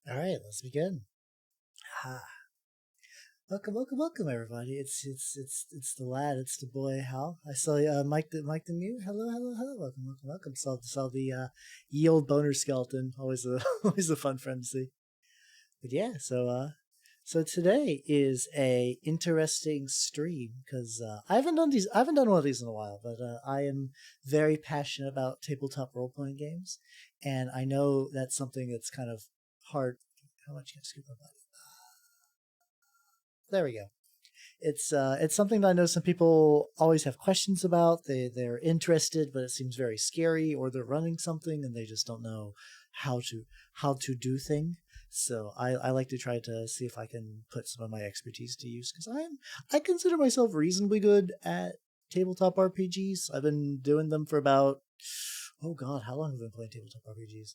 All right, let's begin. Ah, welcome, everybody. It's the lad. It's the boy Hal. I saw Mike the Mute. Hello. Welcome. Saw the ye old boner skeleton. Always a always a fun friend to see. But yeah, so today is a interesting stream because I haven't done one of these in a while, but I am very passionate about tabletop role playing games, and I know that's something that's kind of hard. How much can I scoop up? There we go. It's something that I know some people always have questions about. They're interested, but it seems very scary, or they're running something and they just don't know how to do thing. So I like to try to see if I can put some of my expertise to use because I consider myself reasonably good at tabletop RPGs. I've been doing them for about, oh god, how long have I been playing tabletop RPGs?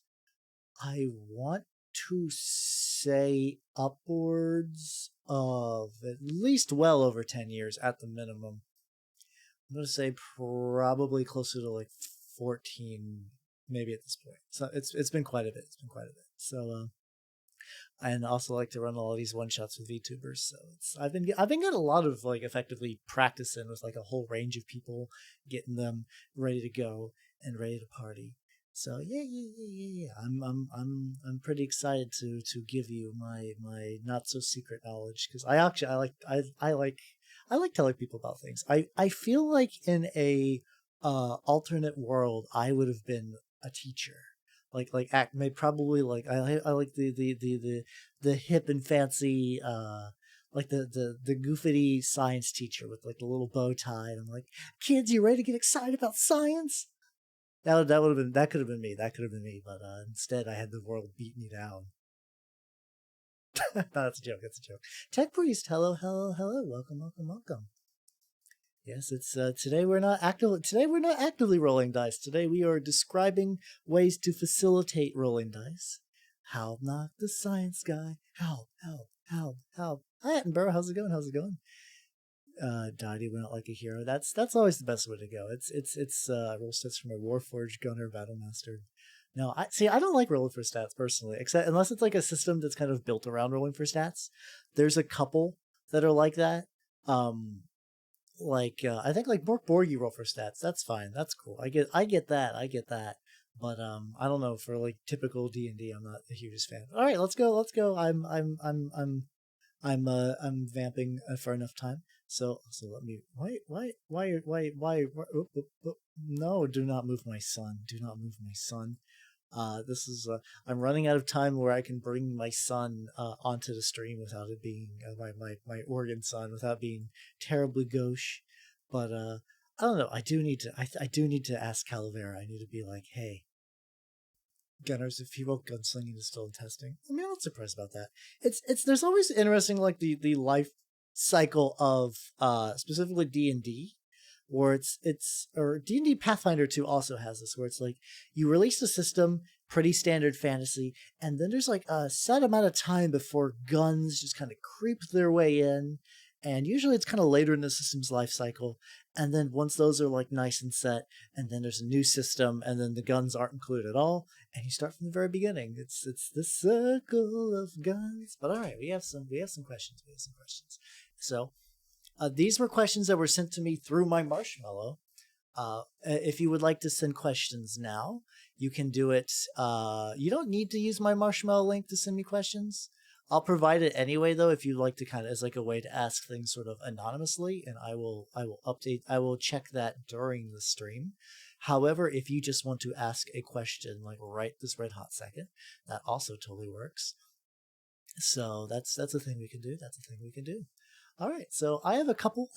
I want to say upwards of at least well over 10 years at the minimum. I'm going to say probably closer to like 14 maybe at this point. So it's been quite a bit. It's been quite a bit. So and also like to run all of these one shots with VTubers. So I've been getting a lot of like effectively practicing with like a whole range of people, getting them ready to go and ready to party. So yeah. I'm pretty excited to give you my not so secret knowledge because I like telling people about things. I feel like in a alternate world I would have been a teacher. Like act may probably like I like the hip and fancy like the goofity science teacher with like the little bow tie and I'm like, kids, you ready to get excited about science? That would have been that could have been me. That could have been me. But instead, I had the world beat me down. No, that's a joke. That's a joke. Tech priest, hello. Welcome. Yes, it's today we're not actively rolling dice. Today we are describing ways to facilitate rolling dice. Halbernacht the science guy. Help. Hi Attenborough, how's it going? Dottie went out like a hero. That's always the best way to go. It's roll stats from a Warforged Gunner Battlemaster. No, I don't like rolling for stats personally, except unless it's like a system that's kind of built around rolling for stats. There's a couple that are like that. Um, I think like Borg you roll for stats. That's fine. That's cool. I get that. But I don't know, for like typical D&D, I'm not the hugest fan. All right, let's go. I'm vamping for enough time. So let me no, do not move my son. Do not move my son. This is I'm running out of time where I can bring my son onto the stream without it being my organ son without being terribly gauche. But I don't know. I do need to ask Calavera. I need to be like, hey, Gunners, if people gunslinging is still in testing. I mean, I'm not surprised about that. It's there's always interesting like the life cycle of specifically D&D where it's or D&D Pathfinder 2 also has this where it's like you release the system, pretty standard fantasy, and then there's like a set amount of time before guns just kind of creep their way in, and usually it's kind of later in the system's life cycle, and then once those are like nice and set, and then there's a new system, and then the guns aren't included at all, and you start from the very beginning. It's the circle of guns. But all right, we have some questions. So these were questions that were sent to me through my marshmallow. If you would like to send questions now, you can do it. You don't need to use my marshmallow link to send me questions. I'll provide it anyway, though, if you'd like to kind of as like a way to ask things sort of anonymously, and I will check that during the stream. However, if you just want to ask a question like right this red hot second, that also totally works. So that's a thing we can do. All right, so I have a couple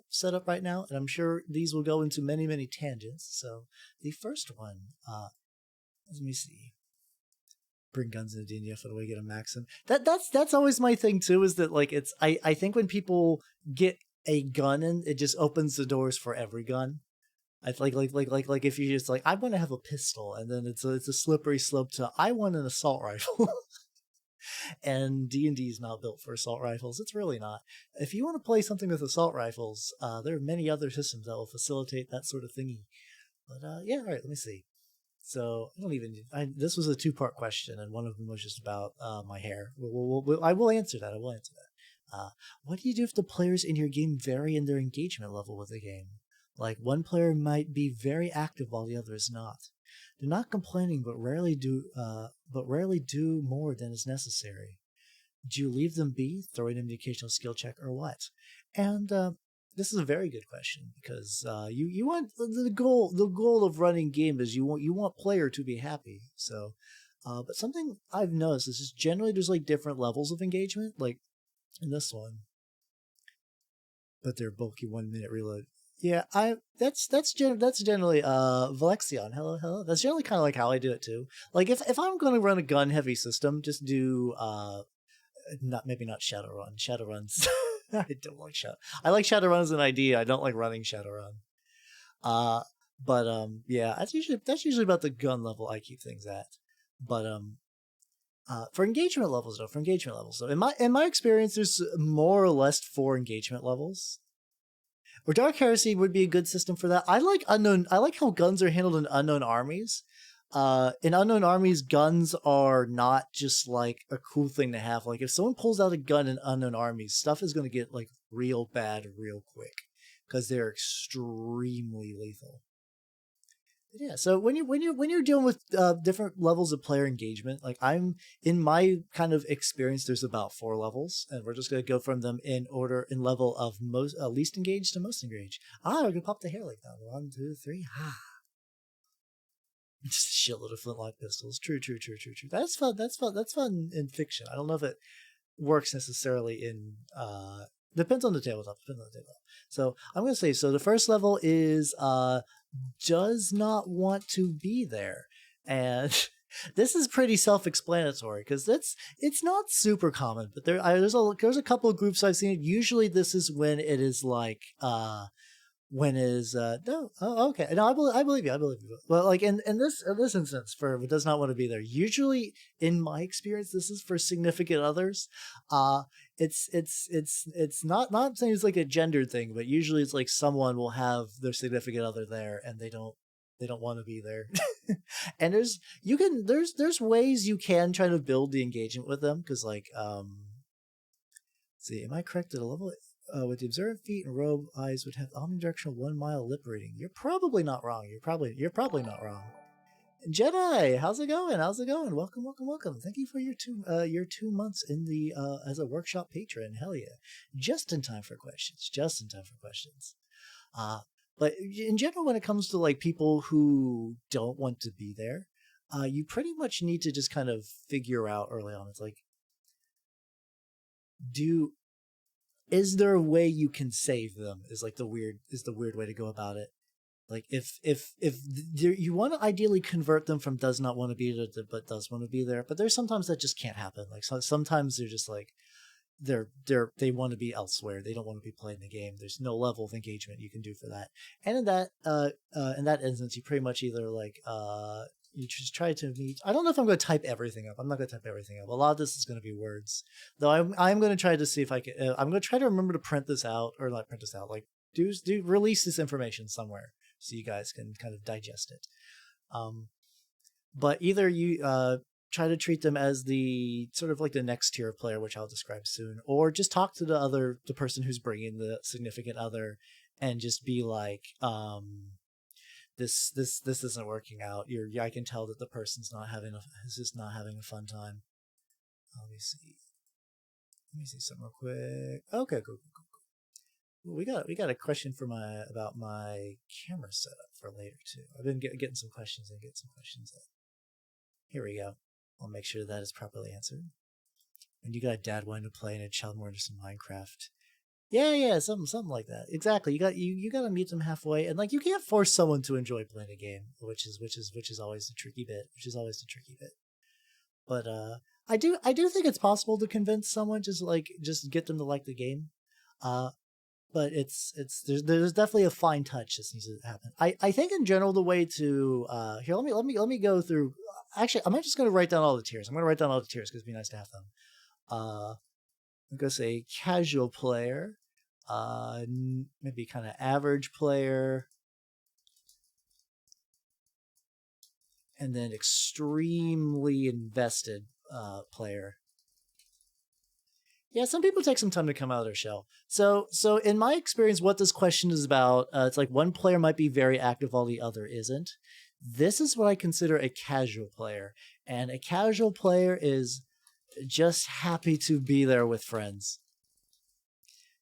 set up right now, and I'm sure these will go into many tangents. So the first one, let me see. Bring guns into D&D, find a way to get a maxim. That's always my thing too. Is that like I think when people get a gun in, it just opens the doors for every gun. I like if you just like I want to have a pistol, and then it's a slippery slope to I want an assault rifle. And D&D is not built for assault rifles. It's really not. If you want to play something with assault rifles, there are many other systems that will facilitate that sort of thingy. But yeah, all right, let me see. So I don't even. This was a two-part question, and one of them was just about my hair. I will answer that. I will answer that. What do you do if the players in your game vary in their engagement level with the game? Like one player might be very active while the other is not. They're not complaining, but rarely do more than is necessary. Do you leave them be, throwing in the occasional skill check, or what? And this is a very good question because you want the goal of running game is you want player to be happy. So, but something I've noticed is just generally there's like different levels of engagement. Like in this one, but they're bulky 1 minute reload. Yeah, that's generally Valexion. Hello. That's generally kind of like how I do it too. Like if I'm going to run a gun heavy system, just do not Shadowrun. Shadowruns. I don't like Shadow. I like Shadowrun as an idea. I don't like running Shadowrun. Uh, but yeah, that's usually about the gun level I keep things at. But for engagement levels, though, in my experience, there's more or less 4 engagement levels. Or Dark Heresy would be a good system for that. I like how guns are handled in Unknown Armies. In Unknown Armies, guns are not just like a cool thing to have. Like if someone pulls out a gun in Unknown Armies, stuff is going to get like real bad real quick because they're extremely lethal. But yeah, so when you're dealing with different levels of player engagement, like I'm in my kind of experience, there's about 4 levels, and we're just gonna go from them in order in level of most least engaged to most engaged. We're gonna pop the hair like that. 1, 2, 3. Just a shitload of flintlock pistols. True. That's fun. That's fun in fiction. I don't know if it works necessarily in depends on the tabletop. So I'm gonna say so the first level is does not want to be there. And this is pretty self-explanatory because it's not super common, but there's a couple of groups I've seen. Usually this is when it is like when is no okay no I believe you. Well, like in this instance, for it does not want to be there, usually in my experience this is for significant others. It's not saying it's like a gendered thing, but usually it's like someone will have their significant other there and they don't want to be there. And there's ways you can try to build the engagement with them because like see, am I correct at a level with the observant feet and robe eyes would have omnidirectional 1 mile lip reading? You're probably not wrong. You're probably not wrong. Jedi, how's it going? Welcome. Thank you for your 2 months in the as a workshop patron. Hell yeah. Just in time for questions. But in general, when it comes to like people who don't want to be there, you pretty much need to just kind of figure out early on. It's like, is there a way you can save them? Is the weird way to go about it. Like if you want to ideally convert them from does not want to be there to but does want to be there, but there's sometimes that just can't happen. Like sometimes they're just like they want to be elsewhere. They don't want to be playing the game. There's no level of engagement you can do for that. And in that instance, you pretty much either like you just try to meet. I don't know if I'm going to type everything up. I'm not going to type everything up. A lot of this is going to be words, though. I'm going to try to see if I can. I'm going to try to remember to print this out, or not print this out. Like do release this information somewhere so you guys can kind of digest it. But either you try to treat them as the sort of like the next tier of player, which I'll describe soon, or just talk to the person who's bringing the significant other, and just be like, this isn't working out. I can tell that the person's just not having a fun time. Let me see something real quick. Okay, cool. We got a question about my camera setup for later too. I've been getting some questions in. Here we go. I'll make sure that is properly answered. When you got a dad wanting to play and a child more into some Minecraft. Yeah, something like that. Exactly. You got to meet them halfway, and like you can't force someone to enjoy playing a game, which is always the tricky bit. But I do think it's possible to convince someone just get them to like the game. But there's definitely a fine touch that needs to happen. I think in general the way to here let me go through. Actually, I'm not just going to write down all the tiers. I'm going to write down all the tiers because it'd be nice to have them. I'm going to say casual player, maybe kind of average player, and then extremely invested player. Yeah, some people take some time to come out of their shell. So in my experience, what this question is about, it's like one player might be very active while the other isn't. This is what I consider a casual player, and a casual player is just happy to be there with friends.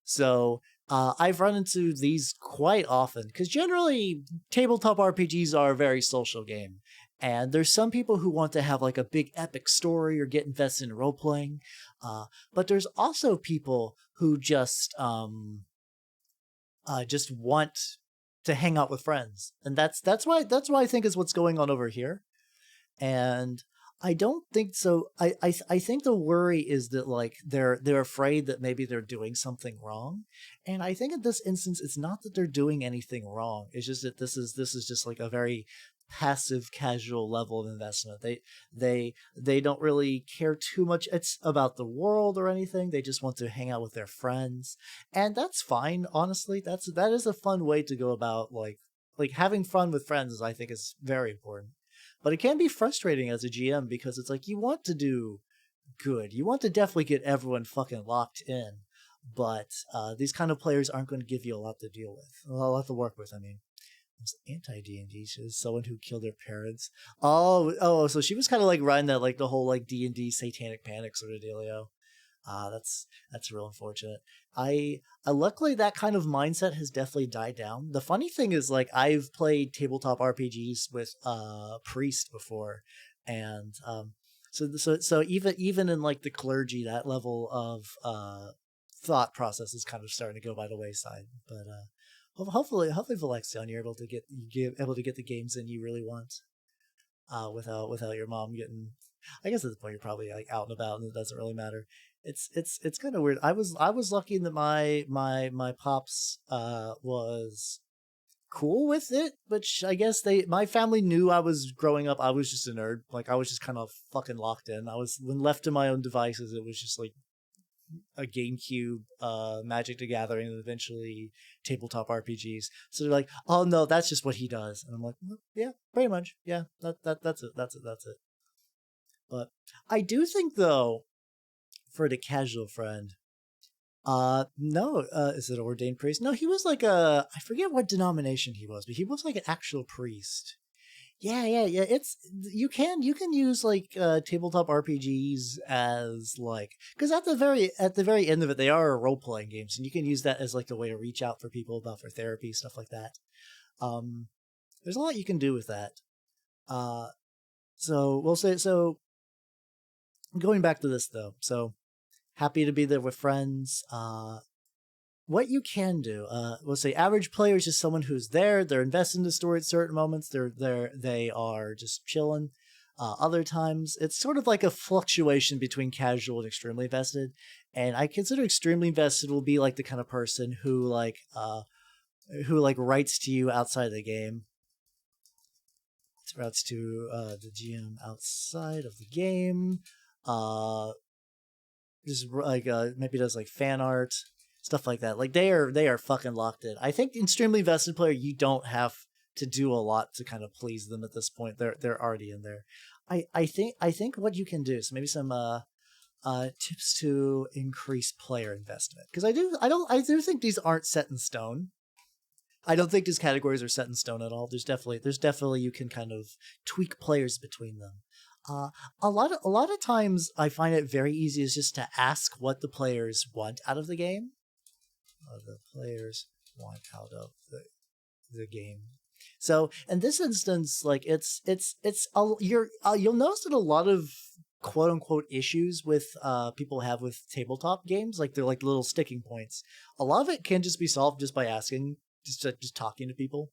So I've run into these quite often because generally tabletop RPGs are a very social game. And there's some people who want to have like a big epic story or get invested in role playing. But there's also people who just want to hang out with friends. And that's why I think is what's going on over here. And I don't think so. I think the worry is that like they're afraid that maybe they're doing something wrong, and I think in this instance it's not that they're doing anything wrong. It's just that this is just like a very passive, casual level of investment. They don't really care too much. It's about the world or anything. They just want to hang out with their friends, and that's fine. Honestly, that is a fun way to go about like having fun with friends. I think is very important. But it can be frustrating as a GM because it's like you want to do good. You want to definitely get everyone fucking locked in. But these kind of players aren't going to give you a lot to deal with, a lot to work with. I mean, it's anti-D&D. She was someone who killed their parents. Oh, so she was kind of like riding that like the whole like D&D satanic panic sort of dealio. That's real unfortunate. I luckily that kind of mindset has definitely died down. The funny thing is like I've played tabletop RPGs with priest before, and so even in like the clergy, that level of thought process is kind of starting to go by the wayside. But hopefully Valexion, you're able to get the games in you really want without your mom getting. I guess at this point you're probably like out and about and it doesn't really matter. It's kind of weird. I was lucky that my pops was cool with it, which I guess my family knew I was growing up. I was just a nerd. Like I was just kind of fucking locked in. I was when left to my own devices, it was just like a GameCube, Magic the Gathering, and eventually tabletop RPGs. So they're like, "Oh no, that's just what he does," and I'm like, "Yeah, pretty much. Yeah, that's it." But I do think though, for the casual friend, no, is it ordained priest? No, he was like I forget what denomination he was, but he was like an actual priest. Yeah. It's you can use like tabletop RPGs as like because at the very end of it they are role playing games, and you can use that as like a way to reach out for people about for therapy stuff like that. Um, there's a lot you can do with that. Uh, so we'll say so. Going back to this though, so happy to be there with friends. What you can do, we'll say average player is just someone who's there. They're invested in the story at certain moments. They are just chilling. Other times, it's sort of like a fluctuation between casual and extremely invested. And I consider extremely invested will be like the kind of person who like writes to you outside of the game. It writes to the GM outside of the game. Uh, just like maybe does like fan art stuff like that. Like they are fucking locked in. I think extremely vested player you don't have to do a lot to kind of please them at this point. They're already in there. I think what you can do is maybe some tips to increase player investment, because I do think these aren't set in stone. I don't think these categories are set in stone at all. There's definitely you can kind of tweak players between them. Uh, a lot of times I find it very easy is just to ask what the players want out of the game. The players want out of the game. So in this instance, like you'll notice that a lot of quote unquote issues with people have with tabletop games, like they're like little sticking points. A lot of it can just be solved just by asking, just talking to people.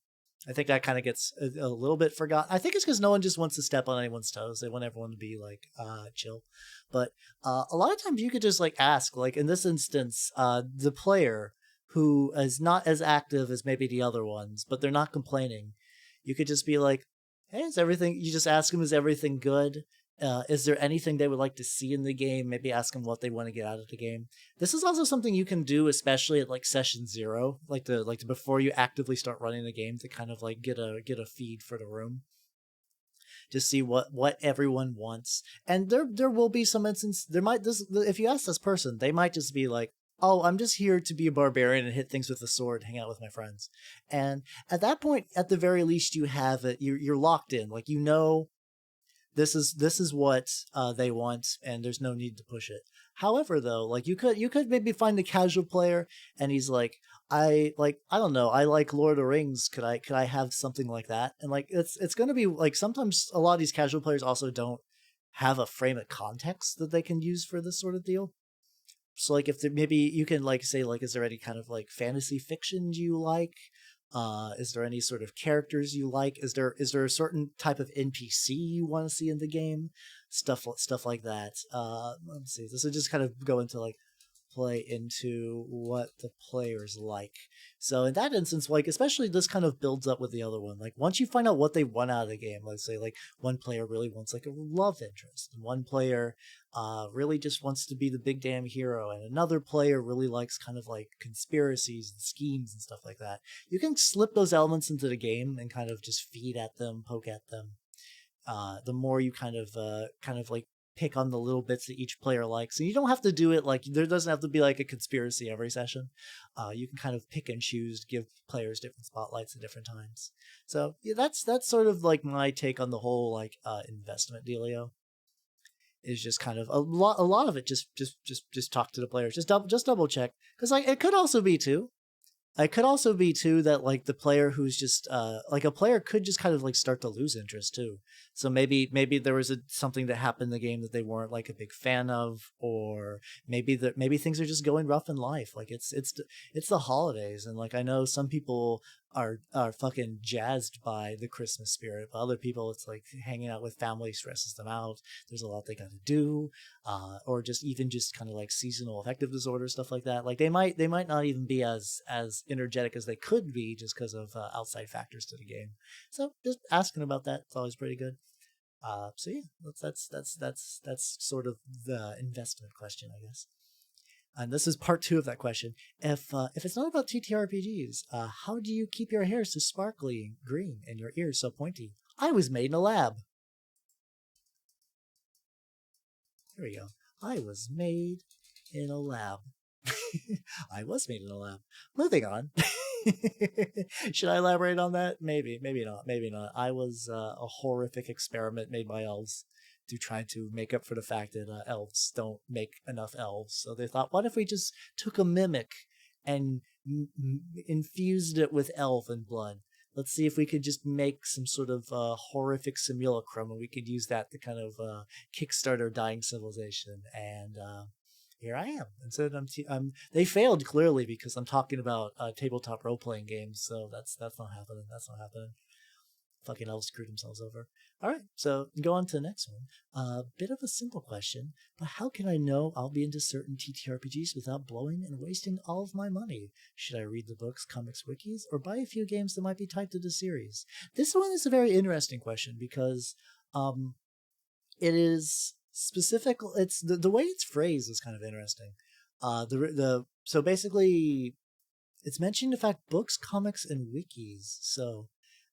I think that kind of gets a little bit forgotten. I think it's because no one just wants to step on anyone's toes. They want everyone to be like chill. But a lot of times you could just like ask, like in this instance, the player who is not as active as maybe the other ones, but they're not complaining. You could just be like, "Hey, is everything?" You just ask them, "Is everything good? Is there anything they would like to see in the game?" Maybe ask them what they want to get out of the game. This is also something you can do, especially at like session 0, like the before you actively start running the game to kind of like get a feed for the room. to see what everyone wants. And there will be some instance there might this if you ask this person, they might just be like, oh, I'm just here to be a barbarian and hit things with a sword, hang out with my friends. And at that point, at the very least, you have it. You're locked in. Like, you know, this is what they want, and there's no need to push it. However, though, like, you could maybe find a casual player, and he's like, I don't know, I like Lord of the Rings. Could I have something like that? And like, it's gonna be like, sometimes a lot of these casual players also don't have a frame of context that they can use for this sort of deal. So like, if there, maybe you can like say like, is there any kind of like fantasy fiction you like? Is there any sort of characters you like? Is there a certain type of NPC you want to see in the game? Stuff like that. Let's see. This will just kind of go into like play into what the players like. So in that instance, like, especially this kind of builds up with the other one. Like, once you find out what they want out of the game, let's say like one player really wants like a love interest, and one player really just wants to be the big damn hero, and another player really likes kind of like conspiracies and schemes and stuff like that. You can slip those elements into the game and kind of just feed at them, poke at them. The more you kind of like pick on the little bits that each player likes, and you don't have to do it like, there doesn't have to be like a conspiracy every session. You can kind of pick and choose, give players different spotlights at different times. So yeah, that's sort of like my take on the whole like investment dealio. Is just kind of a lot of it, just talk to the players, just double check, because like, it could also be too that like the player who's just like, a player could just kind of like start to lose interest too. So maybe there was something that happened in the game that they weren't like a big fan of, or maybe things are just going rough in life. Like, it's the holidays, and like, I know some people are fucking jazzed by the Christmas spirit, but other people, it's like hanging out with family stresses them out. There's a lot they got to do, or just even just kind of like seasonal affective disorder, stuff like that. Like, they might not even be as energetic as they could be, just because of outside factors to the game. So just asking about that, it's always pretty good. So yeah, that's sort of the investment question, I guess. And this is part two of that question. If it's not about TTRPGs, how do you keep your hair so sparkly green and your ears so pointy? I was made in a lab. Here we go. I was made in a lab. I was made in a lab. Moving on. Should I elaborate on that? Maybe not. Maybe not. I was a horrific experiment made by elves to try to make up for the fact that elves don't make enough elves. So they thought, what if we just took a mimic and infused it with elven blood? Let's see if we could just make some sort of horrific simulacrum, and we could use that to kind of kickstart our dying civilization. And here I am. And so they failed clearly, because I'm talking about tabletop role playing games. So that's not happening. That's not happening. Fucking elves screwed themselves over. All right, so go on to the next one. Bit of a simple question, but how can I know I'll be into certain TTRPGs without blowing and wasting all of my money? Should I read the books, comics, wikis, or buy a few games that might be tied to the series? This one is a very interesting question, because it is specific. It's the way it's phrased is kind of interesting. So basically, it's mentioning the fact books, comics, and wikis. So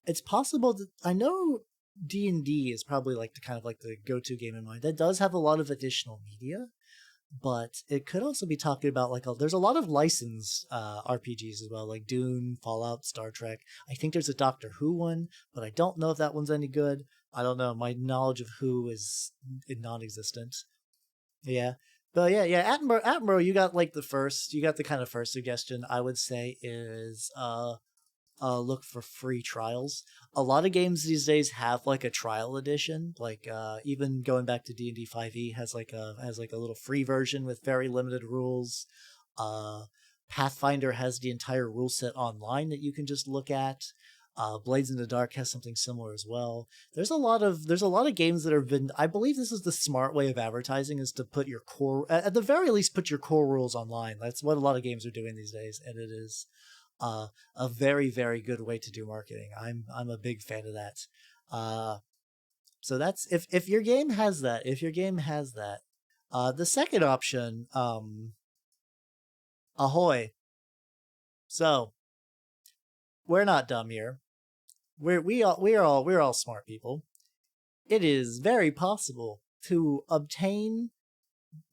it's possible that, I know D&D is probably like the kind of like the go-to game in mind. That does have a lot of additional media, but it could also be talking about like, there's a lot of licensed RPGs as well, like Dune, Fallout, Star Trek. I think there's a Doctor Who one, but I don't know if that one's any good. I don't know. My knowledge of Who is non-existent. Yeah. But yeah, Attenborough, you got the kind of first suggestion, I would say, is look for free trials. A lot of games these days have like a trial edition. Like even going back to D&D 5e has like a little free version with very limited rules. Pathfinder has the entire rule set online that you can just look at. Blades in the Dark has something similar as well. There's a lot of games that have been. I believe this is the smart way of advertising, is to put your core, at the very least, put your core rules online. That's what a lot of games are doing these days, and it is a very, very good way to do marketing. I'm a big fan of that. So that's if your game has that. The second option, ahoy. So we're not dumb here. We're all smart people. it is very possible to obtain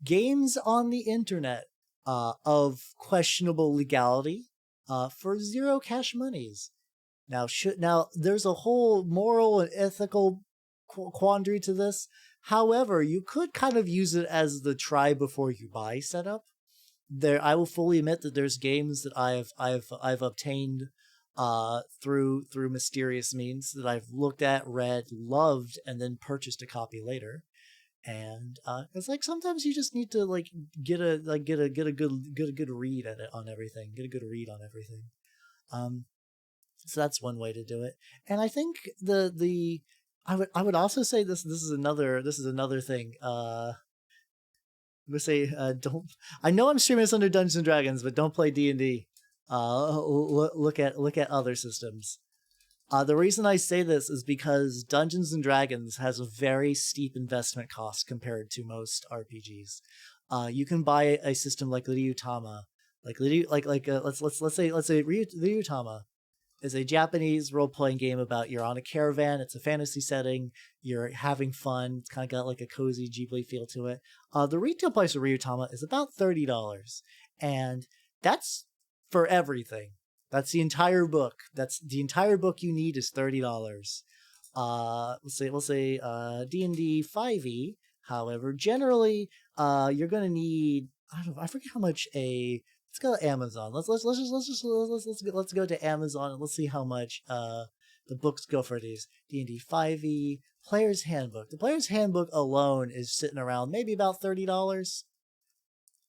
games on the internet of questionable legality for zero cash monies. Now there's a whole moral and ethical quandary to this. However, you could kind of use it as the try before you buy setup. I will fully admit that there's games that I've obtained through mysterious means that I've looked at, read, loved, and then purchased a copy later. And it's like sometimes you just need to like get a good read at it on everything. Get a good read on everything. So that's one way to do it. And I think I would also say this is another thing. I'm gonna say don't. I know I'm streaming this under Dungeons and Dragons, but don't play D&D. Look at other systems. The reason I say this is because Dungeons and Dragons has a very steep investment cost compared to most RPGs. You can buy a system like Ryutama, let's say Ryutama is a Japanese role-playing game about you're on a caravan, it's a fantasy setting, you're having fun, it's kind of got like a cozy Ghibli feel to it. The retail price of Ryutama is about $30, and that's for everything. That's the entire book. That's the entire book you need is $30. We'll say D&D 5e. However, generally, you're gonna need I forget how much a. Let's go to Amazon. Let's go to Amazon and let's see how much the books go for these. D&D 5e Player's Handbook. The Player's Handbook alone is sitting around maybe about $30.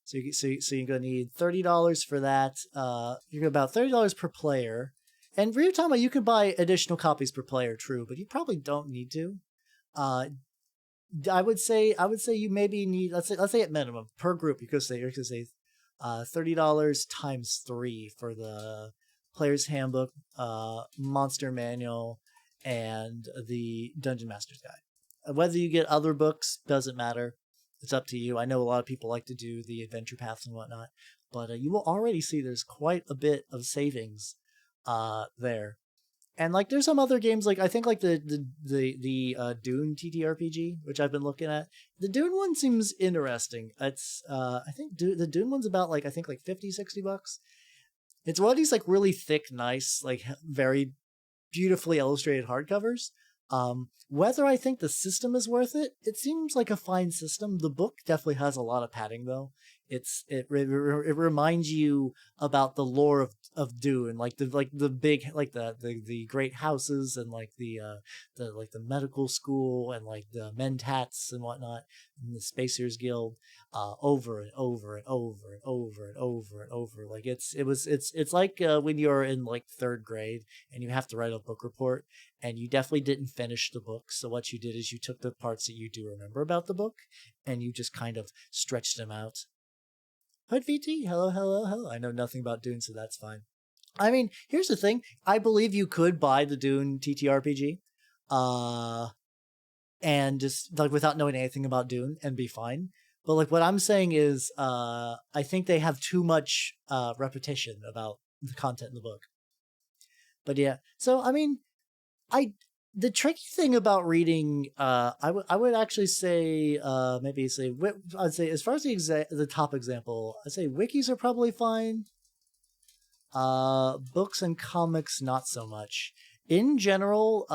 So you're gonna need $30 for that. You're gonna about $30 per player. And Ryutama, you can buy additional copies per player, true, but you probably don't need to. I would say you maybe need let's say at minimum per group you could say $30 times 3 for the Player's Handbook, Monster Manual, and the Dungeon Master's Guide. Whether you get other books doesn't matter. It's up to you. I know a lot of people like to do the adventure paths and whatnot, but you will already see there's quite a bit of savings there. And like there's some other games like I think like the Dune TTRPG, which I've been looking at. The Dune one seems interesting. It's I think the Dune one's about like I think like $50-$60. It's one of these like really thick, nice, like very beautifully illustrated hardcovers. Whether I think the system is worth it, it seems like a fine system. The book definitely has a lot of padding though. It reminds you about the lore of Dune, like the big like the great houses and like the medical school and like the Mentats and whatnot, and the Spacers Guild, over and over and over and over and over and over. Like it's like when you're in like third grade and you have to write a book report and you definitely didn't finish the book. So what you did is you took the parts that you do remember about the book and you just kind of stretched them out. Hood VT, hello. I know nothing about Dune, so that's fine. I mean, here's the thing. I believe you could buy the Dune TTRPG, and just like without knowing anything about Dune and be fine. But like what I'm saying is, I think they have too much repetition about the content in the book. But yeah, so I mean, the tricky thing about reading, I would actually say, I'd say as far as the top example, I'd say wikis are probably fine. Books and comics, not so much. In general,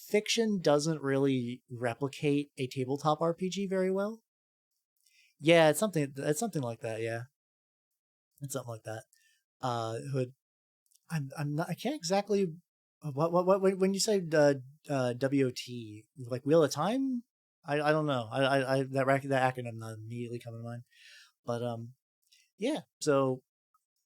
fiction doesn't really replicate a tabletop RPG very well. Yeah, it's something like that. Yeah, it's something like that. Hood. I'm not. I can't exactly. What when you say WOT, like Wheel of Time? I don't know. I that acronym not immediately coming to mind. But yeah. So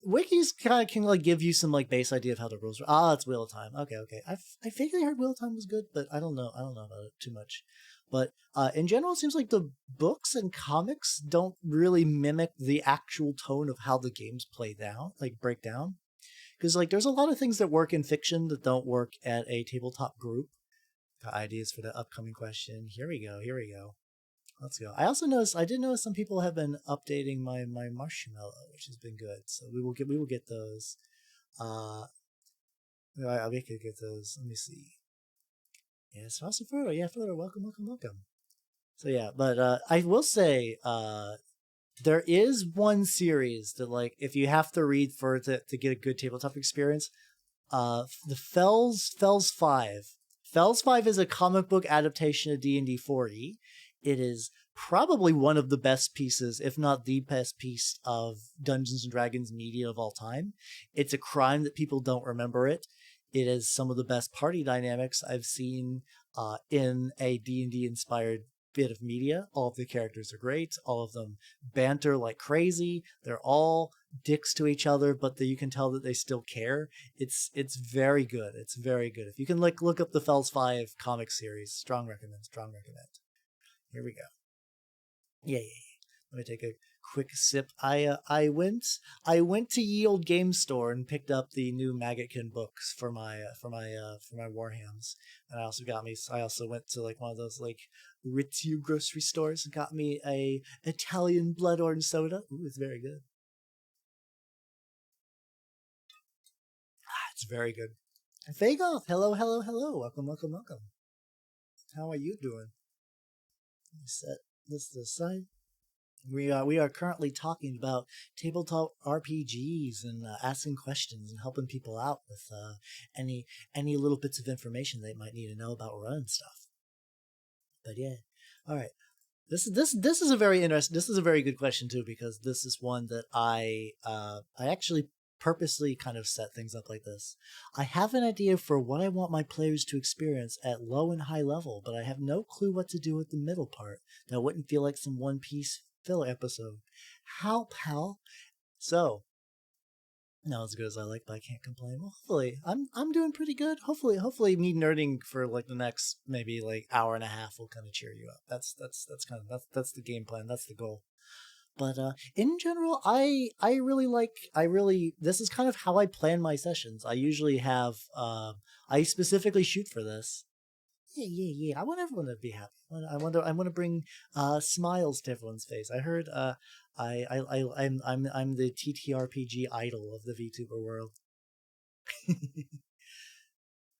wikis kind of can like give you some like base idea of how the rules are. It's Wheel of Time. Okay. I vaguely heard Wheel of Time was good, but I don't know about it too much. But in general, it seems like the books and comics don't really mimic the actual tone of how the games break down. Because like there's a lot of things that work in fiction that don't work at a tabletop group. Got ideas for the upcoming question. Here we go. Let's go. I did notice some people have been updating my marshmallow, which has been good. So we will get those. We could get those. Let me see. Yes, also Frodo. Yeah, Frodo. Welcome, welcome, welcome. So yeah, but I will say there is one series that like if you have to read for it to get a good tabletop experience, the Fells 5. Fells 5 is a comic book adaptation of D&D 4e. It is probably one of the best pieces, if not the best piece of Dungeons and Dragons media of all time. It's a crime that people don't remember it. It is some of the best party dynamics I've seen in a D&D inspired bit of media. All of the characters are great. All of them banter like crazy. They're all dicks to each other, but you can tell that they still care. It's very good. It's very good. If you can like look up the Fells 5 comic series, strong recommend. Strong recommend. Here we go. Yeah, yeah, yeah. Let me take a quick sip. I went to Ye Old Game Store and picked up the new Maggotkin books for my Warhams, and I also went to like one of those like Ritzu grocery stores and got me a Italian blood orange soda. Ooh, it's very good. It's very good. And Fagoth, hello, hello, hello. Welcome, welcome, welcome. How are you doing? Set this to the side. We are currently talking about tabletop RPGs and asking questions and helping people out with any little bits of information they might need to know about running stuff. But yeah, all right. This is a very interesting. This is a very good question too, because this is one that I actually purposely kind of set things up like this. I have an idea for what I want my players to experience at low and high level, but I have no clue what to do with the middle part. That wouldn't feel like some One Piece filler episode. How, pal? So, not as good as I like, but I can't complain. Well, hopefully, I'm doing pretty good. Hopefully, me nerding for like the next maybe like hour and a half will kind of cheer you up. That's kind of that's the game plan. That's the goal. But in general, I really this is kind of how I plan my sessions. I usually have I specifically shoot for this. Yeah, yeah, yeah. I want everyone to be happy. I want to bring smiles to everyone's face. I heard I'm the TTRPG idol of the VTuber world.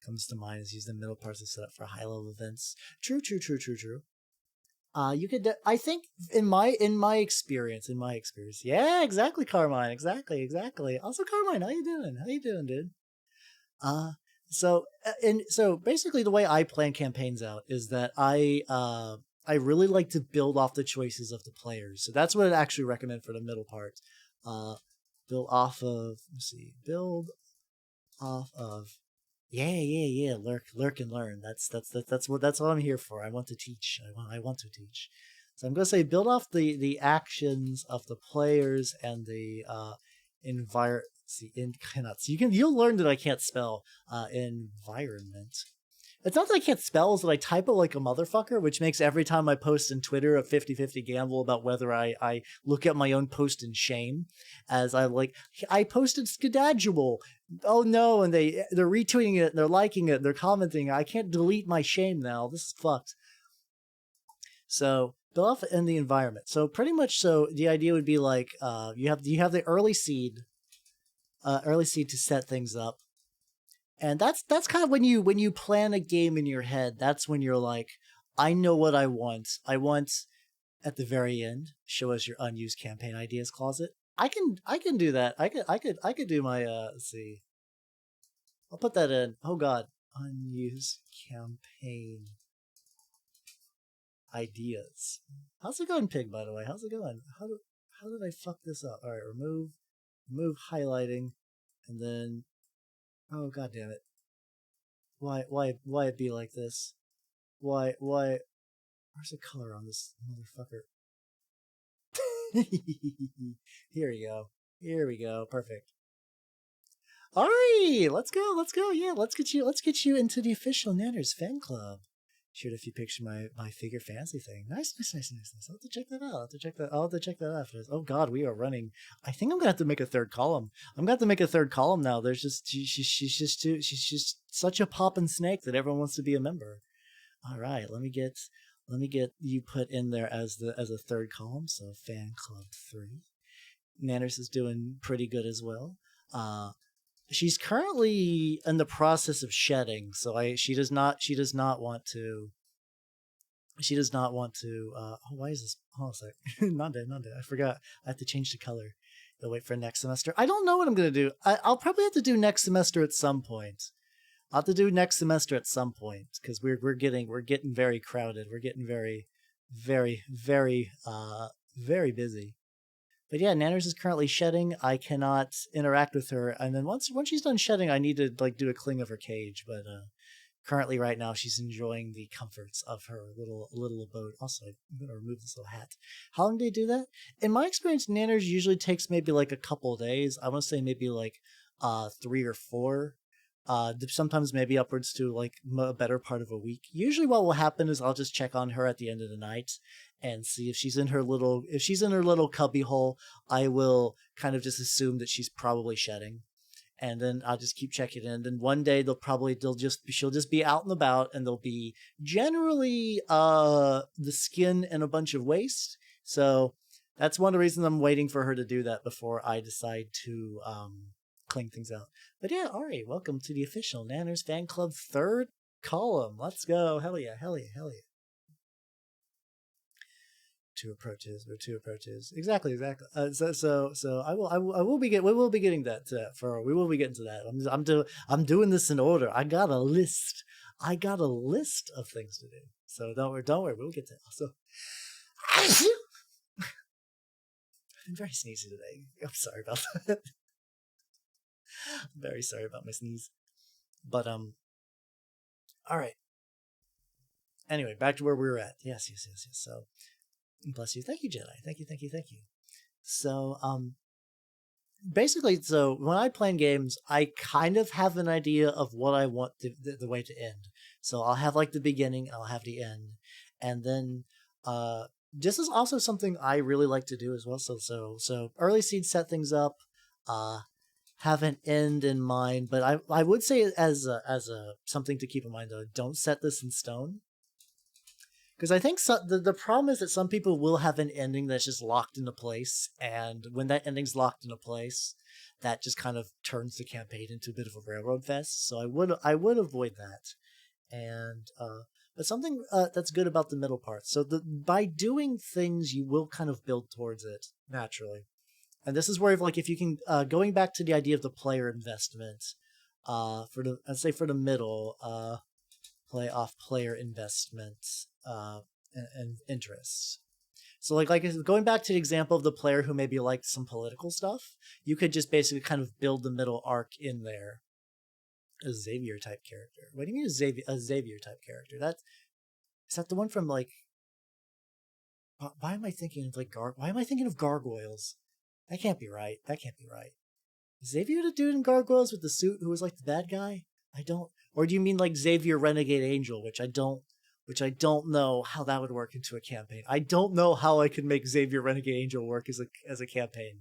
Comes to mind is use the middle parts to set up for high level events. True, true, true, true, true. You could. I think in my experience. Yeah, exactly, Carmine. Exactly. Also, Carmine, how you doing? How you doing, dude? Uh, so basically, the way I plan campaigns out is that I really like to build off the choices of the players. So that's what I'd actually recommend for the middle part. Uh, build off of. Let's see. Build off of. Yeah, yeah, yeah. Lurk, and learn. That's what I'm here for. I want to teach. I want to teach. So I'm gonna say build off the actions of the players and the environment. See, cannot. So you'll learn that I can't spell environment. It's not that I can't spell, it's that I type it like a motherfucker, which makes every time I post in Twitter a 50-50 gamble about whether I look at my own post in shame. As I posted Skedadual. Oh no, and they're retweeting it, they're liking it, they're commenting. I can't delete my shame now. This is fucked. So build off in the environment. So pretty much so the idea would be like you have the early seed to set things up. And that's kind of when you plan a game in your head, that's when you're like, I know what I want. I want at the very end, show us your unused campaign ideas closet. I can do that. I could do my let's see. I'll put that in. Oh god. Unused campaign ideas. How's it going, Pig, by the way? How's it going? How did I fuck this up? Alright, remove highlighting, and then oh god damn it. Why it be like this? Why where's the color on this motherfucker? Here we go. Here we go. Perfect. Alright, let's go. Yeah, let's get you into the official Nanners fan club. Shared a few pictures of my figure fancy thing. Nice. I'll have to check that out. I'll have to check that out after this. Oh god, we are running. I think I'm gonna have to make a third column. I'm gonna have to make a third column now. There's just she's just such a poppin' snake that everyone wants to be a member. All right, let me get you put in there as a third column. So fan club 3. Nanners is doing pretty good as well. she's currently in the process of shedding, so she does not want to. She does not want to. Why is this? Hold on a sec. Not dead. I forgot. I have to change the color. I'll wait for next semester. I don't know what I'm gonna do. I'll probably have to do next semester at some point. I'll have to do next semester at some point because we're getting very crowded. We're getting very, very, very busy. But yeah, Nanners is currently shedding. I cannot interact with her, and then once she's done shedding, I need to like do a cling of her cage. But currently, right now, she's enjoying the comforts of her little abode. Also, I'm gonna remove this little hat. How long do they do that? In my experience, Nanners usually takes maybe like a couple of days. I want to say maybe like 3 or 4. Sometimes maybe upwards to like a better part of a week. Usually what will happen is I'll just check on her at the end of the night and see if she's in her little cubby hole. I will kind of just assume that she's probably shedding, and then I'll just keep checking in. And then one day she'll just be out and about, and there'll be generally the skin and a bunch of waste. So that's one of the reasons I'm waiting for her to do that before I decide to clean things out. But yeah, Ari, welcome to the official Nanners Fan Club 3rd column. Let's go. Hell yeah. 2 approaches. Exactly. So we will be getting that we will be getting to that. I'm doing this in order. I got a list of things to do. So don't worry, we'll get to it. So I'm very sneezy today. I'm sorry about that. I'm very sorry about my sneeze. But all right. Anyway, back to where we were at. Yes. So bless you. Thank you, Jedi. Thank you. So basically, so when I plan games, I kind of have an idea of what I want the way to end. So I'll have like the beginning, I'll have the end, and then this is also something I really like to do as well. So early seed set things up, have an end in mind, but I would say as a something to keep in mind though, don't set this in stone. Because I think the problem is that some people will have an ending that's just locked into place, and when that ending's locked into place, that just kind of turns the campaign into a bit of a railroad fest. So I would avoid that, and but something that's good about the middle part. So by doing things, you will kind of build towards it naturally, and this is where if you can going back to the idea of the player investment, for the middle. Play off player investments and interests. So like going back to the example of the player who maybe liked some political stuff, you could just basically kind of build the middle arc in there. A Xavier type character. What do you mean a Xavier type character? Is that the one from like? Why am I thinking of why am I thinking of gargoyles? That can't be right. Xavier the dude in Gargoyles with the suit who was like the bad guy? Or do you mean like Xavier Renegade Angel, which I don't know how that would work into a campaign. I don't know how I could make Xavier Renegade Angel work as a campaign.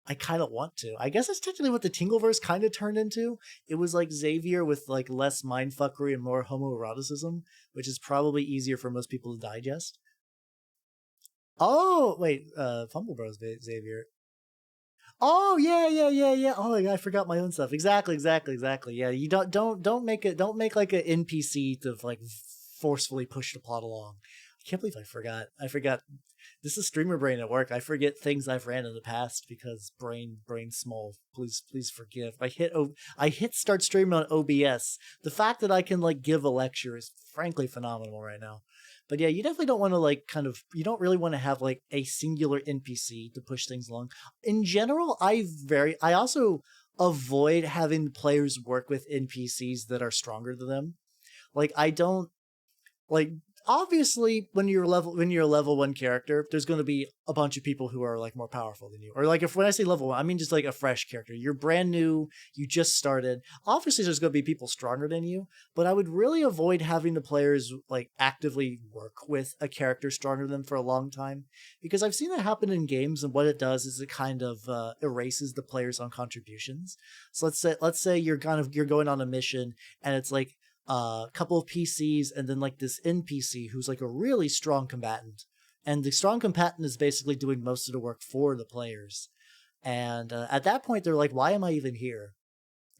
I kind of want to. I guess that's technically what the Tingleverse kind of turned into. It was like Xavier with like less mindfuckery and more homoeroticism, which is probably easier for most people to digest. Oh, wait, Fumble Bros Xavier. Oh yeah. Oh my God, I forgot my own stuff. Exactly. Yeah, you don't make like an NPC to like forcefully push the plot along. I can't believe I forgot. This is streamer brain at work. I forget things I've ran in the past because brain small. Please forgive. I hit start streaming on OBS. The fact that I can like give a lecture is frankly phenomenal right now. But yeah, you definitely don't want to you don't really want to have like a singular NPC to push things along. In general, I also avoid having players work with NPCs that are stronger than them. Like I don't like obviously when you're a level 1 character, there's going to be a bunch of people who are like more powerful than you. Or like when I say level 1, I mean just like a fresh character. You're brand new, you just started. Obviously there's going to be people stronger than you, but I would really avoid having the players like actively work with a character stronger than them for a long time, because I've seen that happen in games, and what it does is it kind of erases the players' own contributions. So let's say you're going on a mission and it's like a couple of PCs and then like this NPC who's like a really strong combatant, and the strong combatant is basically doing most of the work for the players, and at that point they're like, why am I even here?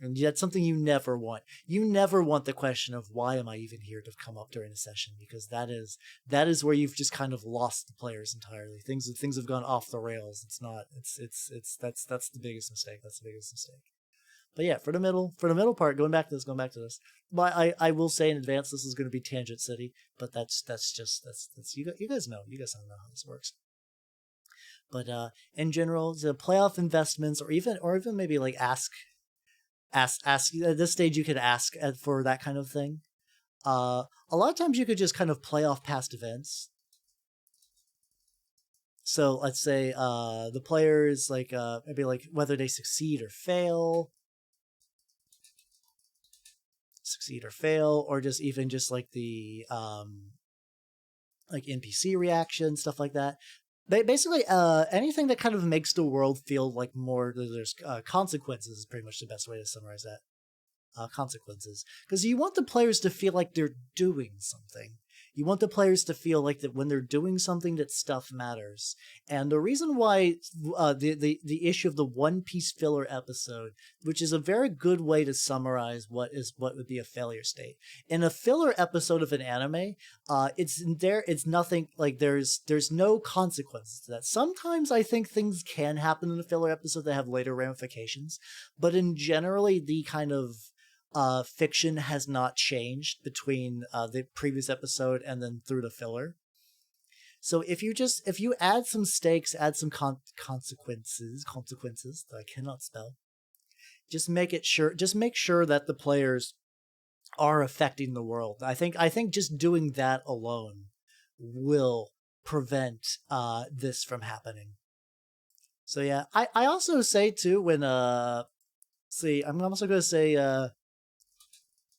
And that's something you never want. You never want the question of why am I even here to come up during a session, because that is where you've just kind of lost the players entirely. Things have gone off the rails. It's not. It's that's the biggest mistake. That's the biggest mistake. But yeah, for the middle part, going back to this. But I will say in advance, this is going to be Tangent City. But that's you guys know how this works. But in general, the playoff investments, or even maybe like ask at this stage, you could ask for that kind of thing. A lot of times you could just kind of play off past events. So let's say the players like maybe like whether they succeed or fail, or just even just like the like NPC reaction, stuff like that. Basically, anything that kind of makes the world feel like more there's consequences is pretty much the best way to summarize that. Consequences, because you want the players to feel like they're doing something. You want the players to feel like that when they're doing something, that stuff matters. And the reason why the issue of the One Piece filler episode, which is a very good way to summarize what would be a failure state. In a filler episode of an anime, it's nothing like there's no consequences to that. Sometimes I think things can happen in a filler episode that have later ramifications, but in generally the kind of fiction has not changed between the previous episode and then through the filler. So if you add some stakes, add some consequences that I cannot spell, just make sure that the players are affecting the world. I think just doing that alone will prevent this from happening. So yeah, I also say too when see, I'm also going to say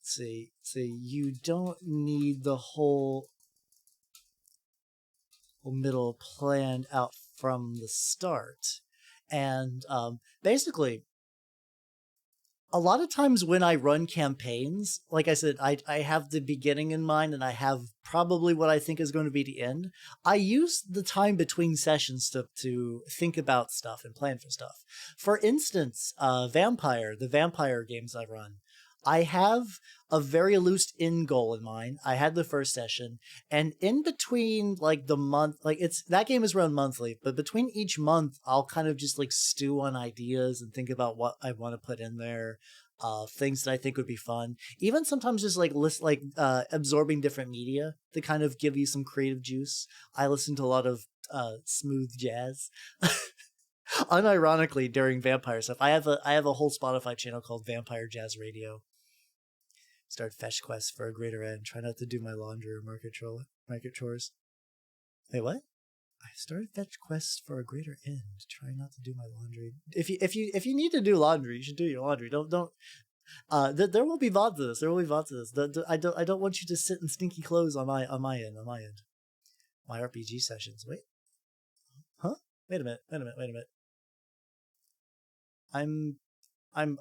see, you don't need the whole middle planned out from the start. And basically, a lot of times when I run campaigns, like I said, I have the beginning in mind and I have probably what I think is going to be the end. I use the time between sessions to think about stuff and plan for stuff. For instance, the vampire games I run, I have a very loose end goal in mind. I had the first session, and in between, like the month, like that game is run monthly, but between each month, I'll kind of just like stew on ideas and think about what I want to put in there, things that I think would be fun. Even sometimes just like absorbing different media to kind of give you some creative juice. I listen to a lot of smooth jazz. Unironically, during vampire stuff, I have a whole Spotify channel called Vampire Jazz Radio. Start fetch quests for a greater end. Try not to do my laundry or market chores. Wait, what? I started fetch quests for a greater end. Try not to do my laundry. If you need to do laundry, you should do your laundry. Don't. There will be VOD to this. There will be VOD to this. I don't want you to sit in stinky clothes on my end. My RPG sessions. Wait. Huh? Wait a minute. I'm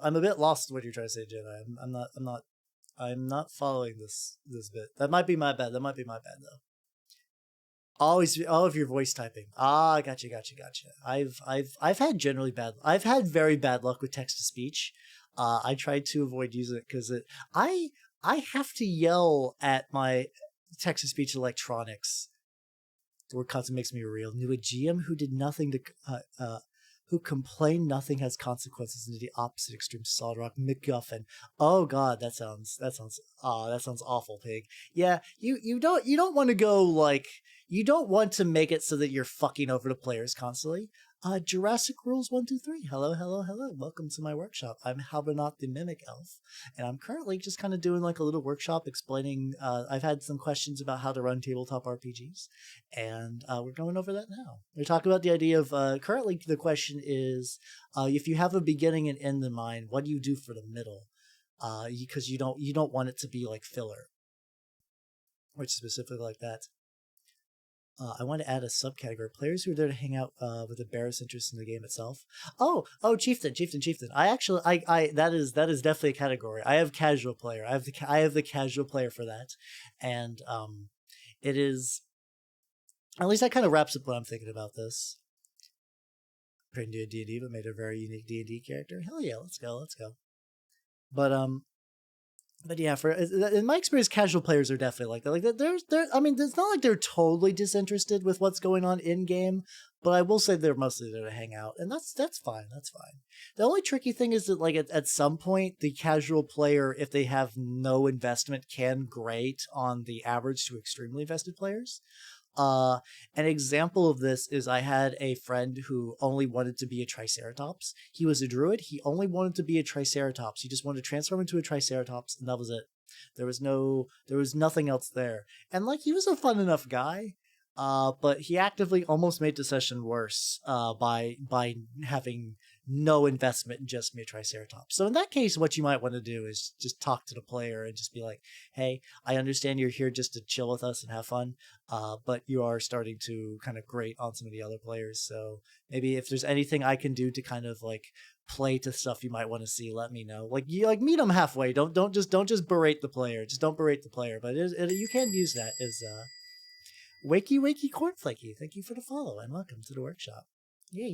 a bit lost in what you're trying to say, Jedi. I'm not following this bit. That might be my bad. Though. Always all of your voice typing. Gotcha. I've had very bad luck with text to speech. I tried to avoid using it because I have to yell at my text to speech electronics. The word concept makes me real. Knew a GM who did nothing to who complained nothing has consequences into the opposite extreme. Solid Rock MacGuffin. Oh God, that sounds awful, Pig. Yeah, you don't want to go like, you don't want to make it so that you're fucking over the players constantly. Jurassic Rules 123. Hello. Welcome to my workshop. I'm Halbernacht the Mimic Elf, and I'm currently just kind of doing like a little workshop explaining. I've had some questions about how to run tabletop RPGs, and we're going over that now. We're talking about the idea of currently the question is if you have a beginning and end in mind, what do you do for the middle? Because you don't want it to be like filler, which specifically like that. I want to add a subcategory: players who are there to hang out with the barest interest in the game itself. Oh, chieftain. I that is definitely a category. I have casual player. I have the casual player for that, and it is, at least that kind of wraps up what I'm thinking about this. Pretty new D&D, but made a very unique D&D character. Hell yeah, let's go. But but yeah, for in my experience, casual players are definitely like that. Like they're I mean, it's not like they're totally disinterested with what's going on in game, but I will say they're mostly there to hang out, and that's fine. That's fine. The only tricky thing is that like at some point, the casual player, if they have no investment, can grate on the average to extremely invested players. Uh, an example of this is I had a friend who only wanted to be a Triceratops. He was a druid. He only wanted to be a Triceratops. He just wanted to transform into a Triceratops, and that was it. There was nothing else there. And like, he was a fun enough guy. But he actively almost made the session worse, by having no investment in just me a Triceratops. So in that case, what you might want to do is just talk to the player and just be like, hey, I understand you're here just to chill with us and have fun, but you are starting to kind of grate on some of the other players. So maybe if there's anything I can do to kind of like play to stuff you might want to see, let me know. Like, you like meet them halfway. Don't just berate the player. Just don't berate the player. But you can use that as wakey wakey cornflakey. Thank you for the follow and welcome to the workshop. Yeah.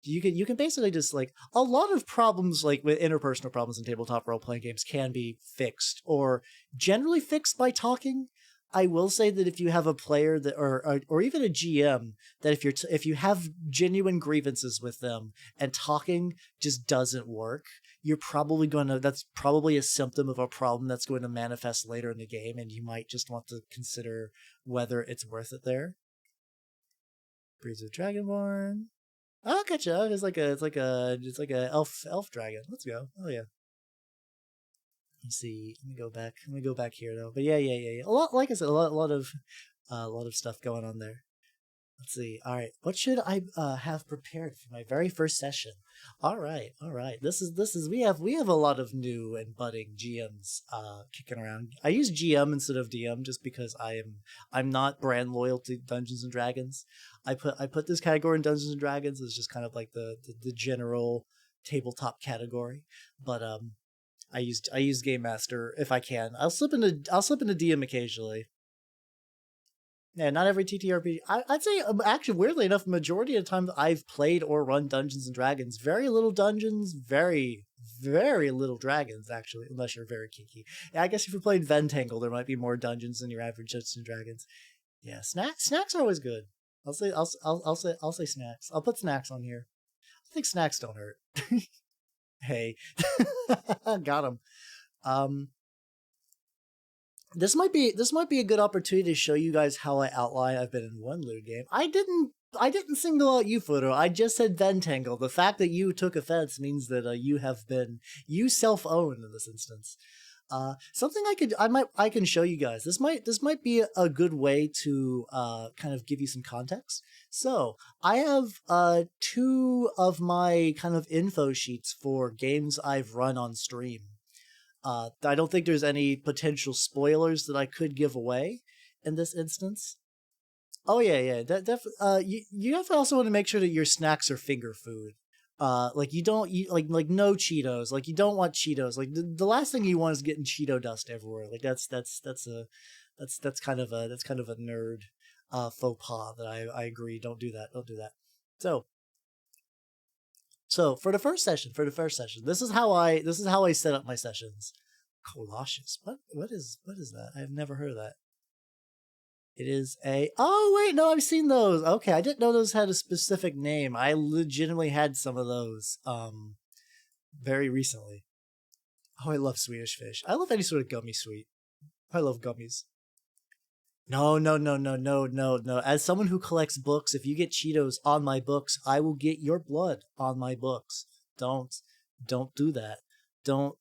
You can basically just like a lot of problems like with interpersonal problems in tabletop role playing games can be fixed or generally fixed by talking. I will say that if you have a player that or even a GM that if you have genuine grievances with them and talking just doesn't work, you're probably going to that's probably a symptom of a problem that's going to manifest later in the game, and you might just want to consider whether it's worth it there. Breeds of Dragonborn. Oh, gotcha. It's like a elf dragon. Let's go. Oh yeah. Let's see. Let me go back. Let me go back here though. But yeah. A lot, like I said, a lot of stuff going on there. Let's see. All right. What should I have prepared for my very first session? All right. This is we have a lot of new and budding GMs kicking around. I use GM instead of DM just because I'm not brand loyal to Dungeons and Dragons. I put this category in Dungeons and Dragons as just kind of like the general tabletop category, but I use Game Master if I can. I'll slip into DM occasionally. Yeah, not every TTRPG. I'd say, actually, weirdly enough, majority of the time I've played or run Dungeons and Dragons, very little dungeons, very little dragons, actually, unless you're very kinky. Yeah, I guess if you're playing Ventangle, there might be more dungeons than your average Dungeons and Dragons. Yeah, snacks are always good. I'll say snacks. I'll put snacks on here. I think snacks don't hurt. Hey, got him. Um, this might be a good opportunity to show you guys how I outline I've been in one lewd game. I didn't single out you, Fluto. I just said Ventangle. The fact that you took offense means that you self-owned in this instance. Something I can show you guys. This might be a good way to kind of give you some context. So I have two of my kind of info sheets for games I've run on stream. I don't think there's any potential spoilers that I could give away in this instance. Oh yeah. You have to also want to make sure that your snacks are finger food. Like you don't eat like no Cheetos. Like you don't want Cheetos. Like the last thing you want is getting Cheeto dust everywhere. Like that's kind of a nerd faux pas that I agree. Don't do that. Don't do that. So so for the first session, this is how I set up my sessions. Colossus. What is that? I've never heard of that. It is a oh wait, no, I've seen those. Okay, I didn't know those had a specific name. I legitimately had some of those very recently. Oh, I love Swedish fish. I love any sort of gummy sweet. I love gummies. No. As someone who collects books, if you get Cheetos on my books, I will get your blood on my books. Don't don't do that. Don't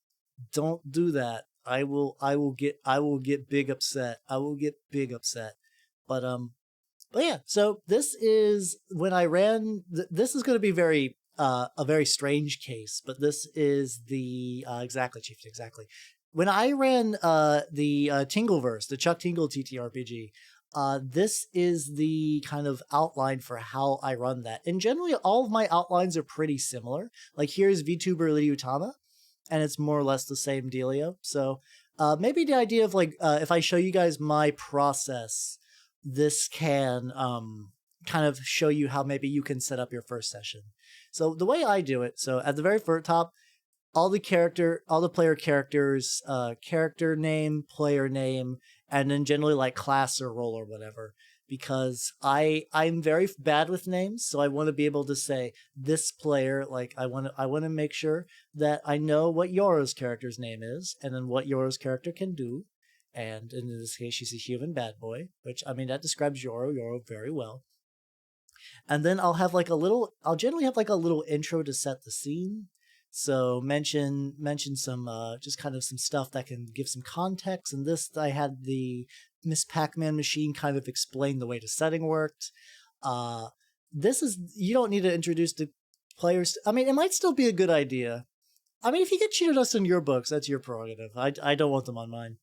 don't do that. I will get big upset. I will get big upset. But but yeah, so this is when I ran this is going to be very a very strange case, but this is the exactly chief exactly. When I ran the Tingleverse, the Chuck Tingle TTRPG, this is the kind of outline for how I run that. And generally all of my outlines are pretty similar. Like here's VTuber Liutama, and it's more or less the same dealio. So maybe the idea of like if I show you guys my process, this can kind of show you how maybe you can set up your first session. So the way I do it, so at the very first top, all the player characters, character name, player name, and then generally like class or role or whatever. Because I'm very bad with names, so I want to be able to say this player. Like I want to make sure that I know what Yoro's character's name is, and then what Yoro's character can do. And in this case, she's a human bad boy, which I mean that describes Yoro very well. And then I'll generally have like a little intro to set the scene. So mention some just kind of some stuff that can give some context. And this I had the Miss Pac-Man machine kind of explain the way the setting worked. This is you don't need to introduce the players. I mean, it might still be a good idea. I mean, if you get cheated us in your books, that's your prerogative. I don't want them on mine.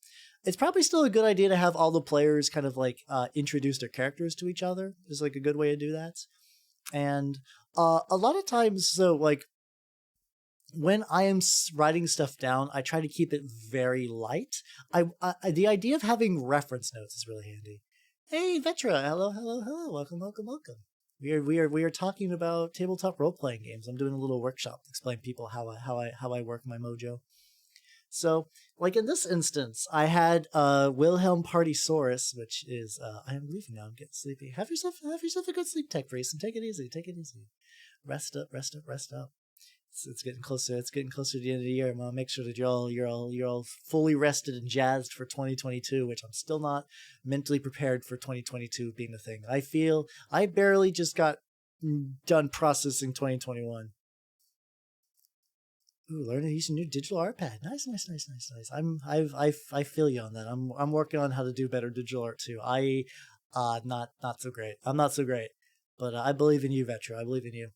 It's probably still a good idea to have all the players kind of like introduce their characters to each other. Is like a good way to do that. And a lot of times, so like when I am writing stuff down, I try to keep it very light. The idea of having reference notes is really handy. Hey, Vetra, hello, welcome. We are talking about tabletop role playing games. I'm doing a little workshop to explain people how I work my mojo. So, like in this instance, I had Wilhelm Partysaurus, which is I am leaving now. I'm getting sleepy. Have yourself a good sleep, Tech Priest, and take it easy. Rest up. It's getting closer. It's getting closer to the end of the year. I'm gonna make sure that you're all fully rested and jazzed for 2022, which I'm still not mentally prepared for 2022 being a thing. I feel I barely just got done processing 2021. Ooh, learning to use a new digital art pad. Nice. I feel you on that. I'm working on how to do better digital art too. Not so great. I'm not so great, but I believe in you, Vetra. I believe in you.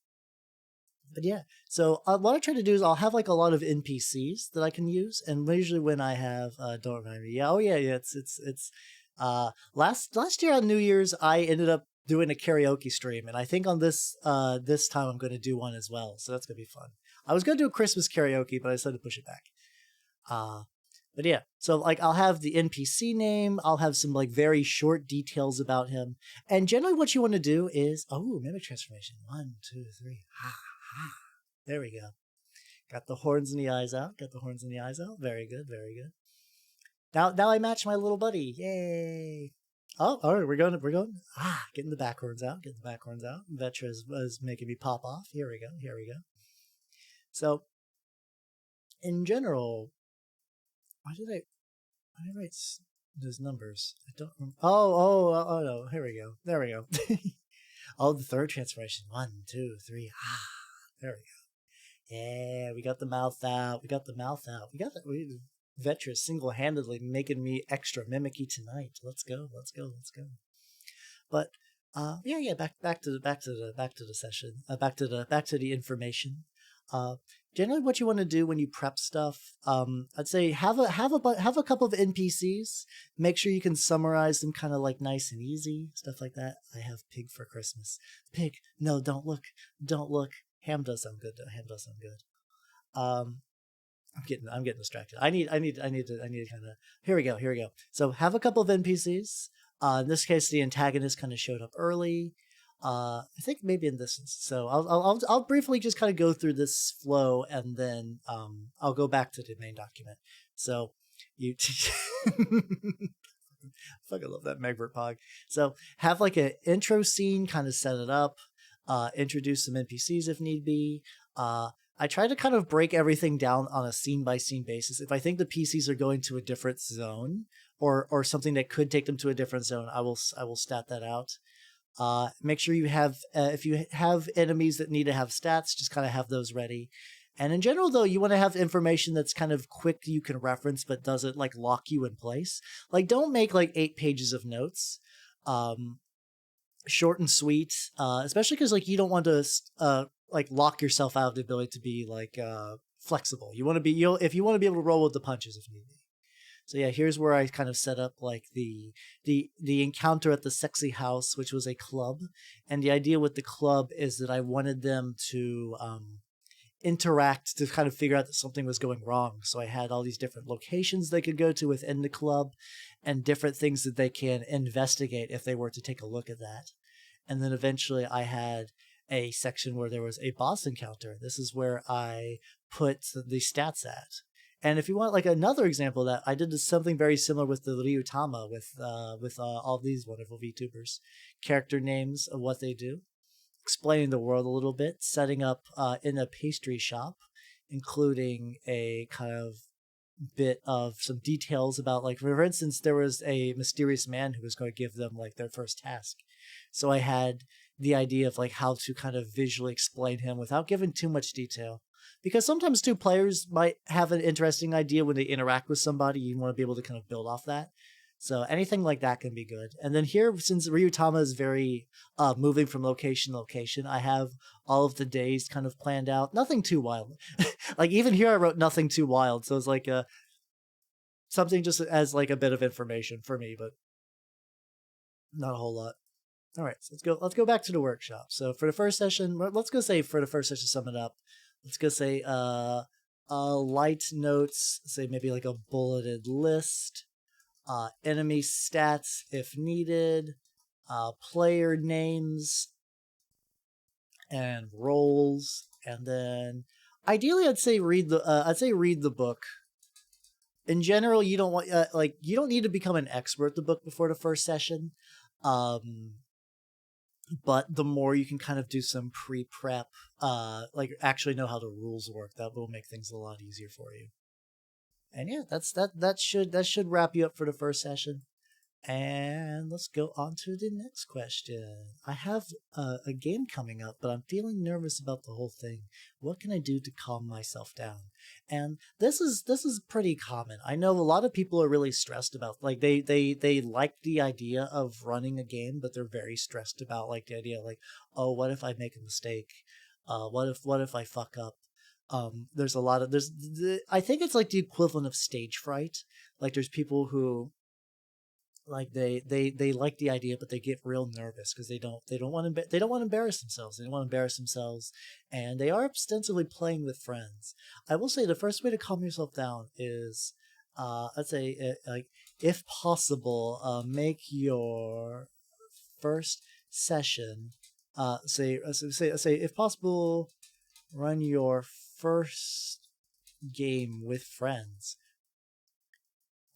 But yeah, so what I try to do is I'll have like a lot of NPCs that I can use, and usually when I have don't remind me. Yeah, oh yeah. It's last year on New Year's I ended up doing a karaoke stream, and I think on this time I'm going to do one as well, so that's gonna be fun. I was going to do a Christmas karaoke, but I decided to push it back. But yeah, so like I'll have the NPC name, I'll have some like very short details about him, and generally what you want to do is mimic transformation. 1, 2, 3. There we go. Got the horns and the eyes out. Very good. Now I match my little buddy. Yay! Oh, all right, we're going. Getting the back horns out. Vetra is making me pop off. Here we go. So, in general, why did I write those numbers? I don't remember. Oh no. Here we go. There we go. The third transformation. 1, 2, 3. There we go. Yeah, we got the mouth out. Vetra single-handedly making me extra mimicky tonight. Let's go. But yeah. Back to the session. Back to the information. Generally, what you want to do when you prep stuff, I'd say have a couple of NPCs. Make sure you can summarize them, kind of like nice and easy stuff like that. I have pig for Christmas. Pig. No, don't look. Ham does sound good though. I'm getting distracted. I need to kind of. Here we go. So have a couple of NPCs. In this case, the antagonist kind of showed up early. I think maybe in this instance. So I'll briefly just kind of go through this flow, and then I'll go back to the main document. So you fucking love that Megbert Pog. So have like an intro scene, kind of set it up. Introduce some NPCs if need be. I try to kind of break everything down on a scene-by-scene basis. If I think the PCs are going to a different zone or something that could take them to a different zone, I will stat that out. Make sure you have, if you have enemies that need to have stats, just kind of have those ready. And in general, though, you want to have information that's kind of quick you can reference, but doesn't like lock you in place. Like, don't make like 8 pages of notes. Short and sweet, especially because like you don't want to like lock yourself out of the ability to be like flexible. You want to be if you want to be able to roll with the punches if need be. So yeah, here's where I kind of set up like the encounter at the sexy house, which was a club, and the idea with the club is that I wanted them to interact to kind of figure out that something was going wrong. So I had all these different locations they could go to within the club and different things that they can investigate if they were to take a look at that. And then eventually I had a section where there was a boss encounter. This is where I put the stats at. And if you want like another example of that, I did something very similar with the Ryutama with all these wonderful VTubers. Character names of what they do, explaining the world a little bit, setting up in a pastry shop, including a kind of bit of some details about, like, for instance, there was a mysterious man who was going to give them like their first task. So I had the idea of like how to kind of visually explain him without giving too much detail. Because sometimes two players might have an interesting idea when they interact with somebody. You want to be able to kind of build off that. So anything like that can be good. And then here, since Ryutama is very moving from location to location, I have all of the days kind of planned out. Nothing too wild. Like even here, I wrote nothing too wild. So it's like something just as like a bit of information for me, but not a whole lot. All right, so let's go back to the workshop. So for the first session, let's go say for the first session, sum it up. Let's go say light notes, say maybe like a bulleted list, enemy stats if needed, player names and roles, and then ideally I'd say read the book. In general, you don't want you don't need to become an expert at the book before the first session. But the more you can kind of do some pre-prep, like actually know how the rules work, that will make things a lot easier for you. And yeah, that should wrap you up for the first session. And let's go on to the next question. I have a game coming up, but I'm feeling nervous about the whole thing. What can I do to calm myself down? And this is pretty common. I know a lot of people are really stressed about, like, they like the idea of running a game, but they're very stressed about like the idea of like, oh, what if I make a mistake? What if I fuck up? There's a lot of I think it's like the equivalent of stage fright. Like there's people who like they like the idea, but they get real nervous because they don't want to embarrass themselves. They don't want to embarrass themselves, and they are ostensibly playing with friends. I will say the first way to calm yourself down is, I'd say, like if possible, make your first session, say if possible, run your first game with friends.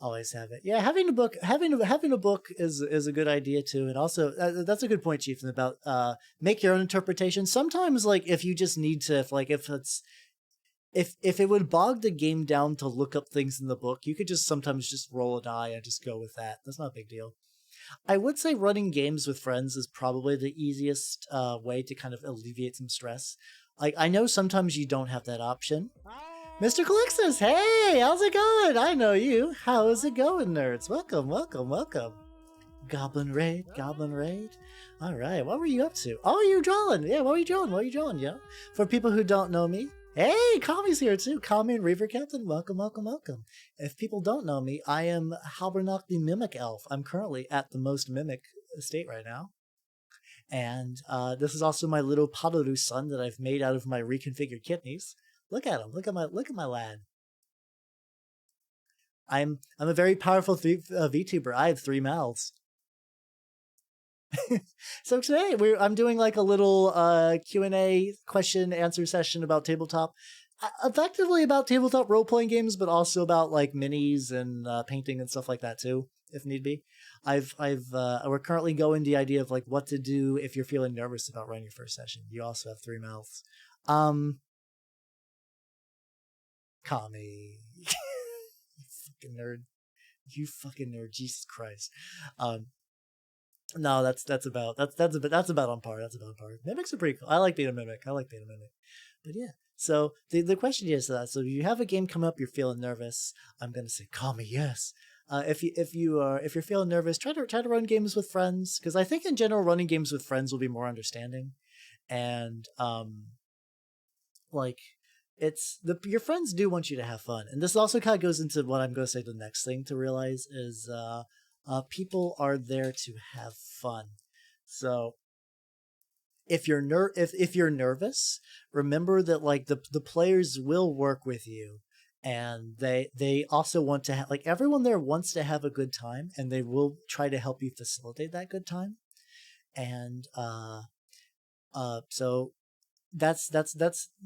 Always have it. Yeah, having a book is a good idea too, and also that's a good point, Chieftain, about make your own interpretation. Sometimes, like if you just need to, if it would bog the game down to look up things in the book, you could just sometimes just roll a die and just go with that. That's not a big deal. I would say running games with friends is probably the easiest way to kind of alleviate some stress. Like I know sometimes you don't have that option. Mr. Calixtus, hey, how's it going? I know you. How's it going, nerds? Welcome, welcome, welcome. Goblin Raid, Goblin Raid. All right, what were you up to? Oh, you're drawing. Yeah, what were you drawing? What are you drawing, yeah? For people who don't know me, hey, Kami's here too. Kami and Reaver Captain, welcome, welcome, welcome. If people don't know me, I am Halbernacht the Mimic Elf. I'm currently at the most mimic estate right now. And this is also my little Padoru son that I've made out of my reconfigured kidneys. Look at him. Look at my lad. I'm a very powerful VTuber. I have 3 mouths. So today I'm doing like a little Q&A question answer session about tabletop. Effectively about tabletop role-playing games, but also about like minis and painting and stuff like that too, if need be. We're currently going the idea of like what to do if you're feeling nervous about running your first session. You also have 3 mouths. Kami. You fucking nerd, Jesus Christ. No, that's about on par. Mimics are pretty cool. I like being a mimic. But yeah. So the question is so if you have a game come up, you're feeling nervous, I'm gonna say Kami, yes. If you're feeling nervous, try to run games with friends, because I think in general running games with friends will be more understanding. And like your friends do want you to have fun. And this also kind of goes into what I'm going to say the next thing to realize is people are there to have fun. So if you're nervous, remember that like the players will work with you, and they also want to like everyone there wants to have a good time, and they will try to help you facilitate that good time. And So that's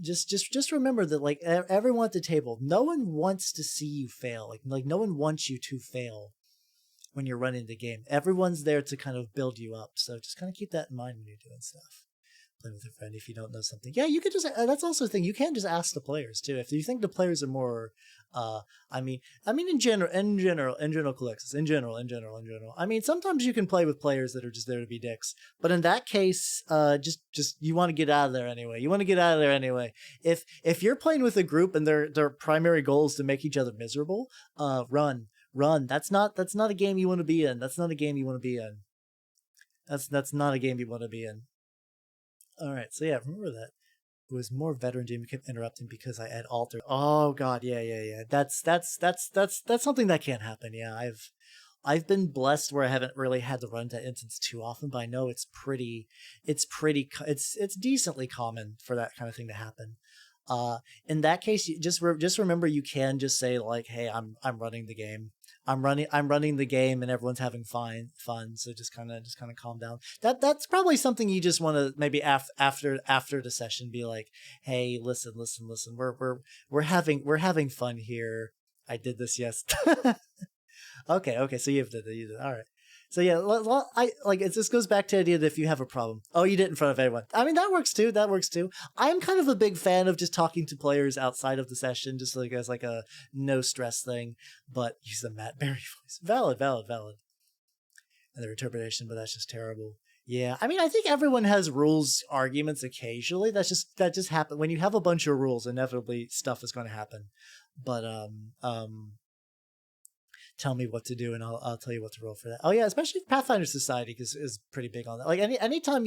just remember that like everyone at the table, no one wants to see you fail. Like no one wants you to fail when you're running the game. Everyone's there to kind of build you up. So just kind of keep that in mind when you're doing stuff. Play with a friend if you don't know something. Yeah, you could just. That's also the thing. You can just ask the players too. If you think the players are more, I mean, in general, collections, in general. I mean, sometimes you can play with players that are just there to be dicks. But in that case, just you want to get out of there anyway. If you're playing with a group and their primary goal is to make each other miserable, run. That's not a game you want to be in. That's not a game you want to be in. That's not a game you want to be in. All right, so yeah, remember that. It was more veteran game kept interrupting because I add alter. Oh god, yeah. That's something that can't happen. Yeah, I've been blessed where I haven't really had to run that instance too often, but I know it's decently common for that kind of thing to happen. In that case, you just remember you can just say like, "Hey, I'm running the game. I'm running the game, and everyone's having fun. So just kind of calm down." That's probably something you just want to maybe after the session be like, "Hey, listen. We're having fun here. I did this yesterday." Okay. So you did it. All right. So yeah, this goes back to the idea that if you have a problem, you did it in front of everyone. I mean, that works too. I'm kind of a big fan of just talking to players outside of the session, just like as like a no stress thing. But use the Matt Berry voice. Valid. And their interpretation, but that's just terrible. Yeah, I mean, I think everyone has rules arguments occasionally. That just happen when you have a bunch of rules. Inevitably, stuff is going to happen. But tell me what to do and I'll tell you what to roll for that. Oh yeah, especially Pathfinder Society is pretty big on that. Like anytime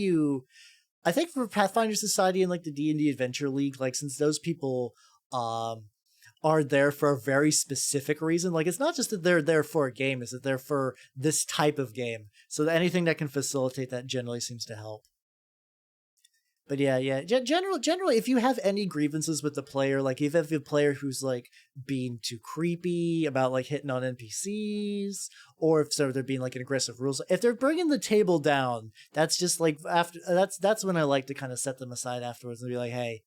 I think for Pathfinder Society and like the D&D Adventure League, like since those people are there for a very specific reason, like it's not just that they're there for a game, it's that they're for this type of game. So anything that can facilitate that generally seems to help. But yeah. Generally, if you have any grievances with the player, like if you have a player who's like being too creepy about like hitting on NPCs, or if they're being like an aggressive rules, if they're bringing the table down, that's just like that's when I like to kind of set them aside afterwards and be like, hey,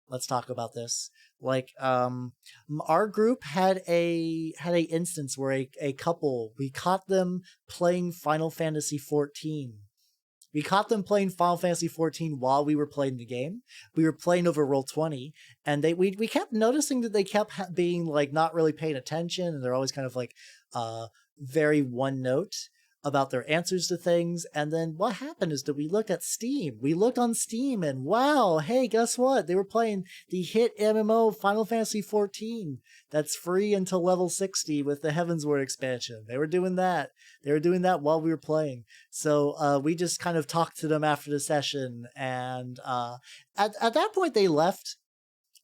let's talk about this. Like our group had a instance where a couple, we caught them playing Final Fantasy 14. We caught them playing Final Fantasy 14 while we were playing the game. We were playing over Roll20, and we kept noticing that they kept being like not really paying attention, and they're always kind of like very one note about their answers to things. And then what happened is that we looked at Steam. We looked on Steam, and wow, hey, guess what? They were playing the hit MMO Final Fantasy 14. That's free until level 60 with the Heavensward expansion. They were doing that. While we were playing. So we just kind of talked to them after the session, and at that point they left.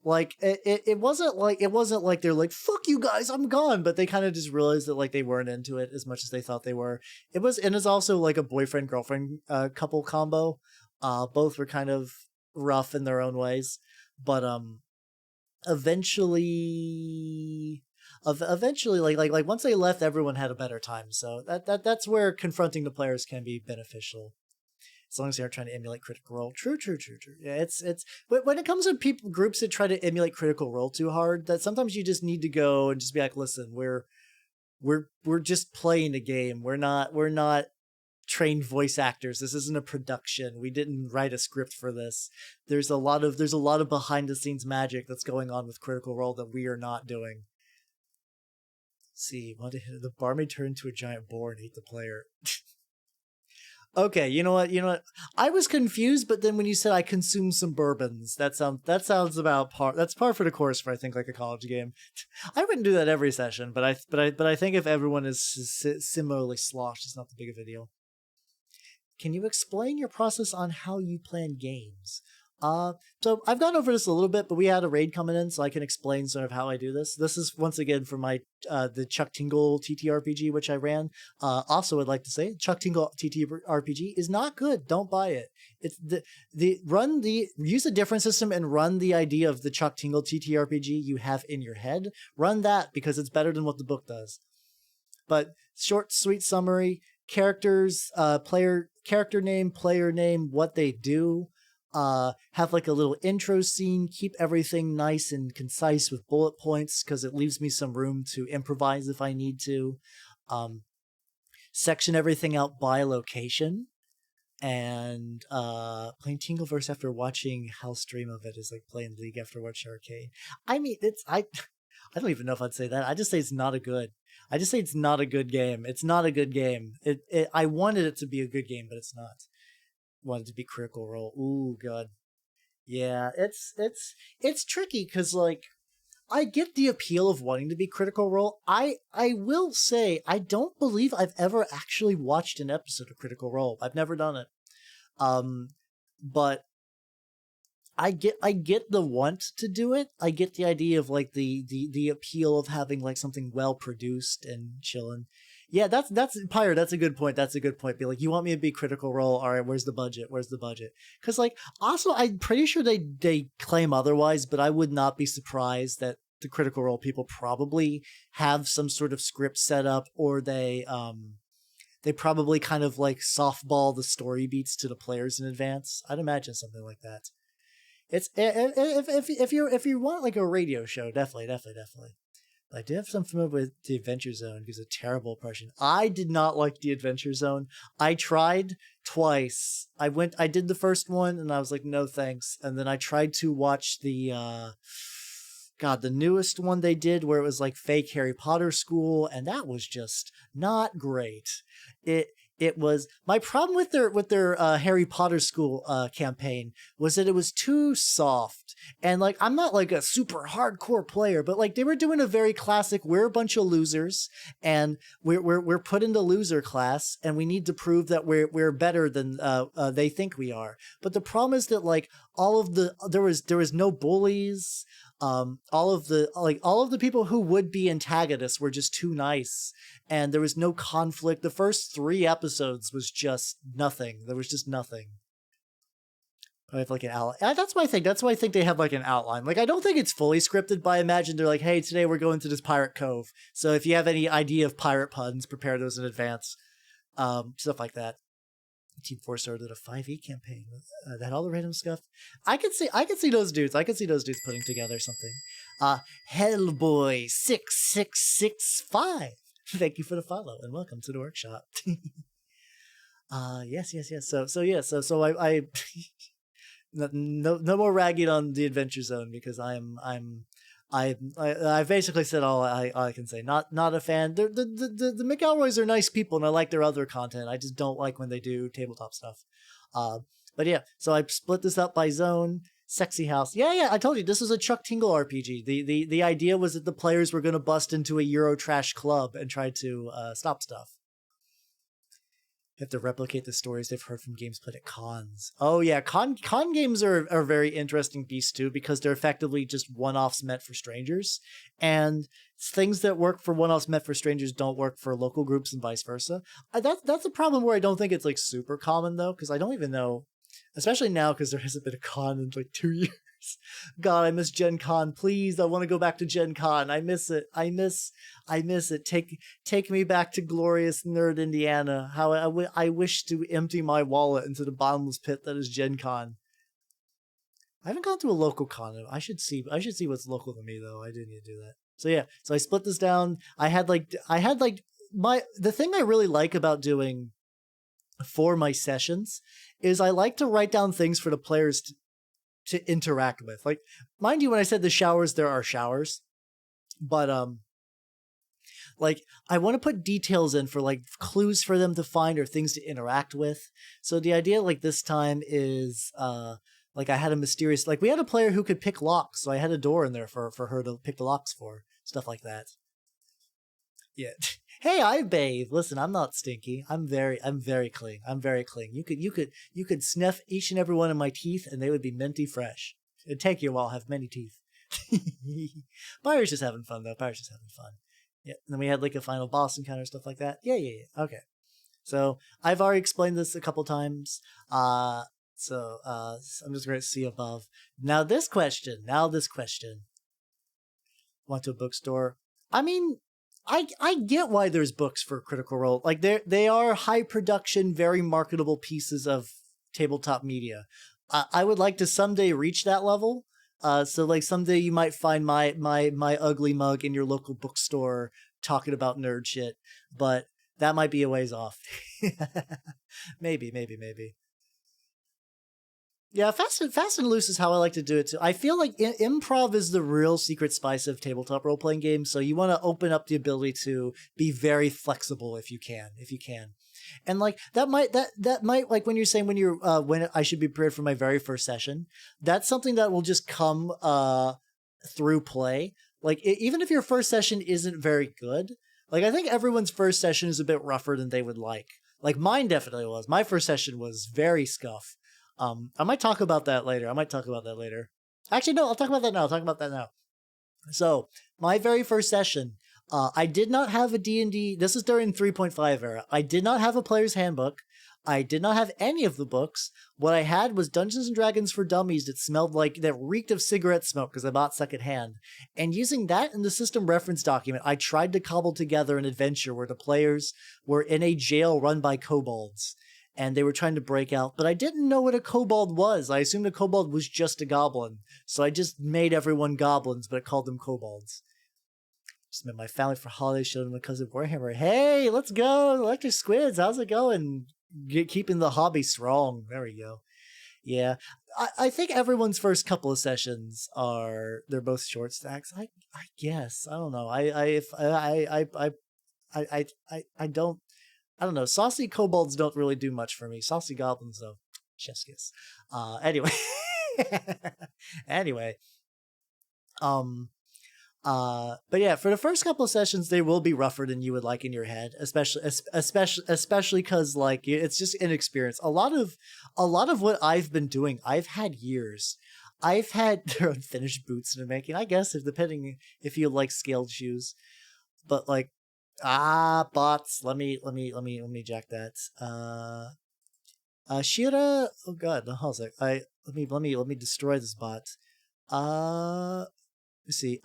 Like it wasn't like they're like, fuck you guys, I'm gone, but they kind of just realized that like they weren't into it as much as they thought they were. It's also like a boyfriend girlfriend couple combo. Both were kind of rough in their own ways, but eventually like once they left, everyone had a better time. So that's where confronting the players can be beneficial, as long as they aren't trying to emulate Critical Role. True. Yeah, it's but when it comes to groups that try to emulate Critical Role too hard, that sometimes you just need to go and just be like, listen, we're just playing a game. We're not trained voice actors. This isn't a production. We didn't write a script for this. There's a lot of behind the scenes magic that's going on with Critical Role that we are not doing. Let's see, the bar may turn into a giant boar and eat the player. Okay, you know what? I was confused, but then when you said I consumed some bourbons, that sounds about par. That's par for the course for I think like a college game. I wouldn't do that every session, but I think if everyone is similarly sloshed, it's not that big of a deal. Can you explain your process on how you plan games? So I've gone over this a little bit, but we had a raid coming in, so I can explain sort of how I do this. This is once again for my the Chuck Tingle TTRPG, which I ran. Also, I'd like to say Chuck Tingle TTRPG is not good. Don't buy it. It's use a different system and run the idea of the Chuck Tingle TTRPG you have in your head. Run that because it's better than what the book does. But short, sweet summary: characters, character name, player name, what they do. have like a little intro scene, keep everything nice and concise with bullet points because it leaves me some room to improvise if I need to. Section everything out by location. And playing Tingleverse after watching Hal's stream of it is like playing League after watching Arcade. I mean, I don't even know if I'd say that. I just say it's not a good. I just say it's not a good game. It's not a good game. I wanted it to be a good game, but it's not. Wanted to be Critical Role. Ooh, God. Yeah, it's tricky because like I get the appeal of wanting to be Critical Role. I will say I don't believe I've ever actually watched an episode of Critical Role. I've never done it. But I get the want to do it. I get the idea of like the appeal of having like something well produced and chilling. Yeah, that's Pyre. That's a good point. That's a good point. Be like, you want me to be Critical Role? All right, where's the budget? Where's the budget? Because like, also, I'm pretty sure they claim otherwise, but I would not be surprised that the Critical Role people probably have some sort of script set up, or they probably kind of like softball the story beats to the players in advance. I'd imagine something like that. It's if you want like a radio show, definitely. I do have some familiar with The Adventure Zone because a terrible impression. I did not like The Adventure Zone. I tried twice. I did the first one and I was like, no thanks. And then I tried to watch the newest one they did where it was like fake Harry Potter school, and that was just not great. It was my problem with their Harry Potter school campaign was that it was too soft. And like, I'm not like a super hardcore player, but like they were doing a very classic, we're a bunch of losers and we're put into loser class and we need to prove that we're better than they think we are. But the problem is that like there was no bullies. All of the people who would be antagonists were just too nice, and there was no conflict. The first 3 episodes was just nothing. There was just nothing. I have like an outline. That's my thing. That's why I think they have like an outline. Like, I don't think it's fully scripted, but I imagine they're like, hey, today we're going to this pirate cove. So if you have any idea of pirate puns, prepare those in advance. Stuff like that. Team 4 started a 5e campaign that had all the random stuff. I could see those dudes. I could see those dudes putting together something. Hellboy 6665. Thank you for the follow and welcome to the workshop. Yes. So I no more ragging on the Adventure Zone because I basically said all I can say. Not a fan. The McElroys are nice people, and I like their other content. I just don't like when they do tabletop stuff. But yeah, so I split this up by zone. Sexy house. Yeah. I told you this was a Chuck Tingle RPG. The idea was that the players were going to bust into a Eurotrash club and try to stop stuff. Have to replicate the stories they've heard from games played at cons. Oh yeah, con games are very interesting beasts too because they're effectively just one-offs meant for strangers, and things that work for one-offs meant for strangers don't work for local groups and vice versa. That's a problem where I don't think it's like super common though, because I don't even know, especially now because there hasn't been a con in like 2 years. God, I miss Gen Con. Please, I want to go back to Gen Con. I miss it. I miss it. Take me back to glorious Nerd Indiana. How I wish to empty my wallet into the bottomless pit that is Gen Con. I haven't gone to a local con. I should see what's local to me though. I do need to do that. So yeah, so I split this down. I had the thing I really like about doing for my sessions is I like to write down things for the players to interact with. Like, mind you, when I said the showers, there are showers, but like I want to put details in for like clues for them to find or things to interact with. So the idea like this time is like I had a mysterious, like we had a player who could pick locks, so I had a door in there for her to pick the locks for, stuff like that. Yeah. Hey, I bathe. Listen, I'm not stinky. I'm very clean. I'm very clean. You could sniff each and every one of my teeth and they would be minty fresh. It'd take you a while to have many teeth. Pyre's just having fun though. Pyre's just having fun. Yeah. And then we had like a final boss encounter, stuff like that. Yeah. Okay. So I've already explained this a couple times. So I'm just going to see above. Now this question. Went to a bookstore. I mean, I get why there's books for Critical Role. Like they are high production, very marketable pieces of tabletop media. I would like to someday reach that level. So like someday you might find my ugly mug in your local bookstore talking about nerd shit, but that might be a ways off. Maybe. Yeah, fast and loose is how I like to do it too. I feel like improv is the real secret spice of tabletop role playing games. So you want to open up the ability to be very flexible if you can, and like that might like when you're saying when I should be prepared for my very first session. That's something that will just come through play. Like even if your first session isn't very good, like I think everyone's first session is a bit rougher than they would like. Like mine definitely was. My first session was very scuff. I might talk about that later. Actually, no, I'll talk about that now. So, my very first session, I did not have a D&D. This is during 3.5 era. I did not have a player's handbook. I did not have any of the books. What I had was Dungeons and Dragons for Dummies that reeked of cigarette smoke because I bought secondhand. And using that in the system reference document, I tried to cobble together an adventure where the players were in a jail run by kobolds. And they were trying to break out, but I didn't know what a kobold was. I assumed a kobold was just a goblin. So I just made everyone goblins, but I called them kobolds. Just met my family for holidays, showed them my cousin Warhammer. Hey, let's go, Electric Squids. How's it going? Keeping the hobby strong. There we go. Yeah, I think everyone's first couple of sessions they're both short stacks. I guess I don't know. I don't know. Saucy kobolds don't really do much for me. Saucy goblins, though. Chef's kiss. Anyway. anyway. But yeah, for the first couple of sessions, they will be rougher than you would like in your head, especially because like it's just inexperience. A lot of what I've been doing, I've had years. I've had their unfinished boots in the making. I guess depending if you like scaled shoes, but like. Bots. Let me jack that. Shira. Oh god, no, hold on. Let me destroy this bot. Let's see.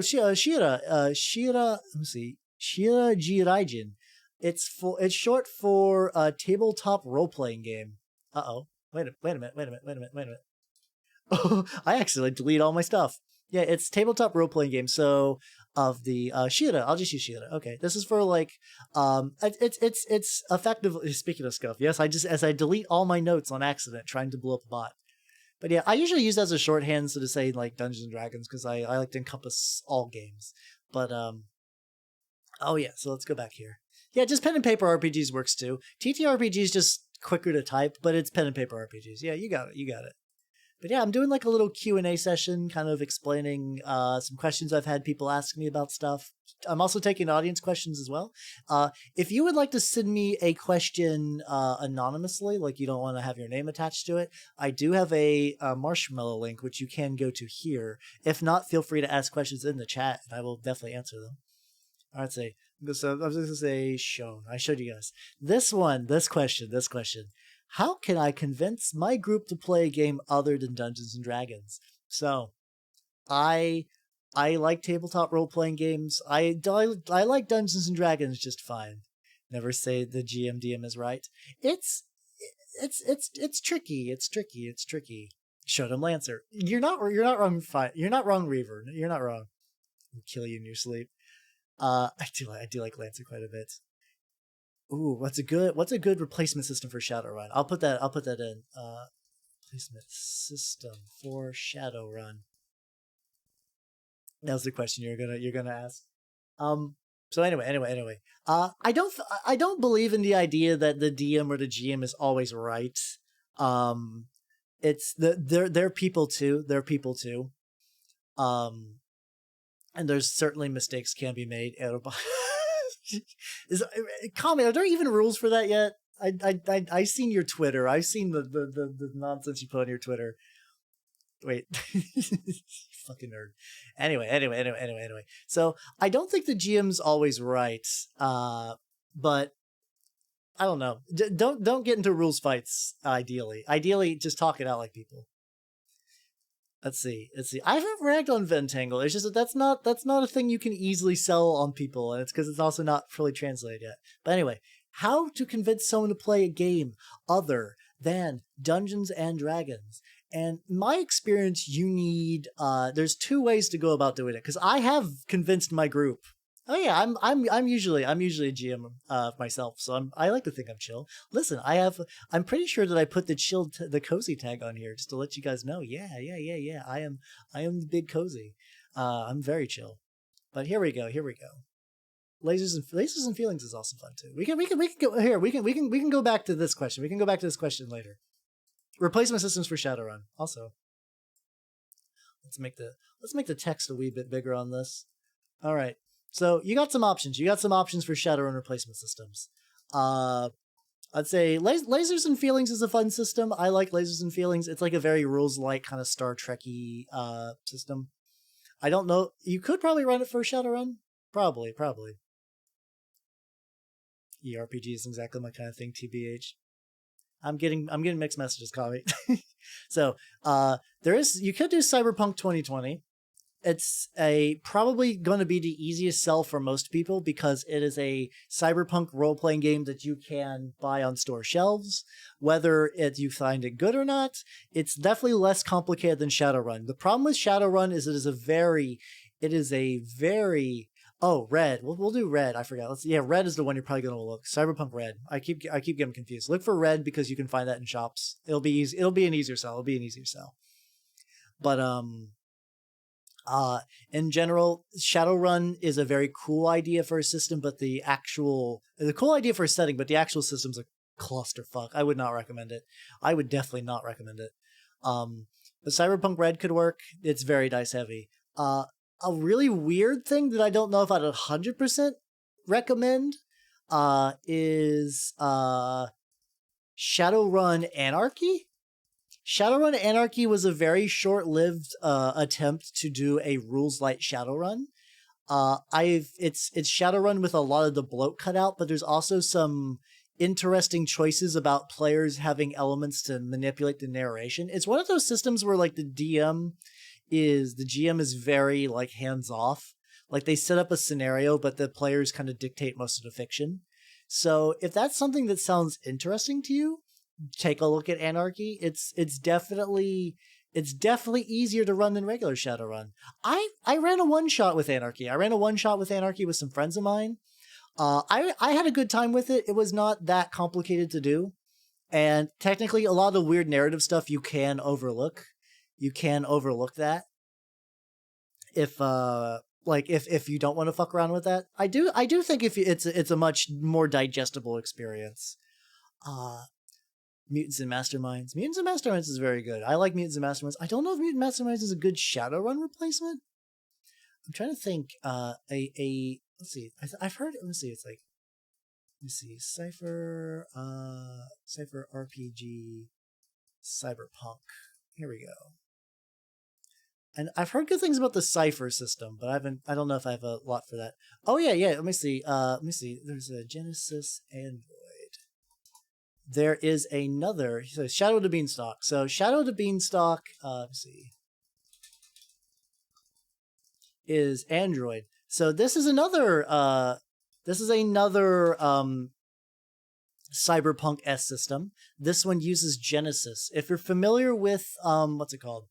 Shira. Shira. Let me see. Shira Jiraijin. It's short for tabletop role playing game. Wait a minute. Oh, I accidentally delete all my stuff. Yeah, it's tabletop role playing game. So of the Shira, I'll just use Shira. Okay, this is for like it's effectively speaking of scuff. Yes, as I delete all my notes on accident trying to blow up a bot. But yeah, I usually use that as a shorthand so to say like Dungeons and Dragons because I like to encompass all games. But oh yeah, so let's go back here. Yeah, just pen and paper RPGs works too. TTRPGs is just quicker to type, but it's pen and paper RPGs. Yeah, you got it. But yeah, I'm doing like a little Q&A session, kind of explaining some questions I've had people ask me about stuff. I'm also taking audience questions as well. If you would like to send me a question anonymously, like you don't want to have your name attached to it, I do have a Marshmallow link, which you can go to here. If not, feel free to ask questions in the chat, and I will definitely answer them. All right, so I was going to say shown. I showed you guys. This question. How can I convince my group to play a game other than Dungeons and Dragons? So, I like tabletop role playing games. I like Dungeons and Dragons just fine. Never say the GM/DM is right. It's tricky. It's tricky. Showed him Lancer. You're not wrong. Fine. You're not wrong, Reaver. You're not wrong. I'll kill you in your sleep. I do like Lancer quite a bit. Ooh, what's a good replacement system for Shadowrun? I'll put that in. Replacement system for Shadowrun. That was the question you're gonna ask. So anyway. I don't believe in the idea that the DM or the GM is always right. It's they're people too. And there's certainly mistakes can be made. Comment, are there even rules for that yet? I've seen your Twitter. I've seen the nonsense you put on your Twitter. Wait, fucking nerd. Anyway. So I don't think the GM's always right. But I don't know. Don't get into rules fights. Ideally, just talk it out like people. Let's see. I haven't ragged on Ventangle. It's just that that's not a thing you can easily sell on people, and it's because it's also not fully translated yet. But anyway, how to convince someone to play a game other than Dungeons and Dragons. And in my experience, you need there's two ways to go about doing it, because I have convinced my group. Oh yeah, I'm usually a GM myself, so I like to think I'm chill. Listen, I'm pretty sure that I put the cozy tag on here just to let you guys know. Yeah. I am the big cozy. I'm very chill. But here we go. Lasers and feelings is also fun too. We can go here. We can go back to this question. We can go back to this question later. Replacement systems for Shadowrun. Also, let's make the text a wee bit bigger on this. All right. So you got some options. You got some options for Shadowrun replacement systems. I'd say Lasers and Feelings is a fun system. I like Lasers and Feelings. It's like a very rules-like kind of Star Trek-y system. I don't know. You could probably run it for Shadowrun. Probably. ERPG is exactly my kind of thing, TBH. I'm getting mixed messages, Kami. So you could do Cyberpunk 2020. It's probably going to be the easiest sell for most people because it is a cyberpunk role-playing game that you can buy on store shelves. Whether you find it good or not, it's definitely less complicated than Shadowrun. The problem with Shadowrun is it is a very Red. We'll do Red. I forgot. Red is the one you're probably gonna look. Cyberpunk Red. I keep getting confused. Look for Red because you can find that in shops. It'll be easy. It'll be an easier sell. But in general, Shadowrun is a very cool idea for a system, but the cool idea for a setting, but the actual system's a clusterfuck. I would not recommend it. I would definitely not recommend it. But Cyberpunk Red could work. It's very dice heavy. A really weird thing that I don't know if I'd 100% recommend is Shadowrun Anarchy. Shadowrun Anarchy was a very short-lived attempt to do a rules-light Shadowrun. It's Shadowrun with a lot of the bloat cut out, but there's also some interesting choices about players having elements to manipulate the narration. It's one of those systems where like the GM is very like hands off. Like they set up a scenario, but the players kind of dictate most of the fiction. So if that's something that sounds interesting to you, take a look at Anarchy. It's definitely easier to run than regular Shadowrun. I ran a one shot with Anarchy. With some friends of mine. I had a good time with it. It was not that complicated to do, and technically a lot of the weird narrative stuff you can overlook. You can overlook that if you don't want to fuck around with that. I do think it's a much more digestible experience. Mutants and Masterminds. Mutants and Masterminds is very good. I like Mutants and Masterminds. I don't know if Mutant Masterminds is a good Shadowrun replacement. I'm trying to think. Let's see. I've heard. Let's see. It's like. Let's see. Cypher RPG. Cyberpunk. Here we go. And I've heard good things about the Cypher system, but I don't know if I have a lot for that. Oh yeah. Let me see. There's a Genesis Android. There is another. So Shadow the Beanstalk. So Shadow the Beanstalk. Let's see. Is Android. So this is another. Cyberpunk S system. This one uses Genesis. If you're familiar with what's it called?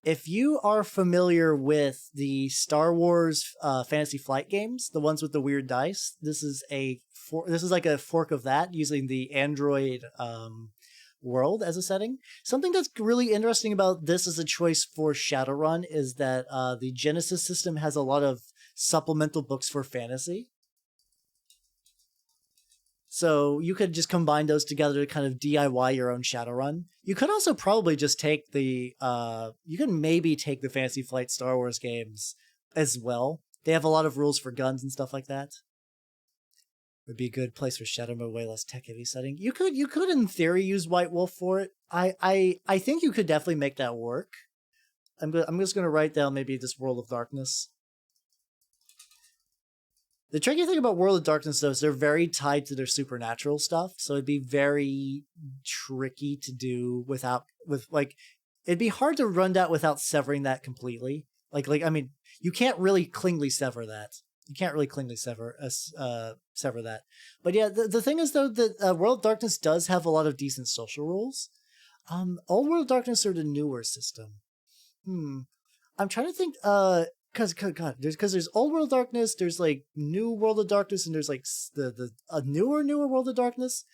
If you are familiar with the Star Wars Fantasy Flight games, the ones with the weird dice, this is like a fork of that using the Android world as a setting. Something that's really interesting about this as a choice for Shadowrun is that the Genesis system has a lot of supplemental books for fantasy. So you could just combine those together to kind of DIY your own Shadowrun. You could also probably just take you can maybe take the Fantasy Flight Star Wars games as well. They have a lot of rules for guns and stuff like that. Would be a good place for Shadowrun, way less tech heavy setting. You could in theory use White Wolf for it. I think you could definitely make that work. I'm just gonna write down maybe this World of Darkness. The tricky thing about World of Darkness, though, is they're very tied to their supernatural stuff, so it'd be very tricky to do it'd be hard to run that without severing that completely. I mean, you can't really cleanly sever that. You can't really cleanly sever that. But yeah, the thing is though that World of Darkness does have a lot of decent social rules. Old World of Darkness are the newer system. I'm trying to think. God, there's Old World of Darkness. There's like New World of Darkness, and there's like the newer World of Darkness.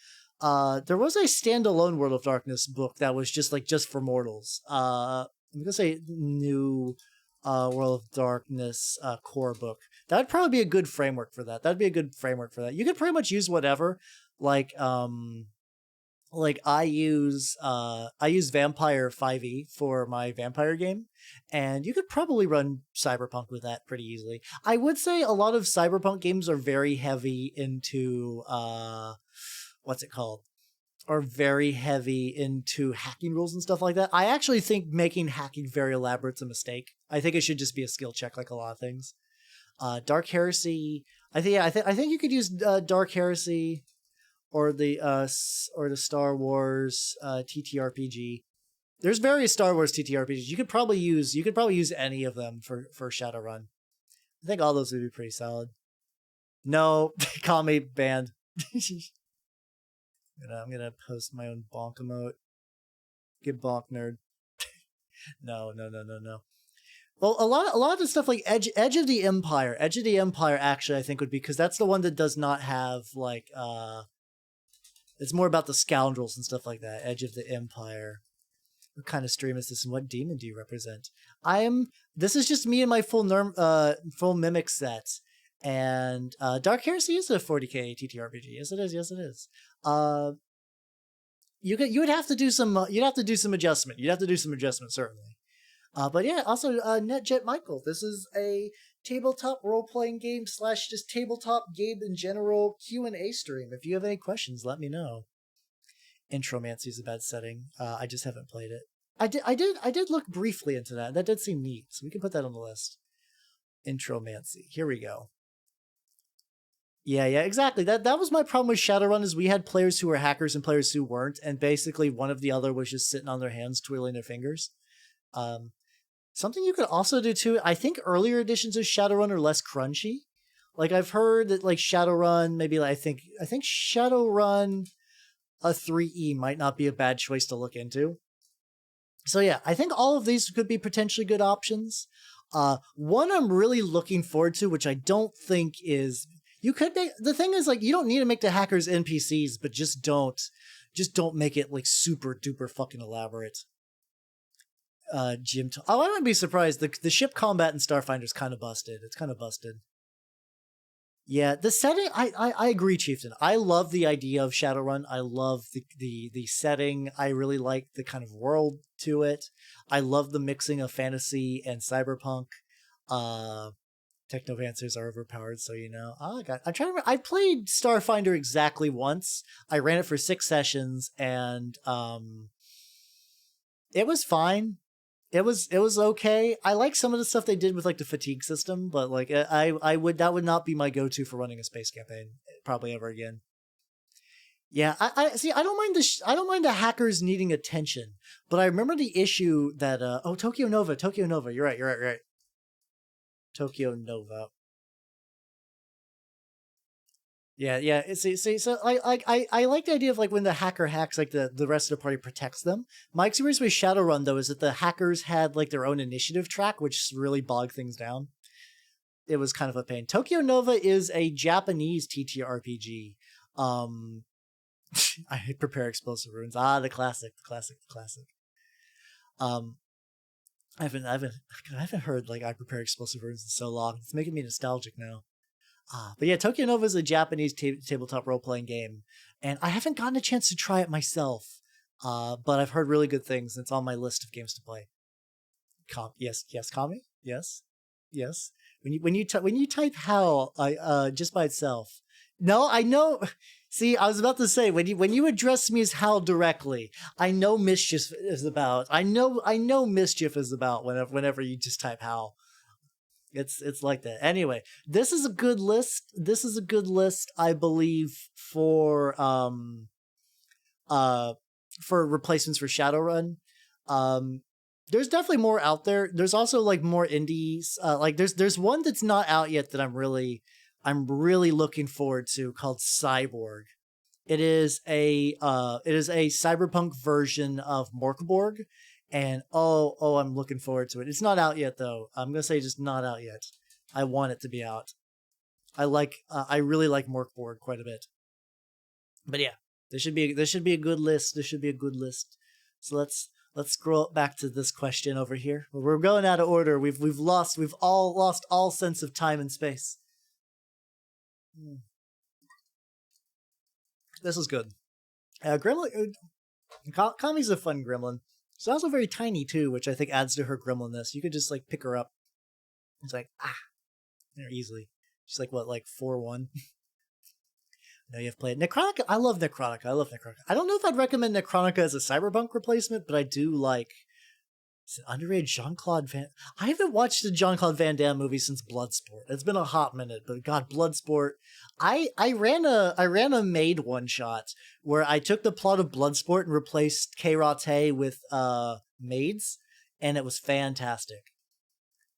There was a standalone World of Darkness book that was just for mortals. I'm gonna say New World of Darkness core book. That would probably be a good framework for that. That'd be a good framework for that. You could pretty much use whatever. Like I use Vampire 5e for my vampire game, and you could probably run Cyberpunk with that pretty easily. I would say a lot of Cyberpunk games are very heavy into what's it called? Are very heavy into hacking rules and stuff like that. I actually think making hacking very elaborate is a mistake. I think it should just be a skill check, like a lot of things. Dark Heresy. I think you could use Dark Heresy or the Star Wars TTRPG. There's various Star Wars TTRPGs. You could probably use any of them for Shadowrun. I think all those would be pretty solid. No, call me banned. I'm gonna post my own bonk emote. Get bonk nerd. No. Well, a lot of the stuff like Edge of the Empire. Edge of the Empire actually I think would be, because that's the one that does not have like it's more about the scoundrels and stuff like that. Edge of the Empire. What kind of stream is this, and what demon do you represent? This is just me and my full mimic set. And Dark Heresy is a 40k TTRPG. Yes, it is. You would have to do some. You'd have to do some adjustment. Certainly. But yeah, also NetJet Michael. This is a tabletop role-playing game / just tabletop game in general Q&A stream. If you have any questions, let me know. Intromancy is a bad setting. I just haven't played it. I did look briefly into that. That did seem neat, so we can put that on the list. Intromancy. Here we go. Yeah, exactly. That was my problem with Shadowrun, is we had players who were hackers and players who weren't, and basically one of the other was just sitting on their hands, twiddling their fingers. Something you could also do too, I think earlier editions of Shadowrun are less crunchy. Like I've heard that like Shadowrun, maybe I think Shadowrun a 3E might not be a bad choice to look into. So yeah, I think all of these could be potentially good options. One I'm really looking forward to, which I don't think is, you could make, the thing is like, you don't need to make the hackers NPCs, but just don't make it like super duper fucking elaborate. I wouldn't be surprised. The ship combat in Starfinder is kind of busted. It's kind of busted. Yeah, the setting, I agree, Chieftain. I love the idea of Shadowrun. I love the setting. I really like the kind of world to it. I love the mixing of fantasy and cyberpunk. Technovancers are overpowered, so you know. I'm trying to remember. I played Starfinder exactly once. I ran it for 6 sessions, and it was fine. It was okay. I like some of the stuff they did with like the fatigue system, but like that would not be my go-to for running a space campaign probably ever again. Yeah, I see. I don't mind the hackers needing attention, but I remember the issue that Tokyo Nova. You're right. Tokyo Nova. Yeah. See. So I like the idea of like when the hacker hacks, like the rest of the party protects them. My experience with Shadowrun though is that the hackers had like their own initiative track, which really bogged things down. It was kind of a pain. Tokyo Nova is a Japanese TTRPG. I prepare explosive runes. The classic. I haven't heard like I prepare explosive runes in so long. It's making me nostalgic now. But yeah, Tokyo Nova is a Japanese tabletop role-playing game, and I haven't gotten a chance to try it myself. But I've heard really good things, and it's on my list of games to play. Yes, Kami? Yes. When you type HAL, just by itself. No, I know. See, I was about to say when you address me as HAL directly, I know mischief is about. I know mischief is about whenever you just type HAL. It's like that. Anyway, this is a good list. I believe, for replacements for Shadowrun. there's definitely more out there. There's also like more indies. Like there's one that's not out yet that I'm really looking forward to, called Cyborg. It is a cyberpunk version of Morkborg, and I'm looking forward to it. It's not out yet though. I'm gonna say just not out yet. I want it to be out. I really like Morkborg quite a bit. But yeah, there should be a good list. There should be a good list. So let's scroll back to this question over here. We're going out of order. We've all lost all sense of time and space. This is good. Gremlin. Kami's a fun gremlin. She's also very tiny too, which I think adds to her gremlinness. You could just like pick her up. It's like there easily. She's like what, like 4'1". No, you have played Necronica. I love Necronica. I don't know if I'd recommend Necronica as a cyberpunk replacement, but I do like. It's an underrated Jean-Claude Van. I haven't watched the Jean-Claude Van Damme movie since Bloodsport. It's been a hot minute, but God, Bloodsport. I ran a made one shot where I took the plot of Bloodsport and replaced K-Rate with maids, and it was fantastic.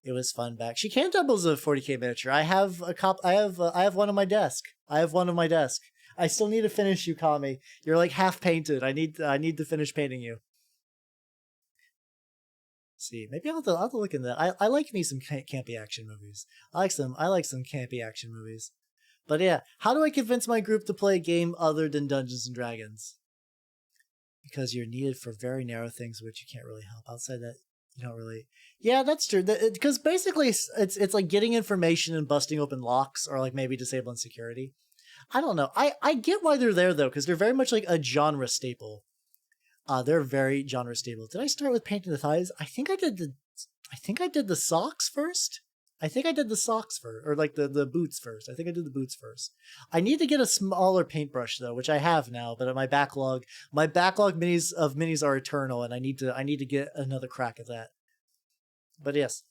It was fun back. She can double as a 40k miniature. I have a cop. I have one on my desk. I still need to finish you, Kami. You're like half painted. I need to finish painting you. See, maybe I'll have to look into that. I like me some campy action movies. I like some campy action movies. But yeah, how do I convince my group to play a game other than Dungeons and Dragons? Because you're needed for very narrow things, which you can't really help. Outside that, you don't really. Yeah, that's true. Because basically, it's like getting information and busting open locks, or like maybe disabling security. I don't know. I get why they're there though, because they're very much like a genre staple. They're very genre stable. Did I start with painting the thighs? I think I did the socks first. Or like the boots first. I think I did the boots first. I need to get a smaller paintbrush though, which I have now, but my backlog minis are eternal, and I need to get another crack at that. But yes.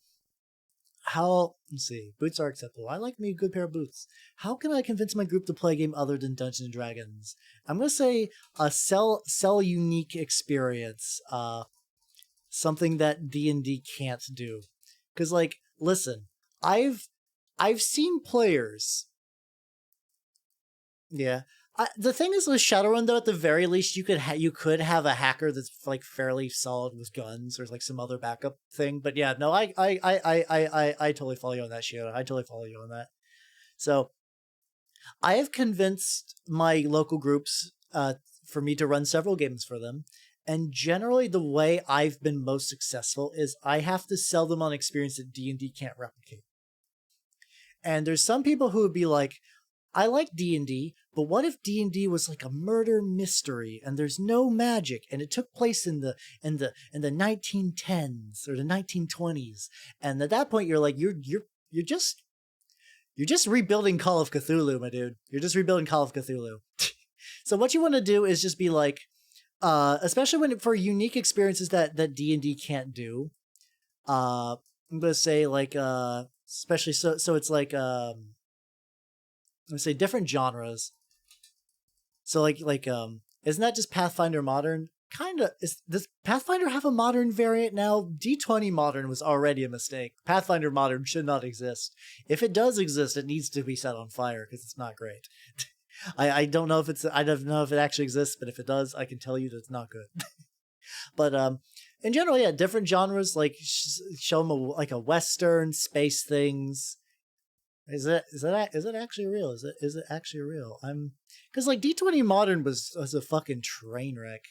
Let's see. Boots are acceptable. I like me a good pair of boots. How can I convince my group to play a game other than Dungeons and Dragons? I'm gonna say a sell unique experience. Something that D&D can't do. Cause like, listen, I've seen players. Yeah. The thing is with Shadowrun though, at the very least, you could have a hacker that's like fairly solid with guns or like some other backup thing. But yeah, no, I totally follow you on that, Shio. I totally follow you on that. So I have convinced my local groups for me to run several games for them. And generally, the way I've been most successful is I have to sell them on experience that D&D can't replicate. And there's some people who would be like, I like D&D, but what if D&D was like a murder mystery and there's no magic and it took place in the 1910s or the 1920s, and at that point you're like you're just rebuilding Call of Cthulhu, my dude. You're just rebuilding Call of Cthulhu. So what you want to do is just be like, especially when for unique experiences that D&D can't do. I'm gonna say like especially so it's like let's say different genres. So like isn't that just Pathfinder Modern? Kinda. Does Pathfinder have a modern variant now? D20 Modern was already a mistake. Pathfinder Modern should not exist. If it does exist, it needs to be set on fire because it's not great. I don't know if I don't know if it actually exists, but if it does, I can tell you that it's not good. But in general, yeah, different genres, like show them like a Western, space things. Is it actually real? Is it actually real? Because like D20 Modern was a fucking train wreck.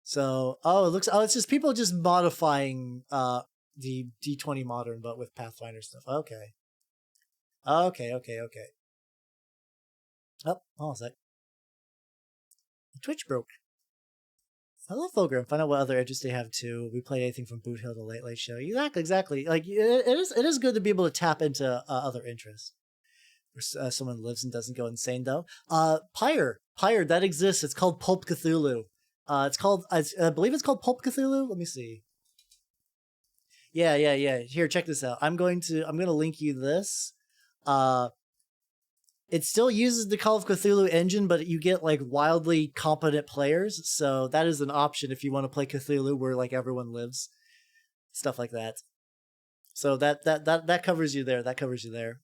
So it's just people just modifying the D20 Modern but with Pathfinder stuff. Okay. Oh, hold on a sec. Twitch broke. Hello, Fulgrim. Find out what other edges they have too. We play anything from Boot Hill to Late Late Show. Exactly. Like it is good to be able to tap into other interests. Someone lives and doesn't go insane though. Pyre that exists. It's called Pulp Cthulhu. I believe it's called Pulp Cthulhu. Let me see. Yeah. Here, check this out. I'm gonna link you this. It still uses the Call of Cthulhu engine, but you get like wildly competent players. So that is an option if you want to play Cthulhu where like everyone lives, stuff like that. So that covers you there. That covers you there.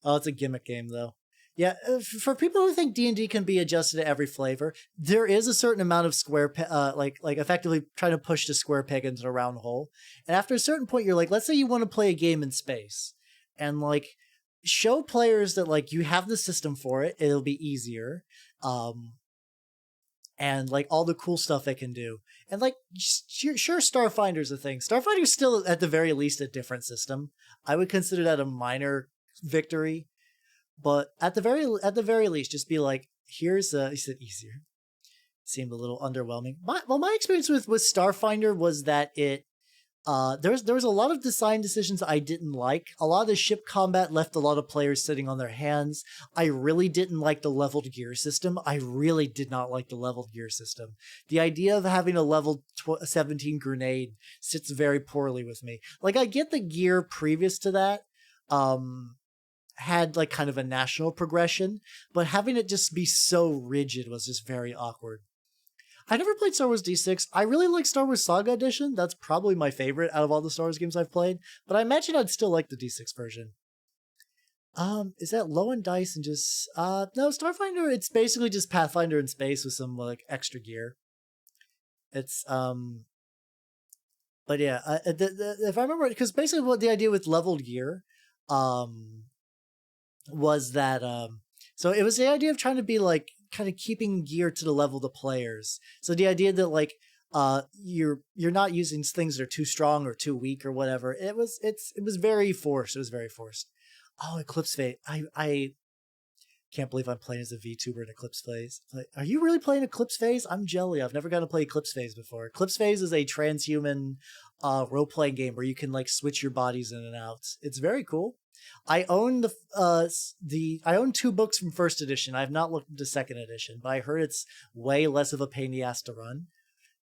Oh, it's a gimmick game though. Yeah, for people who think D&D can be adjusted to every flavor, there is a certain amount of like effectively trying to push the square peg into a round hole. And after a certain point, you're like, let's say you want to play a game in space, and like show players that like you have the system for it. It'll be easier, and like all the cool stuff it can do. And like sure, Starfinder's a thing. Starfinder's still at the very least a different system. I would consider that a minor victory. But at the very least, just be like, here's he said easier. Seemed a little underwhelming. My experience with Starfinder was that it there was a lot of design decisions I didn't like. A lot of the ship combat left a lot of players sitting on their hands. I really didn't like the leveled gear system. I really did not like the leveled gear system. The idea of having a level 17 grenade sits very poorly with me. Like I get the gear previous to that. Had like kind of a national progression, but having it just be so rigid was just very awkward. I never played Star Wars D6. I really like Star Wars Saga Edition. That's probably my favorite out of all the Star Wars games I've played, but I imagine I'd still like the D6 version. Is that low on dice and just no, Starfinder, it's basically just Pathfinder in space with some like extra gear. It's but yeah, if I remember, because basically what the idea with leveled gear was that so it was the idea of trying to be like kind of keeping gear to the level of the players. So the idea that like you're not using things that are too strong or too weak or whatever. It was very forced. It was very forced. Oh, Eclipse Phase. I can't believe I'm playing as a VTuber in Eclipse Phase. Like, are you really playing Eclipse Phase? I'm jelly. I've never gotten to play Eclipse Phase before. Eclipse Phase is a transhuman role-playing game where you can like switch your bodies in and out. It's very cool. I own I own 2 books from first edition. I have not looked into second edition, but I heard it's way less of a pain in the ass to run.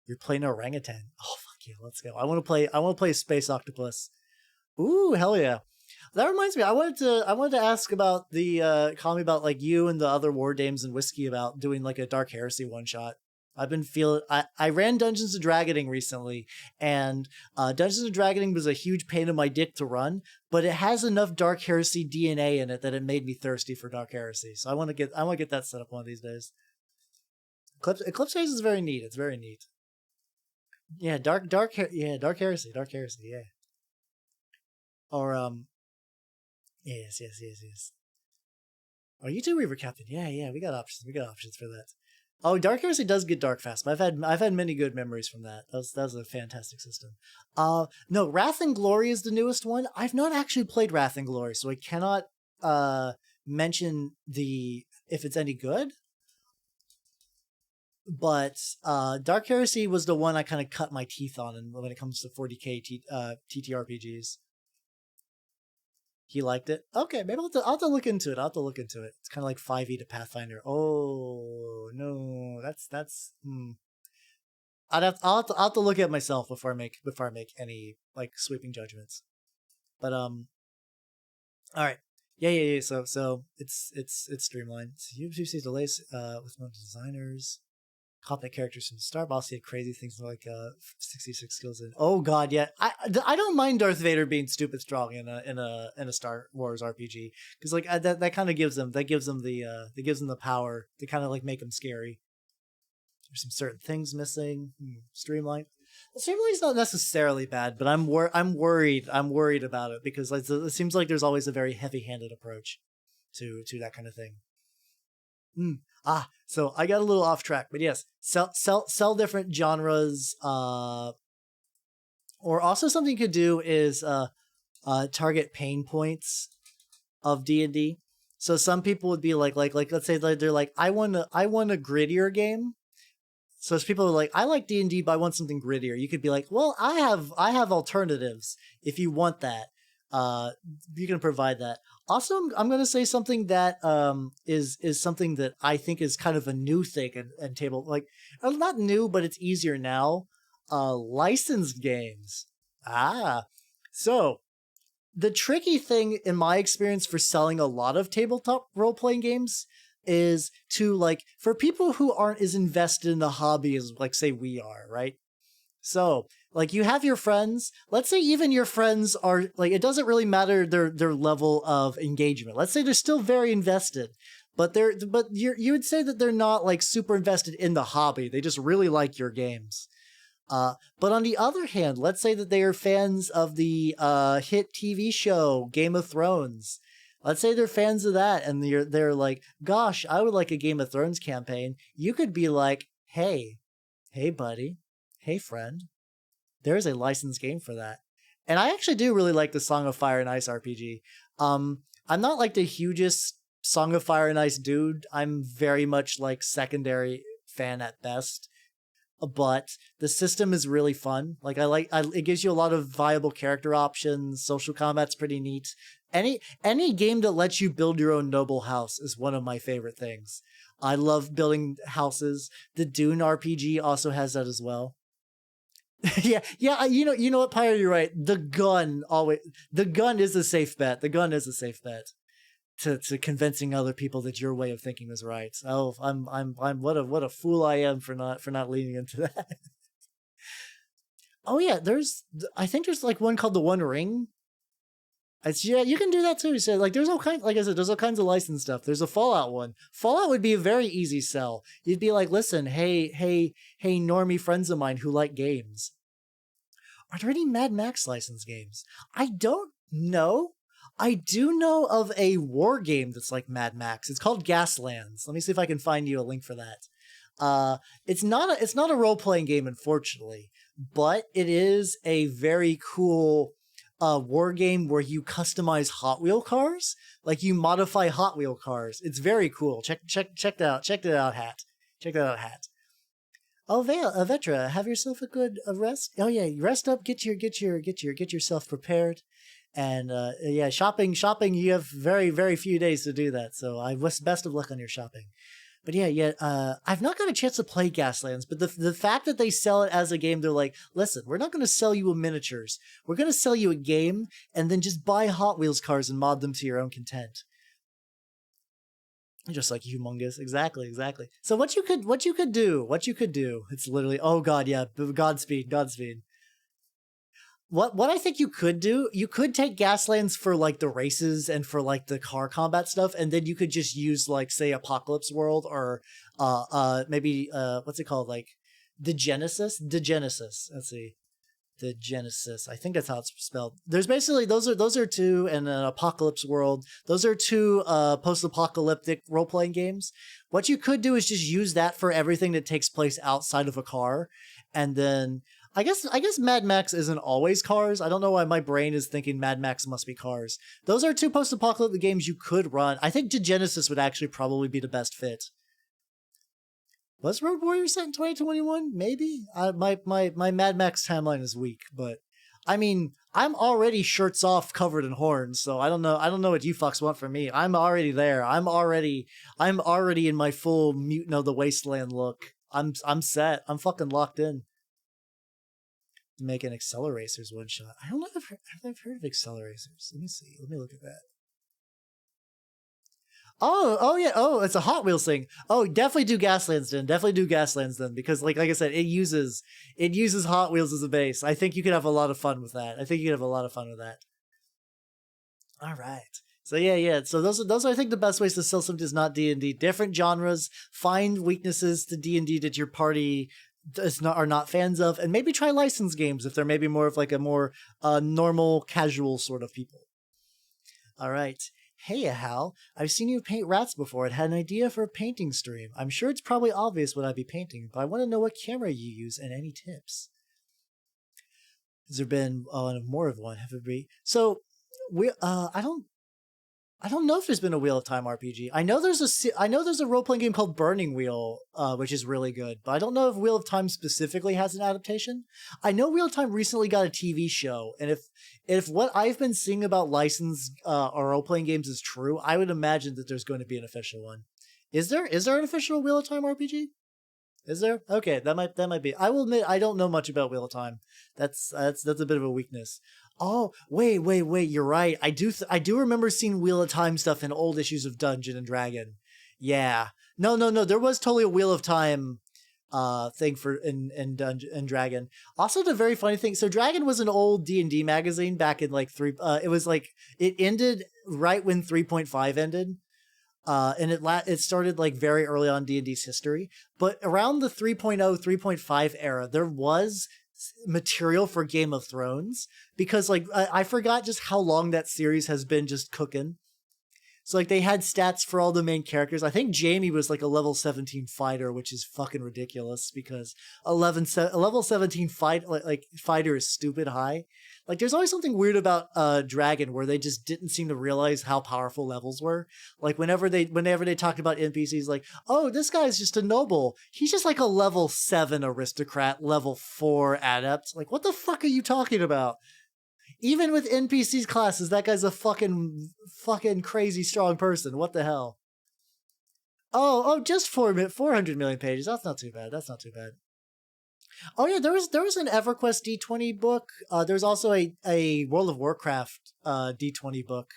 You're playing an orangutan. Oh fuck yeah, let's go. I want to play a space octopus. Ooh, hell yeah. That reminds me, I wanted to ask about the call me about like you and the other war dames and whiskey about doing like a Dark Heresy one shot. I've been feeling I ran Dungeons and Dragoning recently, and Dungeons and Dragoning was a huge pain in my dick to run, but it has enough Dark Heresy DNA in it that it made me thirsty for Dark Heresy. So I want to get that set up one of these days. Eclipse Phase is very neat. It's very neat. Yeah, Dark Heresy, yeah. Or yes. Oh, you too, Reaver Captain. Yeah, we got options. We got options for that. Oh, Dark Heresy does get dark fast, but I've had many good memories from that. That was a fantastic system. No, Wrath and Glory is the newest one. I've not actually played Wrath and Glory, so I cannot mention if it's any good. But Dark Heresy was the one I kind of cut my teeth on, and when it comes to 40k TTRPGs. He liked it. Okay, maybe I'll have to look into it. It's kind of like 5e to Pathfinder. Oh no, that's. I'll have to look at it myself before I make any like sweeping judgments. But all right, yeah. So it's streamlined. So you see delays with multiple designers. Competent characters from the start, but I'll see crazy things like 66 skills in. Oh god, yeah. I don't mind Darth Vader being stupid strong in a Star Wars RPG, because like that kind of gives them the power to kind of like make them scary. There's some certain things missing. Streamline. Well, Streamline's not necessarily bad, but I'm worried about it because it seems like there's always a very heavy-handed approach to that kind of thing. So I got a little off track, but yes, sell different genres. Or also something you could do is target pain points of D&D. So some people would be like let's say they're like I want a grittier game. So as people are like, I like D&D, but I want something grittier. You could be like, well, I have alternatives if you want that. You can provide that. Also, I'm going to say something that is something that I think is kind of a new thing and table, like not new, but it's easier now. Licensed games. So the tricky thing in my experience for selling a lot of tabletop role-playing games is to like for people who aren't as invested in the hobby as like say we are, right? So like you have your friends, let's say even your friends are like it doesn't really matter their level of engagement. Let's say they're still very invested, but you would say that they're not like super invested in the hobby. They just really like your games. But on the other hand, let's say that they are fans of the hit TV show Game of Thrones. Let's say they're fans of that, and they're like, "Gosh, I would like a Game of Thrones campaign." You could be like, hey, buddy, hey, friend, there is a licensed game for that." And I actually do really like the Song of Fire and Ice RPG. I'm not like the hugest Song of Fire and Ice dude. I'm very much like secondary fan at best. But the system is really fun. Like it gives you a lot of viable character options. Social combat's pretty neat. Any game that lets you build your own noble house is one of my favorite things. I love building houses. The Dune RPG also has that as well. yeah. You know what, Pyre, you're right. The gun is a safe bet. The gun is a safe bet to convincing other people that your way of thinking is right. Oh, I'm what a fool I am for not leaning into that. Oh yeah, I think there's like one called the One Ring. Yeah, you can do that too. So like there's all kinds, like I said, there's all kinds of licensed stuff. There's a Fallout one. Fallout would be a very easy sell. You'd be like, listen, hey, normie friends of mine who like games. Are there any Mad Max licensed games? I don't know. I do know of a war game that's like Mad Max. It's called Gaslands. Let me see if I can find you a link for that. It's not a role-playing game, unfortunately, but it is a very cool war game where you customize Hot Wheel cars. Like you modify Hot Wheel cars. It's very cool. Check that out. Check that out, Hat. Check that out, Hat. Oh, Vetra, have yourself a good rest. Oh yeah, rest up. Get yourself prepared. And yeah, shopping. You have very, very few days to do that. So I wish best of luck on your shopping. But yeah. I've not got a chance to play Gaslands, but the fact that they sell it as a game, they're like, listen, we're not going to sell you a miniatures. We're going to sell you a game, and then just buy Hot Wheels cars and mod them to your own content. Just like humongous, exactly. So what you could do, it's literally, oh god, yeah, Godspeed. What I think you could do, you could take Gaslands for like the races and for like the car combat stuff, and then you could just use like say Apocalypse World or maybe what's it called, like the Genesis. Let's see, the Genesis. I think that's how it's spelled. There's basically those are two, and an Apocalypse World. Those are two post-apocalyptic role-playing games. What you could do is just use that for everything that takes place outside of a car, and then. I guess Mad Max isn't always cars. I don't know why my brain is thinking Mad Max must be cars. Those are two post-apocalyptic games you could run. I think Genesis would actually probably be the best fit. Was Road Warrior set in 2021? Maybe. My Mad Max timeline is weak, but I mean, I'm already shirts off, covered in horns. So I don't know what you fucks want from me. I'm already there. I'm already in my full Mutant of the Wasteland look. I'm set. I'm fucking locked in. Make an Acceleracers one shot. I don't know if I've heard of Acceleracers. Let me see. Let me look at that. Oh yeah. Oh, it's a Hot Wheels thing. Oh, definitely do Gaslands then. Because like I said, it uses Hot Wheels as a base. I think you could have a lot of fun with that. All right. So yeah. So those are I think the best ways to sell something that's not D&D. Different genres. Find weaknesses to D&D that your party are not fans of, and maybe try licensed games if they're maybe more of like a more normal, casual sort of people. All right. Hey, Hal, I've seen you paint rats before and had an idea for a painting stream. I'm sure it's probably obvious what I'd be painting, but I want to know what camera you use and any tips. Has there been more of one? Have there been? So, I don't know if there's been a Wheel of Time RPG. I know there's a role-playing game called Burning Wheel, which is really good, but I don't know if Wheel of Time specifically has an adaptation. I know Wheel of Time recently got a TV show, and if what I've been seeing about licensed or role-playing games is true, I would imagine that there's going to be an official one. Is there an official Wheel of Time RPG? Is there? Okay, that might be. I will admit I don't know much about Wheel of Time. That's a bit of a weakness. Oh, wait. You're right. I do remember seeing Wheel of Time stuff in old issues of Dungeon and Dragon. Yeah. No. There was totally a Wheel of Time thing for in Dungeon and Dragon. Also, the very funny thing. So, Dragon was an old D&D magazine back in like three. It was like it ended right when 3.5 ended. And it started like very early on D&D's history, but around the 3.0 3.5 era, there was material for Game of Thrones because like I forgot just how long that series has been just cooking. So like they had stats for all the main characters. I think Jamie was like a level 17 fighter, which is fucking ridiculous because a level 17 fighter is stupid high. Like there's always something weird about Dragon where they just didn't seem to realize how powerful levels were. Like whenever they talked about NPCs like, "Oh, this guy's just a noble. He's just like a level 7 aristocrat, level 4 adept." Like what the fuck are you talking about? Even with NPCs classes, that guy's a fucking crazy strong person. What the hell? Just 400 million pages. That's not too bad. That's not too bad. Oh yeah, there was an EverQuest D20 book. There's also a World of Warcraft D20 book.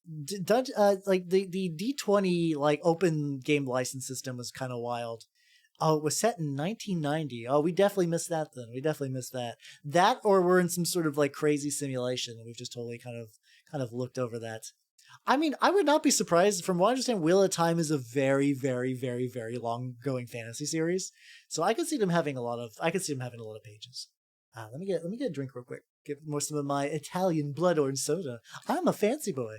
Like the D20 like open game license system was kind of wild. Oh, it was set in 1990. Oh, we definitely missed that then. We definitely missed that. That or we're in some sort of like crazy simulation and we've just totally kind of looked over that. I mean, I would not be surprised. From what I understand, Wheel of Time is a very, very, very, very long going fantasy series. So I could see them having a lot of pages. Let me get a drink real quick. Get more some of my Italian blood orange soda. I'm a fancy boy.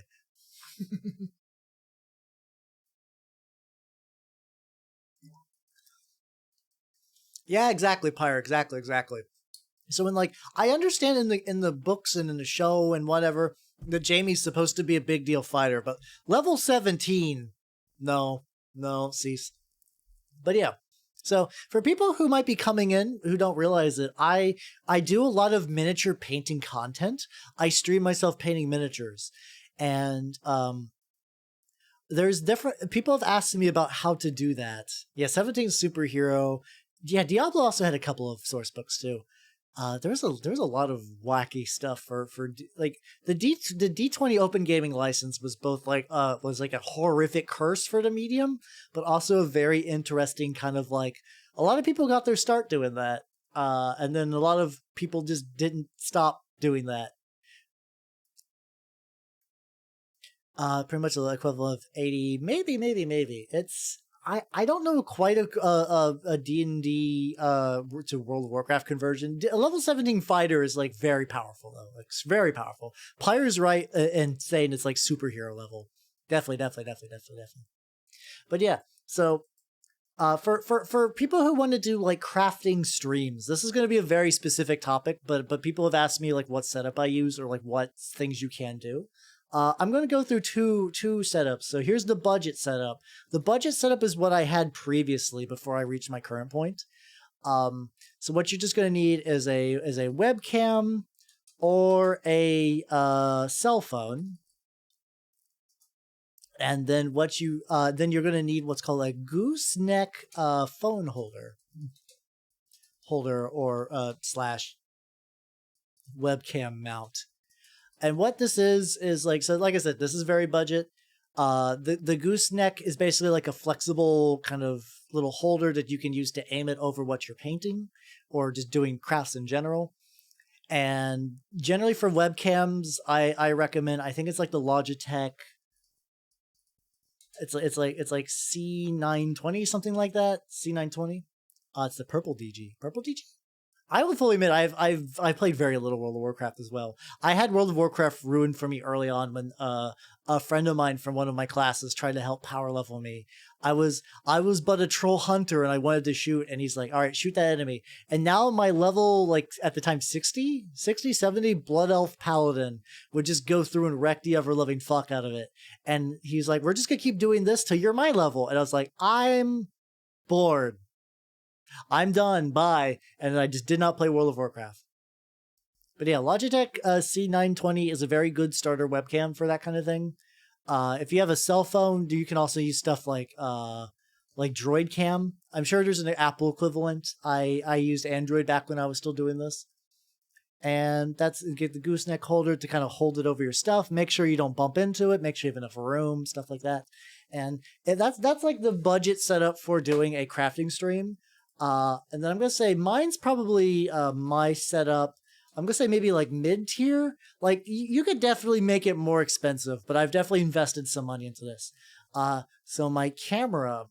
Yeah, exactly, Pyre. Exactly. So when like I understand in the books and in the show and whatever that Jamie's supposed to be a big deal fighter, but level 17, no, no, cease. But yeah. So for people who might be coming in who don't realize it, I do a lot of miniature painting content. I stream myself painting miniatures. And there's different people have asked me about how to do that. Yeah, 17 superhero. Yeah, Diablo also had a couple of source books too. There's a lot of wacky stuff like the D20 open gaming license was both like was like a horrific curse for the medium, but also a very interesting kind of like a lot of people got their start doing that, and then a lot of people just didn't stop doing that. Pretty much the equivalent of 80, maybe. I don't know quite a D&D to World of Warcraft conversion. A level 17 fighter is like very powerful though. Like it's very powerful. Pyre's right in saying it's like superhero level. Definitely. But yeah, so for people who want to do like crafting streams, this is going to be a very specific topic, but people have asked me like what setup I use or like what things you can do. I'm going to go through two setups. So here's the budget setup. The budget setup is what I had previously before I reached my current point. So what you're just going to need is a webcam or a cell phone, and then then you're going to need what's called a gooseneck phone holder or slash webcam mount. And what this is like, so like I said, this is very budget. The gooseneck is basically like a flexible kind of little holder that you can use to aim it over what you're painting or just doing crafts in general. And generally for webcams, I recommend, I think it's like the Logitech. It's like C920, something like that. C920. It's the purple DG. Purple DG? I will fully admit I've played very little World of Warcraft as well. I had World of Warcraft ruined for me early on when a friend of mine from one of my classes tried to help power level me. I was but a troll hunter and I wanted to shoot and he's like, "All right, shoot that enemy." And now my level like at the time 70 blood elf paladin would just go through and wreck the ever loving fuck out of it. And he's like, "We're just going to keep doing this till you're my level." And I was like, "I'm bored. I'm done. Bye." And I just did not play World of Warcraft. But yeah, Logitech C920 is a very good starter webcam for that kind of thing. If you have a cell phone, you can also use stuff like Droid Cam. I'm sure there's an Apple equivalent. I used Android back when I was still doing this. and that's get the gooseneck holder to kind of hold it over your stuff. Make sure you don't bump into it. Make sure you have enough room, stuff like that. And that's like the budget setup for doing a crafting stream. And then I'm gonna say mine's probably my setup. I'm gonna say maybe like mid tier. Like you could definitely make it more expensive, but I've definitely invested some money into this. So my camera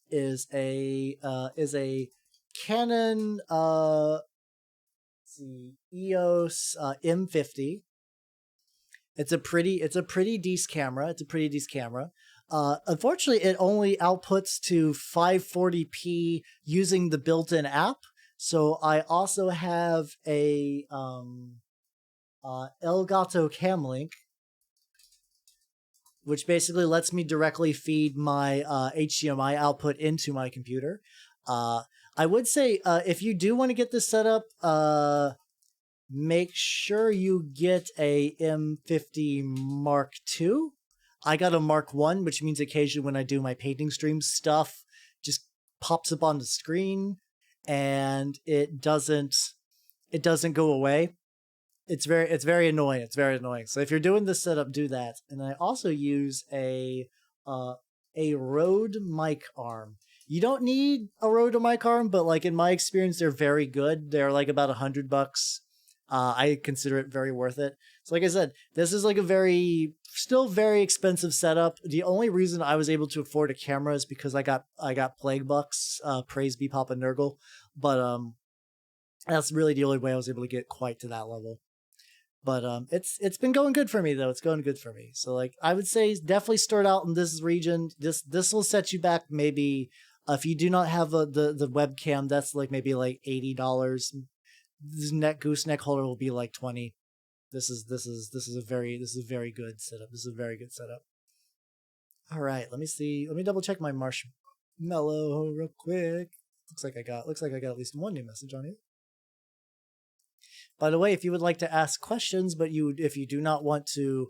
is a Canon let's see, EOS M50. It's a pretty decent camera. It's a pretty decent camera. Unfortunately, it only outputs to 540p using the built-in app. So I also have a Elgato Camlink, which basically lets me directly feed my HDMI output into my computer. I would say if you do want to get this set up, make sure you get a M50 Mark II. I got a Mark 1, which means occasionally when I do my painting stream, stuff just pops up on the screen and it doesn't go away. It's very annoying. It's very annoying. So if you're doing this setup, do that. And I also use a Rode mic arm. You don't need a Rode mic arm, but like in my experience, they're very good. They're like about $100. I consider it very worth it. So like I said, this is like a still very expensive setup. The only reason I was able to afford a camera is because I got Plague Bucks, praise be Papa Nurgle. But that's really the only way I was able to get quite to that level. But it's been going good for me though. It's going good for me. So like I would say definitely start out in this region. This will set you back maybe if you do not have the webcam. That's like maybe like $80. This gooseneck holder will be like 20. This is a very good setup. This is a very good setup. All right, let me see. Let me double check my marshmallow real quick. Looks like I got at least one new message on it. By the way, if you would like to ask questions, but if you do not want to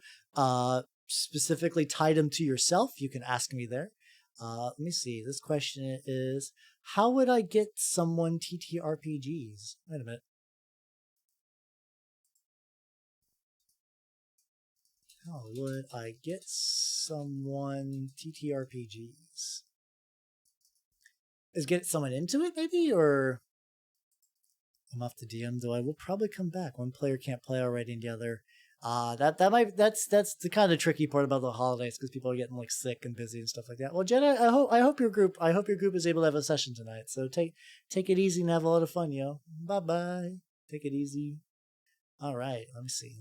specifically tie them to yourself, you can ask me there. Let me see. This question is, how would I get someone TTRPGs? Wait a minute. How would I get someone TTRPGs? Is get someone into it, maybe? Or I'm off the DM, though I will probably come back. One player can't play already, and the other. That's the kind of tricky part about the holidays because people are getting like sick and busy and stuff like that. Well, Jenna, I hope your group is able to have a session tonight. So take it easy and have a lot of fun, yo. Bye bye. Take it easy. All right. Let me see.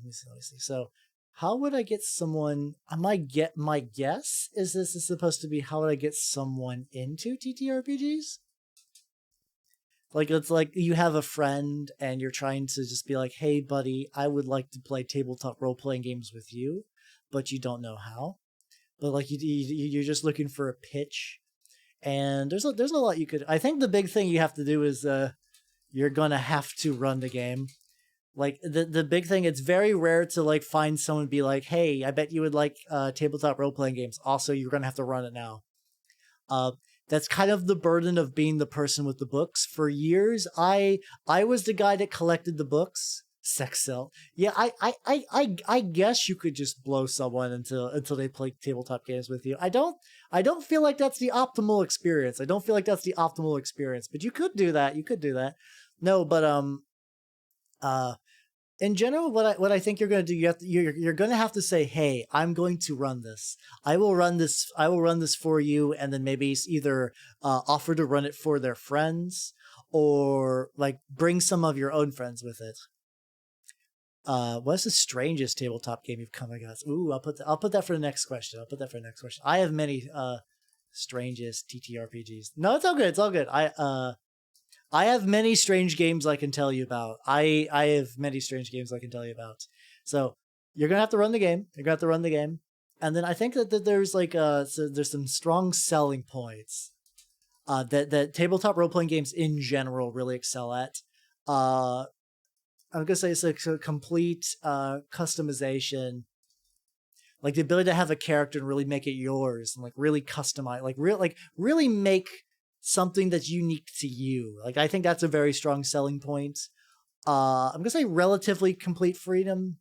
So, how would I get someone? My guess is this is supposed to be how would I get someone into TTRPGs? Like it's like you have a friend and you're trying to just be like, "Hey, buddy, I would like to play tabletop role-playing games with you," but you don't know how. But like you're just looking for a pitch, and there's a lot you could. I think the big thing you have to do is you're gonna have to run the game. Like the big thing, it's very rare to like find someone be like, "Hey, I bet you would like tabletop role-playing games. Also, you're gonna have to run it now." That's kind of the burden of being the person with the books. For years, I was the guy that collected the books. Sex sell. Yeah, I guess you could just blow someone until they play tabletop games with you. I don't feel like that's the optimal experience. But you could do that. No, but in general, what I think you're going to do, you're going to have to say, "Hey, I'm going to run this. I will run this for you," and then maybe either offer to run it for their friends or like bring some of your own friends with it. What's the strangest tabletop game you've come against? Ooh, I'll put that for the next question. I have many strangest TTRPGs. No, it's all good. I have many strange games I can tell you about. I have many strange games I can tell you about. So you're gonna have to run the game. And then I think that there's like there's some strong selling points that tabletop role playing games in general really excel at. I'm gonna say it's like a complete customization, like the ability to have a character and really make it yours and like really customize, really make something that's unique to you. Like I think that's a very strong selling point. I'm gonna say relatively complete freedom.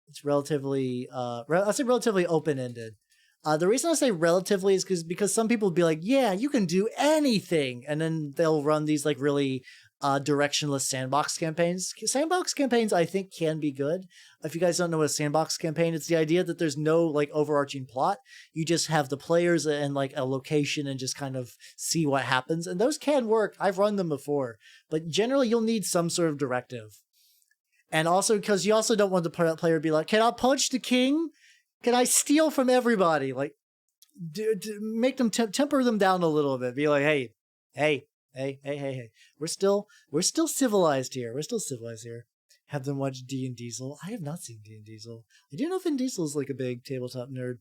It's relatively I'll say relatively open-ended. The reason I say relatively is because some people will be like, yeah, you can do anything, and then they'll run these like really directionless sandbox campaigns. Sandbox campaigns, I think, can be good. If you guys don't know what a sandbox campaign, it's the idea that there's no like overarching plot. You just have the players and like a location and just kind of see what happens. And those can work. I've run them before, but generally you'll need some sort of directive. And also because you also don't want the player to be like, can I punch the king? Can I steal from everybody? Like, make them temper them down a little bit. Be like, hey. We're still civilized here. We're still civilized here. Have them watch D and Diesel. I have not seen D and Diesel. I do know Vin Diesel's like a big tabletop nerd.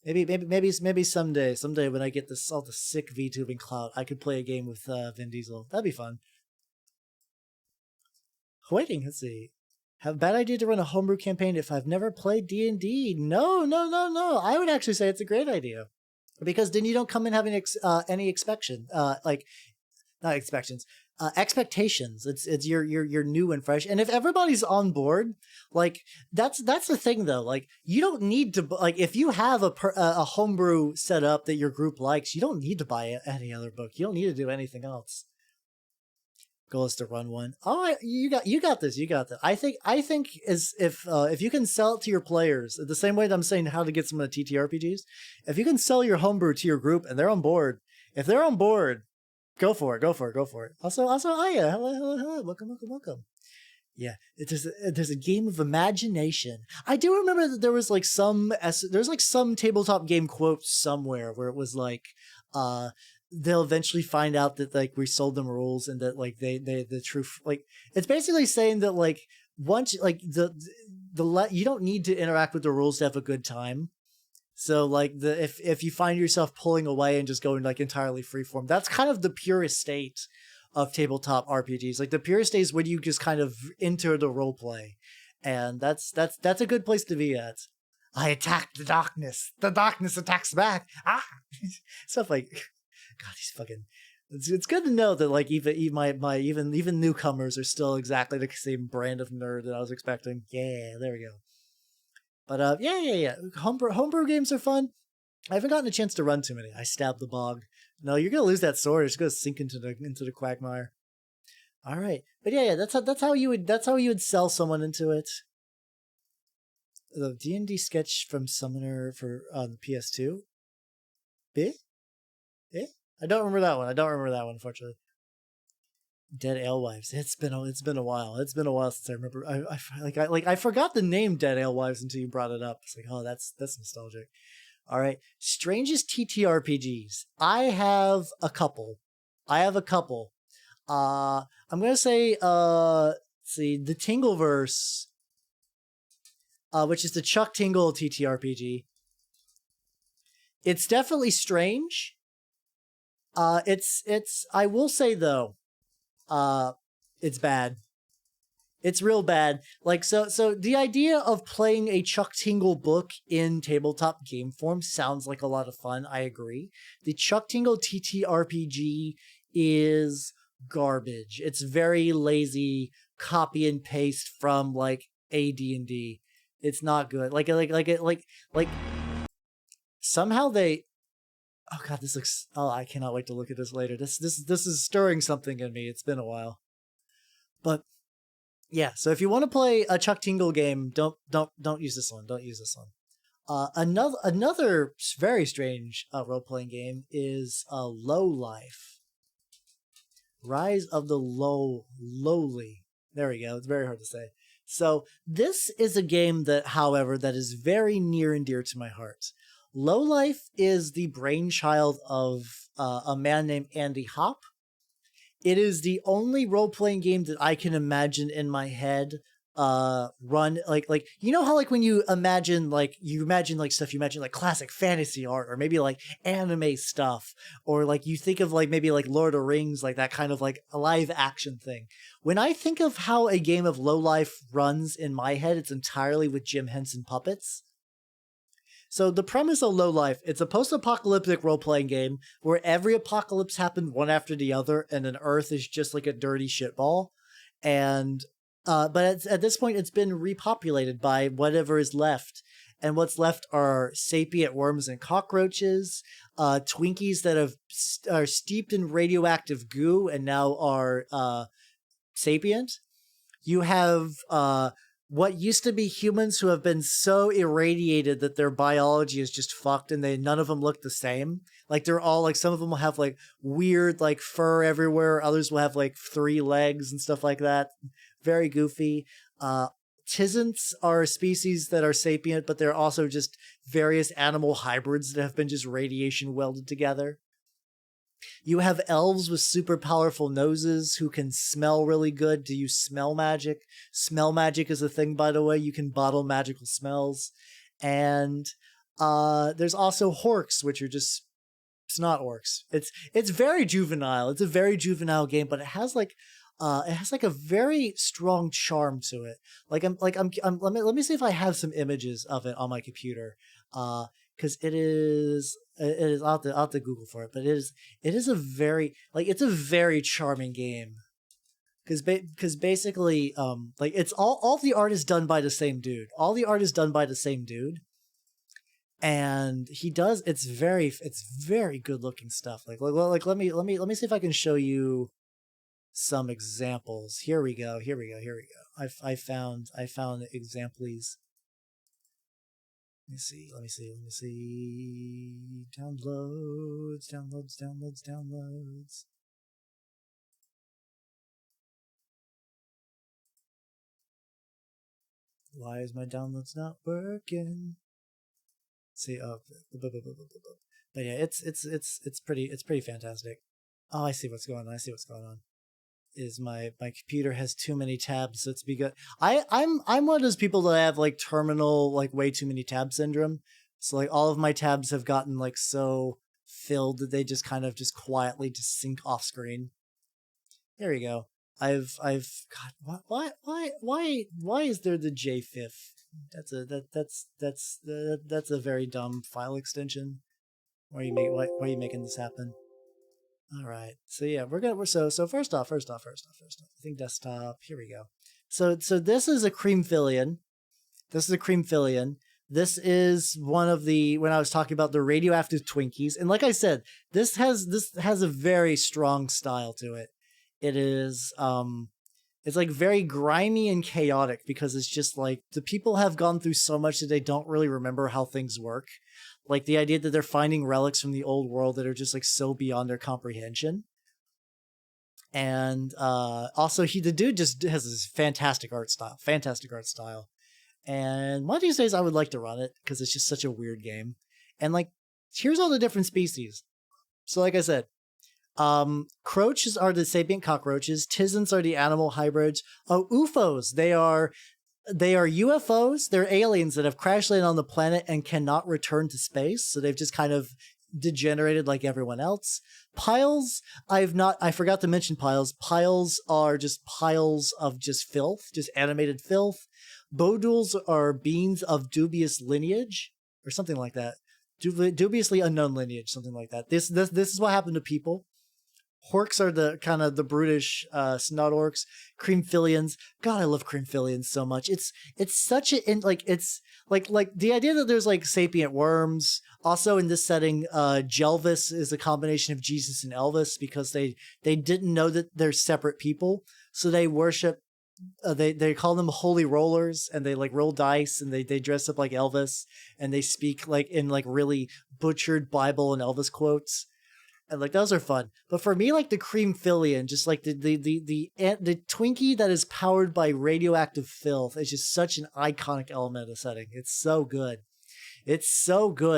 Maybe someday when I get this all the sick VTubing clout, I could play a game with Vin Diesel. That'd be fun. Waiting, let's see. Have a bad idea to run a homebrew campaign if I've never played D&D? No. I would actually say it's a great idea. Because then you don't come in having any expectations. Expectations. It's you're new and fresh. And if everybody's on board, like that's the thing though. Like you don't need to like if you have a homebrew set up that your group likes, you don't need to buy any other book. You don't need to do anything else. Goal is to run one. Oh, you got this. You got that. I think is if you can sell it to your players the same way that I'm saying how to get some of the TTRPGs. If you can sell your homebrew to your group and they're on board, if they're on board, go for it. Also, Aya, hello, welcome. Yeah, there's a game of imagination. I do remember that there was like some tabletop game quote somewhere where it was like they'll eventually find out that like we sold them rules and that like they the truth like it's basically saying that like once like the you don't need to interact with the rules to have a good time. So like if you find yourself pulling away and just going like entirely freeform, that's kind of the purest state of tabletop RPGs. Like the purest state is when you just kind of enter the role play, and that's a good place to be at. I attack the darkness attacks back. Stuff like. God, he's fucking. It's good to know that like even newcomers are still exactly the same brand of nerd that I was expecting. Yeah, there we go. But yeah. Homebrew games are fun. I haven't gotten a chance to run too many. I stabbed the bog. No, you're gonna lose that sword. It's gonna sink into the quagmire. All right, but yeah, that's how you would sell someone into it. The D&D sketch from Summoner for the PS2. Big. Eh? I don't remember that one. Unfortunately. Dead Alewives. It's been a while. It's been a while since I remember. I forgot the name Dead Alewives until you brought it up. It's like, oh, that's nostalgic. All right, strangest TTRPGs. I have a couple. I'm gonna say let's see, the Tingleverse, which is the Chuck Tingle TTRPG. It's definitely strange. It's I will say though, it's bad. It's real bad. Like so the idea of playing a Chuck Tingle book in tabletop game form sounds like a lot of fun. I agree. The Chuck Tingle TTRPG is garbage. It's very lazy copy and paste from like AD&D. It's not good. Like somehow they. Oh god, this looks. Oh, I cannot wait to look at this later. This is stirring something in me. It's been a while, but yeah. So if you want to play a Chuck Tingle game, don't use this one. Don't use this one. Another very strange role playing game is Low Life. Rise of the Lowly. There we go. It's very hard to say. So this is a game that, however, that is very near and dear to my heart. Low Life is the brainchild of a man named Andy Hopp. It is the only role-playing game that I can imagine in my head run like you know how like when you imagine like stuff, you imagine like classic fantasy art or maybe like anime stuff, or like you think of like maybe like Lord of the Rings, like that kind of like a live action thing. When I think of how a game of Low Life runs in my head, it's entirely with Jim Henson puppets. So the premise of Low Life, it's a post-apocalyptic role-playing game where every apocalypse happened one after the other, and then Earth is just like a dirty shitball. And but at this point it's been repopulated by whatever is left, and what's left are sapient worms and cockroaches, Twinkies that are steeped in radioactive goo and now are sapient. You have what used to be humans who have been so irradiated that their biology is just fucked, and none of them look the same. Like they're all like, some of them will have like weird like fur everywhere, others will have like 3 legs and stuff like that. Very goofy. Tisents are a species that are sapient, but they're also just various animal hybrids that have been just radiation welded together. You have elves with super powerful noses who can smell really good. Do you smell magic? Smell magic is a thing, by the way. You can bottle magical smells. And there's also horks, which are just snot orcs. It's very juvenile. It's a very juvenile game, but it has like a very strong charm to it. Let me see if I have some images of it on my computer. Because it is I'll have to Google for it, but it is a very it's a very charming game. Because basically like it's all the art is done by the same dude. All the art is done by the same dude. And he does it's very good looking stuff. Let me see if I can show you some examples. Here we go. I found examples. Let me see. Downloads. Why is my downloads not working? See, but yeah, it's pretty fantastic. Oh, I see what's going on. Is my computer has too many tabs, so it's because I'm one of those people that have like terminal like way too many tab syndrome. So like all of my tabs have gotten like so filled that they just kind of just quietly just sync off screen. There we go. God, why is there the JFIF? That's a very dumb file extension. Why are you making this happen? All right. So yeah, so first off. I think desktop. Here we go. So this is a creamfillion. This is one of the, when I was talking about the radioactive Twinkies, and like I said, this has a very strong style to it. It is it's like very grimy and chaotic because it's just like the people have gone through so much that they don't really remember how things work. Like the idea that they're finding relics from the old world that are just like so beyond their comprehension. And also the dude just has this fantastic art style. And one of these days I would like to run it because it's just such a weird game. And like, here's all the different species. So like I said, croaches are the sapient cockroaches. Tisents are the animal hybrids. Oh, UFOs. They are UFOs. They're aliens that have crash landed on the planet and cannot return to space. So they've just kind of degenerated like everyone else. Piles, I forgot to mention piles. Piles are just piles of just filth, just animated filth. Bodules are beings of dubious lineage or something like that. Dubiously unknown lineage, something like that. This is what happened to people. Horks are the kind of the brutish snot orcs. Creamfillions. God, I love creamfillions so much. It's such a it's like the idea that there's like sapient worms. Also in this setting, Jelvis is a combination of Jesus and Elvis because they didn't know that they're separate people, so they worship. They call them holy rollers, and they like roll dice, and they dress up like Elvis, and they speak like in like really butchered Bible and Elvis quotes. And like those are fun, but for me, like the creamfillion, just like the Twinkie that is powered by radioactive filth, is just such an iconic element of the setting. It's so good.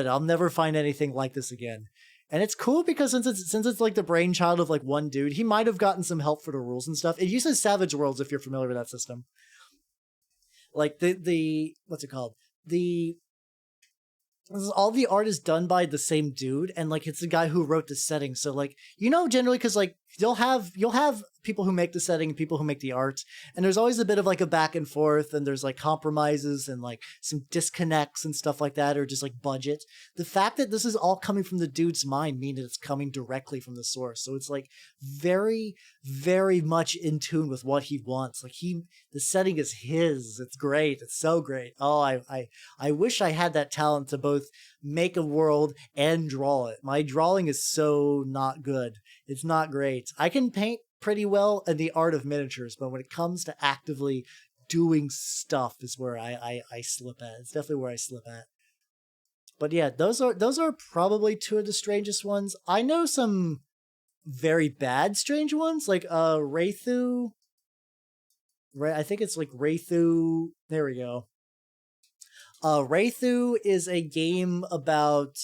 I'll never find anything like this again. And it's cool because since it's like the brainchild of like one dude, he might have gotten some help for the rules and stuff. It uses Savage Worlds if you're familiar with that system. Like the what's it called? All the art is done by the same dude, and like it's the guy who wrote the setting. So like, you know, generally because like you'll have people who make the setting and people who make the art, and there's always a bit of like a back and forth, and there's like compromises and like some disconnects and stuff like that, or just like budget. The fact that this is all coming from the dude's mind means that it's coming directly from the source, so it's like very, very much in tune with what he wants. Like the setting is his. It's great. It's so great. Oh, I wish I had that talent to both make a world and draw it. My drawing is so not good. It's not great. I can paint pretty well in the art of miniatures, but when it comes to actively doing stuff is where I slip at. It's definitely where I slip at. But yeah, those are probably two of the strangest ones. I know some very bad strange ones, like Wraithu. Right, I think it's like Wraithu. There we go. Wraithu is a game about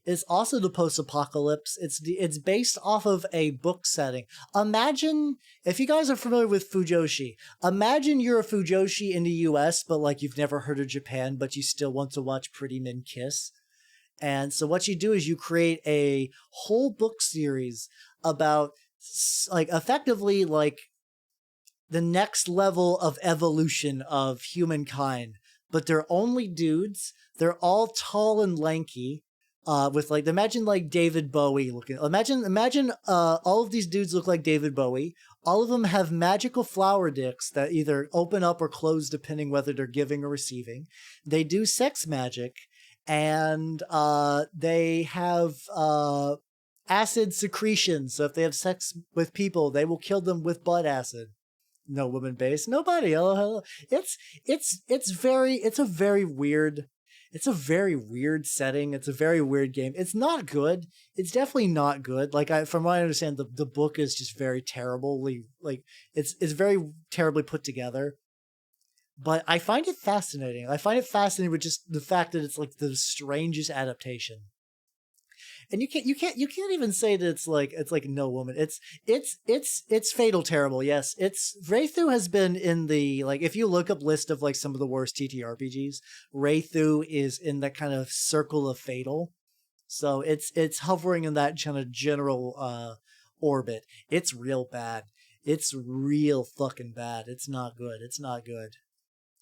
it's also the post-apocalypse. It's based off of a book setting. Imagine, if you guys are familiar with Fujoshi, imagine you're a Fujoshi in the US, but like you've never heard of Japan, but you still want to watch pretty men kiss. And so what you do is you create a whole book series about like effectively like the next level of evolution of humankind, but they're only dudes. They're all tall and lanky, with like, imagine like David Bowie looking. Imagine all of these dudes look like David Bowie. All of them have magical flower dicks that either open up or close depending whether they're giving or receiving. They do sex magic, and they have acid secretions. So if they have sex with people, they will kill them with blood acid. No woman base, nobody. Hello, hello. It's a very weird setting. It's a very weird game. It's not good. It's definitely not good. Like from what I understand, the book is just very terribly, like it's very terribly put together. But I find it fascinating. I find it fascinating with just the fact that it's like the strangest adaptation. And you can't even say that it's like no woman. It's fatal terrible. Yes, it's Wraithu has been in the, like, if you look up list of like some of the worst TTRPGs, Wraithu is in that kind of circle of fatal. So it's hovering in that kind of general orbit. It's real bad. It's real fucking bad. It's not good. It's not good.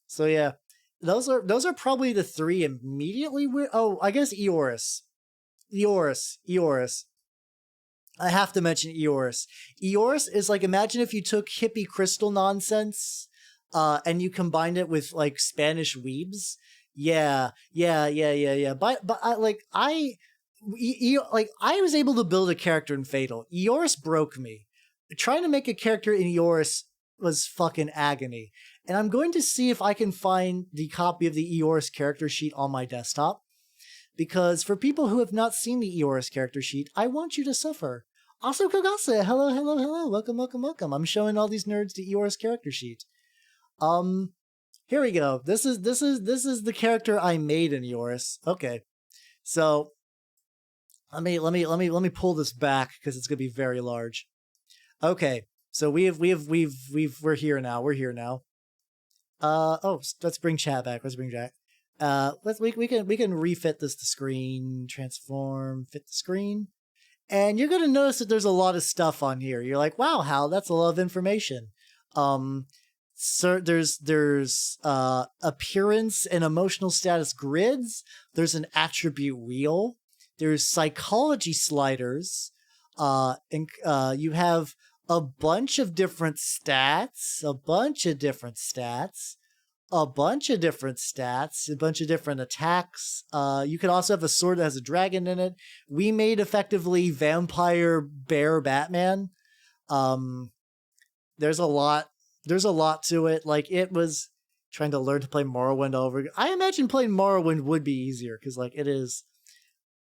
So yeah, those are probably the three immediately weird. Oh, I guess Eoris. Eoris. I have to mention Eoris. Eoris is like, imagine if you took hippie crystal nonsense, and you combined it with like Spanish weebs. Yeah. But I was able to build a character in Fatal. Eoris broke me. Trying to make a character in Eoris was fucking agony. And I'm going to see if I can find the copy of the Eoris character sheet on my desktop. Because for people who have not seen the Eoris character sheet, I want you to suffer. Also, Kogase, hello. Welcome. I'm showing all these nerds the Eoris character sheet. Here we go. This is the character I made in Eoris. Okay. So let me pull this back because it's gonna be very large. Okay. So we're here now. Let's bring chat back. We can refit this to screen, transform, fit the screen. And you're going to notice that there's a lot of stuff on here. You're like, wow, Hal, that's a lot of information. So there's appearance and emotional status grids. There's an attribute wheel. There's psychology sliders. And you have a bunch of different stats, a bunch of different attacks. You can also have a sword that has a dragon in it. We made effectively vampire bear Batman. There's a lot to it. Like, it was trying to learn to play Morrowind over. I imagine playing Morrowind would be easier because like it is.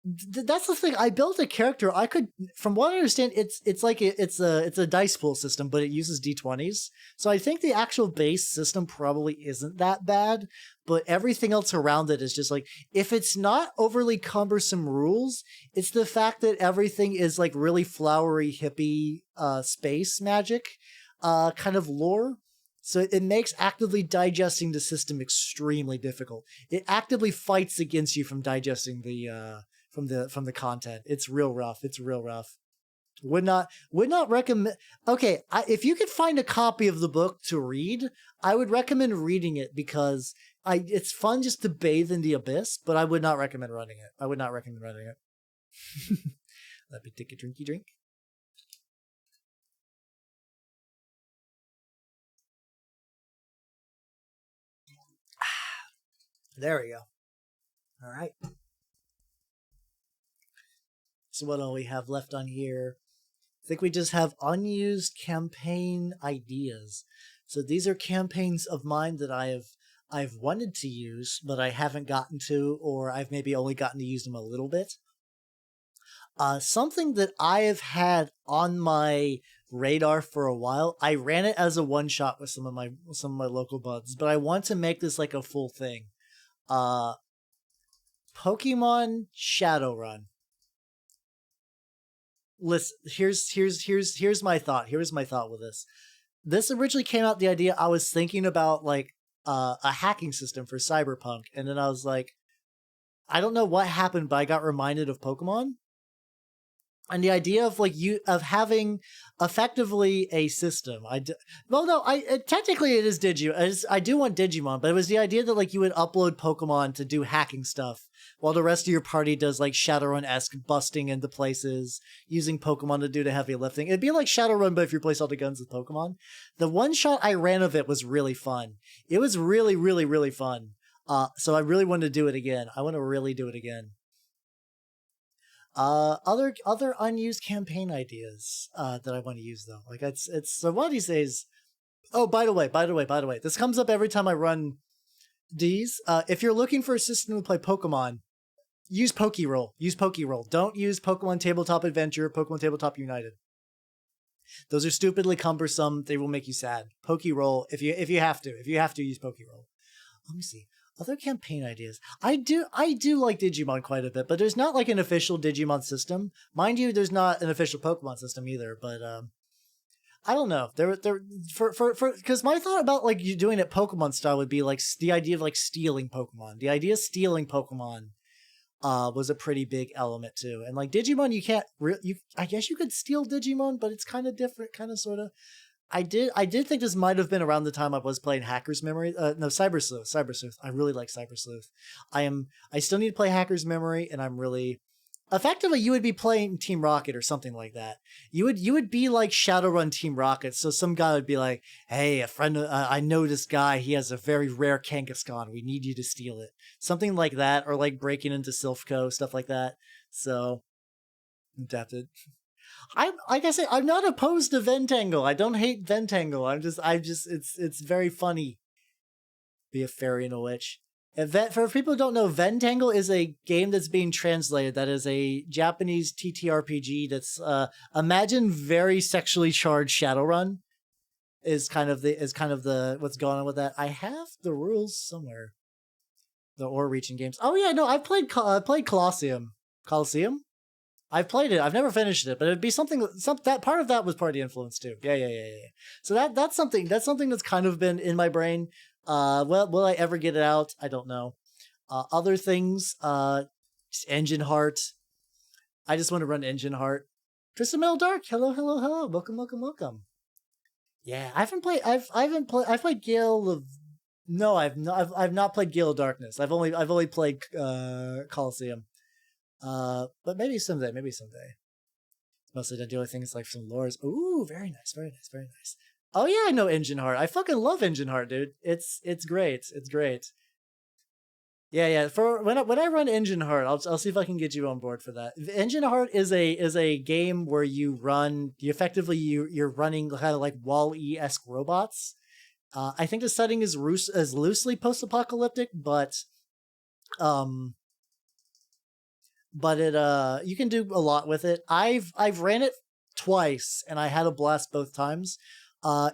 That's the thing. I built a character. I could, from what I understand, it's a dice pool system, but it uses d20s. So I think the actual base system probably isn't that bad, but everything else around it is just like, if it's not overly cumbersome rules, it's the fact that everything is like really flowery hippie space magic kind of lore. So it makes actively digesting the system extremely difficult. It actively fights against you from digesting the from the content. It's real rough. Would not recommend. Okay, if you could find a copy of the book to read, I would recommend reading it because it's fun just to bathe in the abyss. But I would not recommend running it. I would not recommend running it. Let me take a drinky drink. There we go. All right. So what all we have left on here? I think we just have unused campaign ideas. So these are campaigns of mine that I've wanted to use, but I haven't gotten to, or I've maybe only gotten to use them a little bit. Something that I have had on my radar for a while. I ran it as a one shot with some of my local buds, but I want to make this like a full thing. Pokemon Shadowrun. Listen, here's my thought. Here's my thought with this. This originally came out the idea I was thinking about like a hacking system for Cyberpunk, and then I was like, I don't know what happened, but I got reminded of Pokemon. And the idea of like of having effectively a system. Technically it is I do want Digimon, but it was the idea that like you would upload Pokemon to do hacking stuff while the rest of your party does like Shadowrun-esque busting into places, using Pokemon to do the heavy lifting. It'd be like Shadowrun, but if you replace all the guns with Pokemon. The one shot I ran of it was really fun. It was really, really, really fun. So I really want to do it again. I want to really do it again. Other unused campaign ideas that I want to use though. Like it's so one of these days. Oh, by the way, this comes up every time I run these. If you're looking for a system to play Pokemon, use Pokeroll. Use Pokeroll. Don't use Pokemon Tabletop Adventure, Pokemon Tabletop United. Those are stupidly cumbersome. They will make you sad. Pokeroll, if you have to use Pokeroll. Let me see. Other campaign ideas. I do like Digimon quite a bit, but there's not like an official Digimon system. Mind you, there's not an official Pokemon system either, but I don't know. Because my thought about like you doing it Pokemon style would be like the idea of like stealing Pokemon. The idea of stealing Pokemon was a pretty big element too. And like Digimon, you can't I guess you could steal Digimon, but it's kind of different, kind of sort of. I did think this might have been around the time I was playing Hacker's Memory. No, Cyber Sleuth. I really like Cyber Sleuth. I still need to play Hacker's Memory, and I'm really effectively you would be playing Team Rocket or something like that. You would be like Shadowrun Team Rocket. So some guy would be like, "Hey, a friend, I know this guy. He has a very rare Kangaskhan. We need you to steal it." Something like that, or like breaking into Silphco, stuff like that. So adapted. Like I say, I'm not opposed to Ventangle. I don't hate Ventangle. It's very funny. Be a fairy and a witch. For people who don't know, Ventangle is a game that's being translated. That is a Japanese TTRPG. That's imagine very sexually charged Shadowrun. Is kind of the what's going on with that. I have the rules somewhere. The Overreaching games. Oh yeah, no, I played Colosseum. Coliseum. I've played it. I've never finished it, but it'd be something. That part of that was part of the influence too. Yeah. So that's something that's kind of been in my brain. Will I ever get it out? I don't know. Other things. Engine Heart. I just want to run Engine Heart. Crystal Metal Dark. Hello. Welcome. Yeah, I haven't played. I've played Gale of. No, I've not played Gale of Darkness. I've only played Coliseum. But maybe someday. Mostly done doing things like some lores. Ooh, very nice. Oh yeah, I know Engine Heart. I fucking love Engine Heart, dude. It's great. Yeah. For when I run Engine Heart, I'll see if I can get you on board for that. Engine Heart is a game where you're running kind of like Wall-E-esque robots. I think the setting is loosely post-apocalyptic, but it you can do a lot with it. I've ran it twice and I had a blast both times.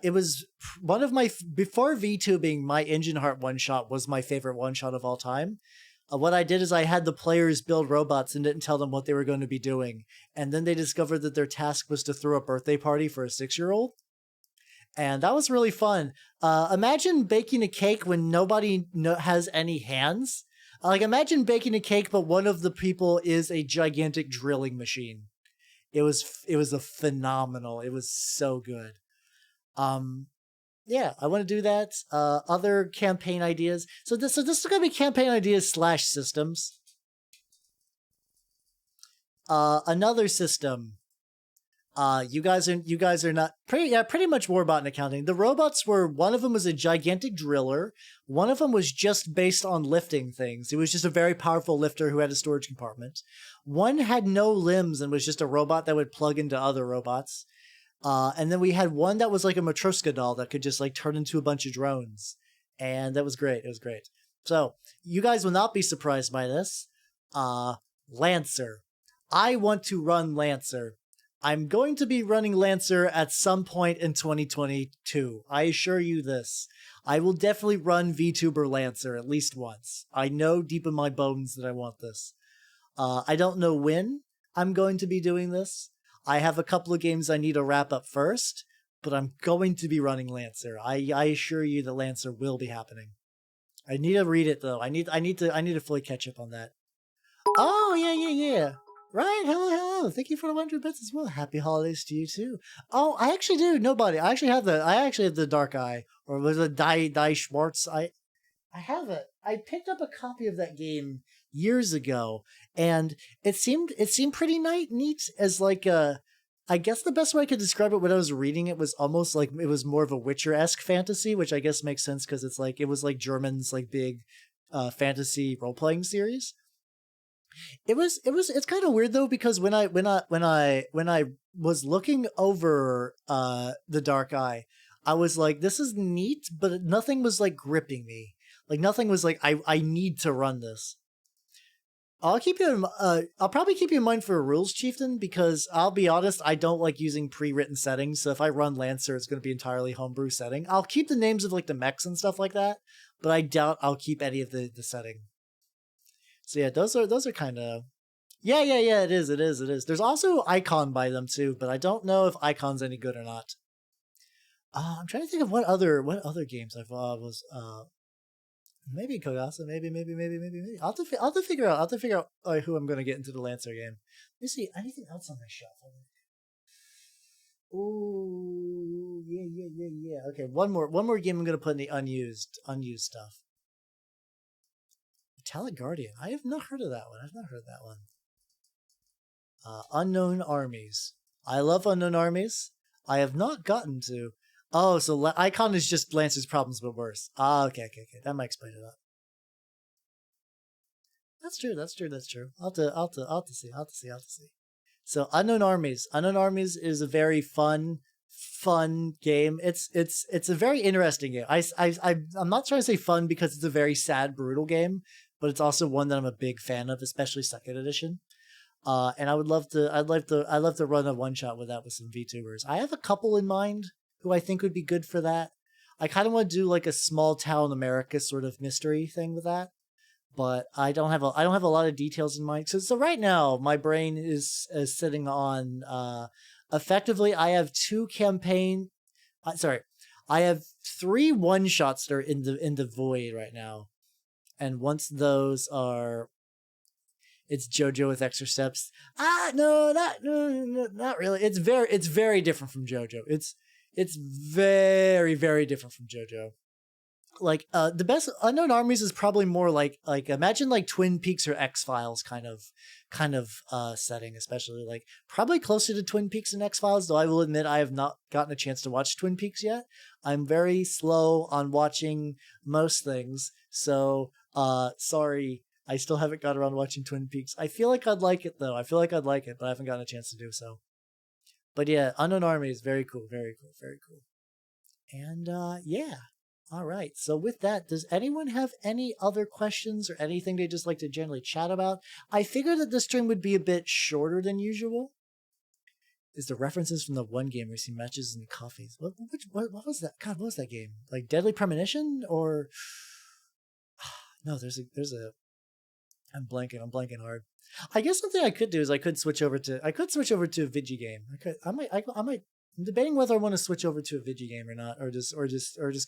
It was one of my before V2 being my Engine Heart one shot was my favorite one shot of all time. What I did is I had the players build robots and didn't tell them what they were going to be doing, and then they discovered that their task was to throw a birthday party for a 6-year-old. And that was really fun. Imagine baking a cake when nobody has any hands. Like imagine baking a cake, but one of the people is a gigantic drilling machine. It was a phenomenal. It was so good. Um, yeah, I want to do that. Other campaign ideas. So this is gonna be campaign ideas slash systems. Another system. You guys are not pretty much Warbot and accounting. The robots were, one of them was a gigantic driller. One of them was just based on lifting things. It was just a very powerful lifter who had a storage compartment. One had no limbs and was just a robot that would plug into other robots. And then we had one that was like a Matryoshka doll that could just like turn into a bunch of drones. And that was great. It was great. So you guys will not be surprised by this. Lancer. I want to run Lancer. I'm going to be running Lancer at some point in 2022. I assure you this. I will definitely run VTuber Lancer at least once. I know deep in my bones that I want this. I don't know when I'm going to be doing this. I have a couple of games I need to wrap up first, but I'm going to be running Lancer. I assure you that Lancer will be happening. I need to read it though. I need to fully catch up on that. Oh yeah. Right, hello. Thank you for the 100 bits as well. Happy holidays to you too. Oh, I actually do. Nobody. I actually have the Dark Eye, or was it Die Schwartz? I have it. I picked up a copy of that game years ago, and it seemed pretty neat as like a. I guess the best way I could describe it when I was reading it was almost like it was more of a Witcher-esque fantasy, which I guess makes sense because it was like German's like big fantasy role-playing series. It's kind of weird though, because when I was looking over the Dark Eye, I was like, this is neat, but nothing was like gripping me. Like nothing was like, I need to run this. I'll probably keep you in mind for a rules chieftain, because I'll be honest, I don't like using pre-written settings. So if I run Lancer, it's going to be entirely homebrew setting. I'll keep the names of like the mechs and stuff like that, but I doubt I'll keep any of the setting. So yeah, those are kind of. Yeah. It is. There's also Icon by them too, but I don't know if Icon's any good or not. I'm trying to think of what other games I've maybe Kogasa, maybe. I'll have to figure out. Who I'm going to get into the Lancer game. Let me see anything else on my shelf. Ooh, yeah. Okay, one more game I'm going to put in the unused stuff. Metallic Guardian. I have not heard of that one. Unknown Armies. I love Unknown Armies. I have not gotten to. Oh, so Icon is just Lancer's problems, but worse. Okay. That might explain it up. That's true. I'll have to see. So Unknown Armies. Unknown Armies is a very fun game. It's a very interesting game. I'm not trying to say fun because it's a very sad, brutal game, but it's also one that I'm a big fan of, especially second edition. And I'd love to run a one shot with that with some VTubers. I have a couple in mind who I think would be good for that. I kind of want to do like a small town America sort of mystery thing with that, but I don't have a lot of details in mind. So right now my brain is sitting on effectively I have two campaign. I have 3 one shots that are in the void right now, and once those are. It's JoJo with extra steps. No, not really. It's very different from JoJo. It's very, very different from JoJo. Like the best Unknown Armies is probably more like imagine like Twin Peaks or X-Files kind of setting, especially like probably closer to Twin Peaks and X-Files, though I will admit I have not gotten a chance to watch Twin Peaks yet. I'm very slow on watching most things, so sorry. I still haven't got around watching Twin Peaks. I feel like I'd like it though. But I haven't gotten a chance to do so. But yeah, Unknown Army is very cool. And yeah. All right. So with that, does anyone have any other questions or anything they just like to generally chat about? I figured that this stream would be a bit shorter than usual. Is the references from the one game we see matches and coffees? What was that? God, what was that game? Like Deadly Premonition or no? There's a. I'm blanking hard. I guess something I could do is I could switch over to a Vigi game. I might. I'm debating whether I want to switch over to a Vigi game or not, or just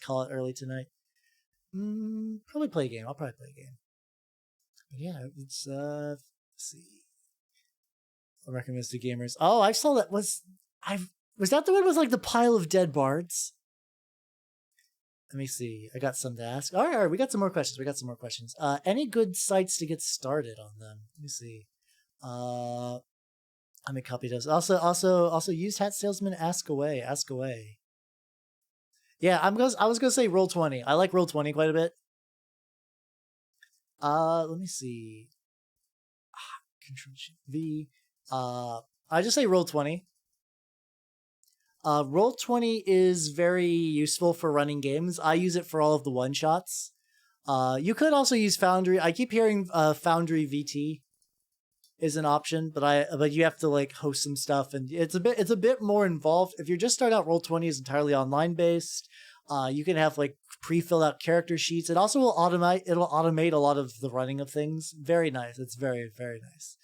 call it early tonight. Probably play a game. I'll probably play a game. But yeah, it's let's see. recommends to gamers. Oh, I saw that. Was that the one with like the pile of dead bards? Let me see. I got some to ask. All right, we got some more questions. Any good sites to get started on them? Let me see. I mean, copy does. Also, use Hat Salesman. Ask away. Yeah, I was gonna say Roll20. I like Roll20 quite a bit. Let me see. Control V. I just say Roll20. Roll20 is very useful for running games. I use it for all of the one shots. You could also use Foundry. I keep hearing Foundry VT is an option, but you have to like host some stuff, and it's a bit more involved. If you're just starting out, Roll20 is entirely online based. You can have like pre-filled out character sheets. It also will automate a lot of the running of things. Very nice. It's very, very nice.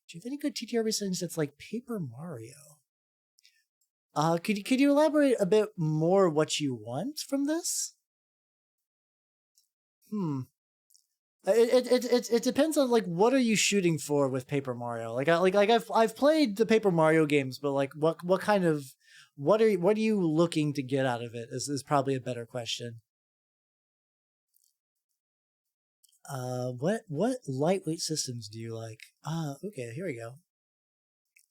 Do you have any good TTRPG settings that's like Paper Mario? Could you elaborate a bit more what you want from this? It depends on like what are you shooting for with Paper Mario. I've played the Paper Mario games, but like what kind of what are you looking to get out of it is probably a better question. What lightweight systems do you like? Okay, here we go.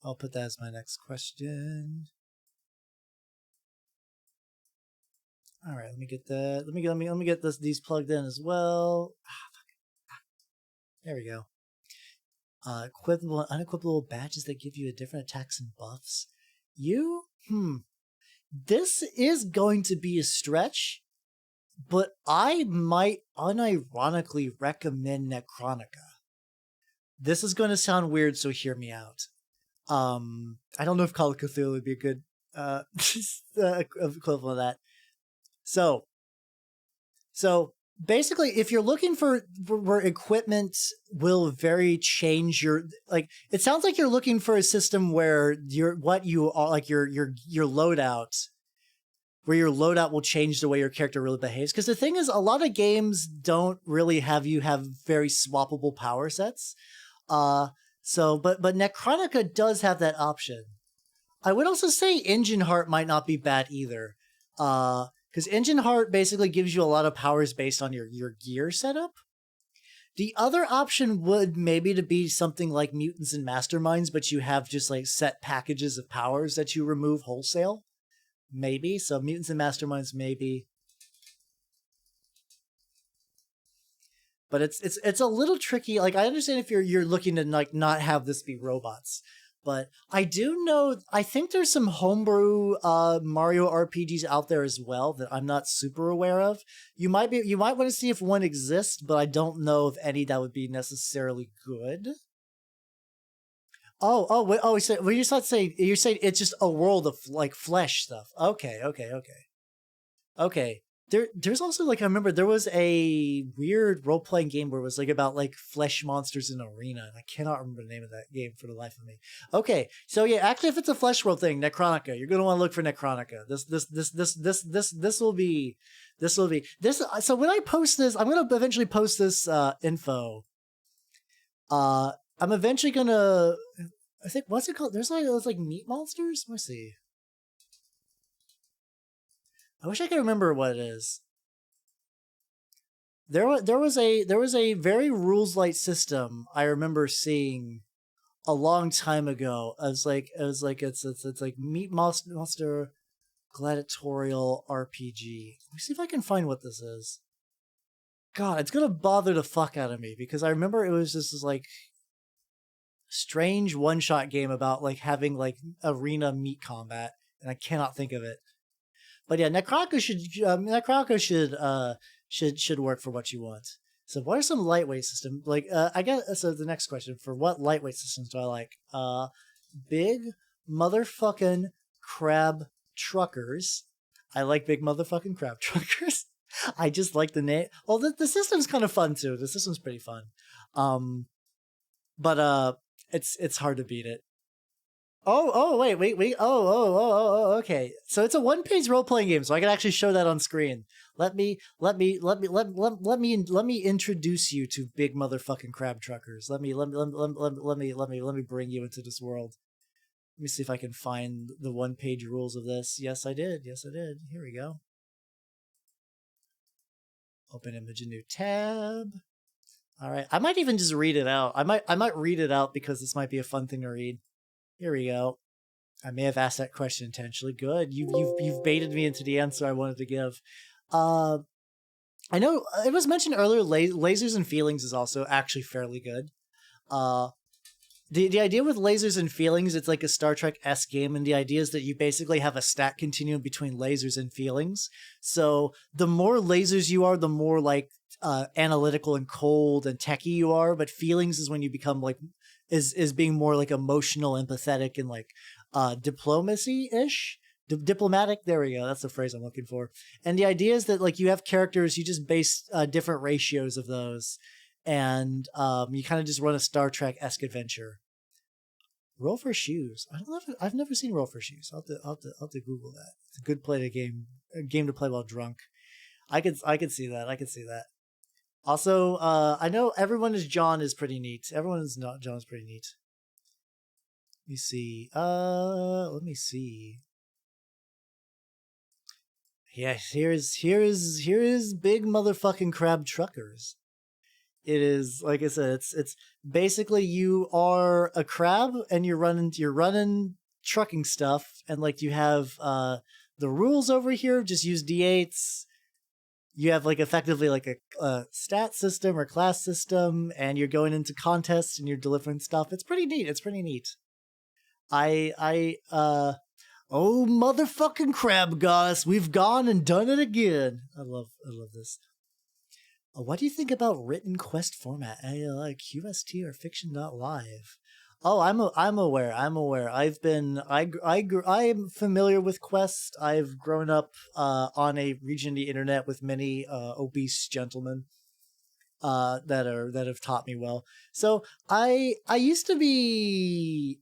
I'll put that as my next question. All right, let me get that. Let me get these plugged in as well. There we go. Equipable and unequipable badges that give you different attacks and buffs. This is going to be a stretch, but I might unironically recommend Necronica. This is going to sound weird, so hear me out. I don't know if Call of Cthulhu would be a good equivalent of that. So basically, if you're looking for where equipment will very change your like, it sounds like you're looking for a system where your loadout, where your loadout will change the way your character really behaves. Because the thing is, a lot of games don't really have you have very swappable power sets. But Necronica does have that option. I would also say Engine Heart might not be bad either. Because Engine Heart basically gives you a lot of powers based on your gear setup. The other option would maybe to be something like Mutants and Masterminds, but you have just like set packages of powers that you remove wholesale. Maybe. So Mutants and Masterminds, maybe. But it's a little tricky. Like, I understand if you're looking to like not have this be robots. But I do know, I think there's some homebrew Mario RPGs out there as well that I'm not super aware of. You might want to see if one exists, but I don't know of any that would be necessarily good. You're saying it's just a world of like flesh stuff. Okay. There's also like, I remember there was a weird role-playing game where it was like about like flesh monsters in an arena, and I cannot remember the name of that game for the life of me. Okay, so yeah, actually, if it's a flesh world thing, Necronica, you're gonna want to look for Necronica. This will be. So when I post this, I'm gonna eventually post this info. I'm eventually gonna. I think what's it called? There's like meat monsters. Let me see. I wish I could remember what it is. There was a very rules light system I remember seeing a long time ago. It's like Meat Monster Gladiatorial RPG. Let me see if I can find what this is. God, it's gonna bother the fuck out of me because I remember it was just this like strange one-shot game about like having like arena meat combat, and I cannot think of it. But yeah, Necronica should work for what you want. So what are some lightweight systems? Like I guess so the next question, for what lightweight systems do I like? Big motherfucking crab truckers. I like big motherfucking crab truckers. I just like the name. Well, the system's kind of fun too. The system's pretty fun. But it's hard to beat it. Wait. Okay. So it's a one-page role-playing game, so I can actually show that on screen. Let me introduce you to big motherfucking crab truckers. Let me bring you into this world. Let me see if I can find the one-page rules of this. Yes, I did. Here we go. Open image, a new tab. All right. I might even just read it out. I might read it out because this might be a fun thing to read. Here we go. I may have asked that question intentionally. Good. You've baited me into the answer I wanted to give. I know it was mentioned earlier. Lasers and Feelings is also actually fairly good. The idea with Lasers and Feelings, it's like a Star Trek-esque game, and the idea is that you basically have a stat continuum between lasers and feelings. So the more lasers you are, the more like analytical and cold and techy you are. But feelings is when you become like is being more like emotional, empathetic, and like diplomacy-ish. Diplomatic, there we go, that's the phrase I'm looking for. And the idea is that like you have characters, you just base different ratios of those, and you kind of just run a Star Trek-esque adventure. Roll for Shoes. I've never seen Roll for Shoes. I'll have to Google that. It's a good game to play while drunk. I could see that. Also, I know Everyone is John is pretty neat. Everyone is not John is pretty neat. Let me see. Let me see. Yes, here is big motherfucking crab truckers. It is, like I said, it's basically you are a crab and you're running trucking stuff, and like you have the rules over here, just use D8s. You have like effectively like a stat system or class system, and you're going into contests and you're delivering stuff. It's pretty neat. Oh, motherfucking crab goddess, we've gone and done it again. I love this. What do you think about written quest format? Like QST or fiction.live? Oh, I'm aware. I am familiar with Quest. I've grown up on a region of the internet with many obese gentlemen that have taught me well. So I used to be.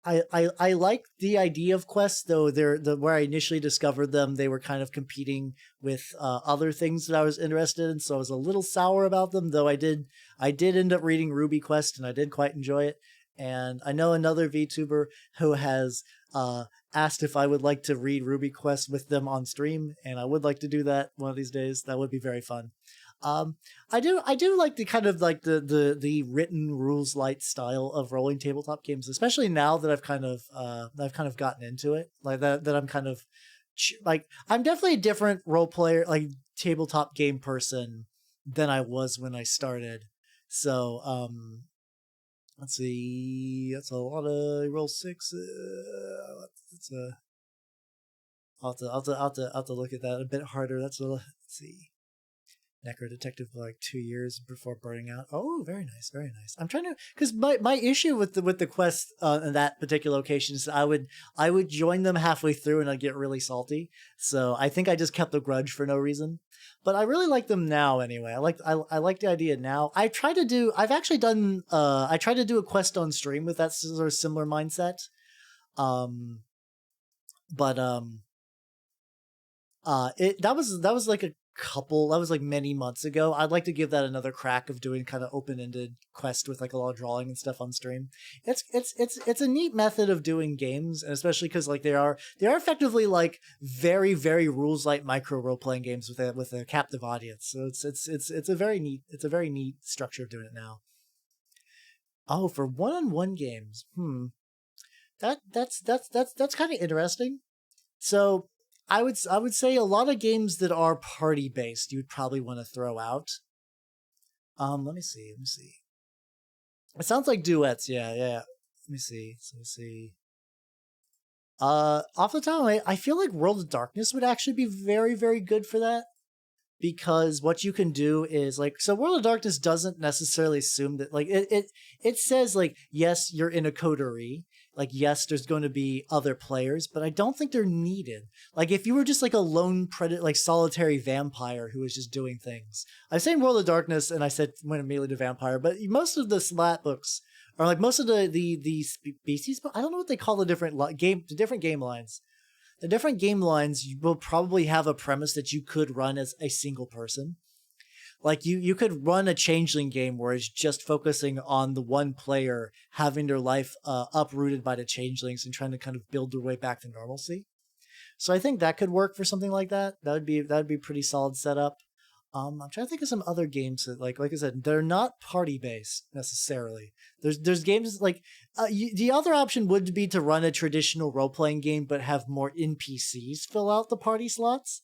I like the idea of quests, though. Where I initially discovered them, they were kind of competing with other things that I was interested in, so I was a little sour about them. Though I did end up reading Ruby Quest, and I did quite enjoy it. And I know another VTuber who has asked if I would like to read Ruby Quest with them on stream, and I would like to do that one of these days. That would be very fun. I do like the kind of like the written rules light style of rolling tabletop games, especially now that I've kind of gotten into it. Like that I'm kind of like I'm definitely a different role player, like tabletop game person than I was when I started. So let's see, that's a lot of roll 6. That's a I'll have to look at that a bit harder. Let's see. Necro detective for like 2 years before burning out. Oh, very nice. I'm trying to, because my issue with the quest in that particular location is I would join them halfway through and I'd get really salty. So I think I just kept the grudge for no reason. But I really like them now anyway. I like the idea now. I tried to do a quest on stream with that sort of similar mindset. That was like many months ago. I'd like to give that another crack of doing kind of open-ended quest with like a lot of drawing and stuff on stream. It's a neat method of doing games, and especially because like they are effectively like very, very rules light micro role-playing games with a captive audience. So it's a very neat structure of doing it now. Oh, for one-on-one games. That's kind of interesting. So I would say a lot of games that are party based you'd probably want to throw out. Let me see. It sounds like duets. Yeah. Let me see. Off the top of my head, I feel like World of Darkness would actually be very, very good for that. Because what you can do is like, so World of Darkness doesn't necessarily assume that like it says like, yes, you're in a coterie. Like, yes, there's going to be other players, but I don't think they're needed. Like, if you were just like a lone predator, like solitary vampire who was just doing things. I was saying World of Darkness, and I said went immediately to vampire, but most of the slat books or like most of the species, but I don't know what they call the different game lines. The different game lines will probably have a premise that you could run as a single person. Like you could run a changeling game where it's just focusing on the one player having their life uprooted by the changelings and trying to kind of build their way back to normalcy. So I think that could work for something like that. That would be pretty solid setup. I'm trying to think of some other games that like I said, they're not party based necessarily. There's games like the other option would be to run a traditional role playing game but have more NPCs fill out the party slots.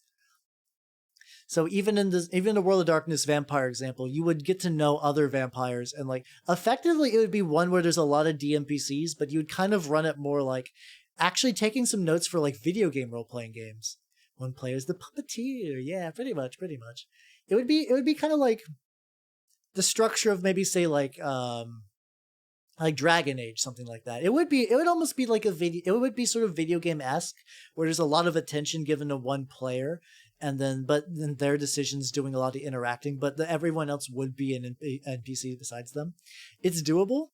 So even in the World of Darkness vampire example, you would get to know other vampires and like effectively it would be one where there's a lot of DMPCs, but you would kind of run it more like actually taking some notes for like video game role playing games. One player is the puppeteer. Yeah, pretty much. It would be kind of like the structure of maybe say like Dragon Age, something like that. It would almost be like it would be sort of video game-esque where there's a lot of attention given to one player and then their decisions doing a lot of interacting, but everyone else would be an NPC besides them. It's doable.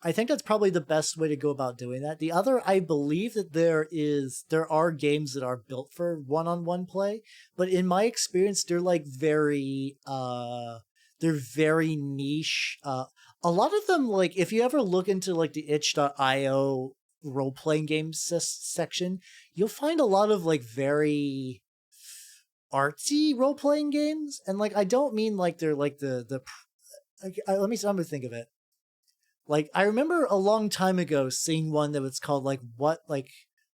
I think that's probably the best way to go about doing that. The other, I believe that there are games that are built for one-on-one play, but in my experience, they're like they're very niche. A lot of them, like if you ever look into like the itch.io role-playing games section, you'll find a lot of like very artsy role-playing games. And like, I don't mean like they're like let me think of it. Like, I remember a long time ago seeing one that was called like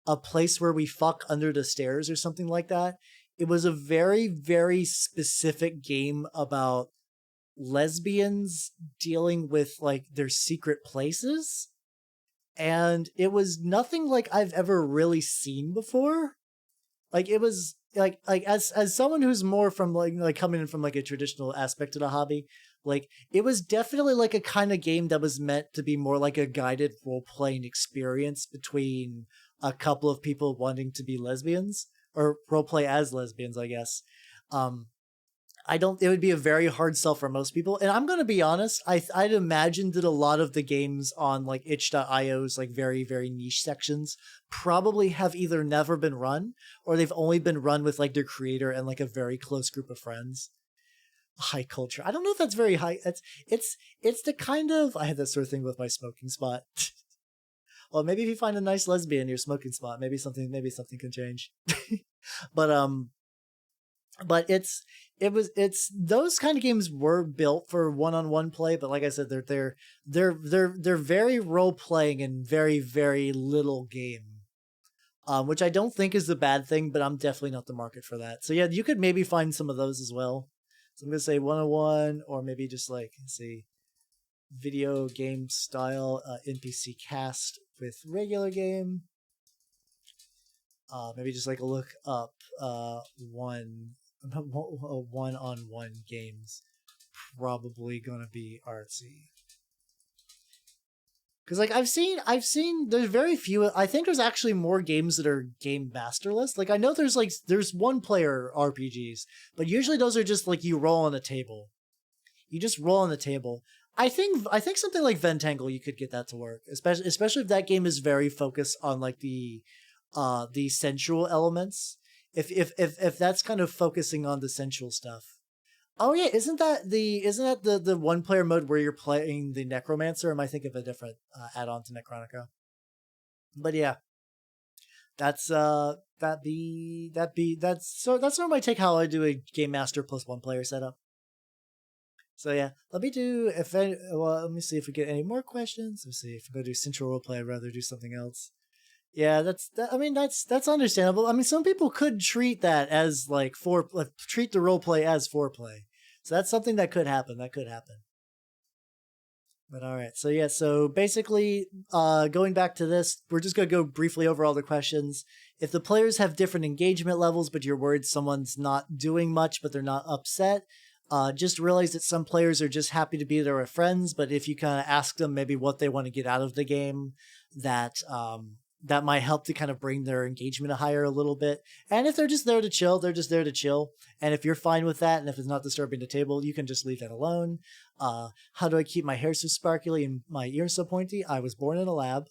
a place where we fuck under the stairs or something like that. It was a very, very specific game about lesbians dealing with like their secret places. And it was nothing like I've ever really seen before. Like it was like as someone who's more from like coming in from like a traditional aspect of the hobby, like it was definitely like a kind of game that was meant to be more like a guided role-playing experience between a couple of people wanting to be lesbians or role play as lesbians, I guess. It would be a very hard sell for most people. And I'm going to be honest, I'd imagine that a lot of the games on like itch.io's like very, very niche sections probably have either never been run or they've only been run with like their creator and like a very close group of friends. High culture. I don't know if that's very high. It's the kind of, I had that sort of thing with my smoking spot. Well, maybe if you find a nice lesbian in your smoking spot, maybe something can change. but it's those kind of games were built for one-on-one play, but like I said, they're very role playing and very, very little game. Which I don't think is a bad thing, but I'm definitely not the market for that. So yeah, you could maybe find some of those as well. So I'm gonna say 101, or maybe just like let's see, video game style NPC cast with regular game. Maybe just like look up one-on-one games. Probably gonna be artsy. Because like I've seen there's very few. I think there's actually more games that are game masterless. Like I know there's one player RPGs, but usually those are just like you roll on a table. You just roll on the table. I think something like Ventangle you could get that to work, especially if that game is very focused on like the sensual elements. If that's kind of focusing on the sensual stuff. Oh yeah, isn't that the one player mode where you're playing the Necromancer? Or am I thinking of a different add-on to Necronica? But yeah, that's sort of my take how I do a game master plus one player setup. So yeah, let me see if we get any more questions. Let's see if we go do central roleplay. I'd rather do something else. Yeah, that's understandable. I mean, some people could treat that as treat the roleplay as foreplay. So that's something that could happen. But all right. So yeah, so basically going back to this, we're just going to go briefly over all the questions. If the players have different engagement levels, but you're worried someone's not doing much, but they're not upset, just realize that some players are just happy to be there with friends. But if you kind of ask them maybe what they want to get out of the game, that that might help to kind of bring their engagement higher a little bit. And if they're just there to chill, they're just there to chill. And if you're fine with that, and if it's not disturbing the table, you can just leave that alone. How do I keep my hair so sparkly and my ears so pointy? I was born in a lab.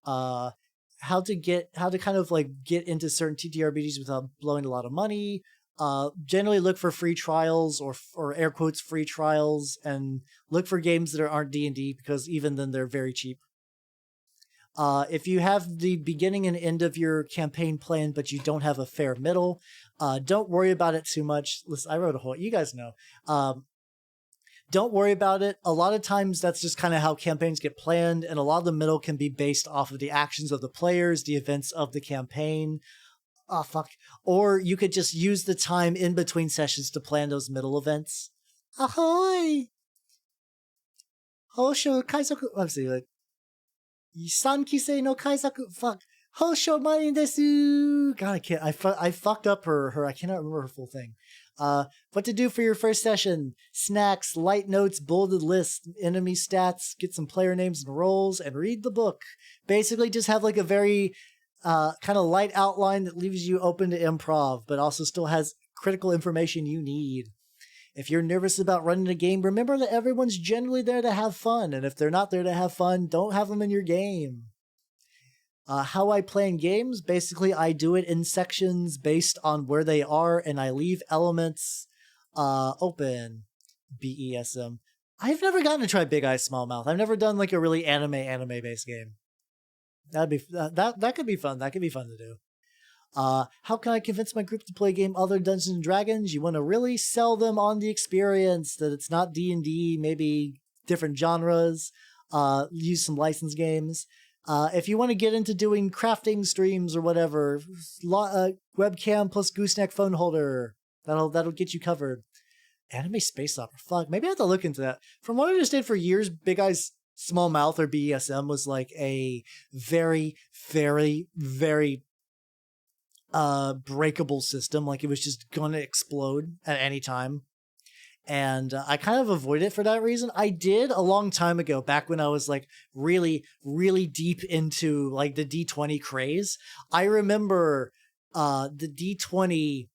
How to kind of like get into certain TTRPGs without blowing a lot of money. Generally look for free trials or air quotes free trials, and look for games that aren't D&D, because even then they're very cheap. If you have the beginning and end of your campaign planned, but you don't have a fair middle, don't worry about it too much. Listen, I wrote a whole, you guys know. Don't worry about it. A lot of times that's just kind of how campaigns get planned, and a lot of the middle can be based off of the actions of the players, the events of the campaign. Oh, fuck. Or you could just use the time in between sessions to plan those middle events. Ahoy! Hosho Kaizoku. Let's see, like, San Kisei no Kaizaku. Fuck. Hosho Mani desu. God, I can't. I fucked up her. I cannot remember her full thing. What to do for your first session: snacks, light notes, bolded lists, enemy stats, get some player names and roles, and read the book. Basically, just have like a very kind of light outline that leaves you open to improv, but also still has critical information you need. If you're nervous about running a game, remember that everyone's generally there to have fun, and if they're not there to have fun, don't have them in your game. How I plan games, basically I do it in sections based on where they are, and I leave elements open. BESM. I've never gotten to try Big Eye Small Mouth. I've never done like a really anime based game. That'd be that could be fun. That could be fun to do. How can I convince my group to play a game other than Dungeons and Dragons? You want to really sell them on the experience that it's not D&D, maybe different genres. Use some licensed games. If you want to get into doing crafting streams or whatever, webcam plus gooseneck phone holder, that'll get you covered. Anime space opera, fuck, maybe I have to look into that. From what I understand, for years, Big Eyes Small Mouth, or BESM, was like a very, very, very breakable system. Like, it was just gonna explode at any time. And I kind of avoid it for that reason. I did a long time ago, back when I was like really, really deep into like the D20 craze. I remember the D20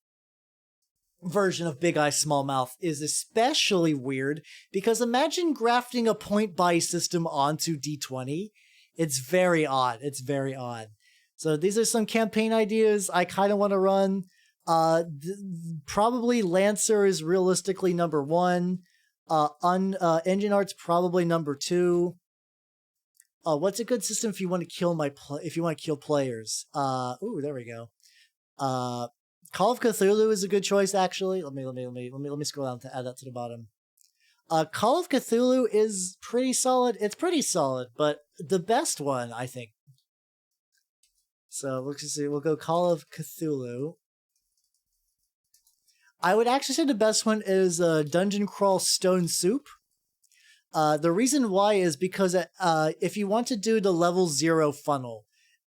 version of Big Eye Small Mouth is especially weird, because imagine grafting a point buy system onto D20. It's very odd. It's very odd. So these are some campaign ideas I kind of want to run. Probably Lancer is realistically number 1. Engine Art's probably number 2. What's a good system if you want to kill if you want to kill players? Ooh, there we go. Call of Cthulhu is a good choice, actually. Let me scroll down to add that to the bottom. Call of Cthulhu is pretty solid. It's pretty solid, but the best one, I think. So let's just see. We'll go Call of Cthulhu. I would actually say the best one is Dungeon Crawl Stone Soup. The reason why is because if you want to do the level 0 funnel,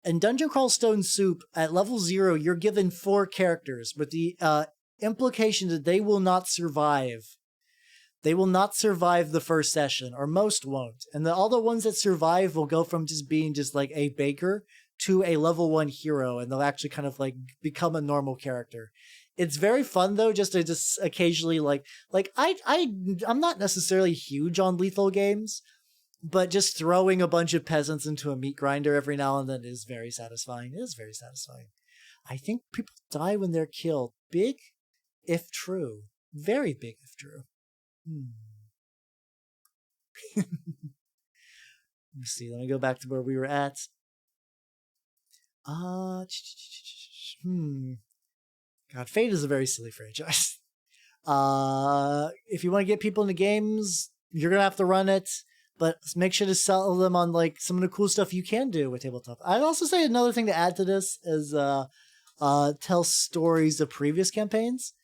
in Dungeon Crawl Stone Soup, at level 0, you're given 4 characters with the implication that they will not survive. They will not survive the first session, or most won't. And all the ones that survive will go from just being just like a baker to a level 1 hero, and they'll actually kind of like become a normal character. It's very fun though, just to just occasionally I'm not necessarily huge on lethal games, but just throwing a bunch of peasants into a meat grinder every now and then is very satisfying. It is very satisfying. I think people die when they're killed. Big, if true. Very big, if true. Let's see. Let me go back to where we were at. God, Fate is a very silly franchise. If you want to get people into games, you're gonna have to run it, but make sure to sell them on like some of the cool stuff you can do with tabletop. I'd also say another thing to add to this is tell stories of previous campaigns.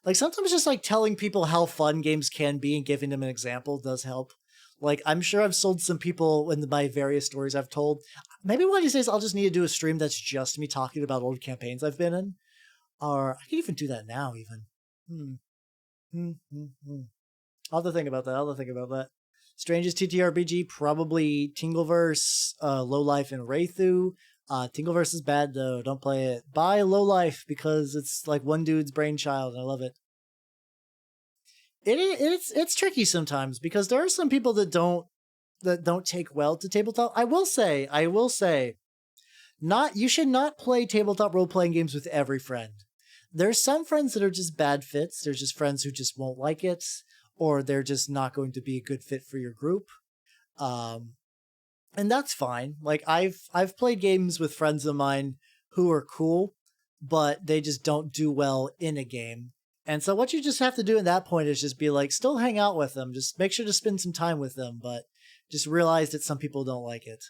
Like, sometimes just like telling people how fun games can be and giving them an example does help. Like, I'm sure I've sold some people in my various stories I've told. Maybe one of these days I'll just need to do a stream that's just me talking about old campaigns I've been in. Or I can even do that now, even. I'll have to think about that. Strangest TTRPG, probably Tingleverse, Lowlife, and Wraithu. Tingleverse is bad though. Don't play it. Buy Low Life because it's like one dude's brainchild, and I love it. It's tricky sometimes because there are some people that don't take well to tabletop. I will say, not you should not play tabletop role playing games with every friend. There's some friends that are just bad fits. There's just friends who just won't like it, or they're just not going to be a good fit for your group. Um, and that's fine. Like I've played games with friends of mine who are cool, but they just don't do well in a game. And so what you just have to do at that point is just be like, still hang out with them. Just make sure to spend some time with them, but just realize that some people don't like it.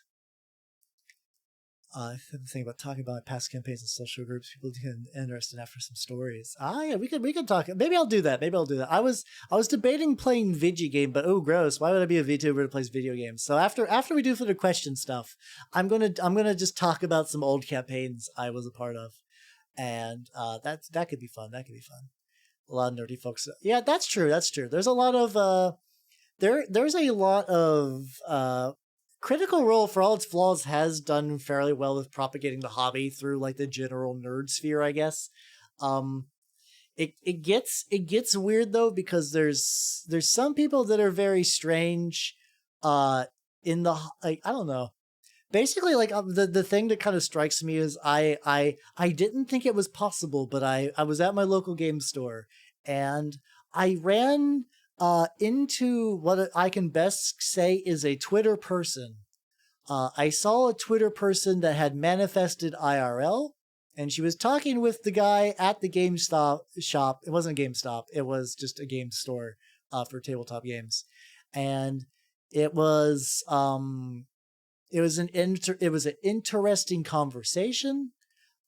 I think about talking about past campaigns and social groups. People get interested after some stories. Yeah, we could talk. Maybe I'll do that. I was debating playing video game, but oh gross! Why would I be a VTuber that plays video games? So after we do for the question stuff, I'm gonna just talk about some old campaigns I was a part of, and that could be fun. That could be fun. A lot of nerdy folks. Yeah, that's true. That's true. There's a lot of there's a lot of Critical Role, for all its flaws, has done fairly well with propagating the hobby through like the general nerd sphere, I guess. Um, it gets weird though because there's some people that are very strange. Uh, in the like I don't know. Basically, like the thing that kind of strikes me is I didn't think it was possible, but I was at my local game store and I ran into what I can best say is a Twitter person. I saw a Twitter person that had manifested IRL, and she was talking with the guy at the GameStop shop. It wasn't a GameStop; it was just a game store for tabletop games, and it was it was an interesting conversation.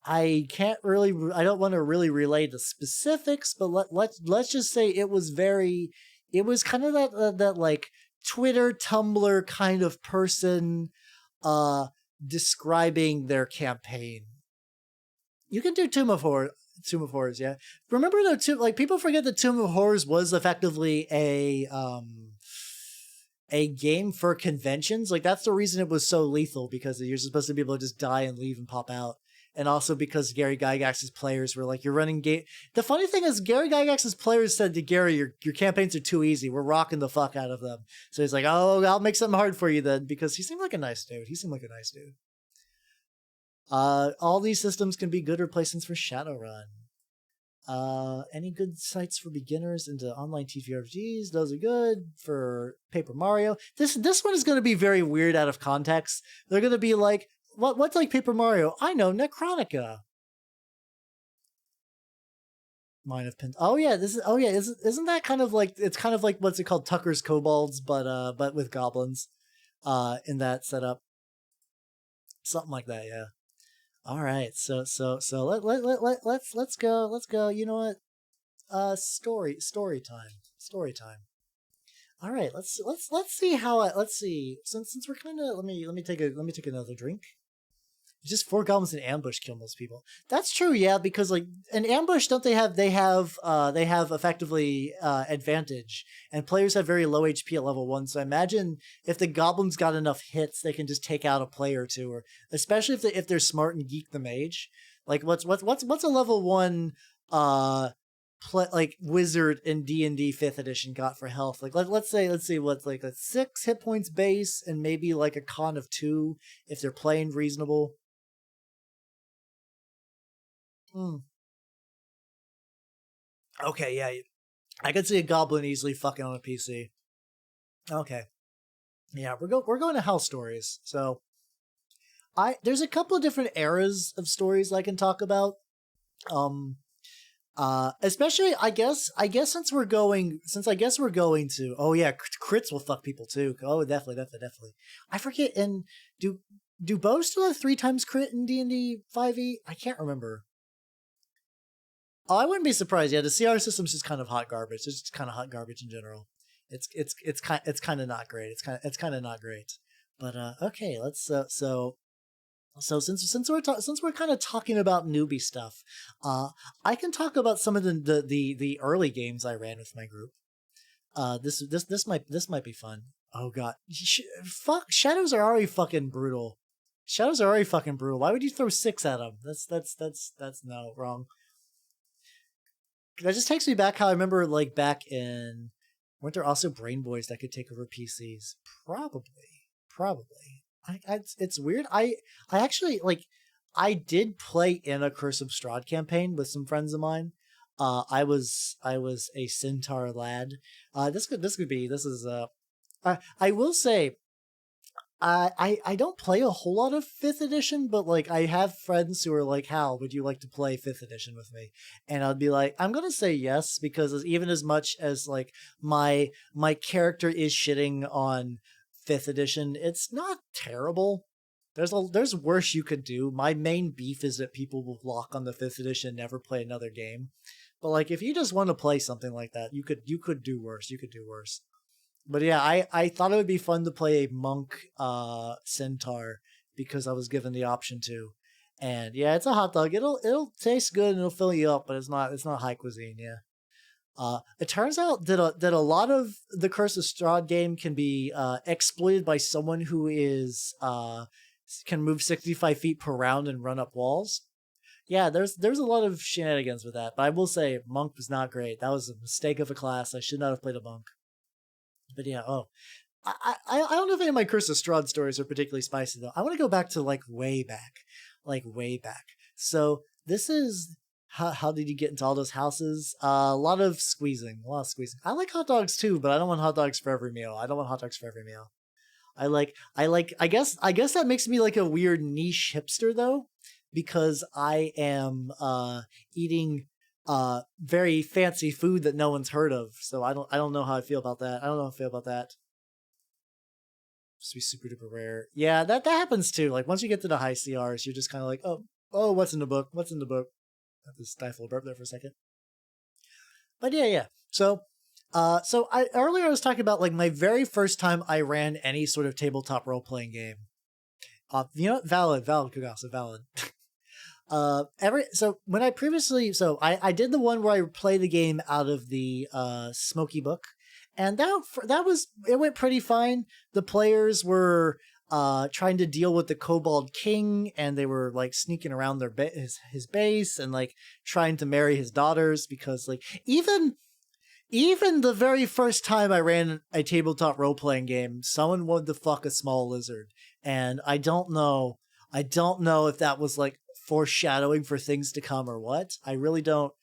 I don't want to really relay the specifics, but let's just say it was kind of that like Twitter, Tumblr kind of person uh describing their campaign. You can do Tomb of Horrors, yeah. Remember though, too, like people forget that Tomb of Horrors was effectively a game for conventions. Like that's the reason it was so lethal, because you're supposed to be able to just die and leave and pop out. And also because Gary Gygax's players were like, you're running game. The funny thing is, Gary Gygax's players said to Gary, your campaigns are too easy. We're rocking the fuck out of them. So he's like, oh, I'll make something hard for you then, because he seemed like a nice dude. All these systems can be good replacements for Shadowrun. Any good sites for beginners into online TTRPGs? Those are good. For Paper Mario, this one is going to be very weird out of context. They're going to be like, what's like Paper Mario? I know, Necronica. Mine of Pins. Oh yeah, isn't that kind of like, it's kind of like, what's it called, Tucker's Kobolds, but with goblins in that setup. Something like that, yeah. All right, so let's go. You know what? Story time. All right, let's see how let's see. Since we're kind of, let me take another drink. Just 4 goblins in ambush kill most people. That's true, yeah, because like an ambush, don't they have effectively advantage, and players have very low HP at level 1. So I imagine if the goblins got enough hits, they can just take out a player or two, or especially if they're smart and geek the mage. Like what's a level 1 like wizard in D&D 5th edition got for health? Like let's see what's like a 6 hit points base and maybe like a con of 2 if they're playing reasonable. Hmm. Okay, yeah, I could see a goblin easily fucking on a PC. Okay, yeah, we're going to house stories. So there's a couple of different eras of stories I can talk about. Um, especially since I guess we're going to. Oh yeah, crits will fuck people too. Oh, definitely. I forget. And do bows still have 3 times crit in D&D 5e? I can't remember. Oh, I wouldn't be surprised. Yeah, the CR system's just kind of hot garbage. It's just kind of hot garbage in general. It's kind of not great. It's kind of not great. But okay, let's so since we're kind of talking about newbie stuff, I can talk about some of the early games I ran with my group. This might be fun. Oh god, fuck, shadows are already fucking brutal. Shadows are already fucking brutal. Why would you throw 6 at them? That's no, wrong. That just takes me back how I remember, like, back in... Weren't there also Brain Boys that could take over PCs? Probably. It's weird. I actually, like, I did play in a Curse of Strahd campaign with some friends of mine. I was a Centaur lad. This is I will say, I don't play a whole lot of 5th edition, but like I have friends who are like, Hal, would you like to play 5th edition with me? And I'd be like, I'm gonna say yes, because even as much as like my character is shitting on 5th edition, it's not terrible. There's worse you could do. My main beef is that people will lock on the 5th edition and never play another game. But like if you just want to play something like that, you could do worse. You could do worse. But yeah, I thought it would be fun to play a monk centaur because I was given the option to. And yeah, it's a hot dog. It'll taste good and it'll fill you up, but it's not high cuisine, yeah. It turns out that a lot of the Curse of Strahd game can be exploited by someone who is can move 65 feet per round and run up walls. Yeah, there's a lot of shenanigans with that, but I will say monk was not great. That was a mistake of a class. I should not have played a monk. But yeah, I don't know if any of my Curse of Strahd stories are particularly spicy though. I want to go back to like way back. So this is how did you get into all those houses? A lot of squeezing. I like hot dogs too, but I don't want hot dogs for every meal. I guess that makes me like a weird niche hipster though, because I am eating very fancy food that no one's heard of. So I don't know how I feel about that. Just be super duper rare. Yeah, that happens too. Like once you get to the high CRs, you're just kind of like, oh, what's in the book? I have to stifle a burp there for a second. But yeah. So earlier I was talking about like my very first time I ran any sort of tabletop role playing game. Valid, Kugasa, valid. When I did the one where I played the game out of the Smoky Book, and it went pretty fine. The players were trying to deal with the Kobold King, and they were like sneaking around his base and like trying to marry his daughters, because like even the very first time I ran a tabletop role playing game, someone wanted to fuck a small lizard, and I don't know if that was like foreshadowing for things to come or what. I really don't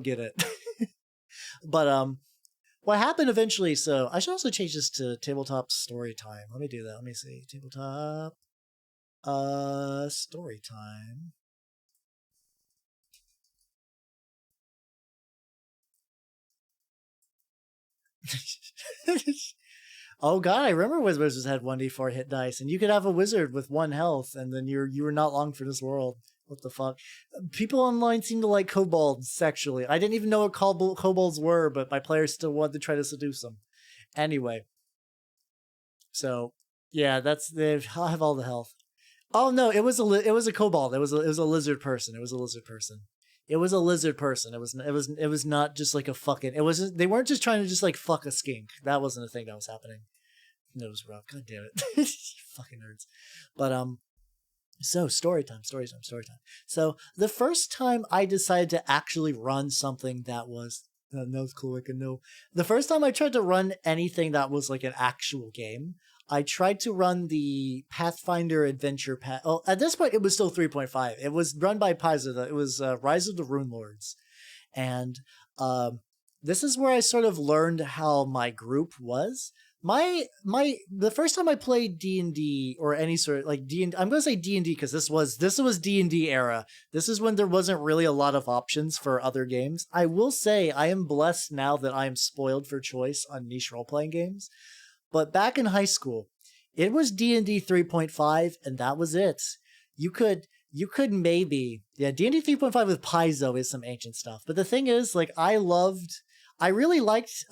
get it. But what happened eventually, so I should also change this to tabletop story time. Let me do that. Let me see. Tabletop story time. Oh god, I remember wizards had 1d4 hit dice, and you could have a wizard with 1 health, and then you were not long for this world. What the fuck? People online seem to like kobolds sexually. I didn't even know what kobolds were, but my players still wanted to try to seduce them. Anyway, so yeah, I'll have all the health. Oh no, it was a kobold. It was a lizard person. It was a lizard person. It was not just like a fucking. It wasn't. They weren't just trying to just like fuck a skink. That wasn't a thing that was happening. It was rough. God damn it, fucking nerds. But so story time. So the first time I decided to actually run something that was no clue I can know. The first time I tried to run anything that was like an actual game, I tried to run the Pathfinder Adventure Path. Oh, at this point, it was still 3.5. It was run by Paizo. It was Rise of the Rune Lords. And this is where I sort of learned how my group was. The first time I played D&D or any sort of like D&D, I'm going to say D&D because this was D&D era. This is when there wasn't really a lot of options for other games. I will say I am blessed now that I am spoiled for choice on niche role-playing games. But back in high school, it was D&D 3.5, and that was it. You could maybe, D&D 3.5 with Paizo is some ancient stuff. But the thing is, like, I really liked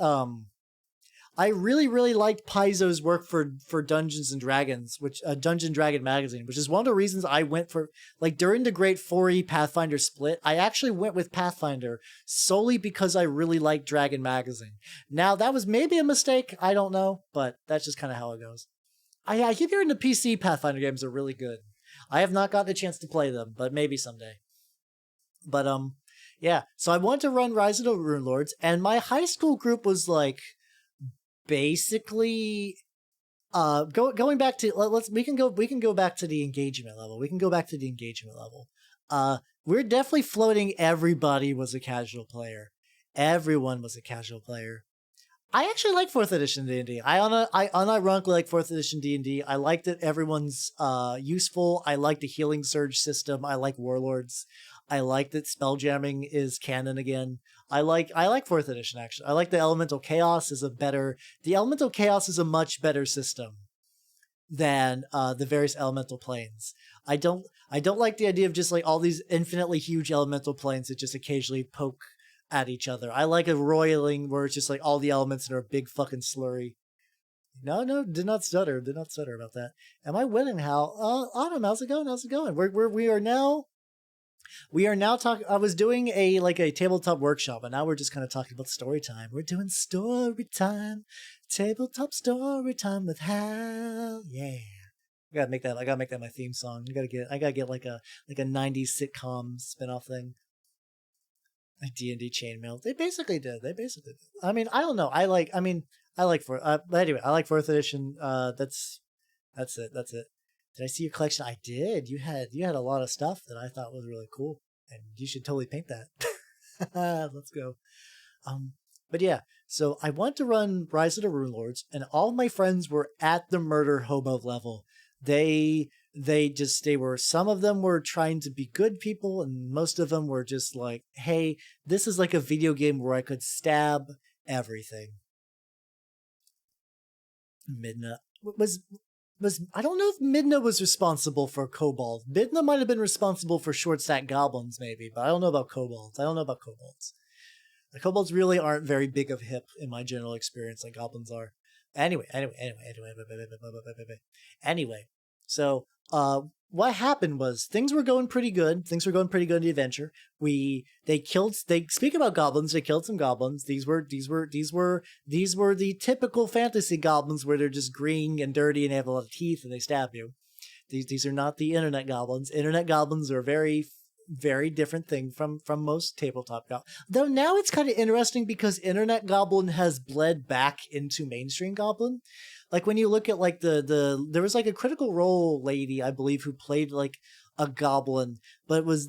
Paizo's work for Dungeons and Dragons, which Dungeon Dragon magazine, which is one of the reasons I went for, like, during the Great 4E Pathfinder split, I actually went with Pathfinder solely because I really liked Dragon magazine. Now, that was maybe a mistake, I don't know, but that's just kind of how it goes. I keep hearing the PC Pathfinder games are really good. I have not gotten a chance to play them, but maybe someday. But yeah. So I wanted to run Rise of the Rune Lords, and my high school group was like basically going back to we can go back to the engagement level. We can go back to the engagement level. We're definitely floating. Everybody was a casual player. Everyone was a casual player. I actually like 4th edition D&D. I unironically like 4th edition D&D. I like that everyone's useful. I like the healing surge system. I like warlords. I like that spelljamming is canon again. I like 4th edition actually. I like the elemental chaos is a much better system than the various elemental planes. I don't like the idea of just like all these infinitely huge elemental planes that just occasionally poke at each other. I like a roiling where it's just like all the elements that are a big fucking slurry. No, did not stutter about that. Am I winning, Hal? Autumn, how's it going? We are now talking. I was doing a tabletop workshop, and now we're just kind of talking about story time. We're doing story time, tabletop story time with Hal. Yeah, I gotta make that my theme song. I gotta get like a 90s sitcom spinoff thing. Like D&D chainmail. They basically did. I mean, I don't know. I like 4th edition. That's it. Did I see your collection? I did. You had a lot of stuff that I thought was really cool, and you should totally paint that. Let's go. But yeah, so I want to run Rise of the Rune Lords, and all my friends were at the murder hobo level. Some of them were trying to be good people, and most of them were just like, hey, this is like a video game where I could stab everything. Midna was I don't know if Midna was responsible for kobolds. Midna might have been responsible for short stack goblins, maybe, but I don't know about kobolds. The kobolds really aren't very big of hip in my general experience, like goblins are. Anyway. So, what happened was things were going pretty good. In the adventure. Speak about goblins. They killed some goblins. These were the typical fantasy goblins where they're just green and dirty and they have a lot of teeth and they stab you. These are not the internet goblins. Internet goblins are a very, very different thing from most tabletop goblins. Though now it's kind of interesting because internet goblin has bled back into mainstream goblin. Like when you look at like there was like a Critical Role lady, I believe, who played like a goblin, but was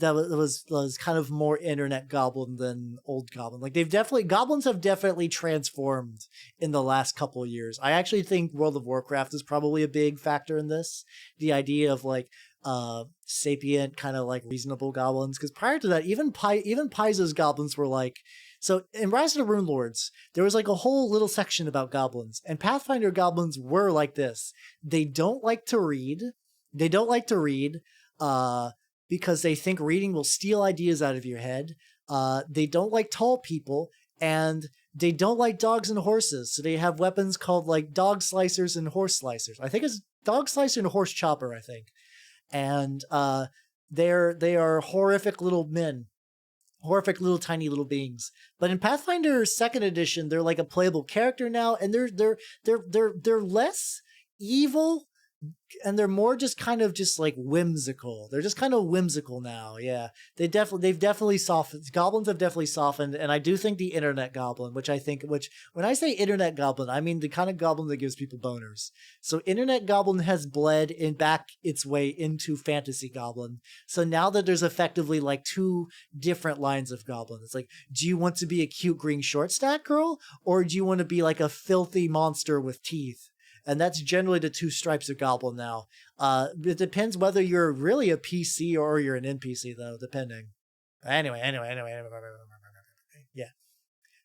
kind of more internet goblin than old goblin. Like goblins have definitely transformed in the last couple of years. I actually think World of Warcraft is probably a big factor in this. The idea of like sapient kind of like reasonable goblins, because prior to that, even Paizo's goblins were like. So in Rise of the Rune Lords, there was like a whole little section about goblins, and Pathfinder goblins were like this. They don't like to read. Because they think reading will steal ideas out of your head. They don't like tall people, and they don't like dogs and horses. So they have weapons called like dog slicers and horse slicers. I think it's dog slicer and horse chopper, I think. And they are horrific little men. Horrific little tiny little beings. But in Pathfinder 2nd edition, they're like a playable character now, and they're less evil, and they're more just kind of just like whimsical. They're just kind of whimsical now. Yeah, they've definitely softened. Goblins have definitely softened, and I do think the internet goblin, which when I say internet goblin, I mean the kind of goblin that gives people boners. So internet goblin has bled back its way into fantasy goblin. So now that there's effectively like two different lines of goblin, it's like, do you want to be a cute green short stack girl, or do you want to be like a filthy monster with teeth? And that's generally the two stripes of goblin now. It depends whether you're really a PC or you're an NPC, though, depending. Anyway. Yeah.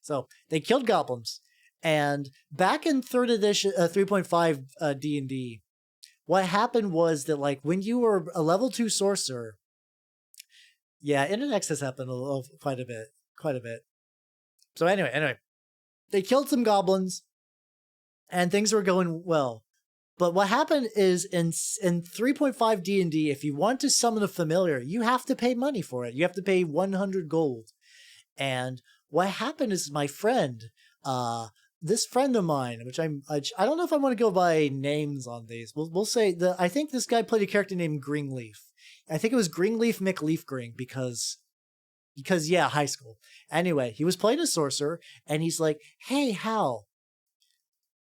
So they killed goblins. And back in 3rd edition, 3.5 D&D, what happened was that like when you were a level 2 sorcerer, yeah, internet access happened quite a bit. So anyway, they killed some goblins. And things were going well. But what happened is in 3.5 D&D, if you want to summon a familiar, you have to pay money for it. You have to pay 100 gold. And what happened is my friend, this friend of mine, which I don't know if I want to go by names on these. We'll say I think this guy played a character named Greenleaf. I think it was Greenleaf McLeafgring because yeah, high school. Anyway, he was playing a sorcerer, and he's like, "Hey, Hal,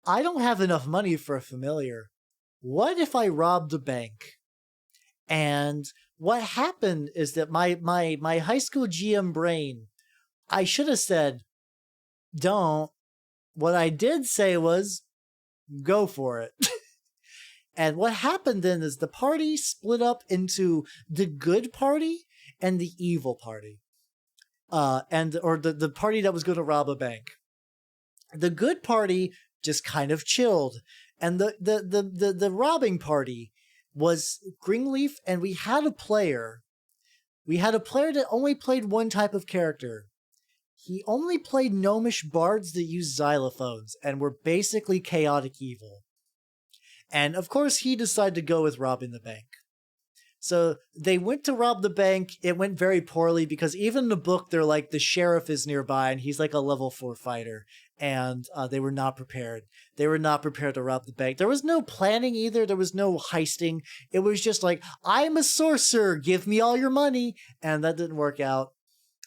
I don't have enough money for a familiar. What if I robbed a bank?" And what happened is that my high school GM brain, I should have said, "Don't." What I did say was, "Go for it." And what happened then is the party split up into the good party and the evil party. Or the party that was going to rob a bank. The good party just kind of chilled, and the robbing party was Greenleaf, and we had a player. We had a player that only played one type of character. He only played gnomish bards that used xylophones and were basically chaotic evil. And of course, he decided to go with robbing the bank. So they went to rob the bank. It went very poorly because even in the book, they're like, the sheriff is nearby and he's like a level 4 fighter. And they were not prepared. They were not prepared to rob the bank. There was no planning either. There was no heisting. It was just like, I'm a sorcerer. Give me all your money. And that didn't work out.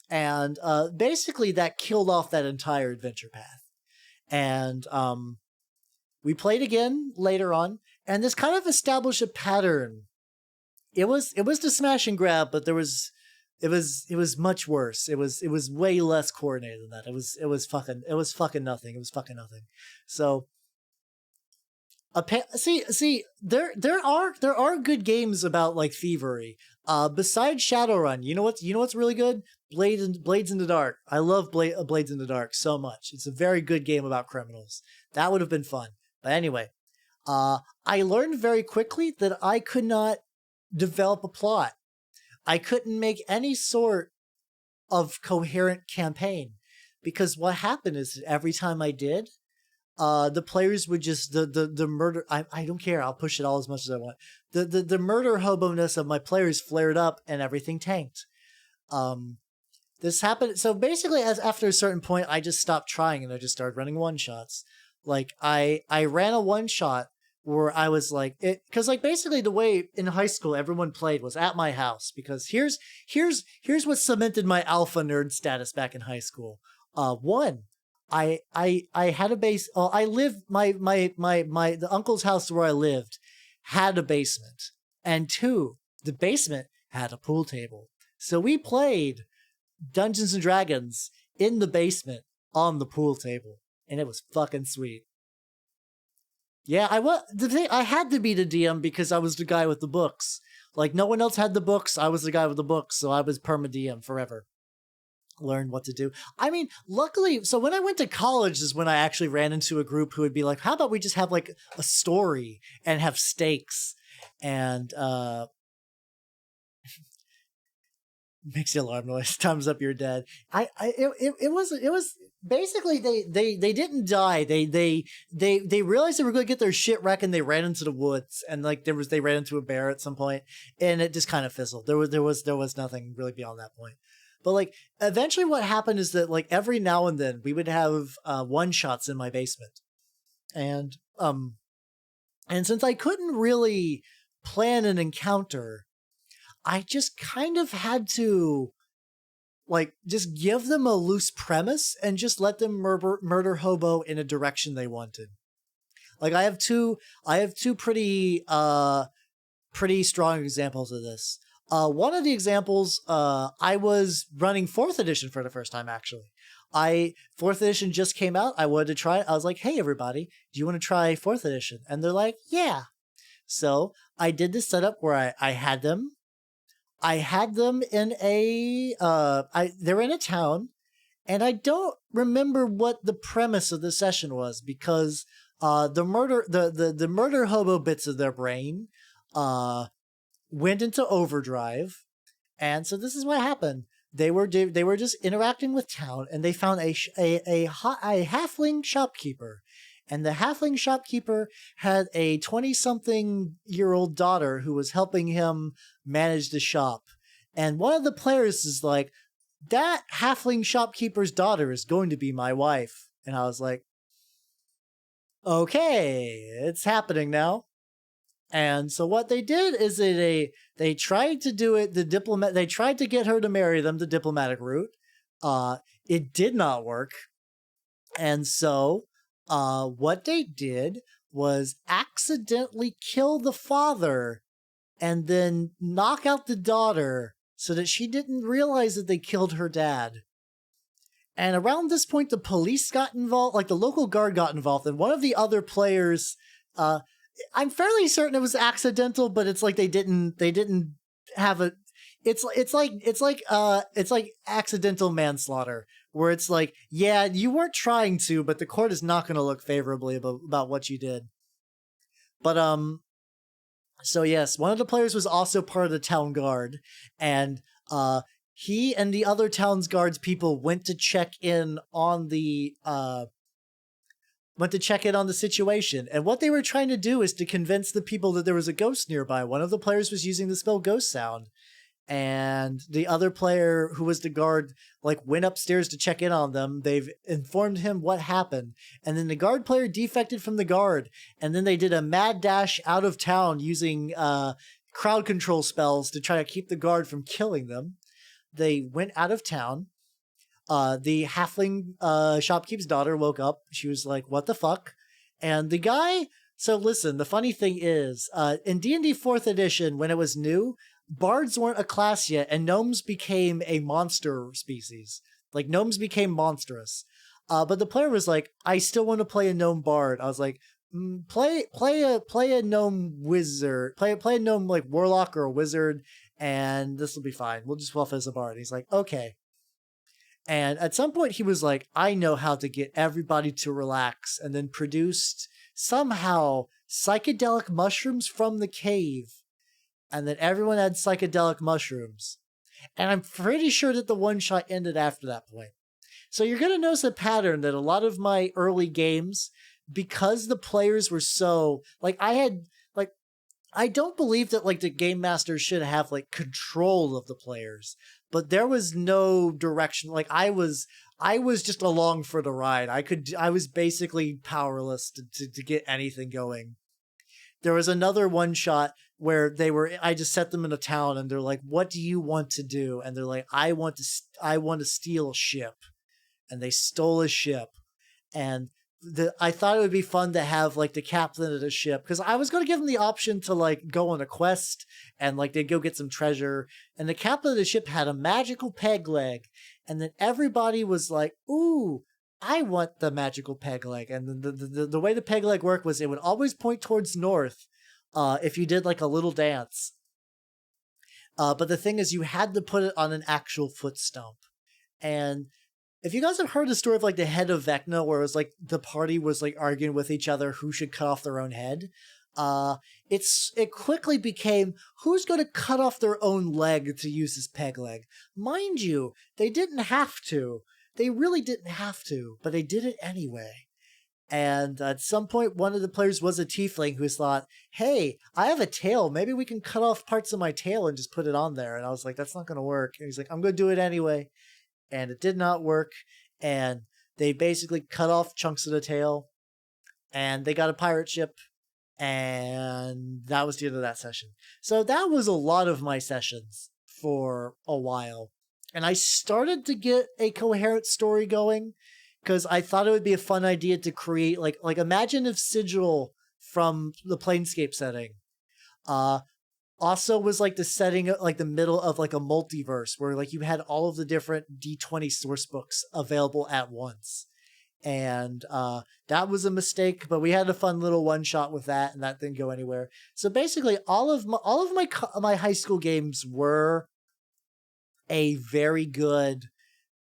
And basically that killed off that entire adventure path. And we played again later on. And this kind of established a pattern. It was the smash and grab, but it was much worse. It was way less coordinated than that. It was fucking nothing. It was fucking nothing. So see there are good games about like thievery. Besides Shadowrun, you know what's really good? Blades in the Dark. I love Blades in the Dark so much. It's a very good game about criminals. That would have been fun. But anyway, I learned very quickly that I could not develop a plot. I couldn't make any sort of coherent campaign because what happened is that every time I did, the players would just the murder. I don't care. I'll push it all as much as I want. The murder hobo-ness of my players flared up and everything tanked. This happened. So basically, after a certain point, I just stopped trying and I just started running one shots. Like I ran a one shot where I was like, because like basically the way in high school everyone played was at my house, because here's what cemented my alpha nerd status back in high school. One, I had a base. I lived the uncle's house where I lived had a basement, and two, the basement had a pool table, so we played Dungeons and Dragons in the basement on the pool table, and it was fucking sweet. Yeah, I had to be the DM because I was the guy with the books. Like, no one else had the books. I was the guy with the books, so I was perma DM forever. Learned what to do. I mean, luckily, so when I went to college is when I actually ran into a group who would be like, how about we just have like a story and have stakes? And makes the alarm noise. Thumbs up, you're dead. It was basically they didn't die. They realized they were going to get their shit wrecked and they ran into the woods, and like they ran into a bear at some point, and it just kind of fizzled. There was nothing really beyond that point. But like eventually what happened is that like every now and then we would have one shots in my basement. And since I couldn't really plan an encounter, I just kind of had to like just give them a loose premise and just let them murder hobo in a direction they wanted. Like I have two pretty strong examples of this. One of the examples, I was running 4th edition for the first time, actually. 4th edition just came out. I wanted to try it. I was like, hey, everybody, do you want to try 4th edition? And they're like, yeah. So I did this setup where I had them in they're in a town, and I don't remember what the premise of the session was because the murder hobo bits of their brain went into overdrive, and so this is what happened. They were just interacting with town, and they found a halfling shopkeeper, and the halfling shopkeeper had a 20-something-year-old daughter who was helping him manage the shop. And one of the players is like, that halfling shopkeeper's daughter is going to be my wife. And I was like, okay, it's happening now. And so what they did is they tried to do it they tried to get her to marry them the diplomatic route. It did not work. And so what they did was accidentally kill the father and then knock out the daughter so that she didn't realize that they killed her dad. And around this point, the police got involved, like the local guard got involved, and one of the other players, I'm fairly certain it was accidental, but it's like they didn't have a, it's like accidental manslaughter, where it's like, yeah, you weren't trying to, but the court is not going to look favorably about what you did. But so yes, one of the players was also part of the town guard, and he and the other town's guards people went to check in on the situation. And what they were trying to do is to convince the people that there was a ghost nearby. One of the players was using the spell Ghost Sound, and the other player who was the guard like went upstairs to check in on them. They've informed him what happened, and then the guard player defected from the guard, and then they did a mad dash out of town using crowd control spells to try to keep the guard from killing them. They went out of town. The halfling shopkeep's daughter woke up. She was like, what the fuck? And the guy... So listen, the funny thing is, in D&D 4th edition, when it was new, bards weren't a class yet, and gnomes became a monster species. Like, gnomes became monstrous. But the player was like, I still want to play a gnome bard. I was like, play a gnome wizard. Play a gnome, like, warlock or a wizard, and this will be fine. We'll just fluff as a bard. And he's like, okay. And at some point he was like, I know how to get everybody to relax, and then produced somehow psychedelic mushrooms from the cave. And then everyone had psychedelic mushrooms. And I'm pretty sure that the one shot ended after that point. So you're going to notice a pattern that a lot of my early games, because the players were so, like, I don't believe that like the game master should have like control of the players, but there was no direction. Like I was just along for the ride. I was basically powerless to get anything going. There was another one shot where I just set them in a town and they're like, what do you want to do? And they're like, I want to steal a ship. And they stole a ship. And I thought it would be fun to have like the captain of the ship, because I was going to give them the option to like go on a quest and like they'd go get some treasure. And the captain of the ship had a magical peg leg, and then everybody was like, "Ooh, I want the magical peg leg." And the way the peg leg worked was it would always point towards north, if you did like a little dance. But the thing is, you had to put it on an actual foot stump, and if you guys have heard the story of like the head of Vecna, where it was like the party was like arguing with each other who should cut off their own head, it quickly became who's going to cut off their own leg to use this peg leg. Mind you, they didn't have to. They really didn't have to, but they did it anyway. And at some point, one of the players was a tiefling who thought, hey, I have a tail. Maybe we can cut off parts of my tail and just put it on there. And I was like, that's not going to work. And he's like, I'm going to do it anyway. And it did not work, and they basically cut off chunks of the tail, and they got a pirate ship, and that was the end of that session. So that was a lot of my sessions for a while, and I started to get a coherent story going, because I thought it would be a fun idea to create, like imagine if Sigil from the Planescape setting, also was like the setting, like the middle of like a multiverse where like you had all of the different D20 source books available at once. And that was a mistake, but we had a fun little one shot with that, and that didn't go anywhere. So basically all of my high school games were a very good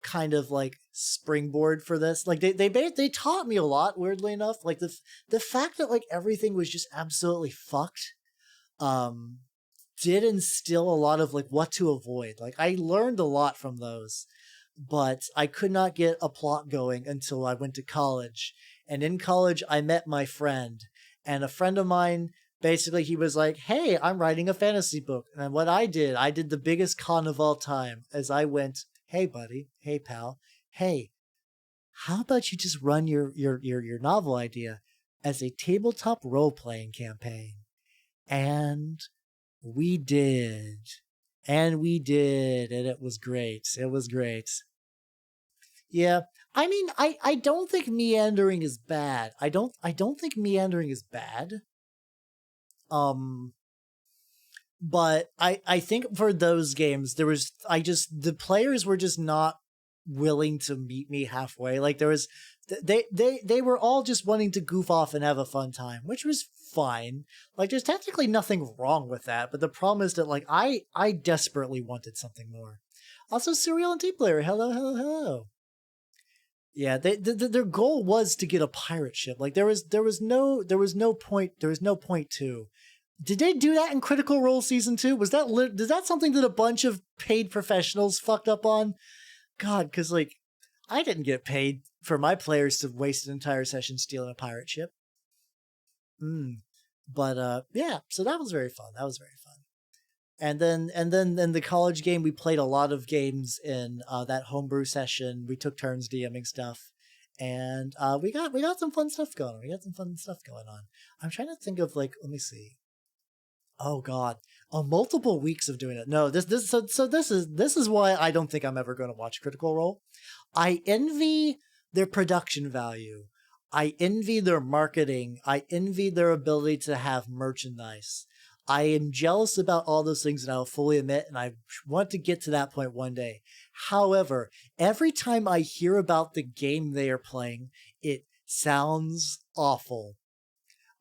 kind of like springboard for this. Like they taught me a lot, weirdly enough. Like the fact that like everything was just absolutely fucked did instill a lot of like what to avoid. Like I learned a lot from those, but I could not get a plot going until I went to college. And in college, I met my friend, and a friend of mine, basically he was like, hey, I'm writing a fantasy book. And what I did the biggest con of all time, as I went, hey buddy, hey pal, hey, how about you just run your novel idea? as a tabletop role-playing campaign. And we did. And we did. And it was great. It was great. Yeah. I mean, I don't think meandering is bad. I don't think meandering is bad. But I think for those games the players were just not willing to meet me halfway. Like there was they were all just wanting to goof off and have a fun time, which was fine. Like there's technically nothing wrong with that, but the problem is that like I desperately wanted something more. Also, Serial and Deep Player, hello. Yeah, their goal was to get a pirate ship. Like there was no point to. Did they do that in Critical Role Season 2? Is that something that a bunch of paid professionals fucked up on? God, because like I didn't get paid for my players to waste an entire session stealing a pirate ship. But yeah, so that was very fun. And then in the college game, we played a lot of games in that homebrew session. We took turns DMing stuff, and we got some fun stuff going on. I'm trying to think of like, let me see. Oh God, multiple weeks of doing it. No, this is why I don't think I'm ever going to watch Critical Role. I envy their production value. I envy their marketing. I envy their ability to have merchandise. I am jealous about all those things, and I'll fully admit, and I want to get to that point one day. However, every time I hear about the game they are playing, it sounds awful.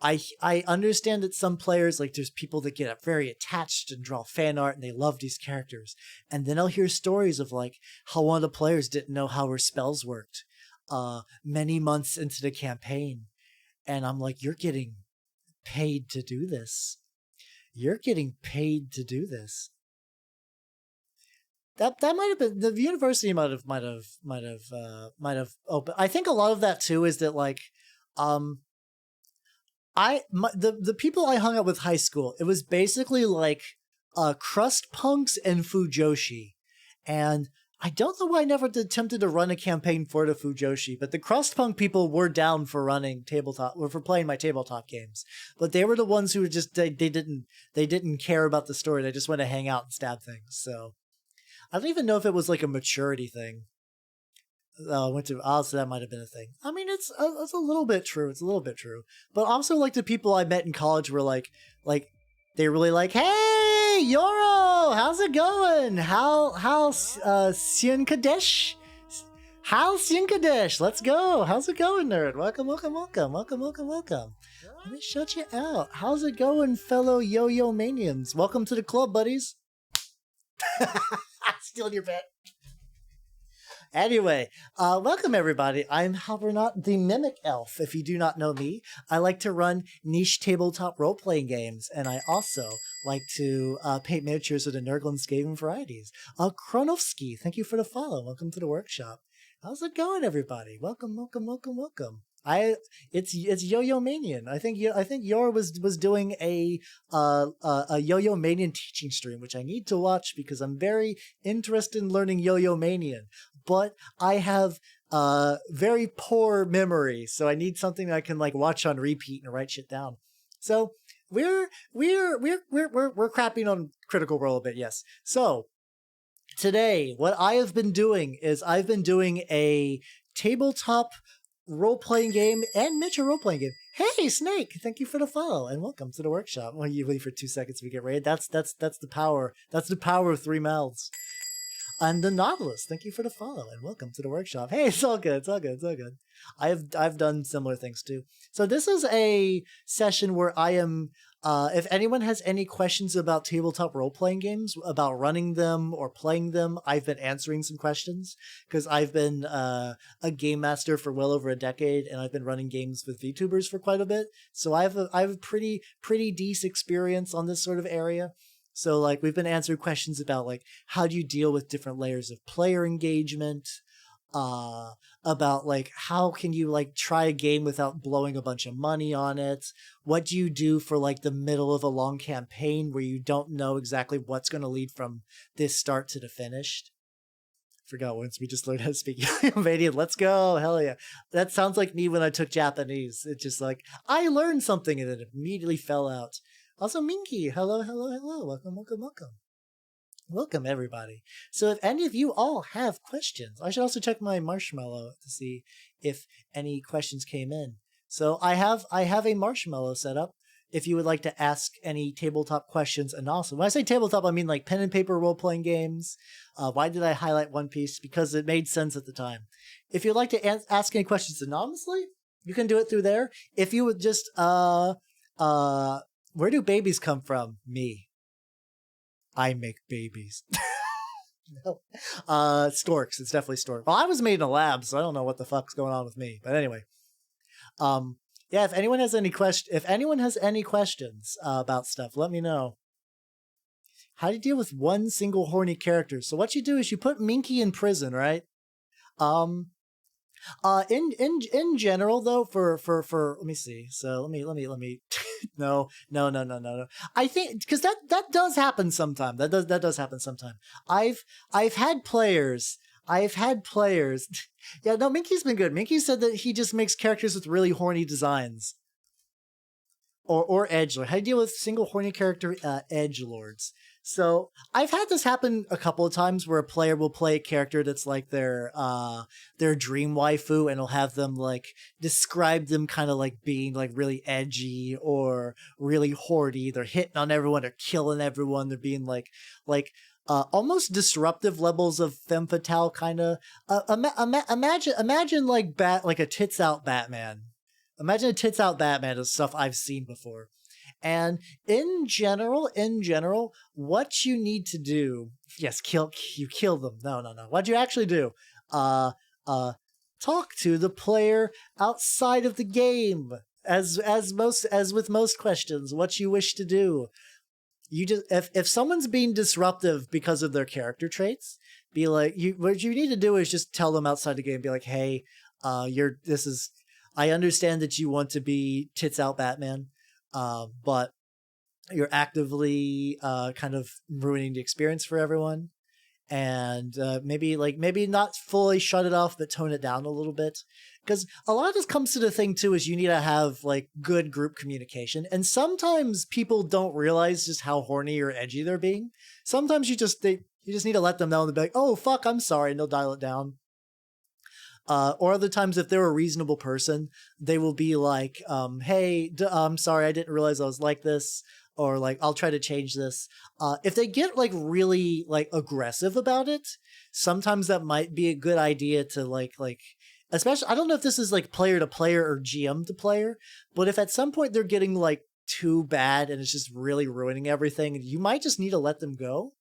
I understand that some players, like there's people that get very attached and draw fan art and they love these characters. And then I'll hear stories of like how one of the players didn't know how her spells worked many months into the campaign. And I'm like, you're getting paid to do this. That might have been the university might have opened. I think a lot of that too is that like the people I hung out with high school, it was basically like crust punks and fujoshi, and I don't know why I never attempted to run a campaign for the fujoshi, but the crust punk people were down for running tabletop or for playing my tabletop games, but they were the ones who were just they didn't care about the story. They just want to hang out and stab things. So I don't even know if it was like a maturity thing. So that might have been a thing. I mean, it's a little bit true. But also, like the people I met in college were like they really like, hey, Yoro, how's it going? How's Sien Kadesh? How's Sien Kadesh? Let's go. How's it going, nerd? Welcome. Let me shut you out. How's it going, fellow yo-yo manians? Welcome to the club, buddies. Stealing your bet. Anyway, welcome everybody. I'm Halbernacht, the Mimic Elf. If you do not know me, I like to run niche tabletop role-playing games, and I also like to paint miniatures of the Nurglen varieties. Kronovsky, thank you for the follow. Welcome to the workshop. How's it going, everybody? Welcome. It's Yo-Yo Manian. I think Yor was doing a Yo-Yo Manian teaching stream, which I need to watch because I'm very interested in learning Yo-Yo Manian. But I have very poor memory, so I need something I can like watch on repeat and write shit down. So we're crapping on Critical Role a bit, yes. So today, what I have been doing is I've been doing a tabletop role-playing game and miniature role-playing game. Hey, Snake! Thank you for the follow and welcome to the workshop. Well, you leave for 2 seconds we get raided. That's the power. That's the power of 3 mouths. And the Nautilus, thank you for the follow and welcome to the workshop. Hey, it's all good. I've done similar things too. So this is a session where I am. If anyone has any questions about tabletop role-playing games, about running them or playing them, I've been answering some questions because I've been a game master for well over a decade, and I've been running games with VTubers for quite a bit. So I have a pretty decent experience on this sort of area. So like we've been answering questions about like how do you deal with different layers of player engagement, about like how can you like try a game without blowing a bunch of money on it? What do you do for like the middle of a long campaign where you don't know exactly what's going to lead from this start to the finished? Forgot once we just learned how to speak Albanian. Let's go. Hell yeah. That sounds like me when I took Japanese. It's just like, I learned something and it immediately fell out. Also, Minky. Hello, hello, hello. Welcome, welcome, welcome. Welcome, everybody. So if any of you all have questions, I should also check my marshmallow to see if any questions came in. So I have a marshmallow set up. If you would like to ask any tabletop questions anonymously. When I say tabletop, I mean like pen and paper role-playing games. Why did I highlight One Piece? Because it made sense at the time. If you'd like to ask any questions anonymously, you can do it through there. If you would just, where do babies come from? Me. I make babies. No. Storks. It's definitely stork. Well, I was made in a lab, so I don't know what the fuck's going on with me. But anyway. Yeah, if anyone has any questions about stuff, let me know. How do you deal with one single horny character? So what you do is you put Minky in prison, right? In general though, for let me see. So let me no. I think because that does happen sometime. That does happen sometime. I've had players. Yeah, no, Minky's been good. Minky said that he just makes characters with really horny designs. Or edgelord. How do you deal with single horny character edgelords? So I've had this happen a couple of times where a player will play a character that's like their dream waifu, and will have them like describe them kind of like being like really edgy or really horny. They're hitting on everyone, they're killing everyone, they're being like almost disruptive levels of femme fatale kind of. Imagine like a tits out Batman. Imagine a tits out Batman is stuff I've seen before. And in general, what you need to do, yes, kill them. No. What you actually do, talk to the player outside of the game. As with most questions, what you wish to do. You just if someone's being disruptive because of their character traits, be like what you need to do is just tell them outside the game, be like, hey, I understand that you want to be tits out Batman, but you're actively kind of ruining the experience for everyone. And maybe not fully shut it off, but tone it down a little bit. Because a lot of this comes to the thing too, is you need to have like good group communication. And sometimes people don't realize just how horny or edgy they're being. Sometimes you just need to let them know and be like, oh fuck, I'm sorry, and they'll dial it down. Or other times, if they're a reasonable person, they will be like, hey, I'm sorry, I didn't realize I was like this. Or like, I'll try to change this. If they get like really like aggressive about it, sometimes that might be a good idea to like, especially, I don't know if this is like player to player or GM to player, but if at some point they're getting like too bad and it's just really ruining everything, you might just need to let them go.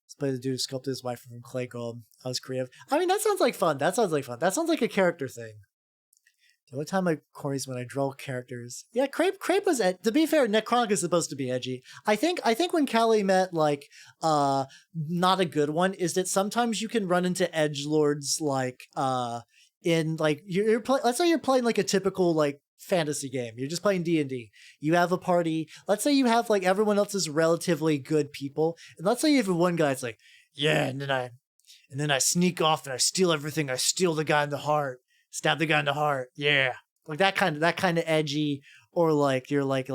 Let's play the dude who sculpted his wife from clay gold. I was creative. I mean, that sounds like fun. That sounds like a character thing. The only time I corny is when I draw characters. Yeah, Crepe was to be fair, Necronic is supposed to be edgy. I think when Callie met like not a good one is that sometimes you can run into edgelords like in like let's say you're playing like a typical like fantasy game. You're just playing D&D. You have a party. Let's say you have like everyone else is relatively good people. And let's say you have one guy that's like, yeah, and then I sneak off and I steal everything. I steal the guy in the heart. Stab the guy in the heart. Yeah. Like that kind of edgy, or like you're like,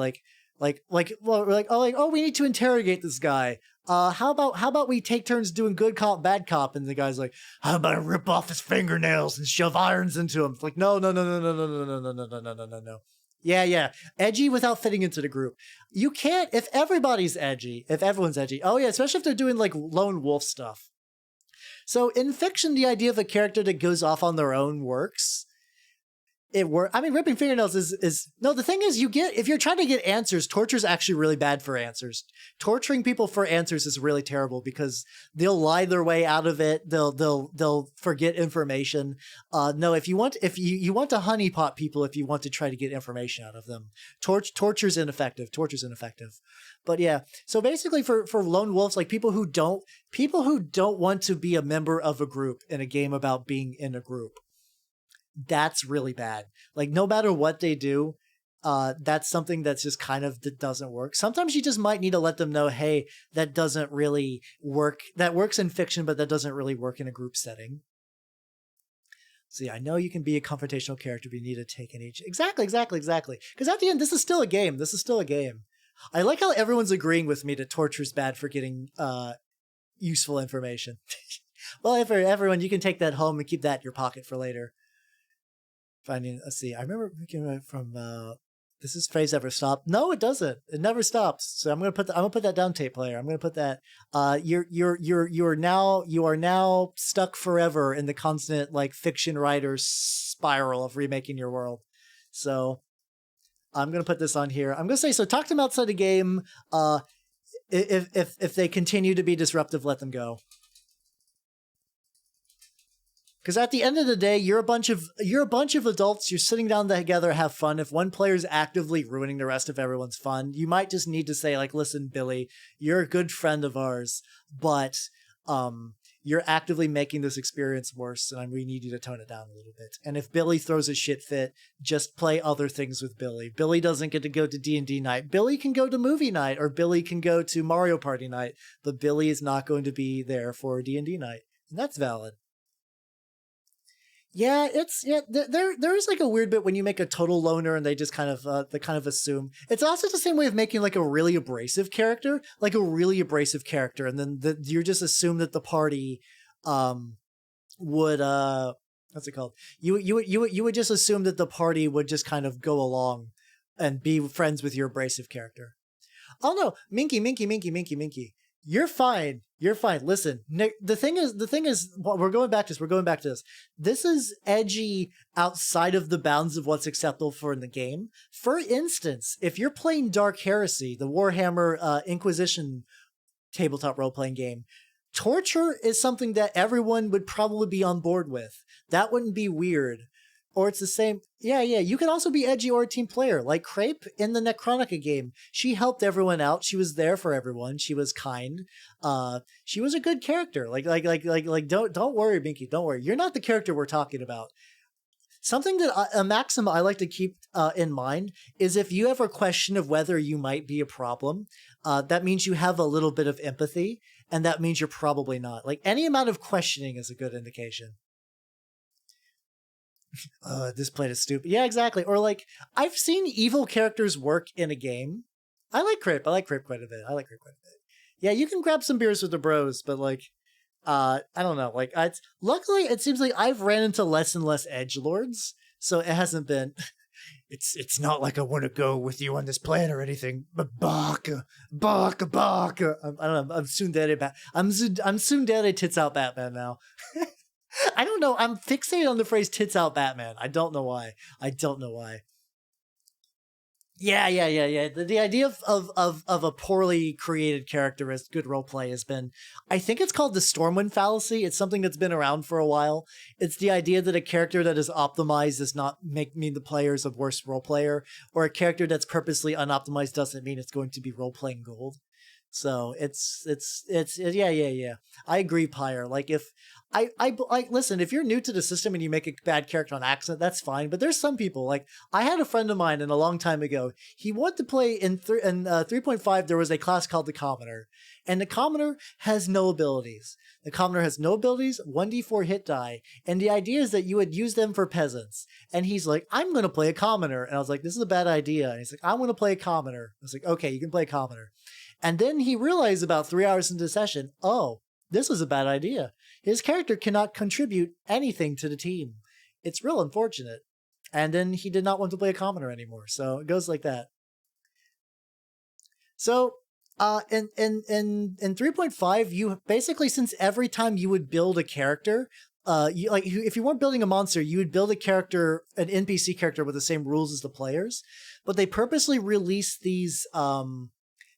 oh, we need to interrogate this guy. How about we take turns doing good cop, bad cop? And the guy's like, how about I rip off his fingernails and shove irons into him? It's like, no. Yeah. Edgy without fitting into the group. You can't, if everyone's edgy. Oh yeah, especially if they're doing like lone wolf stuff. So in fiction, the idea of a character that goes off on their own works. I mean, ripping fingernails is no, the thing is if you're trying to get answers, torture is actually really bad for answers. Torturing people for answers is really terrible because they'll lie their way out of it. They'll forget information. No, if you want to honeypot people, if you want to try to get information out of them, torture's ineffective. But yeah, so basically for lone wolves, like people who don't want to be a member of a group in a game about being in a group. That's really bad. Like no matter what they do, that's something that's just kind of that doesn't work. Sometimes you just might need to let them know, hey, that doesn't really work. That works in fiction, but that doesn't really work in a group setting. See, I know you can be a confrontational character, but you need to take in each. Exactly. Because at the end, this is still a game. I like how everyone's agreeing with me that torture's bad for getting useful information. Well, for everyone, you can take that home and keep that in your pocket for later. Let's see. I remember from does this phrase ever stop? No, it doesn't. It never stops. So I'm gonna put that down, tape player. I'm gonna put that. You are now stuck forever in the constant like fiction writer's spiral of remaking your world. So I'm gonna put this on here. I'm gonna say so. Talk to them outside the game. If they continue to be disruptive, let them go. Because at the end of the day, you're a bunch of adults. You're sitting down together, have fun. If one player is actively ruining the rest of everyone's fun, you might just need to say, like, "Listen, Billy, you're a good friend of ours, but you're actively making this experience worse, and we need you to tone it down a little bit." And if Billy throws a shit fit, just play other things with Billy. Billy doesn't get to go to D&D night. Billy can go to movie night, or Billy can go to Mario Party night, but Billy is not going to be there for D&D night, and that's valid. Yeah, there is like a weird bit when you make a total loner and they just kind of assume. It's also the same way of making like a really abrasive character, and then you just assume that the party would what's it called? You would just assume that the party would just kind of go along and be friends with your abrasive character. Oh no, Minky. You're fine. Listen, Nick, the thing is, we're going back to this. This is edgy outside of the bounds of what's acceptable for in the game. For instance, if you're playing Dark Heresy, the Warhammer Inquisition tabletop role-playing game, torture is something that everyone would probably be on board with. That wouldn't be weird. Or it's the same. Yeah. You can also be edgy or a team player. Like Crepe in the Necronica game. She helped everyone out. She was there for everyone. She was kind. She was a good character. Like, don't worry, Binky. Don't worry. You're not the character we're talking about. Something that a maxim I like to keep in mind is if you have a question of whether you might be a problem, that means you have a little bit of empathy, and that means you're probably not. Like, any amount of questioning is a good indication. This plate is stupid. Yeah, exactly. Or like, I've seen evil characters work in a game. I like Crip quite a bit. Yeah, you can grab some beers with the bros, but like, I don't know. Like, luckily it seems like I've ran into less and less edgelords, so it hasn't been. It's not like I want to go with you on this plan or anything. But baka. I don't know. I'm soon dead. I'm soon dead. Tits out Batman now. I don't know. I'm fixated on the phrase "tits out Batman." I don't know why. Yeah. The idea of a poorly created character as good roleplay has been, I think it's called the Stormwind fallacy. It's something that's been around for a while. It's the idea that a character that is optimized does not mean the player is a worse role player, or a character that's purposely unoptimized doesn't mean it's going to be role playing gold. So it's yeah. I agree, Pyre. Like, if I listen, if you're new to the system and you make a bad character on accident, that's fine. But there's some people, like, I had a friend of mine, and a long time ago, he wanted to play in 3.5. There was a class called the Commoner, and the Commoner has no abilities. 1d4 hit die, and the idea is that you would use them for peasants. And he's like, I'm going to play a Commoner. And I was like, this is a bad idea. And he's like, I'm going to play a Commoner. I was like, okay, you can play a Commoner. And then he realized about 3 hours into the session, oh, this was a bad idea. His character cannot contribute anything to the team. It's real unfortunate. And then he did not want to play a commoner anymore. So it goes like that. So in 3.5, you basically, since every time you would build a character, if you weren't building a monster, you would build a character, an NPC character with the same rules as the players. But they purposely released these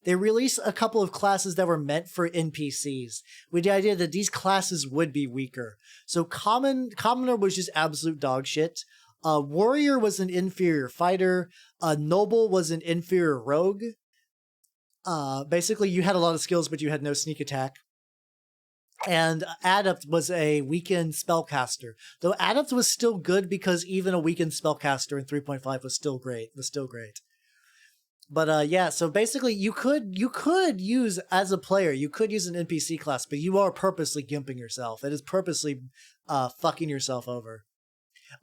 they released a couple of classes that were meant for NPCs, with the idea that these classes would be weaker. So Commoner was just absolute dog shit. Warrior was an inferior fighter. Noble was an inferior rogue. Basically, you had a lot of skills, but you had no sneak attack. And Adept was a weekend spellcaster. Though Adept was still good because even a weekend spellcaster in 3.5 was still great. But yeah, so basically you could use, as a player, you could use an NPC class, but you are purposely gimping yourself. It is purposely fucking yourself over.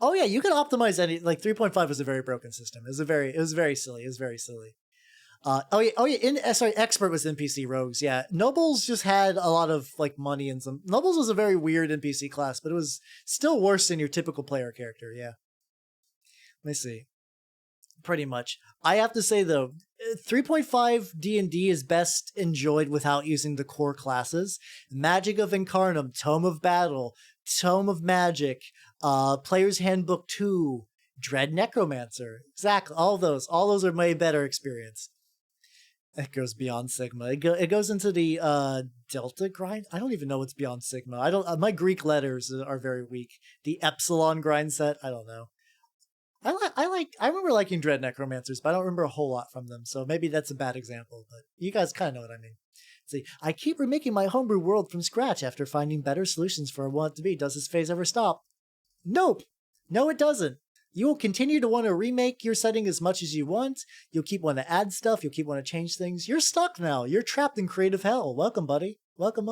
Oh yeah, you could optimize any, like 3.5 was a very broken system. It was very silly. It was very silly. Sorry, Expert was NPC rogues. Yeah, Nobles just had a lot of like money and some. Nobles was a very weird NPC class, but it was still worse than your typical player character. Yeah. Let me see. Pretty much. I have to say though, 3.5 D&D is best enjoyed without using the core classes. Magic of Incarnum, Tome of Battle, Tome of Magic, Player's Handbook 2, Dread Necromancer. Exactly. All those are way better experience. It goes beyond Sigma. It goes into the Delta grind. I don't even know what's beyond Sigma. I don't. My Greek letters are very weak. The Epsilon grind set. I don't know. I remember liking Dread Necromancers, but I don't remember a whole lot from them. So maybe that's a bad example. But you guys kind of know what I mean. See, I keep remaking my homebrew world from scratch after finding better solutions for what to be. Does this phase ever stop? Nope. No, it doesn't. You will continue to want to remake your setting as much as you want. You'll keep wanting to add stuff. You'll keep wanting to change things. You're stuck now. You're trapped in creative hell. Welcome, buddy. Welcome.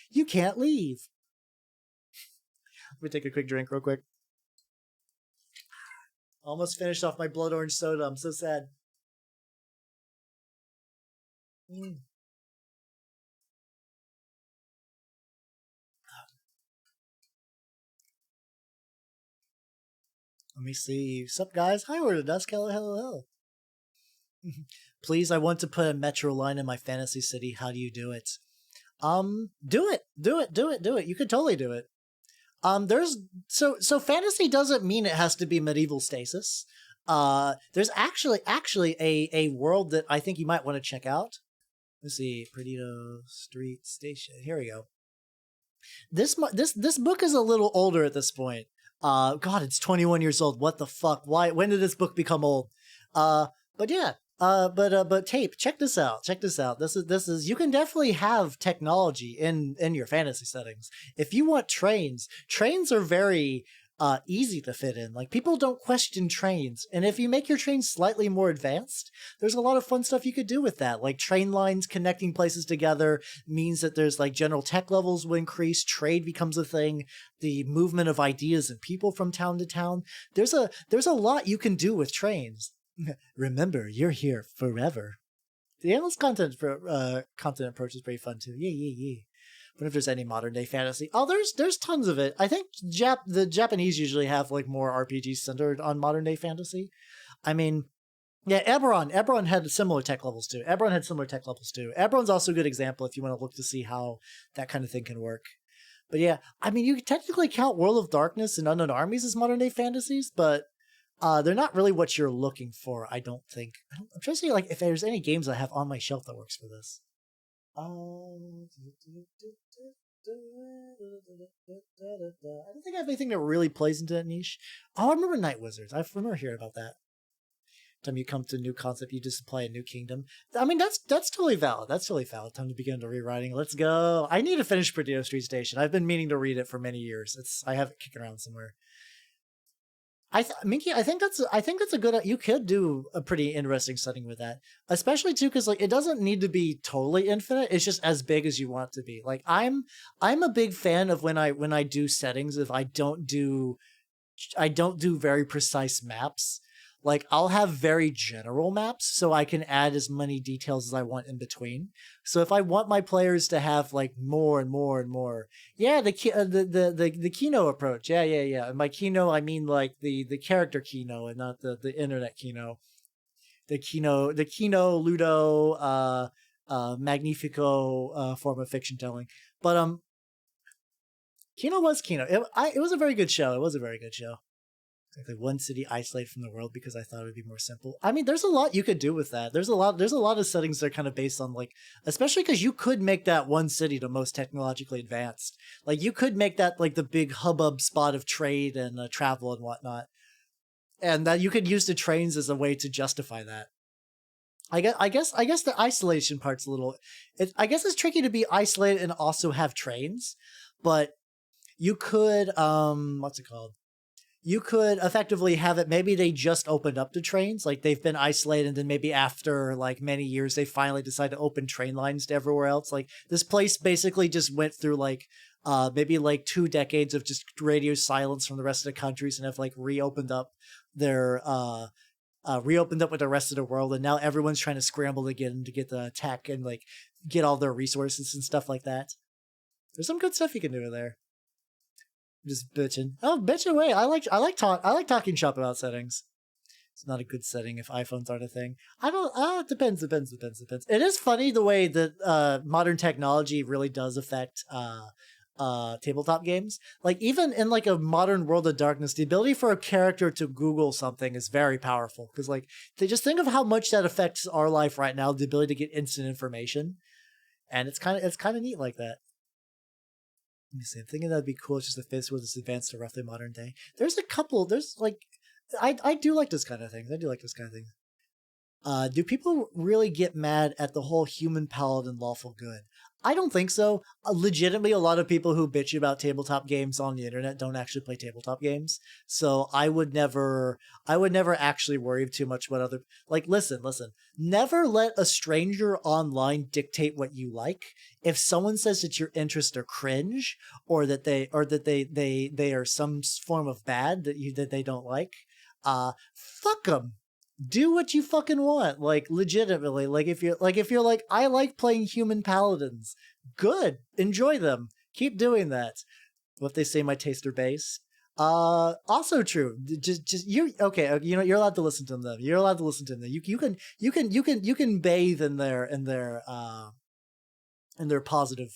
You can't leave. Let me take a quick drink real quick. Almost finished off my blood orange soda. I'm so sad. Let me see. Sup, guys? Hi, Order Dusk. Hello. Please, I want to put a metro line in my fantasy city. How do you do it? Do it. You could totally do it. There's so fantasy doesn't mean it has to be medieval stasis. There's actually a world that I think you might want to check out. Let's see, Perdido Street Station. Here we go. This book is a little older at this point. God, it's 21 years old. What the fuck? Why? When did this book become old? But yeah. But Tape, check this out. This is you can definitely have technology in your fantasy settings. If you want trains are very easy to fit in. Like, people don't question trains, and if you make your trains slightly more advanced, there's a lot of fun stuff you could do with that. Like, train lines connecting places together means that there's like general tech levels will increase, trade becomes a thing, the movement of ideas and people from town to town. There's a lot you can do with trains. Remember, you're here forever. The endless content approach is pretty fun too. Yeah. But if there's any modern day fantasy, there's tons of it. I think the Japanese usually have like more RPGs centered on modern day fantasy. I mean, yeah, Eberron had similar tech levels too. Eberron's also a good example if you want to look to see how that kind of thing can work. But yeah, I mean, you can technically count World of Darkness and Unknown Armies as modern day fantasies, but they're not really what you're looking for, I don't think. I'm trying to see like if there's any games I have on my shelf that works for this. I don't think I have anything that really plays into that niche. Oh, I remember Night Wizards. I remember hearing about that. Time you come to a new concept, you just apply a new kingdom. I mean, that's totally valid. Time to begin the rewriting. Let's go. I need to finish Perdido Street Station. I've been meaning to read it for many years. I have it kicking around somewhere. Minky, I think that's a good. You could do a pretty interesting setting with that, especially too, because like it doesn't need to be totally infinite. It's just as big as you want it to be. Like I'm a big fan of when I do settings. If I don't do very precise maps. Like, I'll have very general maps so I can add as many details as I want in between. So if I want my players to have like more and more and more, yeah, the Kino approach, yeah. And by Kino, I mean like the character Kino and not the internet Kino. The Kino Ludo Magnifico form of fiction telling, but Kino was Kino. It was a very good show. Like one city isolated from the world because I thought it would be more simple. I mean, there's a lot you could do with that. There's a lot of settings that are kind of based on like, especially because you could make that one city the most technologically advanced. Like you could make that like the big hubbub spot of trade and travel and whatnot. And that you could use the trains as a way to justify that. I guess the isolation part's a little. I guess it's tricky to be isolated and also have trains, but you could what's it called? You could effectively have it. Maybe they just opened up the trains, like they've been isolated, and then maybe after like many years, they finally decide to open train lines to everywhere else. Like this place basically just went through like maybe like 2 decades of just radio silence from the rest of the countries, and have like their reopened up with the rest of the world, and now everyone's trying to scramble again to get the tech and like get all their resources and stuff like that. There's some good stuff you can do in there. Just bitching. Oh, bitch away. I like talking shop about settings. It's not a good setting if iPhones aren't a thing. I don't. It depends. It is funny the way that modern technology really does affect tabletop games. Like even in like a modern World of Darkness, the ability for a character to Google something is very powerful. Because like they just think of how much that affects our life right now. The ability to get instant information, and it's kind of neat like that. Let me see. I'm thinking that'd be cool. It's just a face with this advanced to roughly modern day. There's a couple. There's like, I do like this kind of thing. I do like this kind of thing. Do people really get mad at the whole human paladin lawful good? I don't think so. Legitimately, a lot of people who bitch about tabletop games on the internet don't actually play tabletop games. So I would never actually worry too much about other. Like, listen. Never let a stranger online dictate what you like. If someone says that your interests are cringe, or that they are some form of bad that they don't like, fuck them. Do what you fucking want, like legitimately. Like if you're like, I like playing human paladins, good, enjoy them, keep doing that. What they say, my tastes are base. Also true. Just you okay? You know, you're allowed to listen to them though. You're allowed to listen to them. You can bathe in their positive.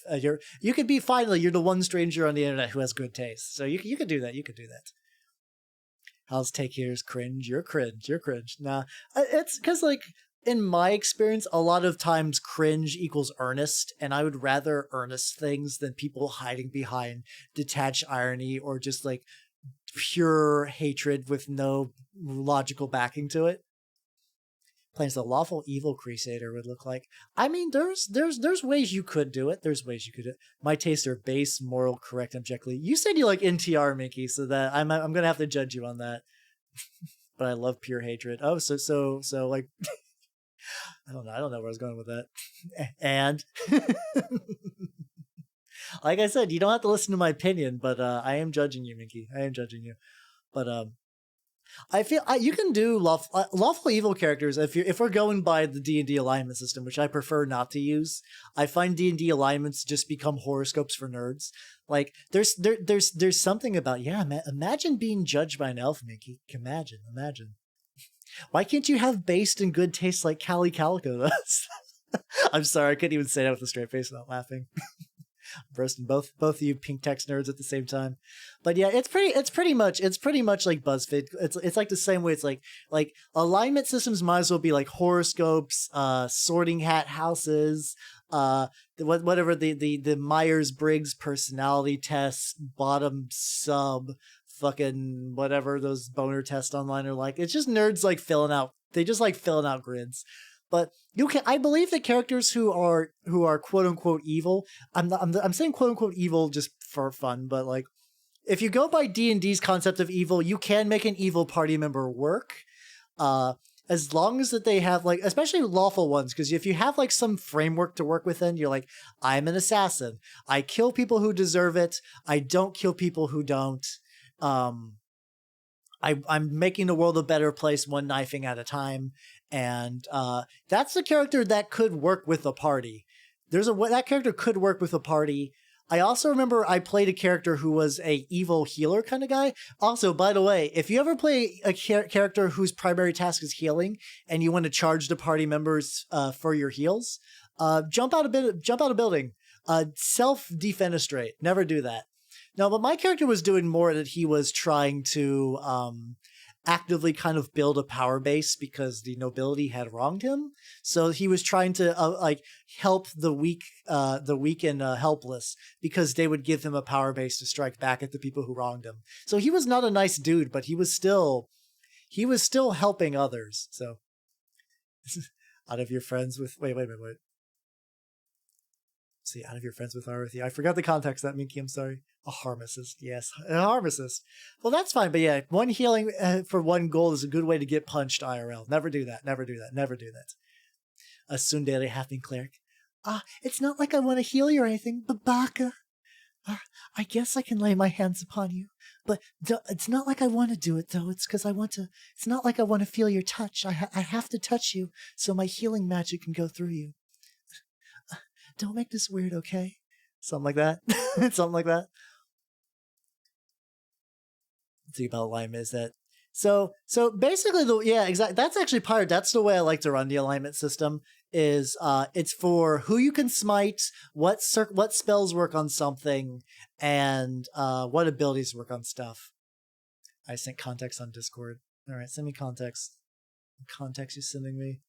You could be finally. You're the one stranger on the internet who has good taste. So you could do that. You could do that. How's take here's cringe? You're cringe. You're cringe. Nah, it's because like in my experience, a lot of times cringe equals earnest, and I would rather earnest things than people hiding behind detached irony or just like pure hatred with no logical backing to it. Plans the lawful evil crusader would look like. I mean, there's ways you could do it. There's ways you could do it. My tastes are base, moral, correct, objectively. You said you like NTR, Mickey, so that I'm gonna have to judge you on that. But I love pure hatred. Oh, so like I don't know where I was going with that. And like I said, you don't have to listen to my opinion, but I am judging you, Mickey. I am judging you. But I feel you can do lawful evil characters if we're going by the D&D alignment system, which I prefer not to use. I find D&D alignments just become horoscopes for nerds. Like there's something about imagine being judged by an elf, Mickey. Imagine. Why can't you have based and good taste like Callie Calico does? I'm sorry, I couldn't even say that with a straight face without laughing. Roasting both of you pink text nerds at the same time. But yeah, it's pretty much like BuzzFeed. It's like the same way. It's like alignment systems might as well be like horoscopes, sorting hat houses, whatever the Myers-Briggs personality tests, bottom sub, fucking whatever those boner tests online are like. It's just nerds like filling out grids. But I believe that characters who are quote unquote evil. I'm saying quote unquote evil just for fun, but like if you go by D&D's concept of evil, you can make an evil party member work, as long as that they have like, especially lawful ones, because if you have like some framework to work within, you're like, I'm an assassin. I kill people who deserve it. I don't kill people who don't. I'm making the world a better place one knifing at a time. And that's a character that could work with a party. That character could work with a party. I also remember I played a character who was a evil healer kind of guy. Also, by the way, if you ever play a character whose primary task is healing and you want to charge the party members for your heals, jump out a building. Self-defenestrate. Never do that. No, but my character was doing more that he was trying to actively kind of build a power base because the nobility had wronged him. So he was trying to help the weak and helpless because they would give him a power base to strike back at the people who wronged him. So he was not a nice dude, but he was still helping others. So Out of your friends with wait. See, out of your friends with are with you. I forgot the context of that, Minky. I'm sorry. A harmacist, yes, a harmacist. Well, that's fine, but yeah, one healing for one gold is a good way to get punched IRL. Never do that. Never do that. Never do that. A tsundere halfling cleric. It's not like I want to heal you or anything, but Baka. I guess I can lay my hands upon you, but it's not like I want to do it, though. It's because I want to. It's not like I want to feel your touch. I have to touch you so my healing magic can go through you. Don't make this weird, okay? Something like that. Something like that. The about alignment is that. So basically, exactly. That's actually part. That's the way I like to run the alignment system. Is it's for who you can smite, what spells work on something, and what abilities work on stuff. I sent context on Discord. All right, send me context. Context you're sending me.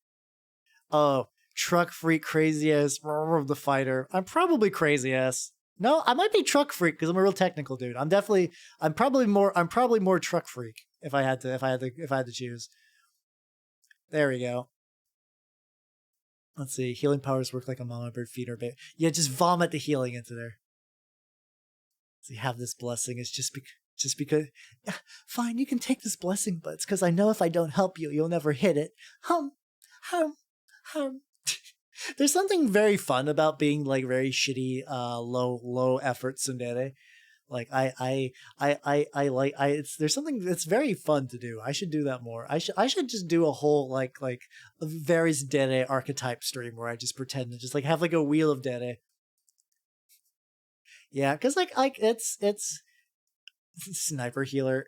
Oh, truck freak, crazy ass, the fighter. I'm probably crazy ass. No, I might be truck freak because I'm a real technical dude. I'm probably more truck freak if I had to choose. There we go. Let's see. Healing powers work like a mama bird feeder bait. Yeah, just vomit the healing into there. So you have this blessing. It's just because. Fine, you can take this blessing, but it's because I know if I don't help you, you'll never hit it. Hum. There's something very fun about being like very shitty, low effort tsundere. Like there's something that's very fun to do. I should do that more. I should just do a whole like various dere archetype stream where I just pretend to just like have like a wheel of dere. Yeah, because like it's sniper healer.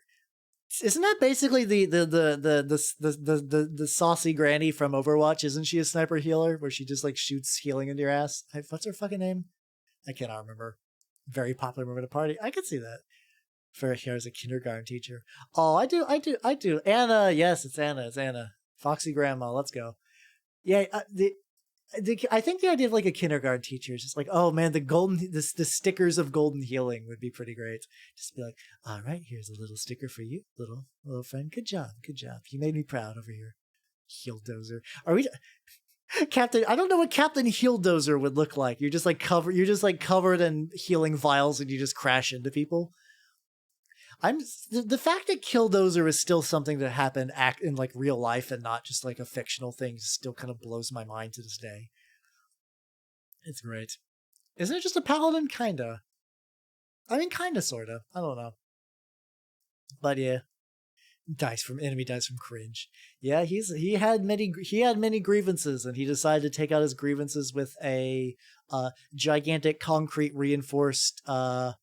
Isn't that basically the saucy granny from Overwatch? Isn't she a sniper healer where she just like shoots healing into your ass? What's her fucking name? I cannot remember. Very popular member of the party. I could see that. For here as a kindergarten teacher. Oh, I do. Anna, yes, it's Anna. Foxy grandma, let's go. Yeah, I think the idea of like a kindergarten teacher is just like, oh man, the stickers of golden healing would be pretty great. Just be like, all right, here's a little sticker for you, little friend. Good job. You made me proud over here. Heel dozer. Are we? Captain, I don't know what Captain Heeldozer would look like. You're just like covered in healing vials and you just crash into people. The fact that Killdozer is still something that happened in like real life and not just like a fictional thing still kind of blows my mind to this day. It's great. Isn't it just a paladin? Kinda. I mean, kinda, sorta. I don't know. But yeah. Enemy dies from cringe. Yeah, he had many grievances, and he decided to take out his grievances with a gigantic concrete reinforced. I'll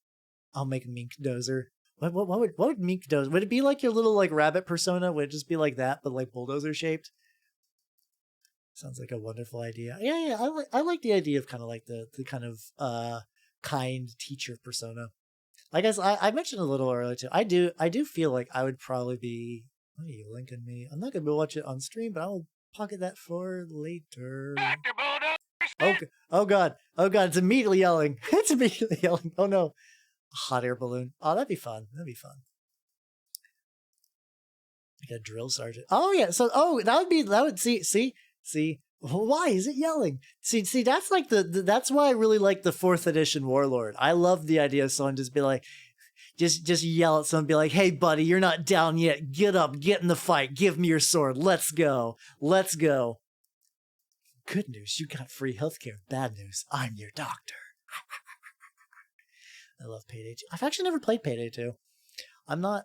make Mink Dozer. What would Mink Dozer? Would it be like your little like rabbit persona? Would it just be like that, but like bulldozer shaped? Sounds like a wonderful idea. Yeah. I like the idea of kind of like the kind of kind teacher persona. I guess I mentioned a little earlier too. I do feel like I would probably be. What are you linking me? I'm not gonna be able to watch it on stream, but I'll pocket that for later. Oh god! It's immediately yelling. It's immediately yelling. Oh no! A hot air balloon. Oh, that'd be fun. Like a drill sergeant. Oh yeah. So that would see. Why is it yelling? See, that's like that's why I really like the 4th edition Warlord. I love the idea of someone just be like, just yell at someone, be like, hey buddy, you're not down yet. Get up, get in the fight, give me your sword. Let's go. Good news, you got free healthcare. Bad news, I'm your doctor. I love Payday 2. I've actually never played Payday 2. I don't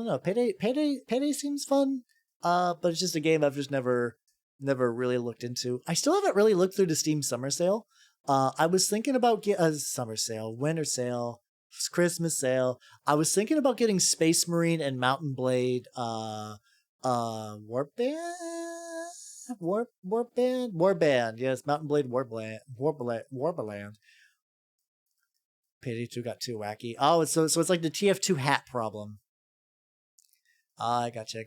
know. Payday seems fun. But it's just a game I've just never really looked into. I still haven't really looked through the Steam summer sale. I was thinking about summer sale, winter sale, Christmas sale. I was thinking about getting Space Marine and Mountain Blade Warband. Yes, Mountain Blade Warband. Payday 2 got too wacky. Oh, so it's like the TF2 hat problem. I gotcha.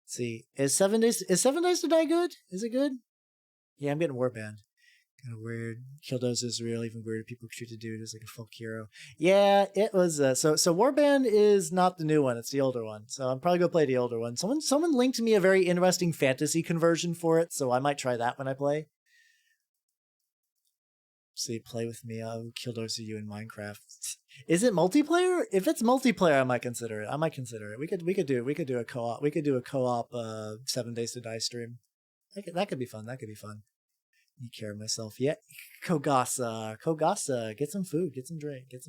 See, is 7 Days to Die good? Is it good? Yeah, I'm getting Warband. Kind of weird. Killdozer is real, even weirder. People treat the dude as like a folk hero. Yeah, it was. So Warband is not the new one; it's the older one. So I'm probably gonna play the older one. Someone linked me a very interesting fantasy conversion for it, so I might try that when I play. So you play with me. I'll Killdozer you in Minecraft. Is it multiplayer? If it's multiplayer, I might consider it. We could do a co-op. We could do a co-op 7 Days to Die stream. That could be fun. That could be fun. You care of myself. Yeah. Kogasa, get some food, get some drink, get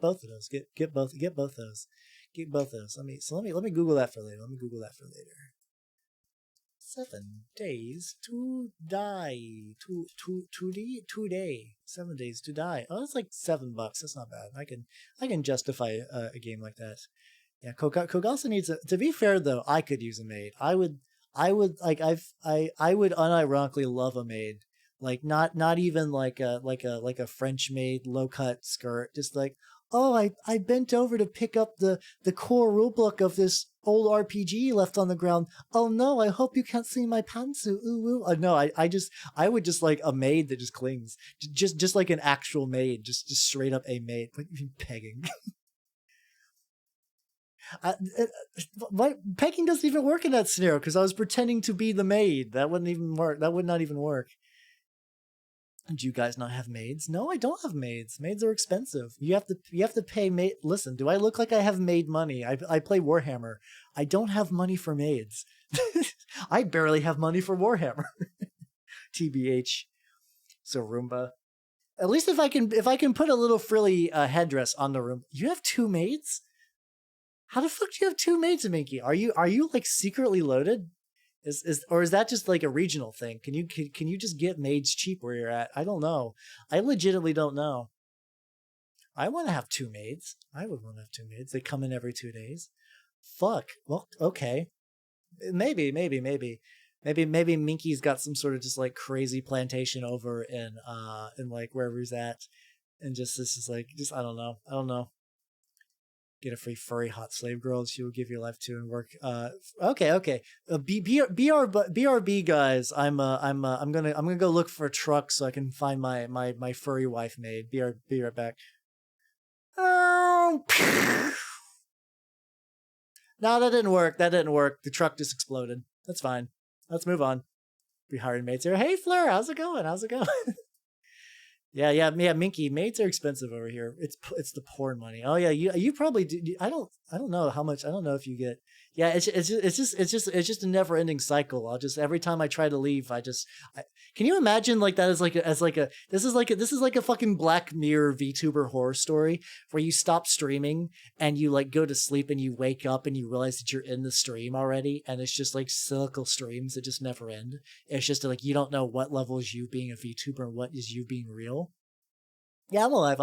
both of those. Get both those. Get both those. Let me Google that for later. 7 days to die. Today. 7 days to die. Oh, that's like $7. That's not bad. I can justify a game like that. Yeah, Kogasa needs a. To be fair though, I could use a maid. I would like I would unironically love a maid, like not even like a French maid low cut skirt, just like, oh, I bent over to pick up the core rulebook of this old RPG left on the ground. Oh no, I hope you can't see my pantsuit. Ooh, ooh. No, I would just like a maid that just clings, just like an actual maid, just straight up a maid. What you pegging? Pegging doesn't even work in that scenario because I was pretending to be the maid. That wouldn't even work. That would not even work. Do you guys not have maids? No, I don't have maids. Maids are expensive. You have to pay maid. Listen, do I look like I have maid money? I play Warhammer. I don't have money for maids. I barely have money for Warhammer. TBH. So Roomba. At least if I can put a little frilly headdress on the room. You have 2 maids? How the fuck do you have 2 maids, Minky? Are you like secretly loaded? Or is that just like a regional thing? Can you just get maids cheap where you're at? I don't know. I legitimately don't know. I want to have 2 maids. I would want to have 2 maids. They come in every 2 days. Fuck. Well, okay. Maybe Minky's got some sort of just like crazy plantation over in like wherever he's at, and just this is like just I don't know. Get a free furry hot slave girl she will give your life to and work. Okay. BRB guys. I'm gonna go look for a truck so I can find my furry wife maid. Be right back. No, that didn't work. The truck just exploded. That's fine. Let's move on. Be hiring maids here. Hey Fleur, how's it going? Yeah, Minky, maids are expensive over here. It's the porn money. Oh yeah, you probably do. I don't know how much. I don't know if you get. Yeah, it's just a never ending cycle. I'll just every time I try to leave, can you imagine like that as like a this is like a fucking Black Mirror VTuber horror story where you stop streaming and you like go to sleep and you wake up and you realize that you're in the stream already and it's just like cyclical streams that just never end. It's just like you don't know what level is you being a VTuber and what is you being real. Yeah, I'm alive.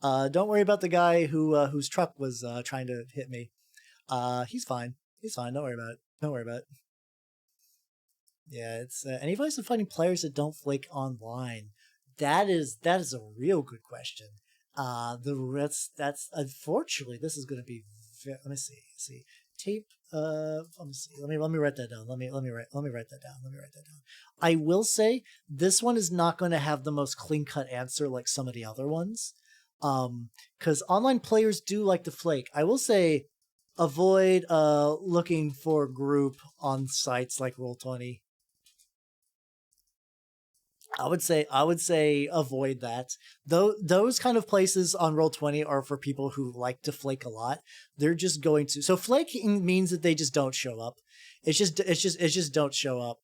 Don't worry about the guy whose truck was trying to hit me. He's fine. Don't worry about it. Yeah, it's any advice on finding players that don't flake online? That is a real good question. That's unfortunately this is going to be. Let me see. Tape. Let me see. Let me write that down. Let me write that down. I will say this one is not going to have the most clean cut answer like some of the other ones. Because online players do like to flake. I will say, avoid looking for group on sites like Roll20. I would say avoid that. Though those kind of places on Roll20 are for people who like to flake a lot. They're just going to. So flaking means that they just don't show up. It's just don't show up.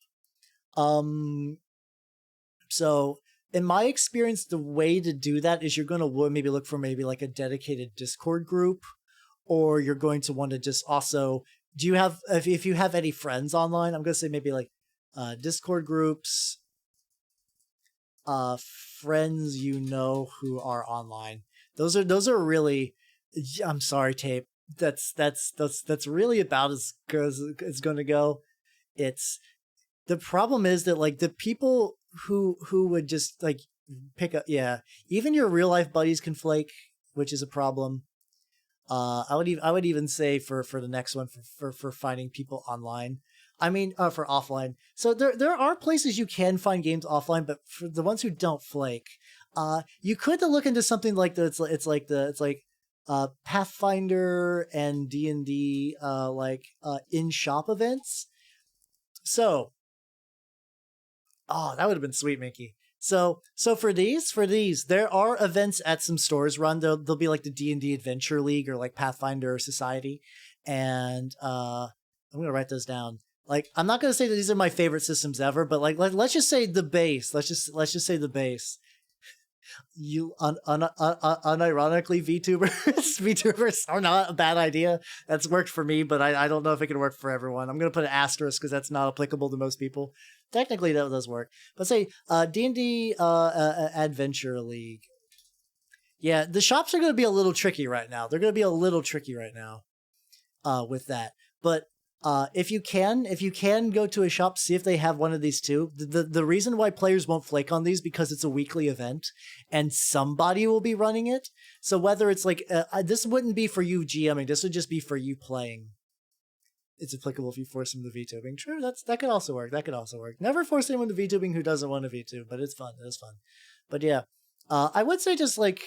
So in my experience, the way to do that is you're going to maybe look for maybe like a dedicated Discord group, or you're going to want to just also. Do you have if you have any friends online? I'm going to say maybe like Discord groups. Friends you know who are online. Those are really. I'm sorry, Tape. That's really about as good as it's going to go. It's the problem is that like the people who would just like pick up, yeah, even your real life buddies can flake, which is a problem. I would even say for the next one for finding people online. I mean, for offline. So there are places you can find games offline, but for the ones who don't flake, you could look into something like Pathfinder and D&D in shop events. So, oh, that would have been sweet, Mickey. So for these, there are events at some stores run. There'll be like the D&D Adventure League or like Pathfinder Society, and I'm gonna write those down. Like, I'm not gonna say that these are my favorite systems ever, but let's just say the base. Let's just say the base. You unironically VTubers VTubers are not a bad idea. That's worked for me, but I don't know if it can work for everyone. I'm gonna put an asterisk because that's not applicable to most people. Technically, that does work. But say D&D Adventure League. Yeah, the shops are gonna be a little tricky right now. They're gonna be a little tricky right now with that. But if you can go to a shop, see if they have one of these too. The reason why players won't flake on these because it's a weekly event and somebody will be running it. So whether it's like this wouldn't be for you GMing, this would just be for you playing. It's applicable if you force them to VTubing. True, that could also work. That could also work. Never force anyone to VTubing who doesn't want to VTube, but it's fun. It is fun. But yeah, I would say just like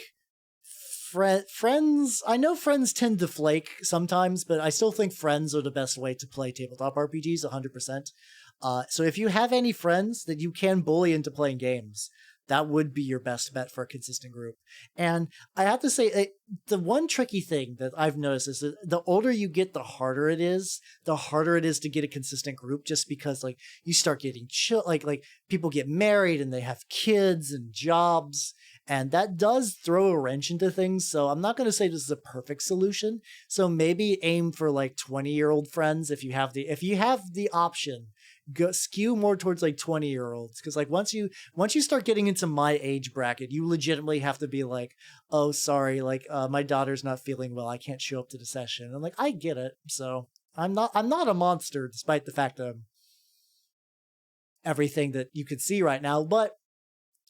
friends. I know friends tend to flake sometimes, but I still think friends are the best way to play tabletop RPGs 100%. So if you have any friends that you can bully into playing games, that would be your best bet for a consistent group. And I have to say, the one tricky thing that I've noticed is that the older you get, the harder it is to get a consistent group, just because like you start getting like people get married and they have kids and jobs, and that does throw a wrench into things. So I'm not going to say this is a perfect solution. So maybe aim for like 20-year-old friends if you have the option. Go skew more towards like 20-year-olds, because like once you start getting into my age bracket, you legitimately have to be like, oh sorry, like my daughter's not feeling well, I can't show up to the session. And like, I get it. So I'm not a monster, despite the fact that I'm everything that you could see right now, but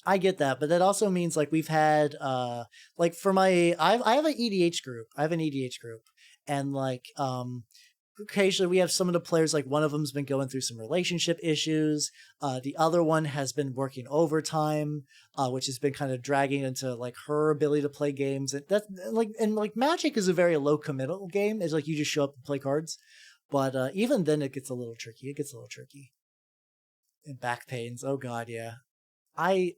I get that. But that also means like we've had like for my I have an EDH group. And like occasionally we have some of the players, like one of them's been going through some relationship issues. The other one has been working overtime, which has been kind of dragging into like her ability to play games. And that's like Magic is a very low committal game. It's like you just show up and play cards. But even then it gets a little tricky. And back pains. Oh god, yeah. I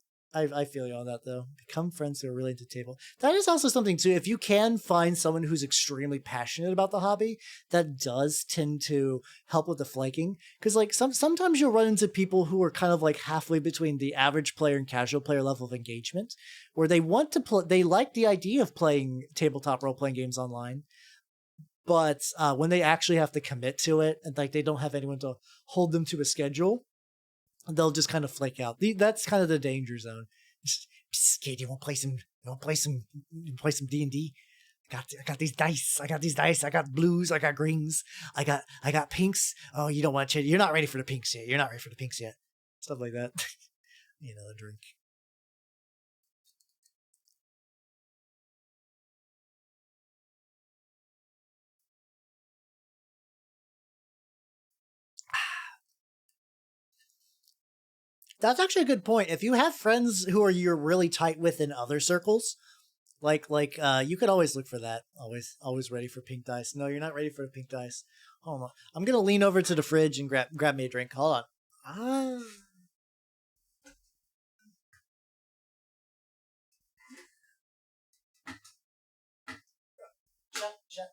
feel you on that though. Become friends who are really into table. That is also something too. If you can find someone who's extremely passionate about the hobby, that does tend to help with the flaking. Because like sometimes you'll run into people who are kind of like halfway between the average player and casual player level of engagement, where they want to play. They like the idea of playing tabletop role playing games online, but when they actually have to commit to it and like they don't have anyone to hold them to a schedule, they'll just kind of flake out. That's kind of the danger zone. Kid, you want to play some? Play some D&D? I got these dice. I got blues. I got greens. I got pinks. Oh, you don't want to? You're not ready for the pinks yet. Stuff like that. A drink. That's actually a good point. If you have friends who you're really tight with in other circles, you could always look for that. Always ready for pink dice. No, you're not ready for the pink dice. Hold on. I'm gonna lean over to the fridge and grab me a drink. Hold on. Ah.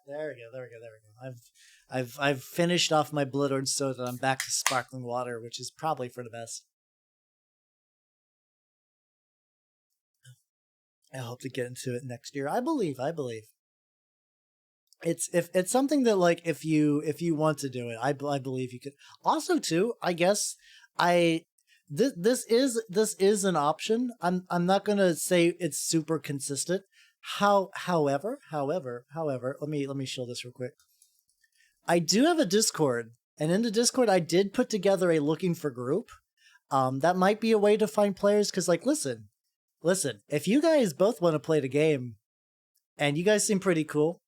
There we go. I've finished off my blood orange soda. I'm back to sparkling water, which is probably for the best. I hope to get into it next year. I believe. It's something that like if you want to do it, I believe you could. Also, too, I guess this is an option. I'm not gonna say it's super consistent. However, let me show this real quick. I do have a Discord, and in the Discord, I did put together a looking for group. That might be a way to find players. Because like, listen, if you guys both want to play the game, and you guys seem pretty cool,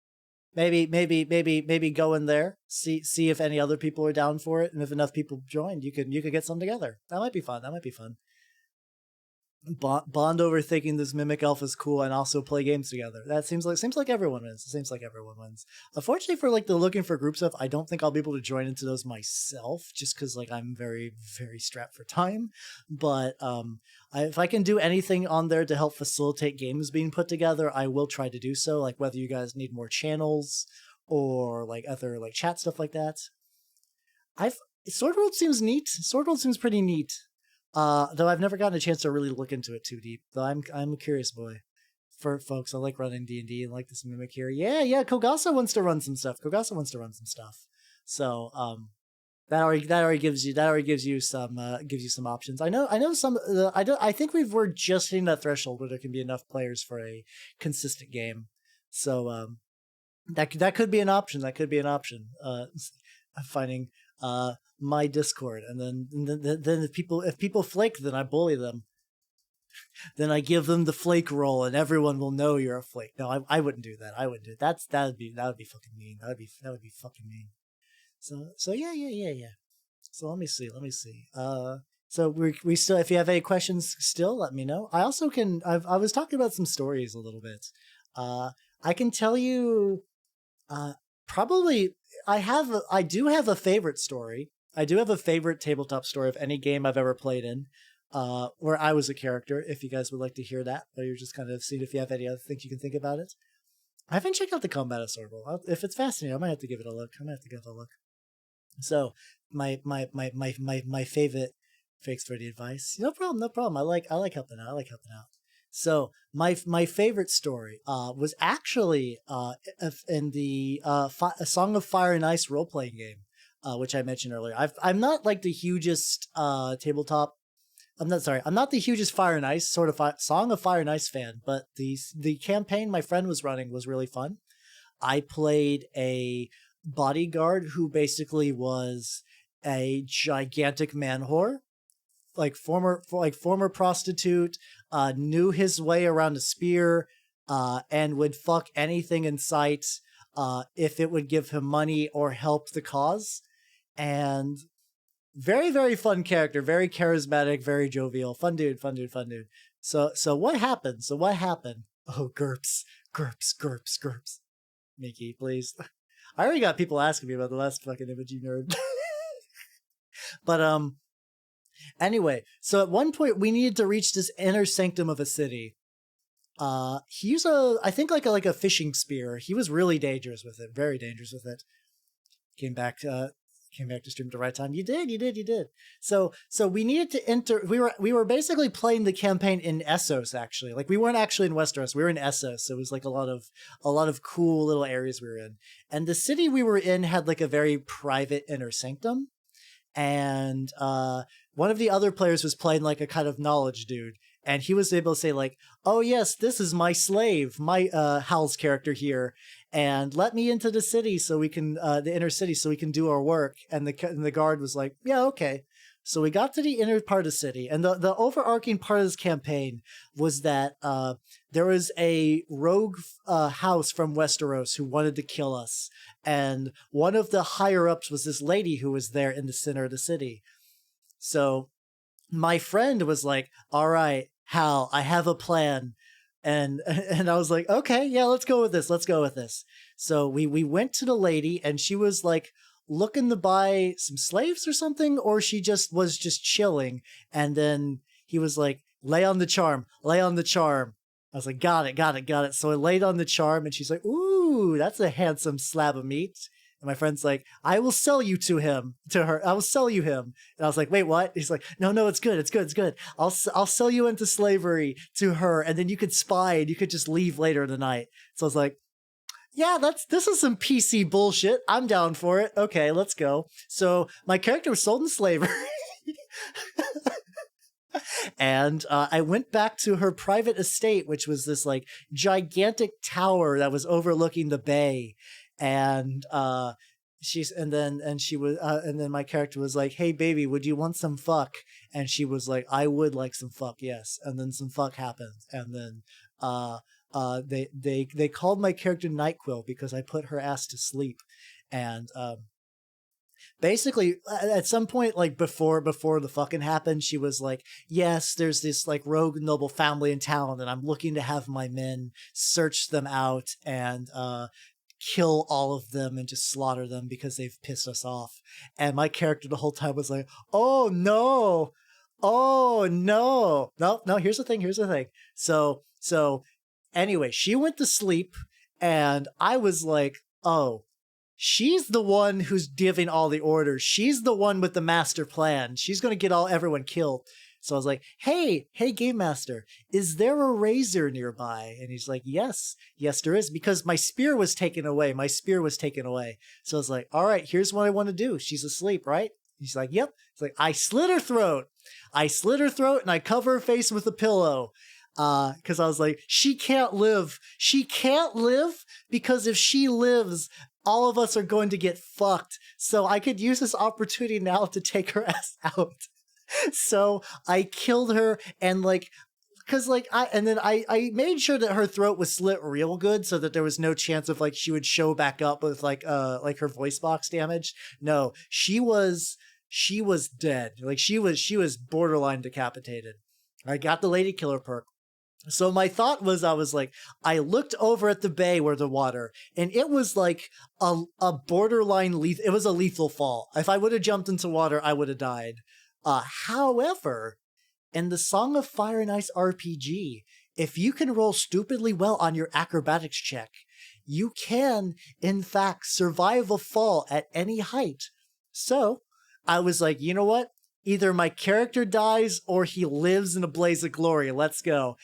maybe go in there, see if any other people are down for it, and if enough people join, you could get some together. That might be fun. That might be fun. Bond over thinking this mimic elf is cool and also play games together. That seems like everyone wins. It seems like everyone wins. Unfortunately, for like the looking for group stuff, I don't think I'll be able to join into those myself, just because like I'm very strapped for time. But if I can do anything on there to help facilitate games being put together, I will try to do so. Like whether you guys need more channels or like other like chat stuff like that. Sword World seems neat. Sword World seems pretty neat. Though I've never gotten a chance to really look into it too deep. Though I'm a curious boy. For folks, I like running D&D and like this mimic here. Yeah. Kogasa wants to run some stuff. So that already gives you some options. I know some. I think we're just hitting that threshold where there can be enough players for a consistent game. So that could be an option. Finding my Discord, and then if people flake, then I bully them. Then I give them the flake roll, and everyone will know you're a flake. No, I wouldn't do that. That would be fucking mean. That would be fucking mean. So yeah. So let me see. So we still, if you have any questions, still let me know. I also can. I was talking about some stories a little bit. I can tell you. Probably I do have a favorite story. I do have a favorite tabletop story of any game I've ever played in, where I was a character, if you guys would like to hear that, or you're just kind of seeing if you have any other things you can think about it. I haven't checked out the combat of Sword World. If it's fascinating, I might have to give it a look. So my favorite fakes for the advice. No problem. I like helping out. So my favorite story was actually in the A Song of Fire and Ice role playing game, which I mentioned earlier. I'm not like the hugest tabletop. I'm not the hugest Fire and Ice sort of Song of Fire and Ice fan, but the campaign my friend was running was really fun. I played a bodyguard who basically was a gigantic man whore. Former prostitute, knew his way around a spear, and would fuck anything in sight if it would give him money or help the cause. And very, very fun character, very charismatic, very jovial, fun dude. So what happened? Oh, GURPS. Mickey, please. I already got people asking me about the last fucking image, you nerd. But anyway, so at one point we needed to reach this inner sanctum of a city. He used I think like a fishing spear. He was really dangerous with it, very dangerous with it. Came back to stream at the right time. You did. So we needed to enter. We were basically playing the campaign in Essos, actually. Like we weren't actually in Westeros. We were in Essos. So it was like a lot of cool little areas we were in. And the city we were in had like a very private inner sanctum. And one of the other players was playing like a kind of knowledge dude, and he was able to say like, "Oh yes, this is my slave, my Hal's character here, and let me into the city so we can the inner city so we can do our work." And the guard was like, "Yeah, okay." So we got to the inner part of the city, and the overarching part of this campaign was that there was a rogue house from Westeros who wanted to kill us, and one of the higher ups was this lady who was there in the center of the city. So my friend was like, "All right, Hal, I have a plan." And I was like, "Okay, yeah, let's go with this. So we went to the lady, and she was like looking to buy some slaves or something, or she was just chilling. And then he was like, lay on the charm. I was like, got it. So I laid on the charm, and she's like, "Ooh, that's a handsome slab of meat." And my friend's like, "I will sell you to her. I will sell you him." And I was like, "Wait, what?" He's like, No, it's good. I'll sell you into slavery to her, and then you could spy, and you could just leave later in the night. So I was like, "Yeah, this is some PC bullshit. I'm down for it. Okay, let's go." So my character was sold in slavery. And I went back to her private estate, which was this like gigantic tower that was overlooking the bay. And then my character was like, "Hey baby, would you want some fuck?" And she was like, "I would like some fuck, yes." And then some fuck happened. And then they called my character Nightquill because I put her ass to sleep, and basically at some point, like before the fucking happened, she was like, yes, there's this like rogue noble family in town, and I'm looking to have my men search them out and kill all of them and just slaughter them because they've pissed us off. And my character the whole time was like, oh no, oh no, no, here's the thing. So anyway, she went to sleep, and I was like, oh, she's the one who's giving all the orders. She's the one with the master plan. She's going to get everyone killed. So I was like, hey, game master, is there a razor nearby? And he's like, yes, there is, because my spear was taken away. So I was like, all right, here's what I want to do. She's asleep, right? He's like, yep. It's like, I slit her throat, and I cover her face with a pillow. Because I was like, she can't live, because if she lives, all of us are going to get fucked. So I could use this opportunity now to take her ass out. So I killed her, and like, because like I made sure that her throat was slit real good so that there was no chance of like she would show back up with like her voice box damage. No, she was dead. Like she was borderline decapitated. I got the lady killer perk. So my thought was, I looked over at the bay where the water, and it was like a borderline lethal. It was a lethal fall. If I would have jumped into water, I would have died. However, in the Song of Fire and Ice RPG, if you can roll stupidly well on your acrobatics check, you can, in fact, survive a fall at any height. So I was like, you know what? Either my character dies or he lives in a blaze of glory. Let's go.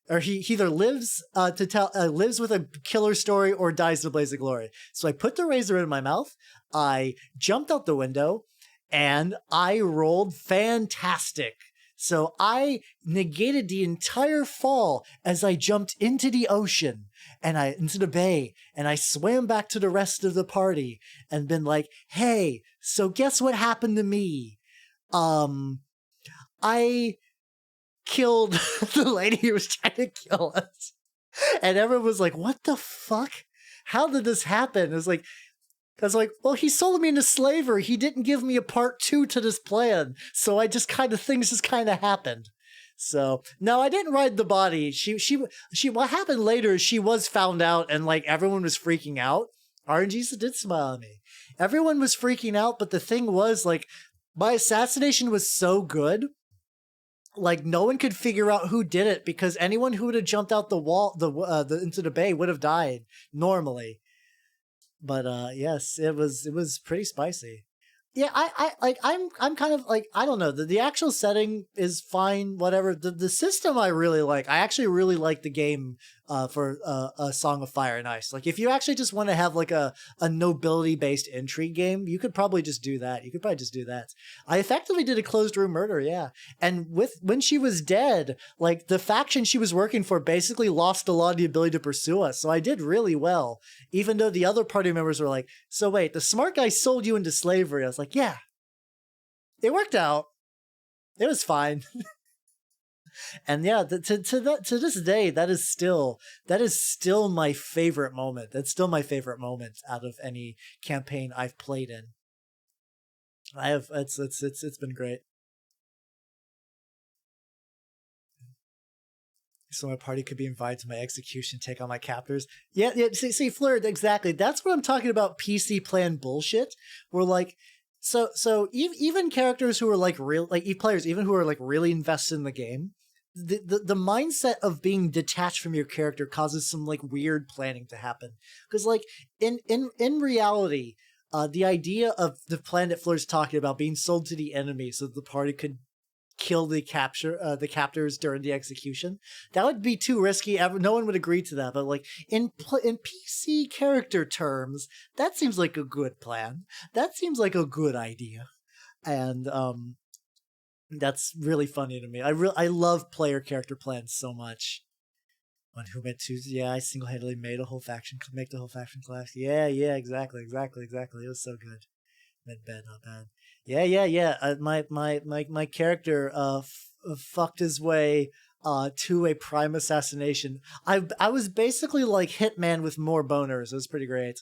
Or he either lives lives with a killer story or dies in a blaze of glory. So I put the razor in my mouth. I jumped out the window, and I rolled fantastic. So I negated the entire fall as I jumped into the ocean and into the bay, and I swam back to the rest of the party and been like, hey, so guess what happened to me? I killed the lady who was trying to kill us. And everyone was like, what the fuck? How did this happen? It was like, I was like, well, he sold me into slavery. He didn't give me a part 2 to this plan. So things just kind of happened. So, no, I didn't ride the body. What happened later is she was found out, and like everyone was freaking out. RNGs did smile at me. Everyone was freaking out, but the thing was, like, my assassination was so good, like no one could figure out who did it, because anyone who would have jumped out the wall, into the bay, would have died normally. But yes, it was pretty spicy. Yeah, I'm kind of like, I don't know, the actual setting is fine, whatever. The system I really like. I actually really like the game for a Song of Fire and Ice. Like if you actually just want to have like a nobility based intrigue game, you could probably just do that. I effectively did a closed room murder, yeah. And when she was dead, like the faction she was working for basically lost a lot of the ability to pursue us. So I did really well, even though the other party members were like, so wait, the smart guy sold you into slavery. I was like, yeah, it worked out. It was fine. And yeah, to this day, that is still my favorite moment. That's still my favorite moment out of any campaign I've played in. It's been great. So my party could be invited to my execution, take on my captors. Yeah. See, Fleur, exactly. That's what I'm talking about. PC plan bullshit. We're like, so even characters who are like real, like players, even who are like really invested in the game, the mindset of being detached from your character causes some like weird planning to happen. Because like in reality, the idea of the plan that Fleur's talking about being sold to the enemy so that the party could kill the captors during the execution, that would be too risky. No one would agree to that. But like in PC character terms, that seems like a good plan. That seems like a good idea. And that's really funny to me. I love player character plans so much. On Who Met Tuesday, yeah, I single-handedly made make the whole faction class. Yeah, exactly. It was so good. Not bad. Yeah. My character fucked his way to a prime assassination. I was basically like Hitman with more boners. It was pretty great.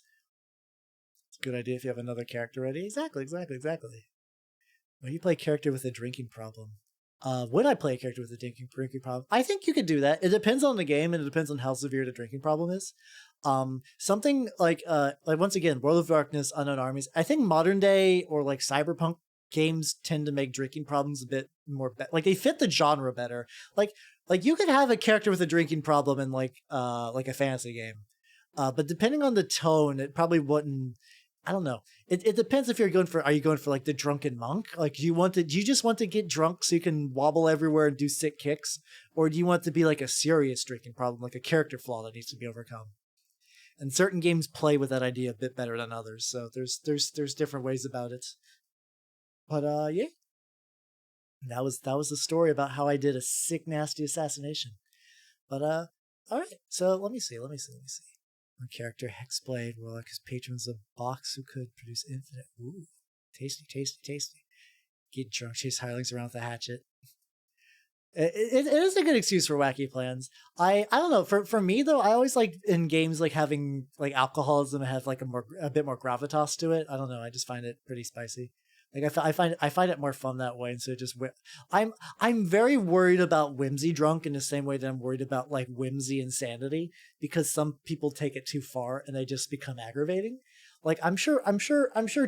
It's a good idea if you have another character ready. Exactly. When you play a character with a drinking problem. Would I play a character with a drinking problem? I think you could do that. It depends on the game and it depends on how severe the drinking problem is. Something like once again, World of Darkness, Unknown Armies. I think modern day or like cyberpunk games tend to make drinking problems a bit more like they fit the genre better. Like you could have a character with a drinking problem in like a fantasy game. But depending on the tone, it probably wouldn't. I don't know. It depends if are you going for like the drunken monk? Like do you just want to get drunk so you can wobble everywhere and do sick kicks? Or do you want to be like a serious drinking problem, like a character flaw that needs to be overcome? And certain games play with that idea a bit better than others. So there's different ways about it. But yeah. That was the story about how I did a sick, nasty assassination. But all right. So let me see. One character, Hexblade, Warlock, his patrons a box who could produce infinite. Ooh, tasty. Get drunk, chase hirelings around with a hatchet. It is a good excuse for wacky plans. I don't know. For me though, I always like in games like having like alcoholism have like a bit more gravitas to it. I don't know. I just find it pretty spicy. Like I find it more fun that way. And so I'm very worried about whimsy drunk in the same way that I'm worried about like whimsy insanity, because some people take it too far and they just become aggravating. Like I'm sure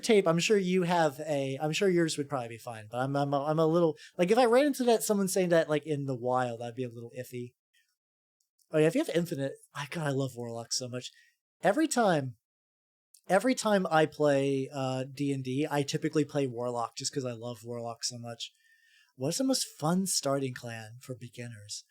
Tape. I'm sure I'm sure yours would probably be fine, but I'm a little like if I ran into someone saying that like in the wild, I'd be a little iffy. Oh yeah, if you have infinite, I love Warlock so much. Every time I play D&D, I typically play Warlock just because I love Warlock so much. What's the most fun starting clan for beginners?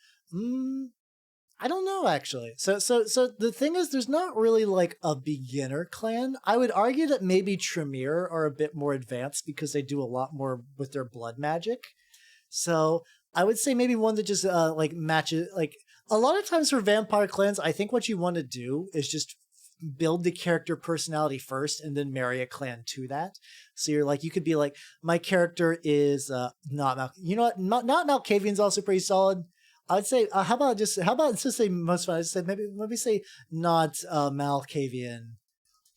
I don't know actually. So the thing is, there's not really like a beginner clan. I would argue that maybe Tremere are a bit more advanced because they do a lot more with their blood magic. So I would say maybe one that just like matches like a lot of times for vampire clans. I think what you want to do is just build the character personality first and then marry a clan to that. So you're like, you could be like, my character is not you know what, not Malkavian's also pretty solid. I would say how about just say most fun, I say maybe say not Malkavian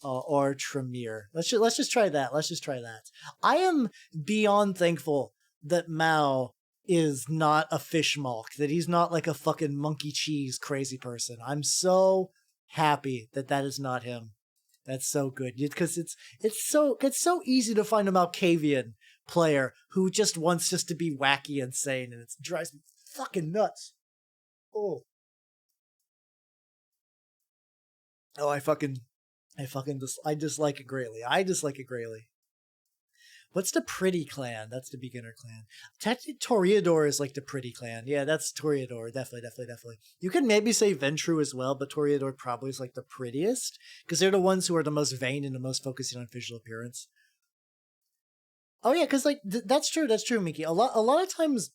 or Tremere. Let's just try that. I am beyond thankful that Mal is not a fishmalk, that he's not like a fucking monkey cheese crazy person. I'm so happy that is not him. That's so good because it's so easy to find a Malkavian player who just wants to be wacky, insane, and it drives me fucking nuts. Oh, I dislike it greatly. What's the pretty clan? That's the beginner clan. Technically, Toreador is like the pretty clan. Yeah, that's Toreador. Definitely. You can maybe say Ventru as well, but Toreador probably is like the prettiest because they're the ones who are the most vain and the most focusing on visual appearance. Oh yeah, because like that's true, Miki. A lot of times,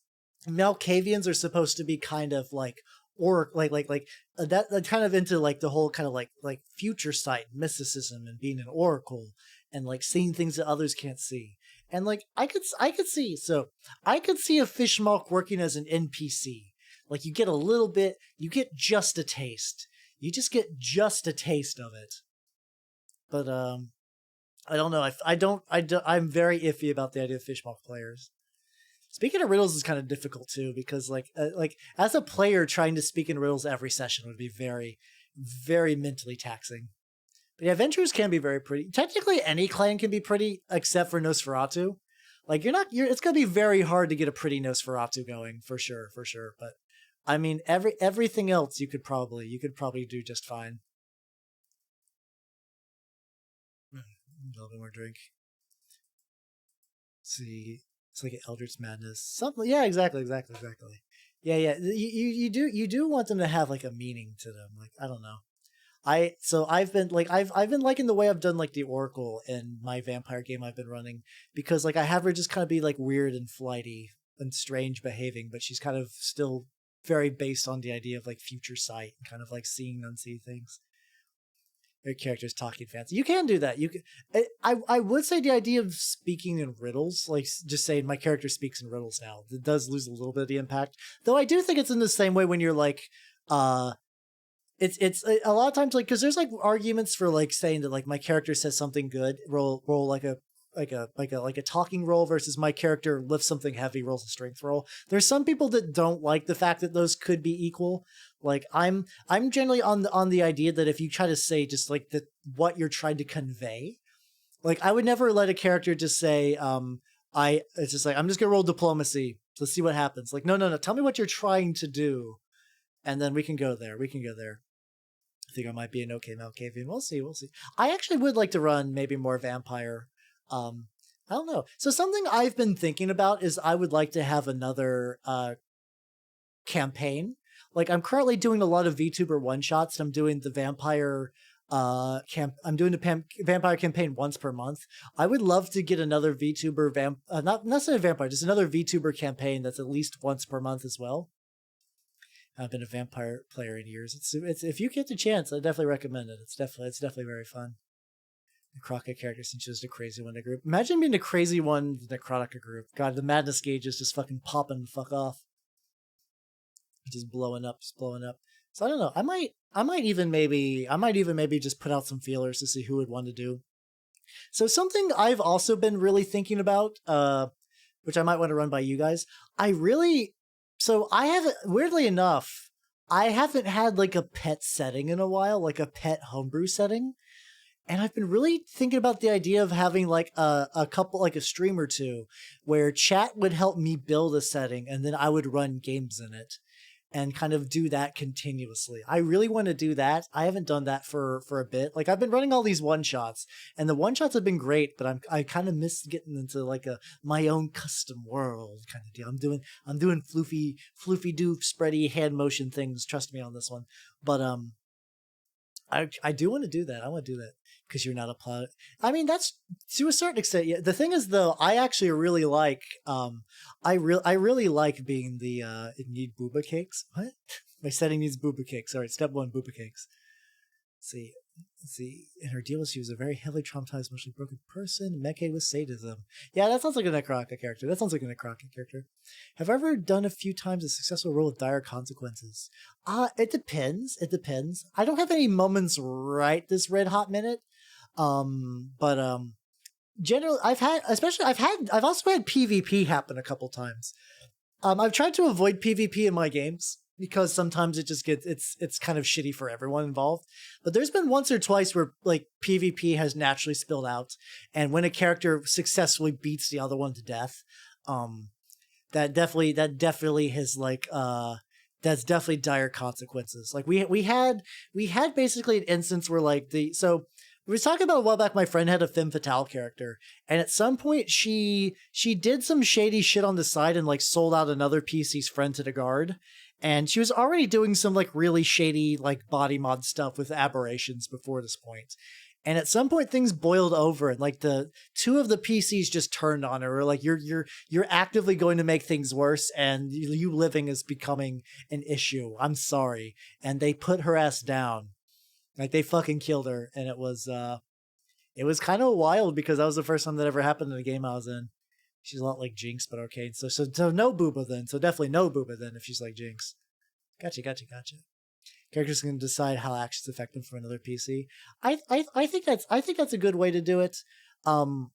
Malkavians are supposed to be kind of like or that kind of into like the whole kind of like future sight mysticism and being an oracle and like seeing things that others can't see. And like I could see a fishmalk working as an NPC. Like you get a little bit, you get just a taste. You just get just a taste of it. But I don't know. I'm very iffy about the idea of fishmalk players. Speaking of riddles is kind of difficult too, because like as a player trying to speak in riddles every session would be very, very mentally taxing. But yeah, adventures can be very pretty. Technically, any clan can be pretty, except for Nosferatu. Like it's gonna be very hard to get a pretty Nosferatu going for sure. But I mean, everything else you could probably do just fine. A little bit more drink. Let's see, it's like an Eldritch Madness. Something. Yeah, exactly. Yeah. You do want them to have like a meaning to them. Like I don't know. I've been liking the way I've done like the Oracle in my vampire game I've been running, because like I have her just kind of be like weird and flighty and strange behaving, but she's kind of still very based on the idea of like future sight and kind of like seeing unseen things. Your character's talking fancy. You can do that. You can. I would say the idea of speaking in riddles, like just saying my character speaks in riddles now, it does lose a little bit of the impact. Though I do think it's in the same way when you're like, it's a lot of times like because there's like arguments for like saying that like my character says something good, roll like a talking roll versus my character lifts something heavy, rolls a strength roll. There's some people that don't like the fact that those could be equal. Like I'm generally on the idea that if you try to say just like what you're trying to convey, like I would never let a character just say, it's just like I'm just gonna roll diplomacy. Let's see what happens. Like no. Tell me what you're trying to do, and then we can go there. I think I might be an okay Malkavian. We'll see. I actually would like to run maybe more vampire. I don't know. So something I've been thinking about is I would like to have another campaign. Like I'm currently doing a lot of VTuber one shots. I'm doing the vampire I'm doing the vampire campaign once per month. I would love to get another VTuber not necessarily vampire, just another VTuber campaign that's at least once per month as well. I've been a vampire player in years. It's if you get the chance, I definitely recommend it. It's definitely very fun. Necrotica character since she's the crazy one in the group. Imagine being the crazy one in the Necrotica group. God, the madness gauge is just fucking popping the fuck off. Just blowing up. So I don't know. I might even maybe just put out some feelers to see who would want to do. So something I've also been really thinking about, which I might want to run by you guys. Weirdly enough, I haven't had like a pet setting in a while, like a pet homebrew setting. And I've been really thinking about the idea of having like a couple, like a stream or two, where chat would help me build a setting and then I would run games in it and kind of do that continuously. I really want to do that. I haven't done that for a bit. Like I've been running all these one shots and the one shots have been great, but I kind of miss getting into like my own custom world kind of deal. I'm doing floofy doof spready hand motion things. Trust me on this one. But I do want to do that. I want to do that. Because you're not a plot. I mean, that's to a certain extent. Yeah. The thing is, though, I actually really like. I really like being the. It need booba cakes. What? My setting needs booba cakes. Sorry, step one, booba cakes. Let's see. In her deal, she was a very heavily traumatized, emotionally broken person. Meche with sadism. Yeah, that sounds like a Necrotica character. Have I ever done a few times a successful roll with dire consequences? It depends. I don't have any moments right this red hot minute. But generally I've also had PvP happen a couple times. I've tried to avoid PvP in my games because sometimes it just gets it's kind of shitty for everyone involved. But there's been once or twice where like PvP has naturally spilled out, and when a character successfully beats the other one to death, that definitely has like that's definitely dire consequences. Like we had basically an instance where like we were talking about a while back, my friend had a femme fatale character, and at some point she did some shady shit on the side and like sold out another PC's friend to the guard, and she was already doing some like really shady like body mod stuff with aberrations before this point. And at some point things boiled over and like the two of the PCs just turned on her, or like you're actively going to make things worse and you living is becoming an issue. I'm sorry. And they put her ass down. Like they fucking killed her, and it was kind of wild because that was the first time that ever happened in a game I was in. She's a lot like Jinx, but okay. So no booba then. So definitely no booba then if she's like Jinx. Gotcha. Characters can decide how actions affect them from another PC. I think that's a good way to do it. How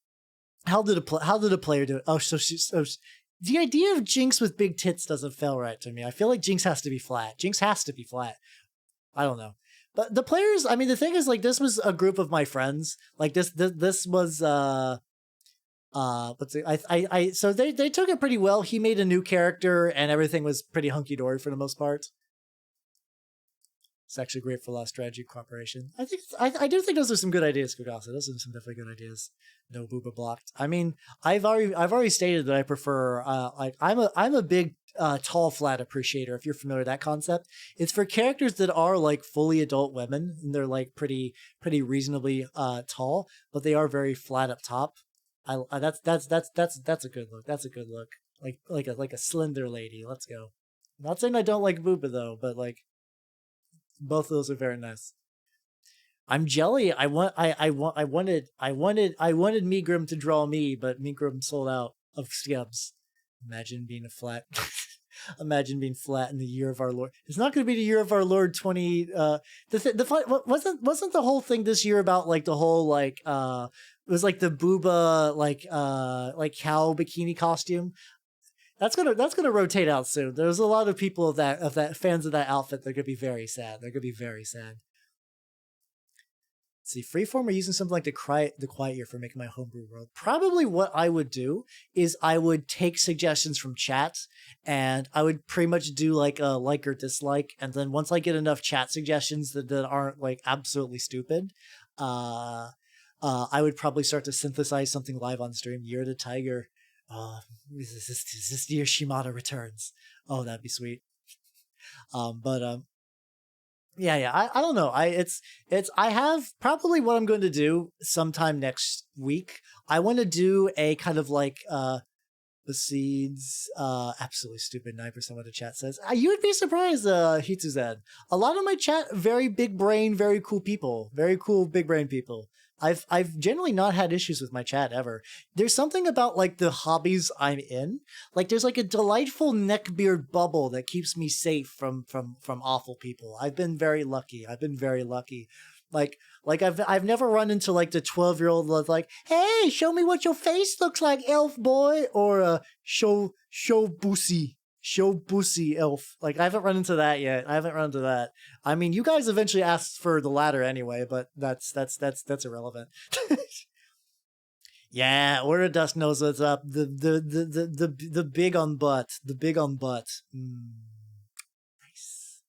did a player do it? The idea of Jinx with big tits doesn't feel right to me. I feel like Jinx has to be flat. I don't know. But the players, I mean, the thing is, like, this was a group of my friends. Like, this was, let's see, so they took it pretty well. He made a new character, and everything was pretty hunky-dory for the most part. It's actually great for a lot of strategy cooperation. I do think those are some good ideas, Kogasa. Those are some definitely good ideas. No booba blocked. I mean, I've already stated that I prefer, I'm a big tall flat appreciator, if you're familiar with that concept. It's for characters that are like fully adult women and they're like pretty reasonably tall, but they are very flat up top. That's a good look. That's a good look. Like a slender lady. Let's go. I'm not saying I don't like booba though, but like both of those are very nice. I'm jelly. I wanted Megrim to draw me, but Megrim sold out of scabs. Imagine being a flat. Imagine being flat in the year of our Lord. It's not going to be the year of our Lord 20. Wasn't the whole thing this year about like the whole like it was like the booba like cow bikini costume. That's gonna rotate out soon. There's a lot of people of that fans of that outfit. They're gonna be very sad. They're gonna be very sad. See, Freeform are using something like the Quiet Year for making my homebrew world. Probably what I would do is I would take suggestions from chat, and I would pretty much do like a like or dislike, and then once I get enough chat suggestions that aren't like absolutely stupid, I would probably start to synthesize something live on stream. Year of the Tiger. Is this year Shimada returns? Oh, that'd be sweet. But yeah, I don't know. I have probably what I'm going to do sometime next week. I want to do a kind of like the seeds, absolutely stupid 9% what the chat says. You would be surprised, Hitsuzan. A lot of my chat, very big brain, very cool people, very cool big brain people. I've generally not had issues with my chat ever. There's something about like the hobbies I'm in. Like there's like a delightful neckbeard bubble that keeps me safe from awful people. I've been very lucky. I've never run into like the 12-year-old that's like, hey, show me what your face looks like, elf boy, or show bussy elf. Like I haven't run into that yet. I mean, you guys eventually asked for the latter anyway, but that's irrelevant. Yeah, Order Dust knows what's up. The big on butt. Nice.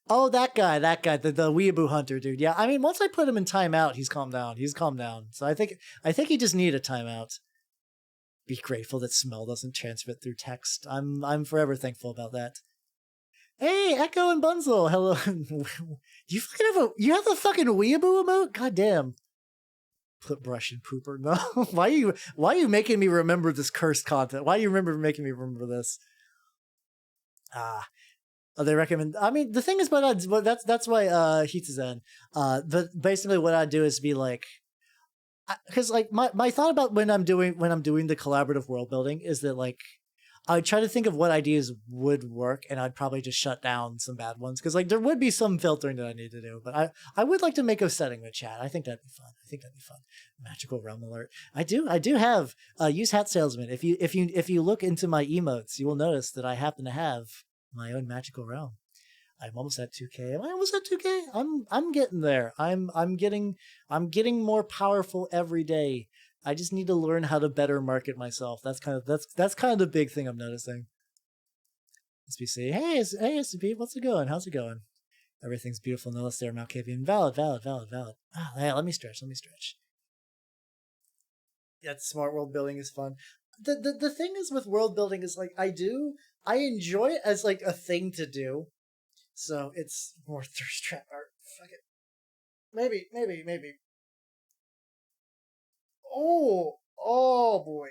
Oh, that guy, the weeaboo hunter dude. Yeah, I mean, once I put him in timeout, he's calmed down. So I think he just needed a timeout. Be grateful that smell doesn't transmit through text. I'm forever thankful about that. Hey, Echo and Bunzel, hello. You have a fucking weeaboo emote? God damn. Put brush and pooper. No, why are you making me remember this cursed content? Why are you making me remember this? They recommend. I mean, the thing is, but that's why Hitsuzan. But basically, what I do is be like, because like my thought about when I'm doing the collaborative world building is that like I would try to think of what ideas would work, and I'd probably just shut down some bad ones because like there would be some filtering that I need to do. But I would like to make a setting with chat. I think that'd be fun. Magical realm alert. I do have use hat salesman. If you look into my emotes, you will notice that I happen to have my own magical realm. I'm almost at 2K. Am I almost at 2K? I'm getting there. I'm getting more powerful every day. I just need to learn how to better market myself. That's kind of the big thing I'm noticing. SBC. Hey SCP, what's it going? How's it going? Everything's beautiful. No less there, Malkavian. Valid. Ah, yeah, let me stretch. Yeah, smart world building is fun. The thing is with world building is like I enjoy it as like a thing to do. So it's more thirst trap art. Fuck it. Maybe. Oh boy.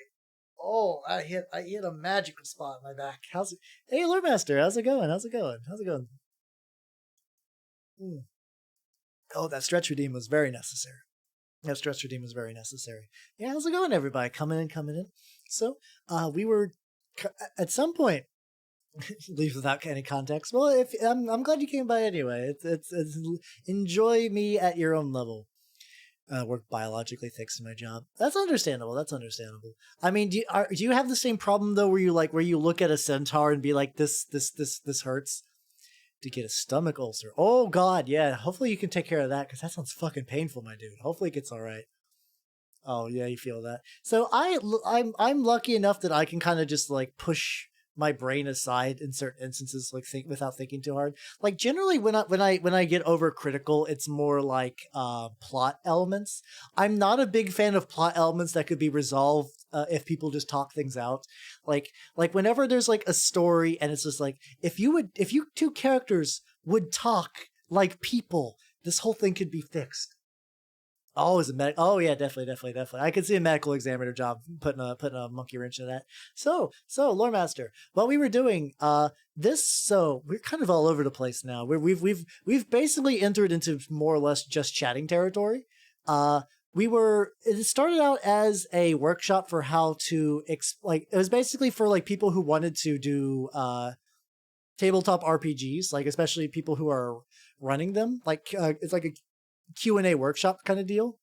Oh, I hit a magical spot in my back. How's it? Hey, Lord Master, how's it going? Oh, that stretch redeem was very necessary. Yeah, how's it going, everybody? Coming in. So, we were at some point. Leave without any context. Well, if I'm glad you came by anyway. It's enjoy me at your own level. Work biologically fixing my job. That's understandable. I mean, do you have the same problem though, where you look at a centaur and be like, this hurts? To get a stomach ulcer. Oh God, yeah. Hopefully you can take care of that because that sounds fucking painful, my dude. Hopefully it gets all right. Oh yeah, you feel that. So I'm lucky enough that I can kind of just like push my brain aside in certain instances, like think without thinking too hard. Like generally when I get overcritical, it's more like plot elements. I'm not a big fan of plot elements that could be resolved if people just talk things out. Like whenever there's like a story and it's just like if you two characters would talk like people, this whole thing could be fixed. Oh, is a med? Oh yeah, definitely. I could see a medical examiner job putting a monkey wrench in that. So lore master, what we were doing, so we're kind of all over the place now. We've basically entered into more or less just chatting territory. Uh, it started out as a workshop for how to like it was basically for like people who wanted to do tabletop RPGs, like especially people who are running them. Like it's like a Q&A workshop kind of deal.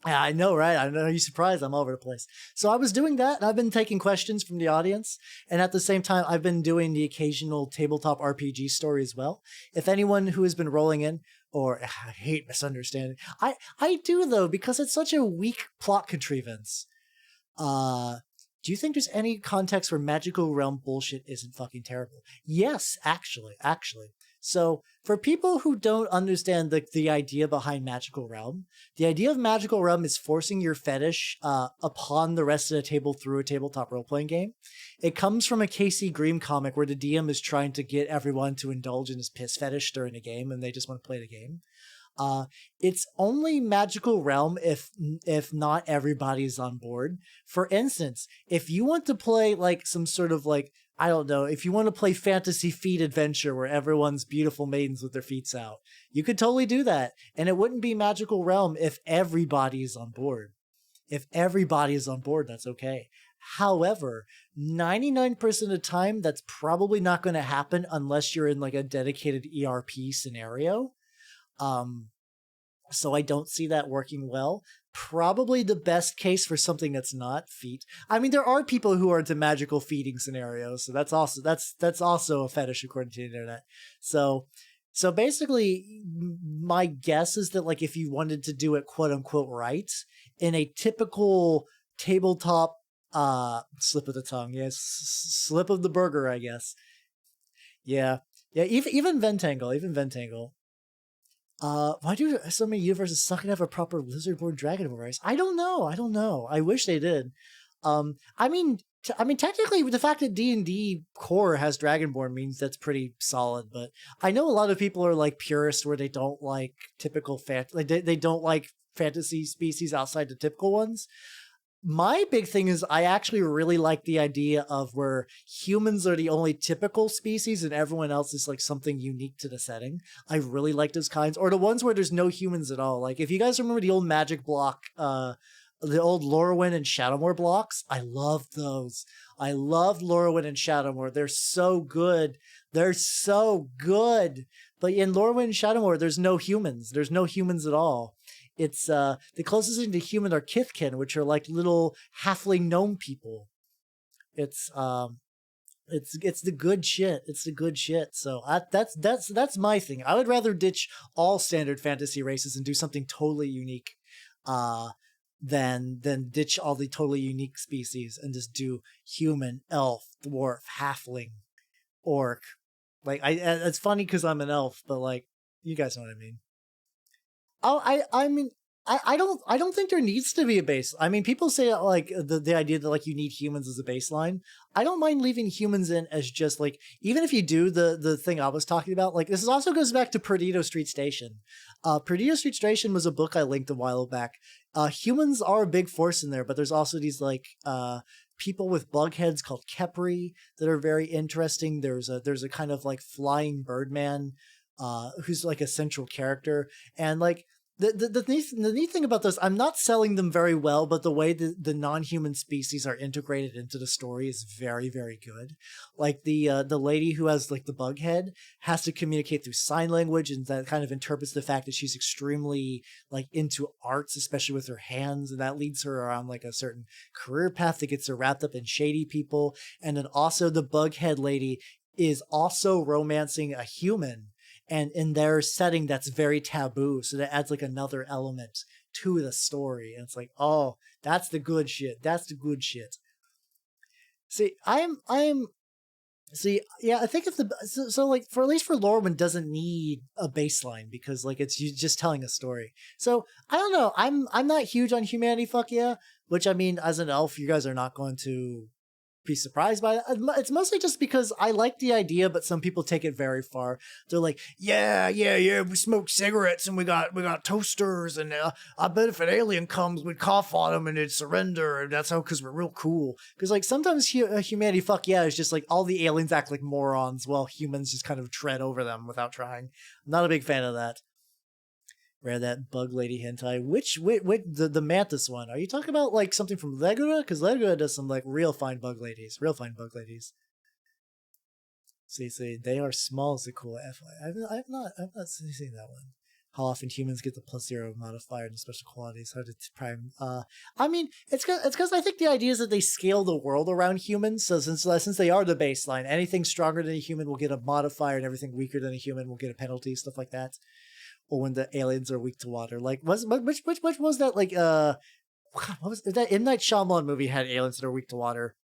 Yeah, I know, right? I know you're surprised. I'm all over the place. So I was doing that, and I've been taking questions from the audience, and at the same time, I've been doing the occasional tabletop RPG story as well. If anyone who has been rolling in, or I hate misunderstanding, I do though because it's such a weak plot contrivance. Do you think there's any context where magical realm bullshit isn't fucking terrible? Yes, actually. So for people who don't understand the idea behind magical realm, the idea of magical realm is forcing your fetish upon the rest of the table through a tabletop role-playing game. It comes from a Casey Green comic where the DM is trying to get everyone to indulge in his piss fetish during a game and they just want to play the game. It's only magical realm if not everybody's on board. For instance, if you want to play like some sort of like, I don't know, if you want to play fantasy feet adventure where everyone's beautiful maidens with their feet out, you could totally do that. And it wouldn't be magical realm if everybody's on board. If everybody is on board, that's okay. However, 99% of the time, that's probably not going to happen unless you're in like a dedicated ERP scenario. So I don't see that working well. Probably the best case for something that's not feet. I mean, there are people who are into magical feeding scenarios, so that's also a fetish according to the internet. So basically, my guess is that like if you wanted to do it quote unquote right in a typical tabletop slip of the tongue, yes, slip of the burger, I guess. Yeah, even Ventangle. Why do so many universes suck and have a proper lizard-born dragonborn race? I don't know. I wish they did. I mean, technically, the fact that D&D core has dragonborn means that's pretty solid. But I know a lot of people are like purists, where they don't like typical they don't like fantasy species outside the typical ones. My big thing is I actually really like the idea of where humans are the only typical species and everyone else is like something unique to the setting. I really like those kinds, or the ones where there's no humans at all. Like if you guys remember the old Magic block, the old Lorwyn and Shadowmoor blocks, I love those. I love Lorwyn and Shadowmoor. They're so good. They're so good. But in Lorwyn and Shadowmoor, there's no humans. There's no humans at all. It's the closest thing to human are Kithkin, which are like little halfling gnome people. It's the good shit. It's the good shit. So that's my thing. I would rather ditch all standard fantasy races and do something totally unique, than ditch all the totally unique species and just do human, elf, dwarf, halfling, orc. Like it's funny because I'm an elf, but like you guys know what I mean. Oh, I mean, I don't think there needs to be a base. I mean, people say like the idea that like you need humans as a baseline. I don't mind leaving humans in as just like, even if you do the thing I was talking about. Like this also goes back to Perdido Street Station. Perdido Street Station was a book I linked a while back. Humans are a big force in there, but there's also these like people with bug heads called Kepri that are very interesting. There's a kind of like flying birdman who's like a central character, and like the neat thing about this, I'm not selling them very well, but the way the non-human species are integrated into the story is very, very good. Like the lady who has like the bug head has to communicate through sign language, and that kind of interprets the fact that she's extremely like into arts, especially with her hands, and that leads her around like a certain career path that gets her wrapped up in shady people. And then also the bug head lady is also romancing a human. And in their setting, that's very taboo. So that adds like another element to the story. And it's like, oh, that's the good shit. That's the good shit. See, yeah, I think if so like for at least for Lorwyn doesn't need a baseline because like it's you just telling a story. So I don't know. I'm not huge on humanity. Fuck yeah. Which I mean, as an elf, you guys are not going to be surprised by it. It's mostly just because I like the idea, but some people take it very far. They're like, yeah, we smoke cigarettes and we got toasters, and I bet if an alien comes, we'd cough on them and they'd surrender, and that's how, because we're real cool. Because like sometimes humanity, fuck yeah, is just like all the aliens act like morons, while humans just kind of tread over them without trying. I'm not a big fan of that. Rare that bug lady hentai. Which the mantis one? Are you talking about like something from Legura? Because Legura does some like real fine bug ladies. Real fine bug ladies. See, they are small as a cool FI. I've not seen that one. How often humans get the +0 modifier and special qualities? How to prime? I mean, it's because I think the idea is that they scale the world around humans. So since they are the baseline, anything stronger than a human will get a modifier, and everything weaker than a human will get a penalty. Stuff like that. Or when the aliens are weak to water. Like, which was that? Like, what was that? M. Night Shyamalan movie had aliens that are weak to water.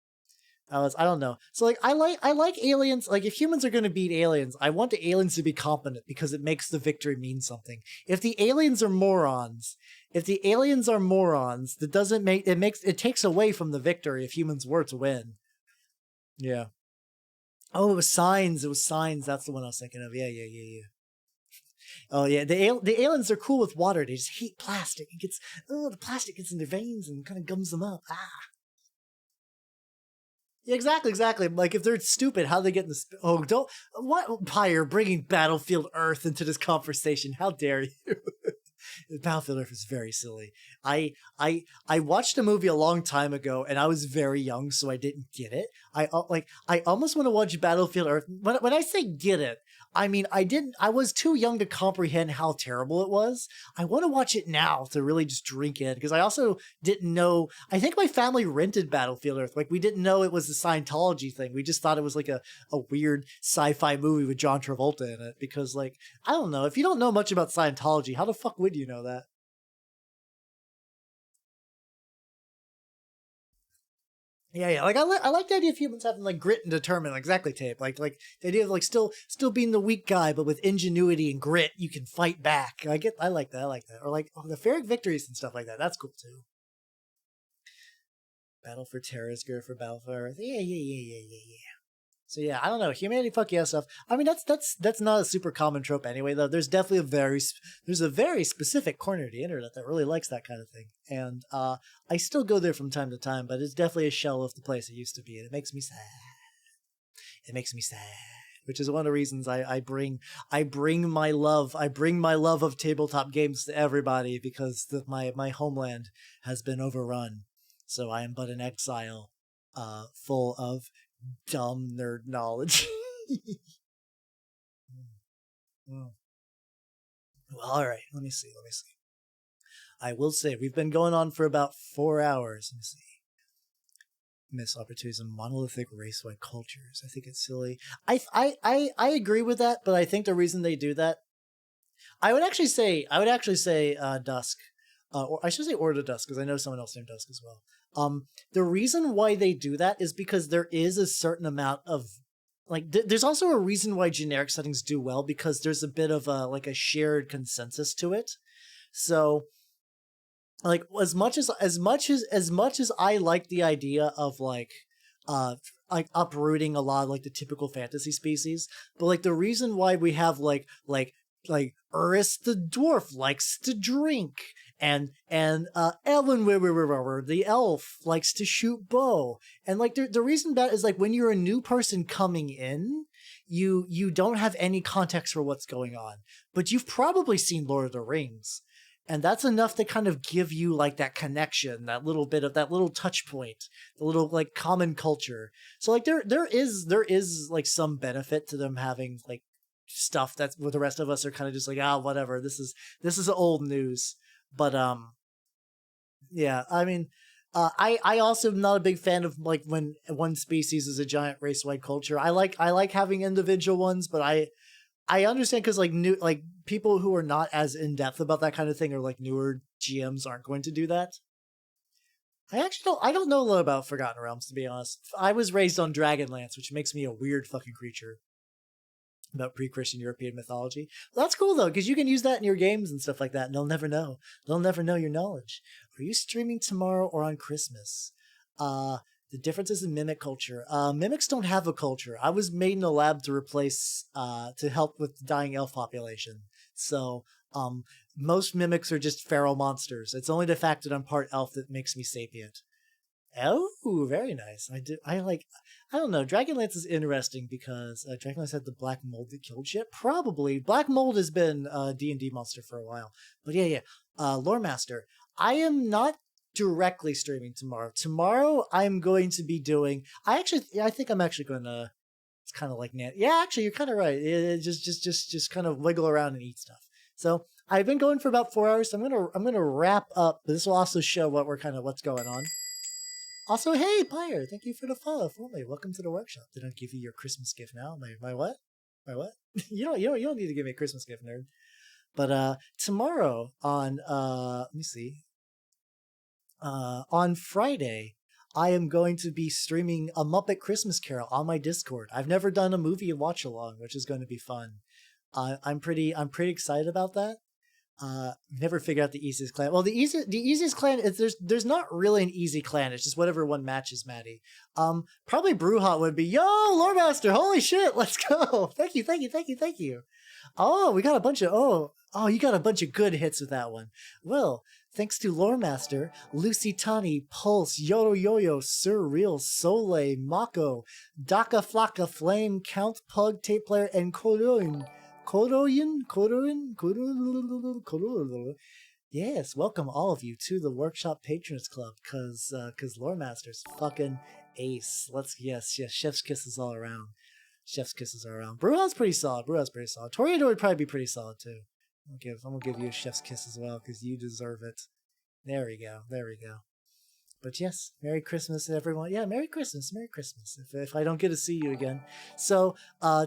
I don't know. So like, I like aliens. Like, if humans are going to beat aliens, I want the aliens to be competent because it makes the victory mean something. If the aliens are morons, that doesn't make it takes away from the victory if humans were to win. Yeah. Oh, it was Signs. That's the one I was thinking of. Yeah. Oh yeah, the aliens are cool with water. They just heat plastic. The plastic gets in their veins and kind of gums them up. Yeah, exactly. Like if they're stupid, how do they get in the? Don't what Pyre bringing Battlefield Earth into this conversation? How dare you? Battlefield Earth is very silly. I watched a movie a long time ago, and I was very young, so I didn't get it. I almost want to watch Battlefield Earth. When I say get it, I mean I was too young to comprehend how terrible it was. I want to watch it now to really just drink it, because I also didn't know. I think my family rented Battlefield Earth. Like, we didn't know it was the Scientology thing. We just thought it was like a weird sci-fi movie with John Travolta in it, because like, I don't know, if you don't know much about Scientology, how the fuck would you know that? Yeah. Like, I like the idea of humans having like grit and determined, exactly, tape. Like the idea of like still being the weak guy, but with ingenuity and grit, you can fight back. I like that. Or like, the Pyrrhic victories and stuff like that. That's cool too. Battle for Terra is good for Battle for Earth. Yeah. So yeah, I don't know, humanity fuck yeah stuff. I mean, that's not a super common trope anyway, though. There's definitely there's a very specific corner of the internet that really likes that kind of thing, and I still go there from time to time, but it's definitely a shell of the place it used to be, and it makes me sad. Which is one of the reasons I bring my love of tabletop games to everybody, because my homeland has been overrun, so I am but an exile, full of dumb nerd knowledge. Well, all right. Let me see. I will say we've been going on for about 4 hours. Let me see. Miss opportunities in monolithic race-wide cultures. I think it's silly. I agree with that, but I think the reason they do that, I would actually say Dusk, or I should say Order Dusk, because I know someone else named Dusk as well. The reason why they do that is because there is a certain amount of like, there's also a reason why generic settings do well, because there's a bit of a shared consensus to it. So like, as much as I like the idea of like uprooting a lot of like the typical fantasy species, but like the reason why we have like Uris the dwarf likes to drink, and Elven the elf likes to shoot bow, and like the reason that is like, when you're a new person coming in, you don't have any context for what's going on, but you've probably seen Lord of the Rings, and that's enough to kind of give you like that connection, that little bit of that little touch point, the little like common culture. So like there is like some benefit to them having like stuff that's where the rest of us are kind of just like, whatever, this is old news. But yeah, I mean, I also am not a big fan of like when one species is a giant race-wide culture. I like having individual ones, but I understand, because like new like people who are not as in depth about that kind of thing, or like newer GMs, aren't going to do that. I don't know a lot about Forgotten Realms, to be honest. I was raised on Dragonlance, which makes me a weird fucking creature about pre-Christian European mythology. Well, that's cool though, because you can use that in your games and stuff like that, and they'll never know. They'll never know your knowledge. Are you streaming tomorrow or on Christmas? The differences in mimic culture. Mimics don't have a culture. I was made in a lab to replace, to help with the dying elf population. So, most mimics are just feral monsters. It's only the fact that I'm part elf that makes me sapient. Oh, very nice. I don't know. Dragonlance is interesting because Dragonlance had the black mold that killed shit. Probably black mold has been a D&D monster for a while. But yeah. Lore Master. I am not directly streaming tomorrow. Tomorrow I'm going to be doing. I think I'm actually going to. It's kind of like yeah. Actually, you're kind of right. Just kind of wiggle around and eat stuff. So I've been going for about 4 hours. So I'm gonna wrap up. But this will also show what's going on. Also, hey, Pyre, thank you for the follow. Formally, welcome to the workshop. Did I give you your Christmas gift now? My what? My what? you don't need to give me a Christmas gift, nerd. But tomorrow on let me see. On Friday, I am going to be streaming a Muppet Christmas Carol on my Discord. I've never done a movie watch along, which is going to be fun. I'm pretty excited about that. Never figure out the easiest clan. Well, the easiest clan is there's not really an easy clan. It's just whatever one matches, Maddie. Probably Brewhot would be, yo, Lore Master, holy shit, let's go. Thank you. Oh, we got a bunch of you got a bunch of good hits with that one. Well, thanks to Lore Master, Lucy Tani, Pulse, Yodo Yo-Yo, Sir Real, Soleil, Mako, Daka Flaka, Flame, Count Pug, Tape Player, and Koroin. Yes, welcome all of you to the Workshop Patrons Club, cause Lore Master's fucking ace. Yes, chef's kisses all around. Chef's kisses are around. Brewhot's pretty solid. Toreador would probably be pretty solid too. I'm gonna give you a chef's kiss as well, because you deserve it. There we go. But yes, Merry Christmas, everyone. Yeah, Merry Christmas. If I don't get to see you again. So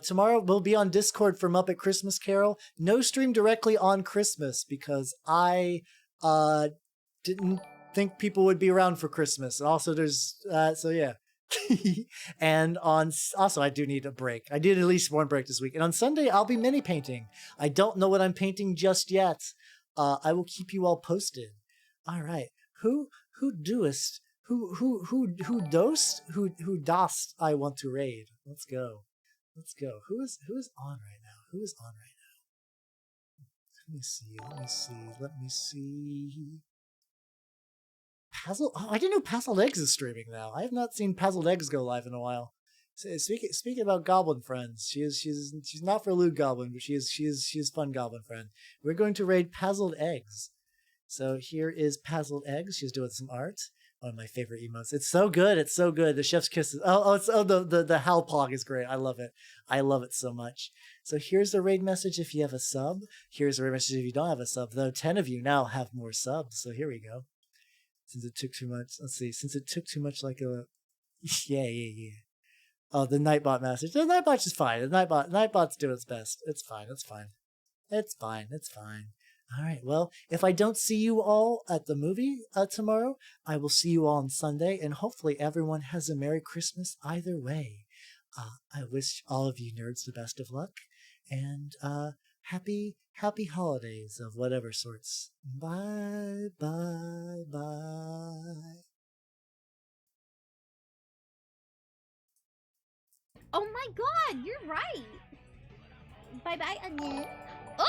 tomorrow we'll be on Discord for Muppet Christmas Carol. No stream directly on Christmas because I didn't think people would be around for Christmas. Also, there's so yeah. And also I do need a break. I did at least one break this week. And on Sunday I'll be mini painting. I don't know what I'm painting just yet. I will keep you all posted. All right. Who dost I want to raid? Let's go. Who is on right now? Let me see. Puzzle. Oh, I didn't know Puzzled Eggs is streaming now. I have not seen Puzzled Eggs go live in a while. Speaking about Goblin friends, she's not for Lewd Goblin, but she is fun Goblin friend. We're going to raid Puzzled Eggs. So here is Puzzled Eggs. She's doing some art. One of my favorite emotes. It's so good. The chef's kisses. The Halpog is great. I love it so much. So here's the raid message if you have a sub. Here's the raid message if you don't have a sub. Though 10 of you now have more subs. So here we go. Since it took too much, like a yeah. Oh, the Nightbot message. The Nightbot's just fine. Nightbot's doing its best. It's fine. All right, well, if I don't see you all at the movie tomorrow, I will see you all on Sunday, and hopefully everyone has a Merry Christmas either way. I wish all of you nerds the best of luck, and happy holidays of whatever sorts. Bye. Oh my god, you're right! Bye-bye again. Oh!